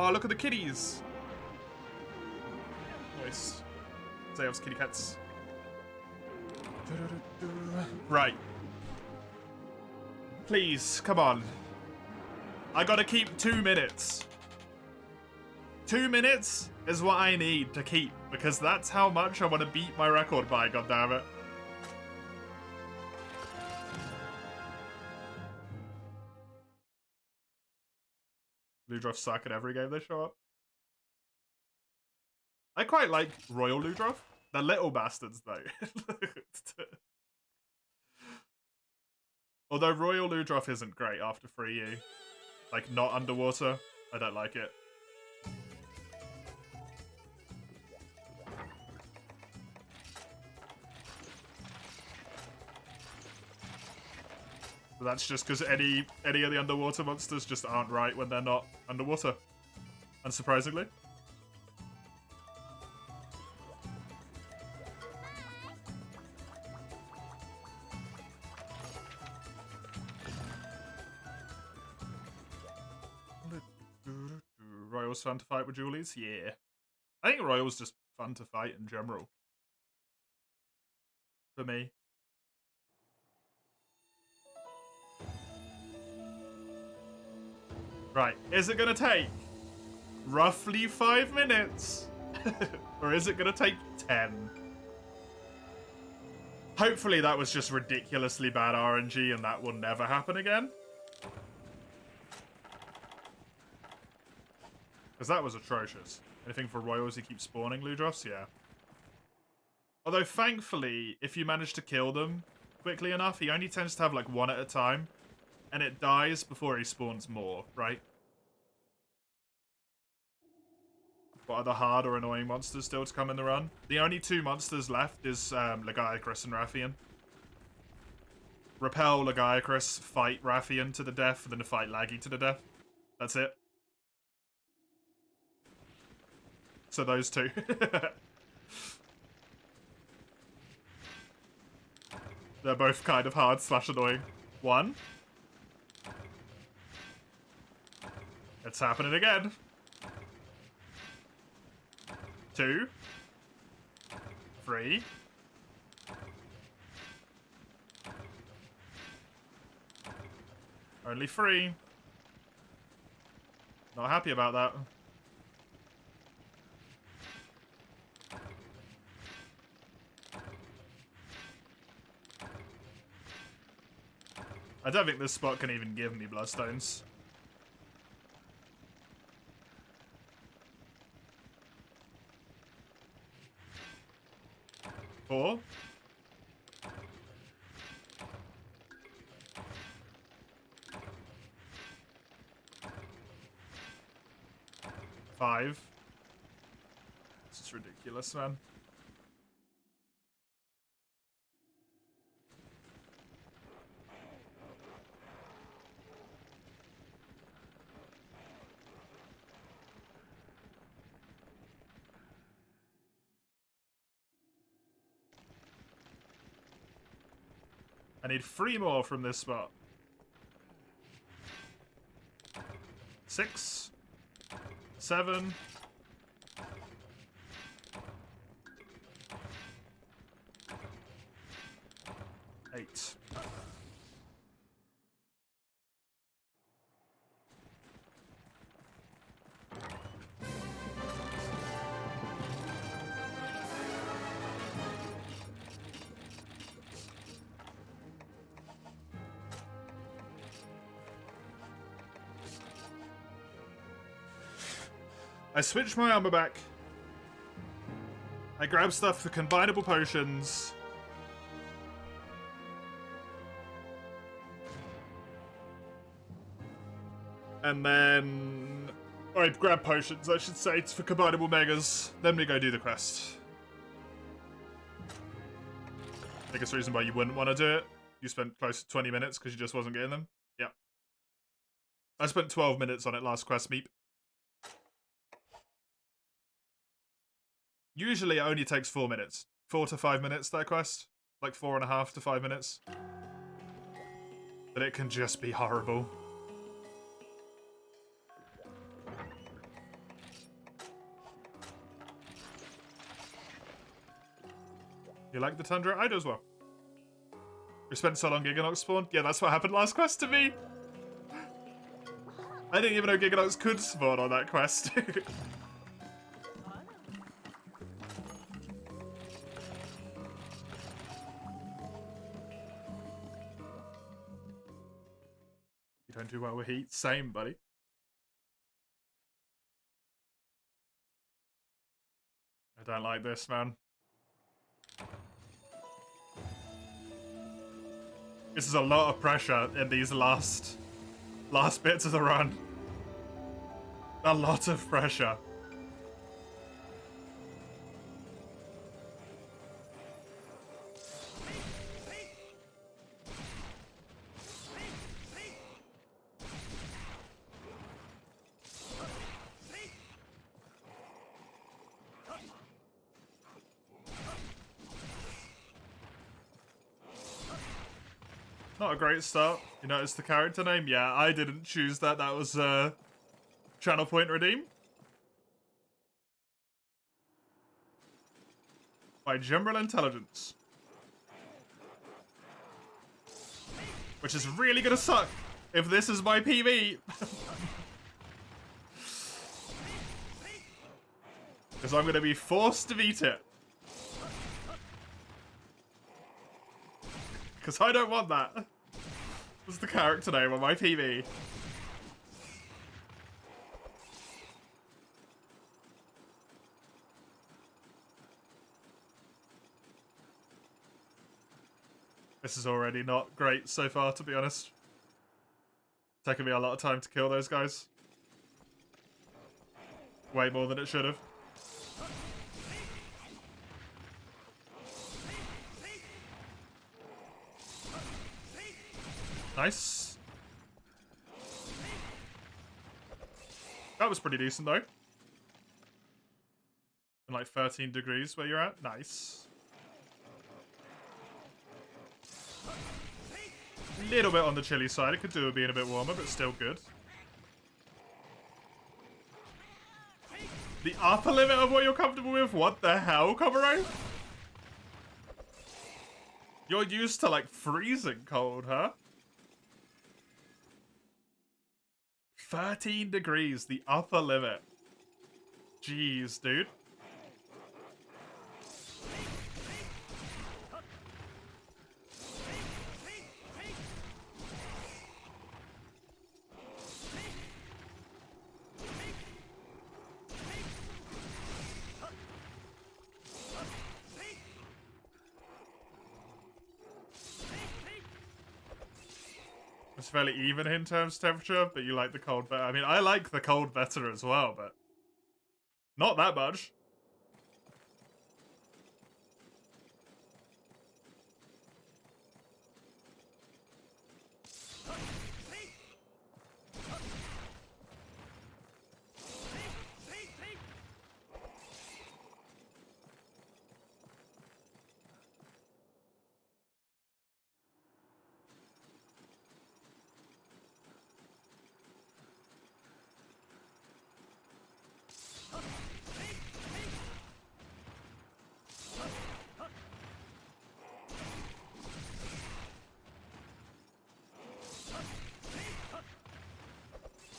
Speaker 1: Oh, look at the kitties. Nice. Zeov's kitty cats. Right. Please, come on. I gotta keep 2 minutes. 2 minutes is what I need to keep, because that's how much I want to beat my record by, goddammit. Ludroth suck at every game they show up. I quite like Royal Ludroth. They're little bastards, though. Although Royal Ludroth isn't great after 3U. Like, not underwater. I don't like it. But that's just because any of the underwater monsters just aren't right when they're not underwater. Unsurprisingly. Royal's fun to fight with Julies? Yeah. I think Royal's just fun to fight in general. For me. Right, is it gonna take roughly 5 minutes? Or is it gonna take 10? Hopefully that was just ridiculously bad RNG and that will never happen again. Because that was atrocious. Anything for Royals who keep spawning Ludroths? Yeah. Although, thankfully, if you manage to kill them quickly enough, he only tends to have like one at a time. And it dies before he spawns more, right? What are the hard or annoying monsters still to come in the run? The only 2 monsters left is Lagiacrus and Rathian. Repel Lagiacrus, fight Rathian to the death, and then fight Laggy to the death. That's it. So those 2. They're both kind of hard / annoying. 1. It's happening again. 2. 3. Only 3. Not happy about that. I don't think this spot can even give me bloodstones. 4. 5. This is ridiculous, man. I need 3 more from this spot. 6. 7. 8. I switched my armor back. I grabbed stuff for combinable potions. And then I grabbed potions, I should say, for combinable megas. Then we go do the quest. Biggest reason why you wouldn't want to do it. You spent close to 20 minutes because you just wasn't getting them. Yeah. I spent 12 minutes on it last quest meep. Usually it only takes 4 minutes. 4 to 5 minutes, that quest. Like 4.5 to 5 minutes. But it can just be horrible. You like the Tundra? I do as well. We spent so long Giganox spawned? Yeah, that's what happened last quest to me. I didn't even know Giganox could spawn on that quest. You don't do well with heat? Same, buddy. I don't like this, man. This is a lot of pressure in these last bits of the run. A lot of pressure. Not a great start. You noticed the character name? Yeah, I didn't choose that. That was channel point redeem by General Intelligence, which is really gonna suck if this is my PB. Because I'm gonna be forced to beat it. Because I don't want that. What's the character name on my PB? This is already not great so far, to be honest. Taking me a lot of time to kill those guys. Way more than it should have. Nice. That was pretty decent, though. And like 13 degrees where you're at. Nice. A little bit on the chilly side. It could do with being a bit warmer, but still good. The upper limit of what you're comfortable with? What the hell, Comero? You're used to, like, freezing cold, huh? 13 degrees, the upper limit. Jeez, dude. It's fairly even in terms of temperature, but you like the cold better. I mean, I like the cold better as well, but not that much.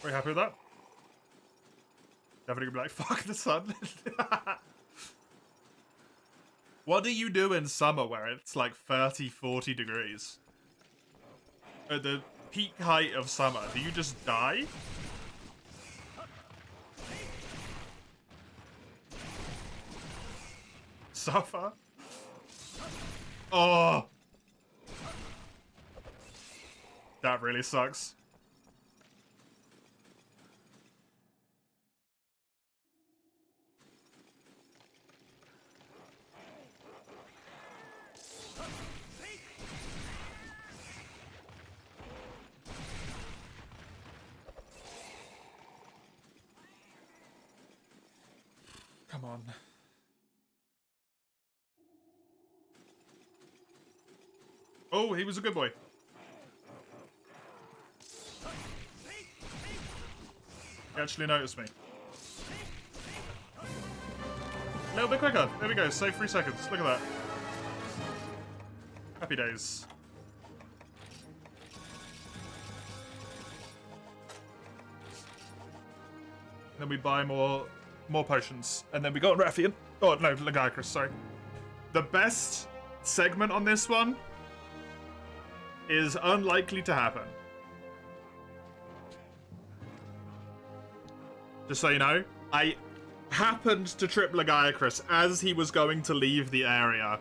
Speaker 1: Are you happy with that? Definitely gonna be like, fuck the sun. What do you do in summer where it's like 30, 40 degrees? At the peak height of summer, do you just die? Suffer? Oh! That really sucks. Come on. Oh, he was a good boy. He actually noticed me. A little bit quicker. There we go. Save 3 seconds. Look at that. Happy days. Then we buy more potions. And then we go on Rathian. Oh, no, Lagiacrus, sorry. The best segment on this one is unlikely to happen. Just so you know, I happened to trip Lagiacrus as he was going to leave the area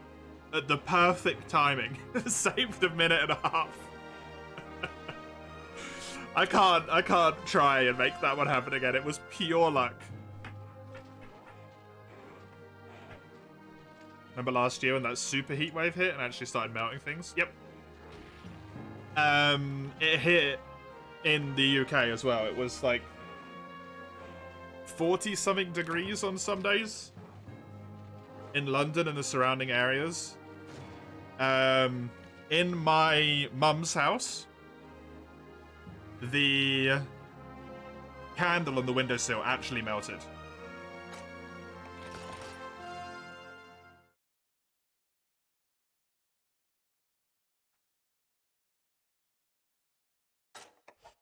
Speaker 1: at the perfect timing. Saved a minute and a half. I can't try and make that one happen again. It was pure luck. Remember last year when that super heat wave hit and actually started melting things? Yep. It hit in the UK as well. It was like 40-something degrees on some days in London and the surrounding areas. In my mum's house, the candle on the windowsill actually melted.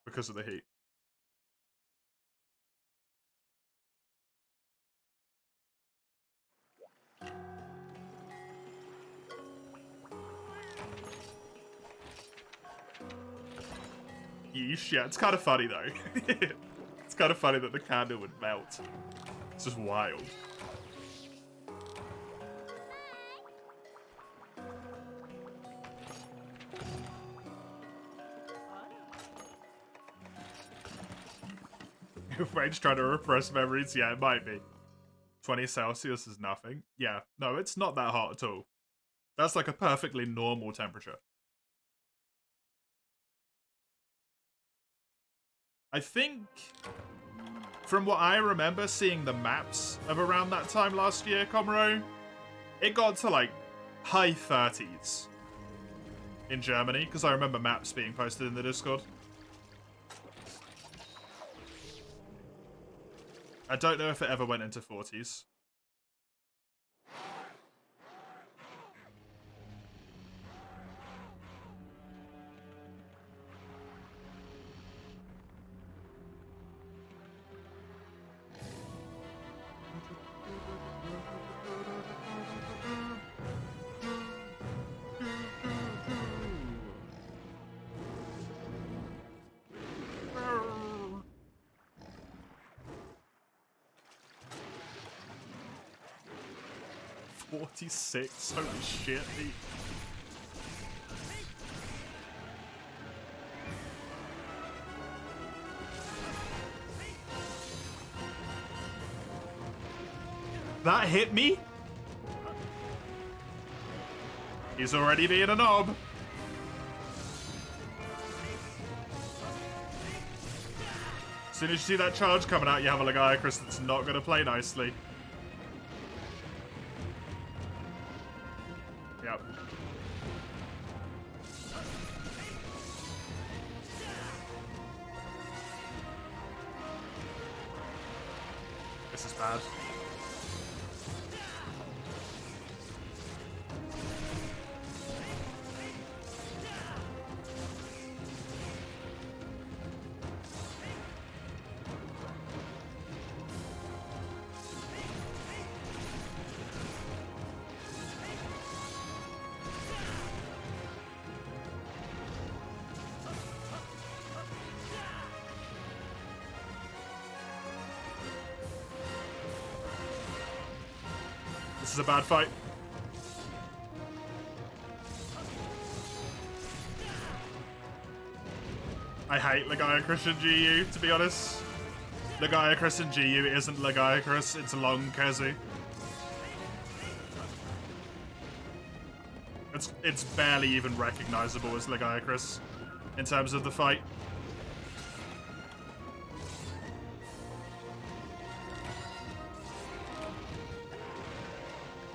Speaker 1: Because of the heat. Yeesh, yeah, it's kind of funny though. It's kind of funny that the candle would melt. It's just wild. If Rage's trying to repress memories, yeah, it might be. 20 Celsius is nothing. Yeah, no, it's not that hot at all. That's like a perfectly normal temperature. I think, from what I remember seeing the maps of around that time last year, Comro, it got to like high 30s in Germany, because I remember maps being posted in the Discord. I don't know if it ever went into 40s. $46, holy shit. That hit me? He's already being a knob. As soon as you see that charge coming out, you have a Lagiacrus that's not going to play nicely. Yep. This is bad. This is a bad fight. I hate Lagiacrus and GU, to be honest. Lagiacrus and GU isn't Lagiacrus, it's Long Kezu. It's barely even recognizable as Lagiacrus in terms of the fight.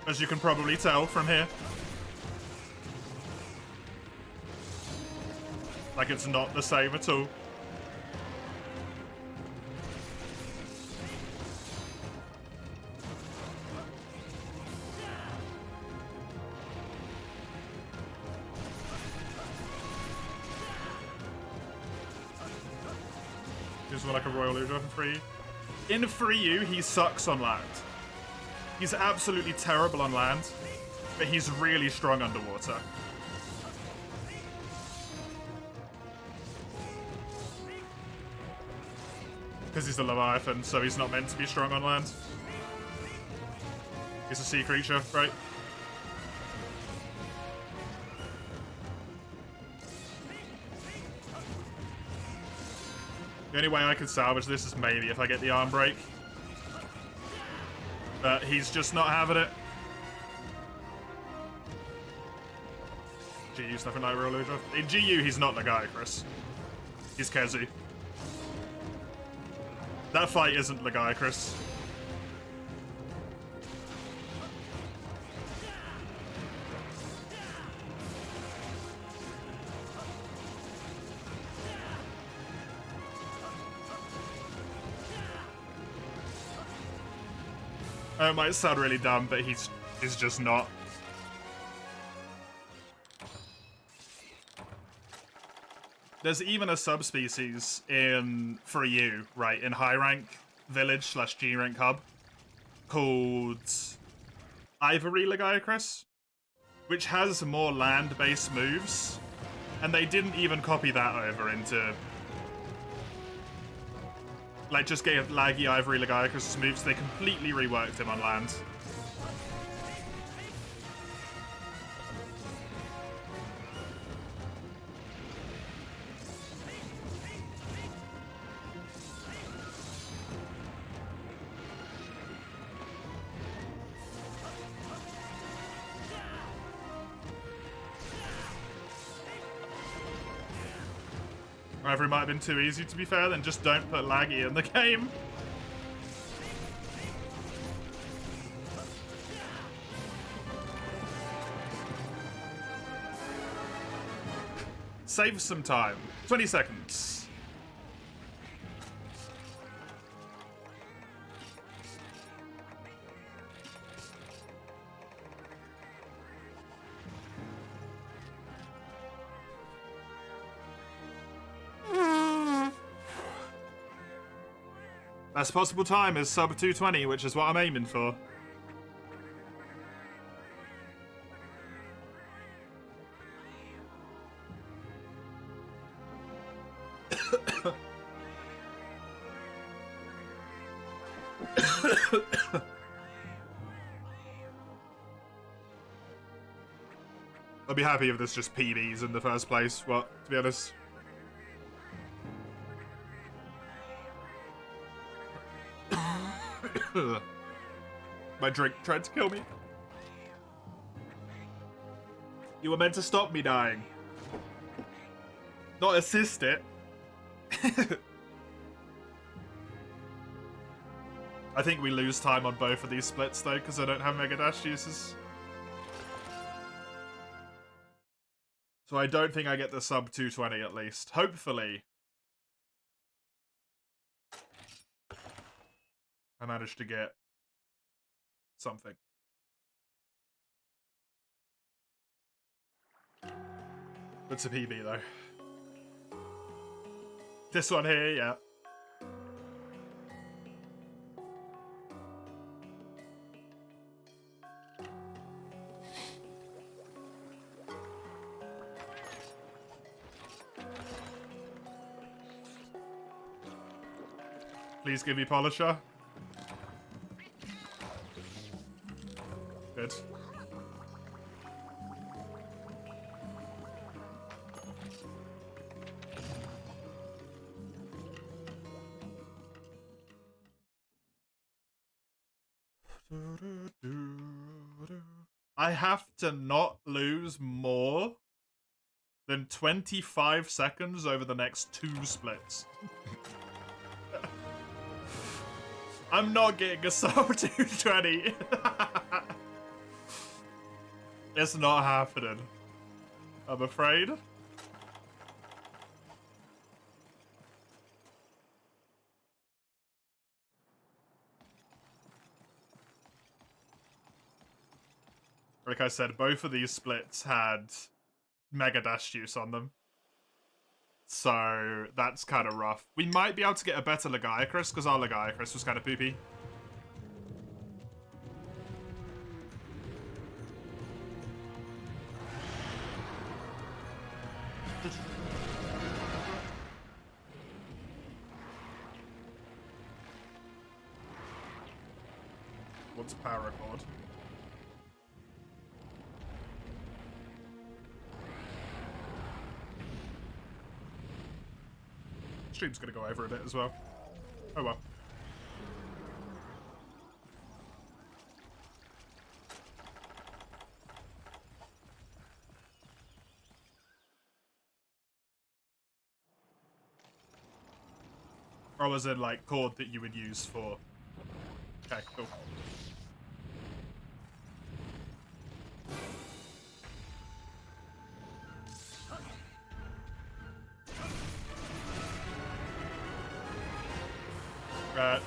Speaker 1: As you can probably tell from here. Like, it's not the same at all. He's more like a Royal Luger in free. In free U, he sucks on land. He's absolutely terrible on land, but he's really strong underwater. Because he's a Leviathan, so he's not meant to be strong on land. He's a sea creature, right? The only way I could salvage this is maybe if I get the arm break. But he's just not having it. GU's nothing like Real Luger. In GU, he's not Legiacris. He's Kezu. That fight isn't Legiacris. It might sound really dumb, but he's just not. There's even a subspecies in for you, right, in high rank village / G rank hub called Ivory Legiacris, which has more land-based moves, and they didn't even copy that over into like just gave laggy Ivory Legiacris moves. They completely reworked him on land. Ivory might have been too easy, to be fair, then just don't put laggy in the game. Save some time. 20 seconds. Best possible time is sub 220, which is what I'm aiming for. I'd be happy if this just PBs in the first place, to be honest. My drink tried to kill me. You were meant to stop me dying. Not assist it. I think we lose time on both of these splits though, because I don't have Mega Dash uses. So I don't think I get the sub 220 at least. Hopefully. I managed to get something. It's a PB though. This one here, yeah. Please give me Polisher. Good. I have to not lose more than 25 seconds over the next 2 splits. I'm not getting a sub 220. It's not happening, I'm afraid. Like I said, both of these splits had Mega Dash juice on them. So that's kind of rough. We might be able to get a better Lagiacrus, because our Lagiacrus was kind of poopy. What's paracord? Stream's gonna go over a bit as well. Oh well. Or was it like chord that you would use for... Okay, cool.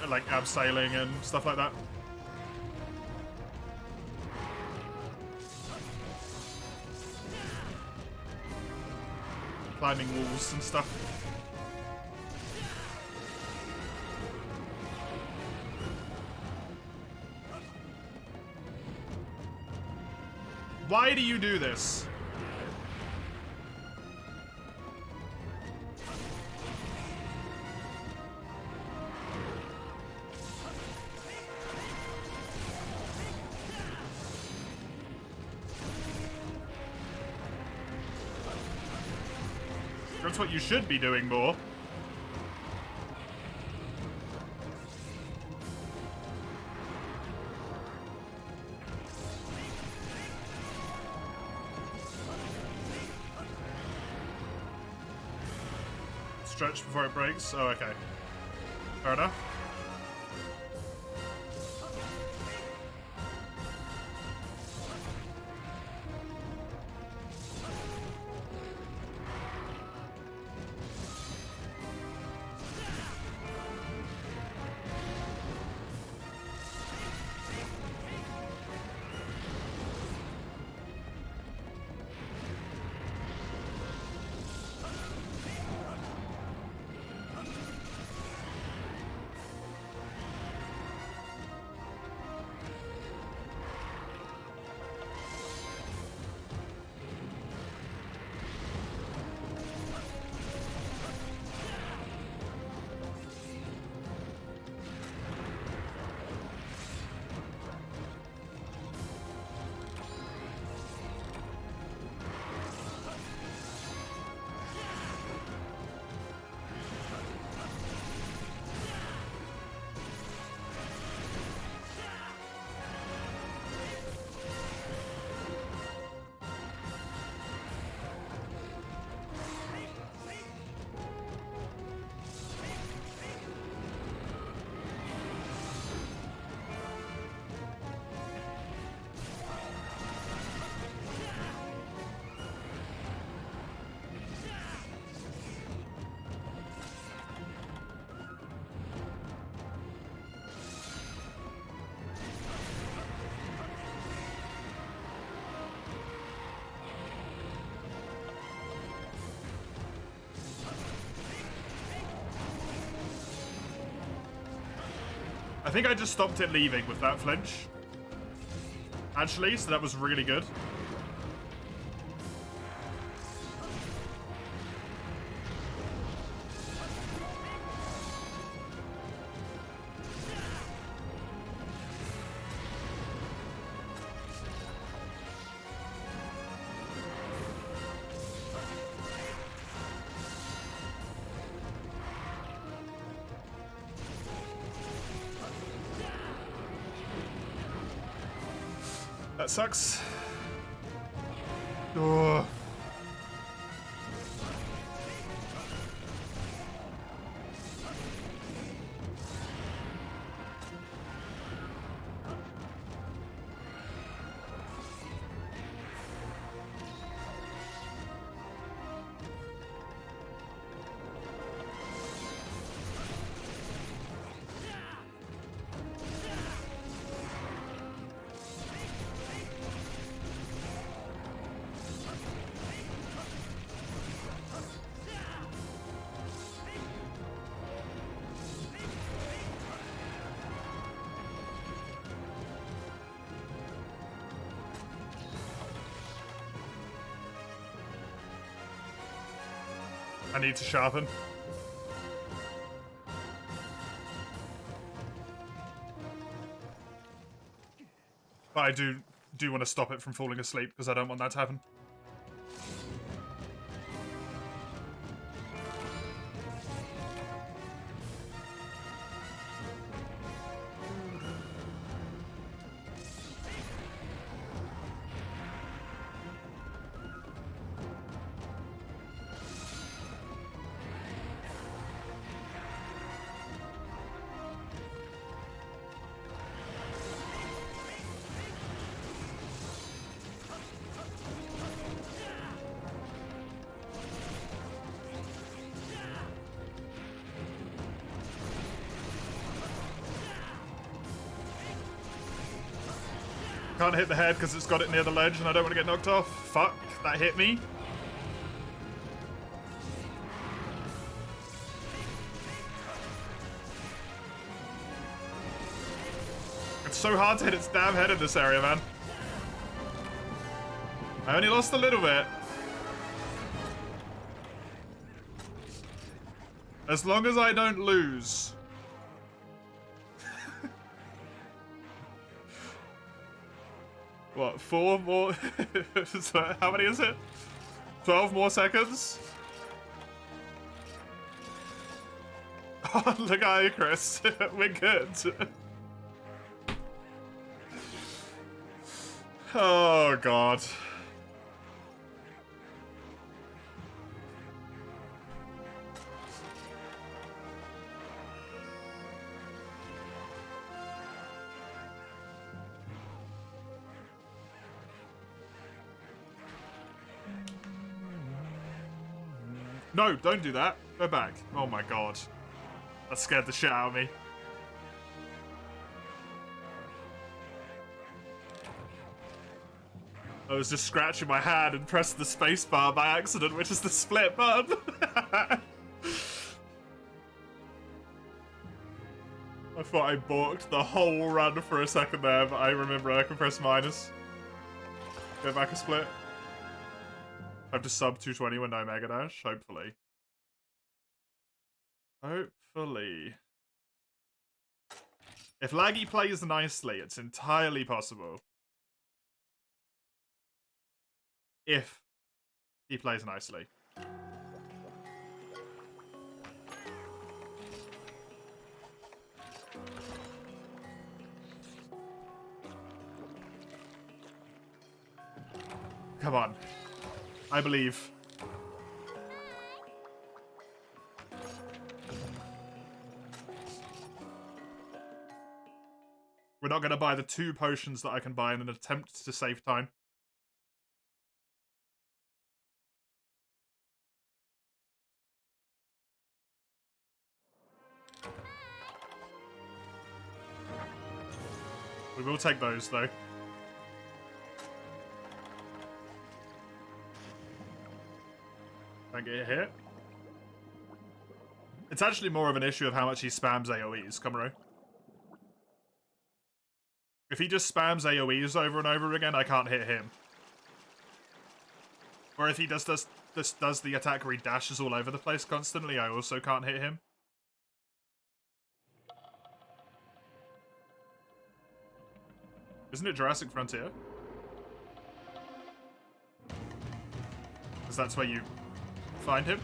Speaker 1: Like abseiling and stuff like that. Climbing walls and stuff. Why do you do this? That's what you should be doing more. Stretch before it breaks? Oh, okay. Fair enough. I think I just stopped it leaving with that flinch. Actually, so that was really good. That sucks. Oh. I need to sharpen. But I do want to stop it from falling asleep, because I don't want that to happen. Can't hit the head because it's got it near the ledge and I don't want to get knocked off. Fuck, that hit me. It's so hard to hit its damn head in this area, man. I only lost a little bit. As long as I don't lose. What, 4 more? So how many is it? 12 more seconds? Oh, look at you, Chris. We're good. Oh, God. No, don't do that. Go back. Oh my god. That scared the shit out of me. I was just scratching my hand and pressed the spacebar by accident, which is the split button. I thought I balked the whole run for a second there, but I remember I can press minus. Go back a split. I have to sub 220 with no Mega Dash, hopefully. Hopefully. If Laggy plays nicely, it's entirely possible. If he plays nicely. Come on. I believe. We're not going to buy the 2 potions that I can buy in an attempt to save time. We will take those, though. Don't get hit. It's actually more of an issue of how much he spams AoEs, Komuro. If he just spams AoEs over and over again, I can't hit him. Or if he does the attack where he dashes all over the place constantly, I also can't hit him. Isn't it Jurassic Frontier? Because that's where you find him.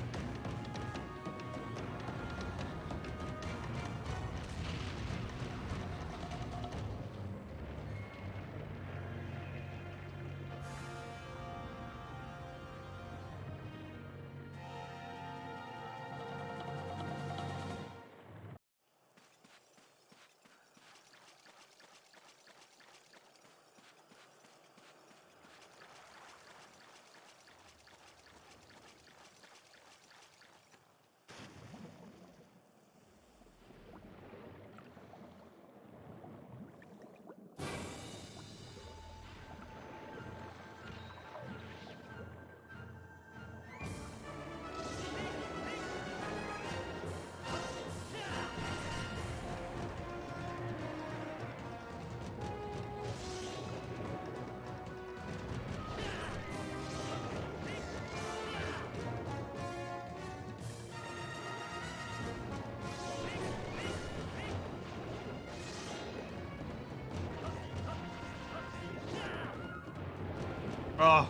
Speaker 1: Oh.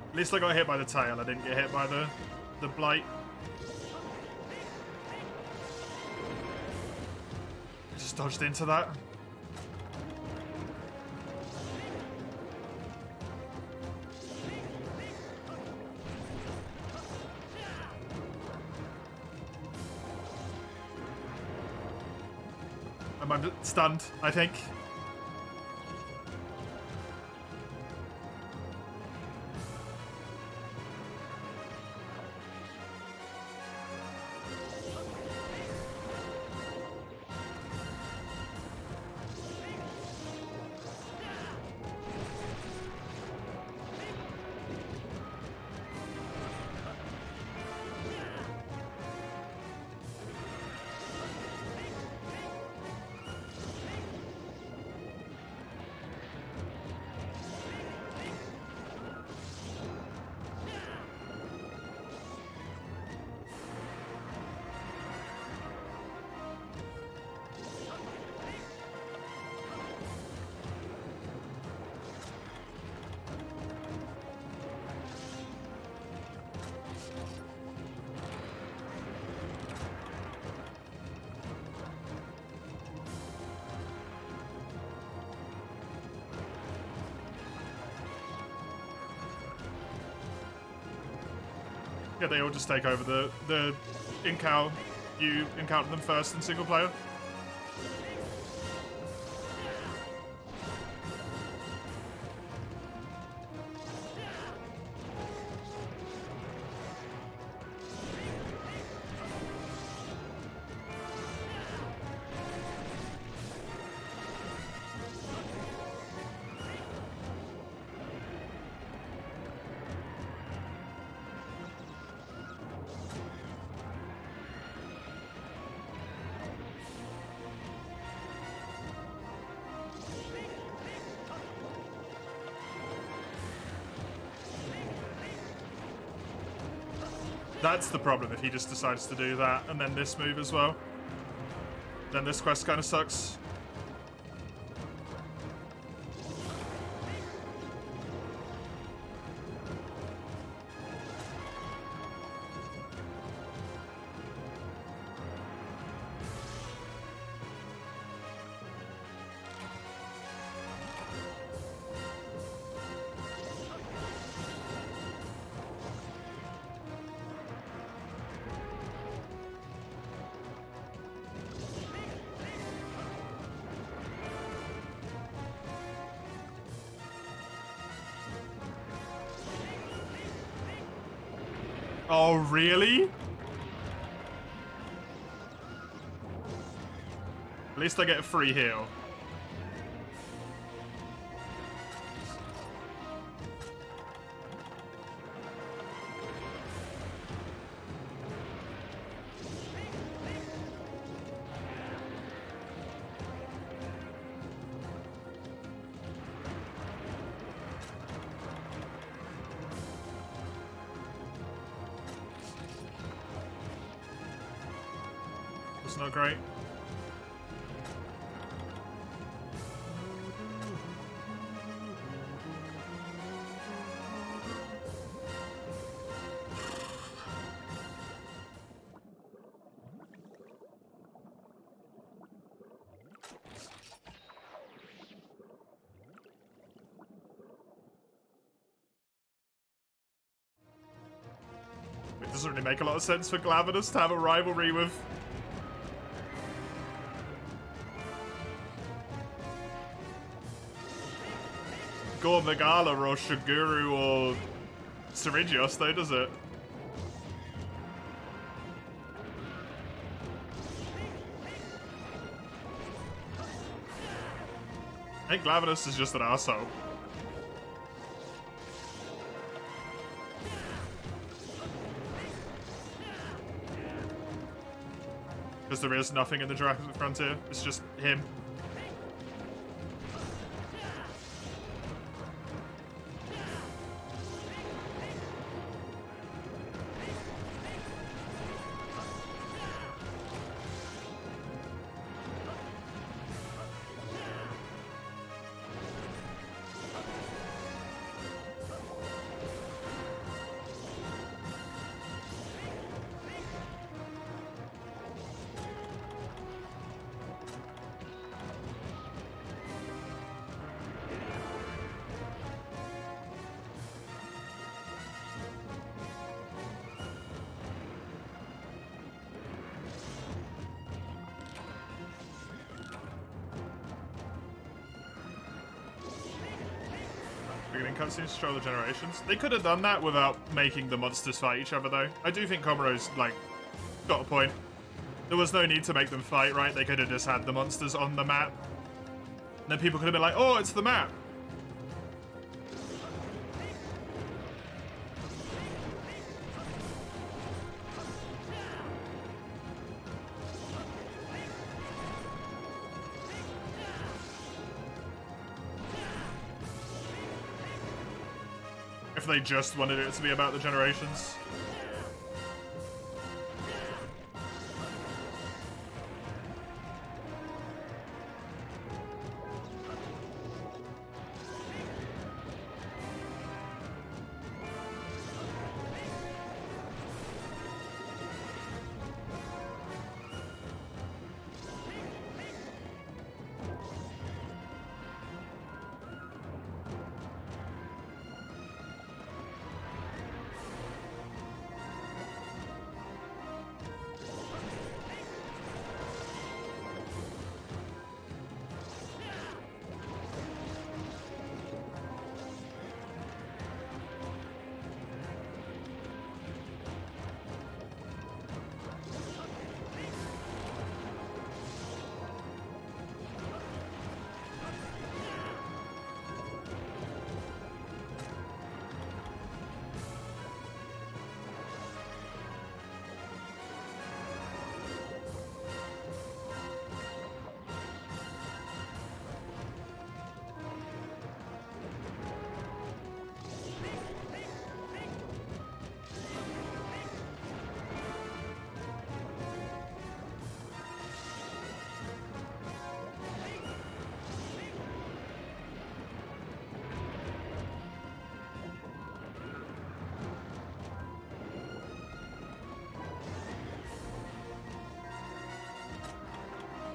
Speaker 1: At least I got hit by the tail. I didn't get hit by the blight. Just dodged into that. I'm stunned, I think. Yeah, they all just take over the encounter. You encounter them first in single player. That's the problem if he just decides to do that and then this move as well. Then this quest kind of sucks. Oh, really? At least I get a free heal. It's not great. It doesn't really make a lot of sense for Glavenus to have a rivalry with Gormagala or Shiguru or Syringios, though, does it? I think Glavenus is just an arsehole. Because there is nothing in the Jurassic Frontier, it's just him. in cutscenes to show the generations. They could have done that without making the monsters fight each other, though. I do think Komaro's, like, got a point. There was no need to make them fight, right? They could have just had the monsters on the map. And then people could have been like, oh, it's the map. If they just wanted it to be about the generations.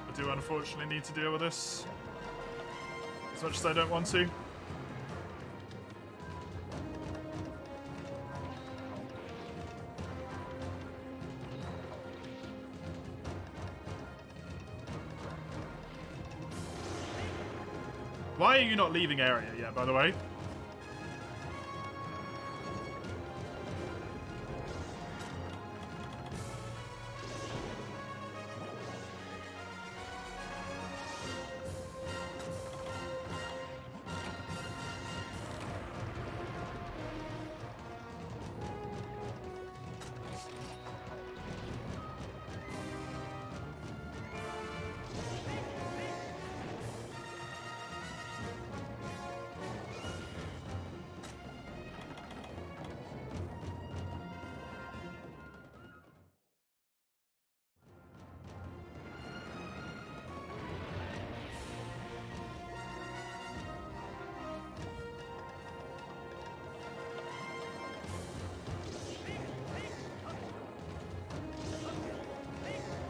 Speaker 1: I do unfortunately need to deal with this. As much as I don't want to. Why are you not leaving area yet, by the way?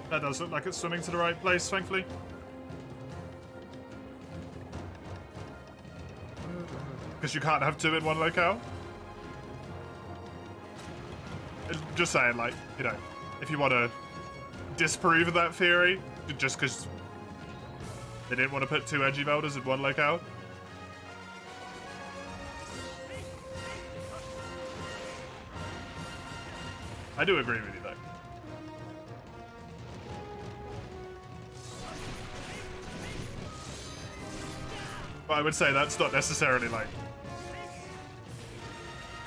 Speaker 1: That does look like it's swimming to the right place, thankfully. Because you can't have two in one locale. Just saying, like, you know, if you want to disprove that theory, just because they didn't want to put two edgy Velders in one locale. I do agree with you, though. But I would say that's not necessarily, like,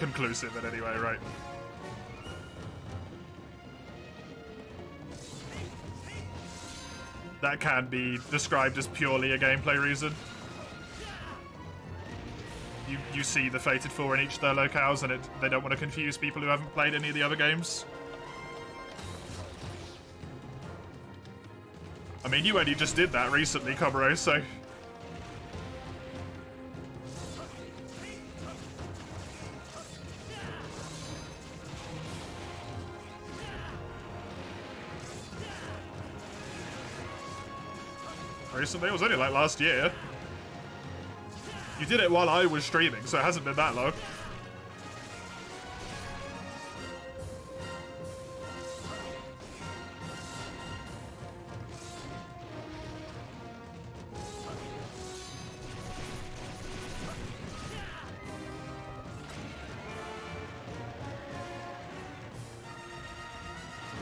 Speaker 1: conclusive in any way, right? That can be described as purely a gameplay reason. You see the Fated 4 in each of their locales, and they don't want to confuse people who haven't played any of the other games. I mean, you only just did that recently, Komuro, so... Recently? It was only like last year. You did it while I was streaming, so it hasn't been that long.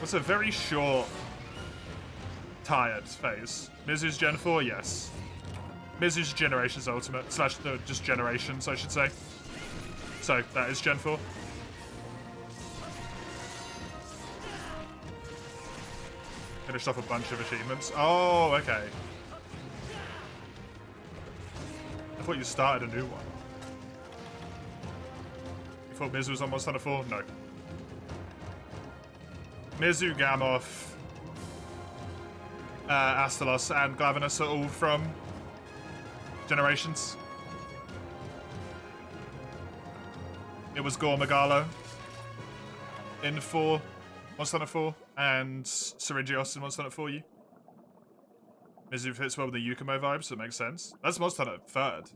Speaker 1: was a very short, tired phase. Mizu's Gen 4, yes. Mizu's Generations Ultimate, slash just Generations, I should say. So, that is Gen 4. Finished off a bunch of achievements. Oh, okay. I thought you started a new one. You thought Mizu was on Monster Hunter 4? No. Mizu, Gamoth, Astalos, and Glavenus are all from Generations. It was Gore Magalo in 4, Monster Hunter 4, and Syringios in Monster Hunter 4U. Mizu fits well with the Yukumo vibe, so it makes sense. That's Monster Hunter 3rd.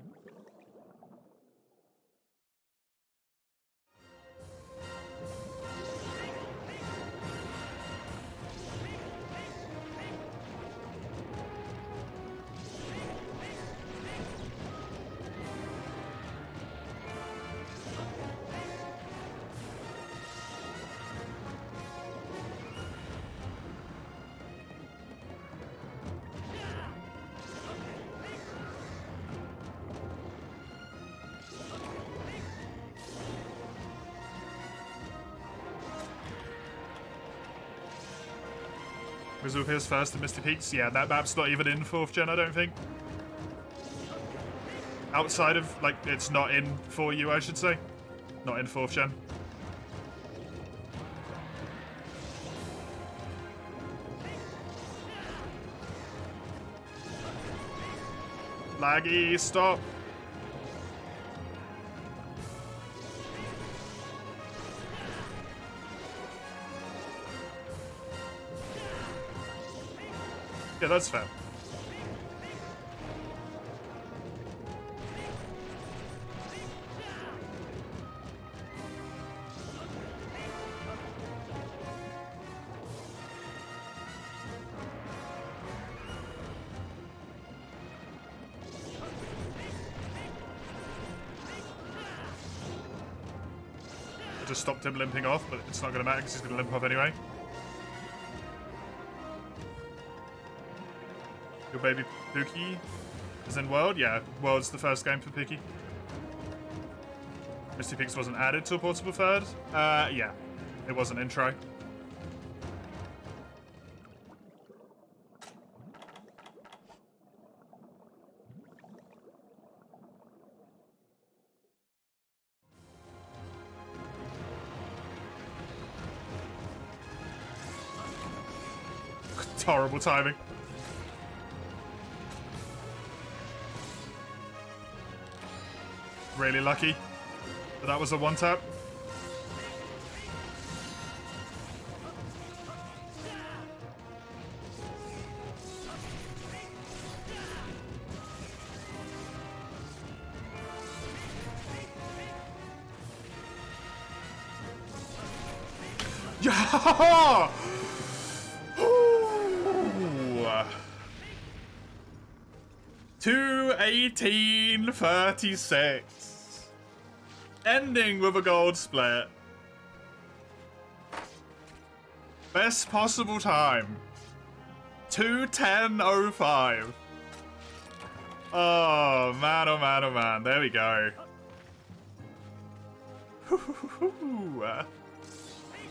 Speaker 1: Mizu appears first in Misty Peaks. Yeah, that map's not even in 4th gen, I don't think. Outside of, like, it's not in 4U, I should say. Not in 4th gen. Laggy, stop. Yeah, that's fair. I just stopped him limping off, but it's not going to matter because he's going to limp off anyway. Your baby Pookie is in World? Yeah, World's the first game for Pookie. Misty Peaks wasn't added to a portable 3rd? Yeah. It was an intro. Horrible timing. Really lucky that was a one-tap. Yeah! 2:18:36. Ending with a gold split. Best possible time. 2:10:05. Oh man, oh man, oh man. There we go.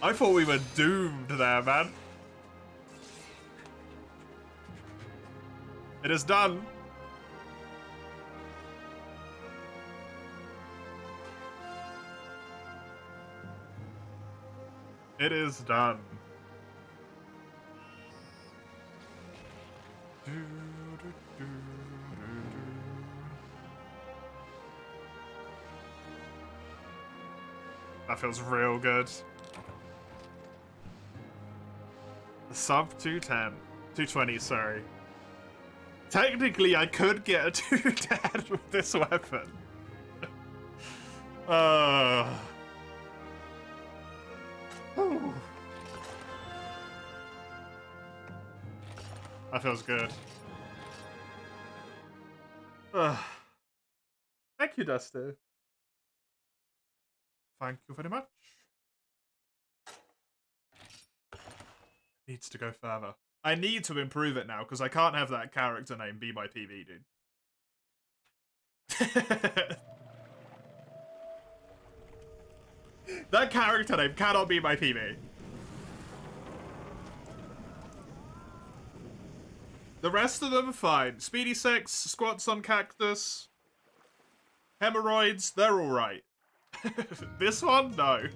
Speaker 1: I thought we were doomed there, man. It is done. It is done. That feels real good. The sub 210. 220, sorry. Technically, I could get a 210 with this weapon. That feels good. Thank you, Dusty. Thank you very much. Needs to go further. I need to improve it now, because I can't have that character name be my PV, dude. That character name cannot be my PV. The rest of them are fine. Speedy 6, squats on cactus, hemorrhoids, they're alright. This one? No.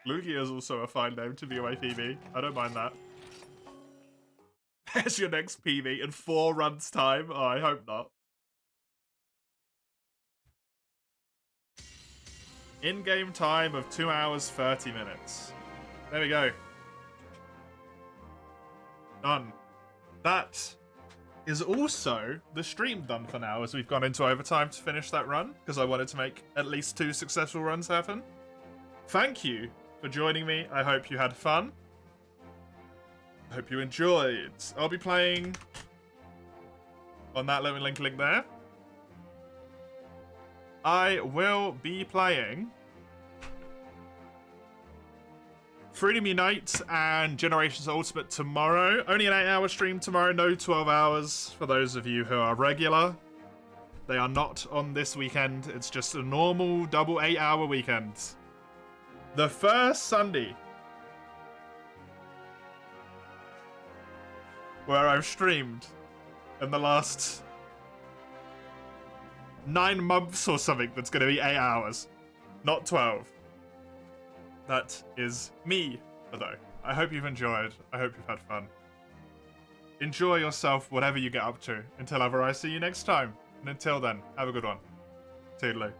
Speaker 1: Lugia is also a fine name to be my PV. I don't mind that. There's your next PV in 4 runs time. Oh, I hope not. In-game time of 2 hours, 30 minutes. There we go. Done. That is also the stream done for now, as we've gone into overtime to finish that run, because I wanted to make at least 2 successful runs happen. Thank you for joining me. I hope you had fun. I hope you enjoyed. I'll be playing on that little link there. I will be playing Freedom Unite and Generations Ultimate tomorrow. Only an 8-hour stream tomorrow, no 12 hours for those of you who are regular. They are not on this weekend. It's just a normal double 8-hour weekend. The first Sunday where I've streamed in the last 9 months or something that's going to be 8 hours, not 12. That is me, though. I hope you've enjoyed. I hope you've had fun. Enjoy yourself, whatever you get up to, until ever I see you next time. And until then, have a good one. Toodaloo.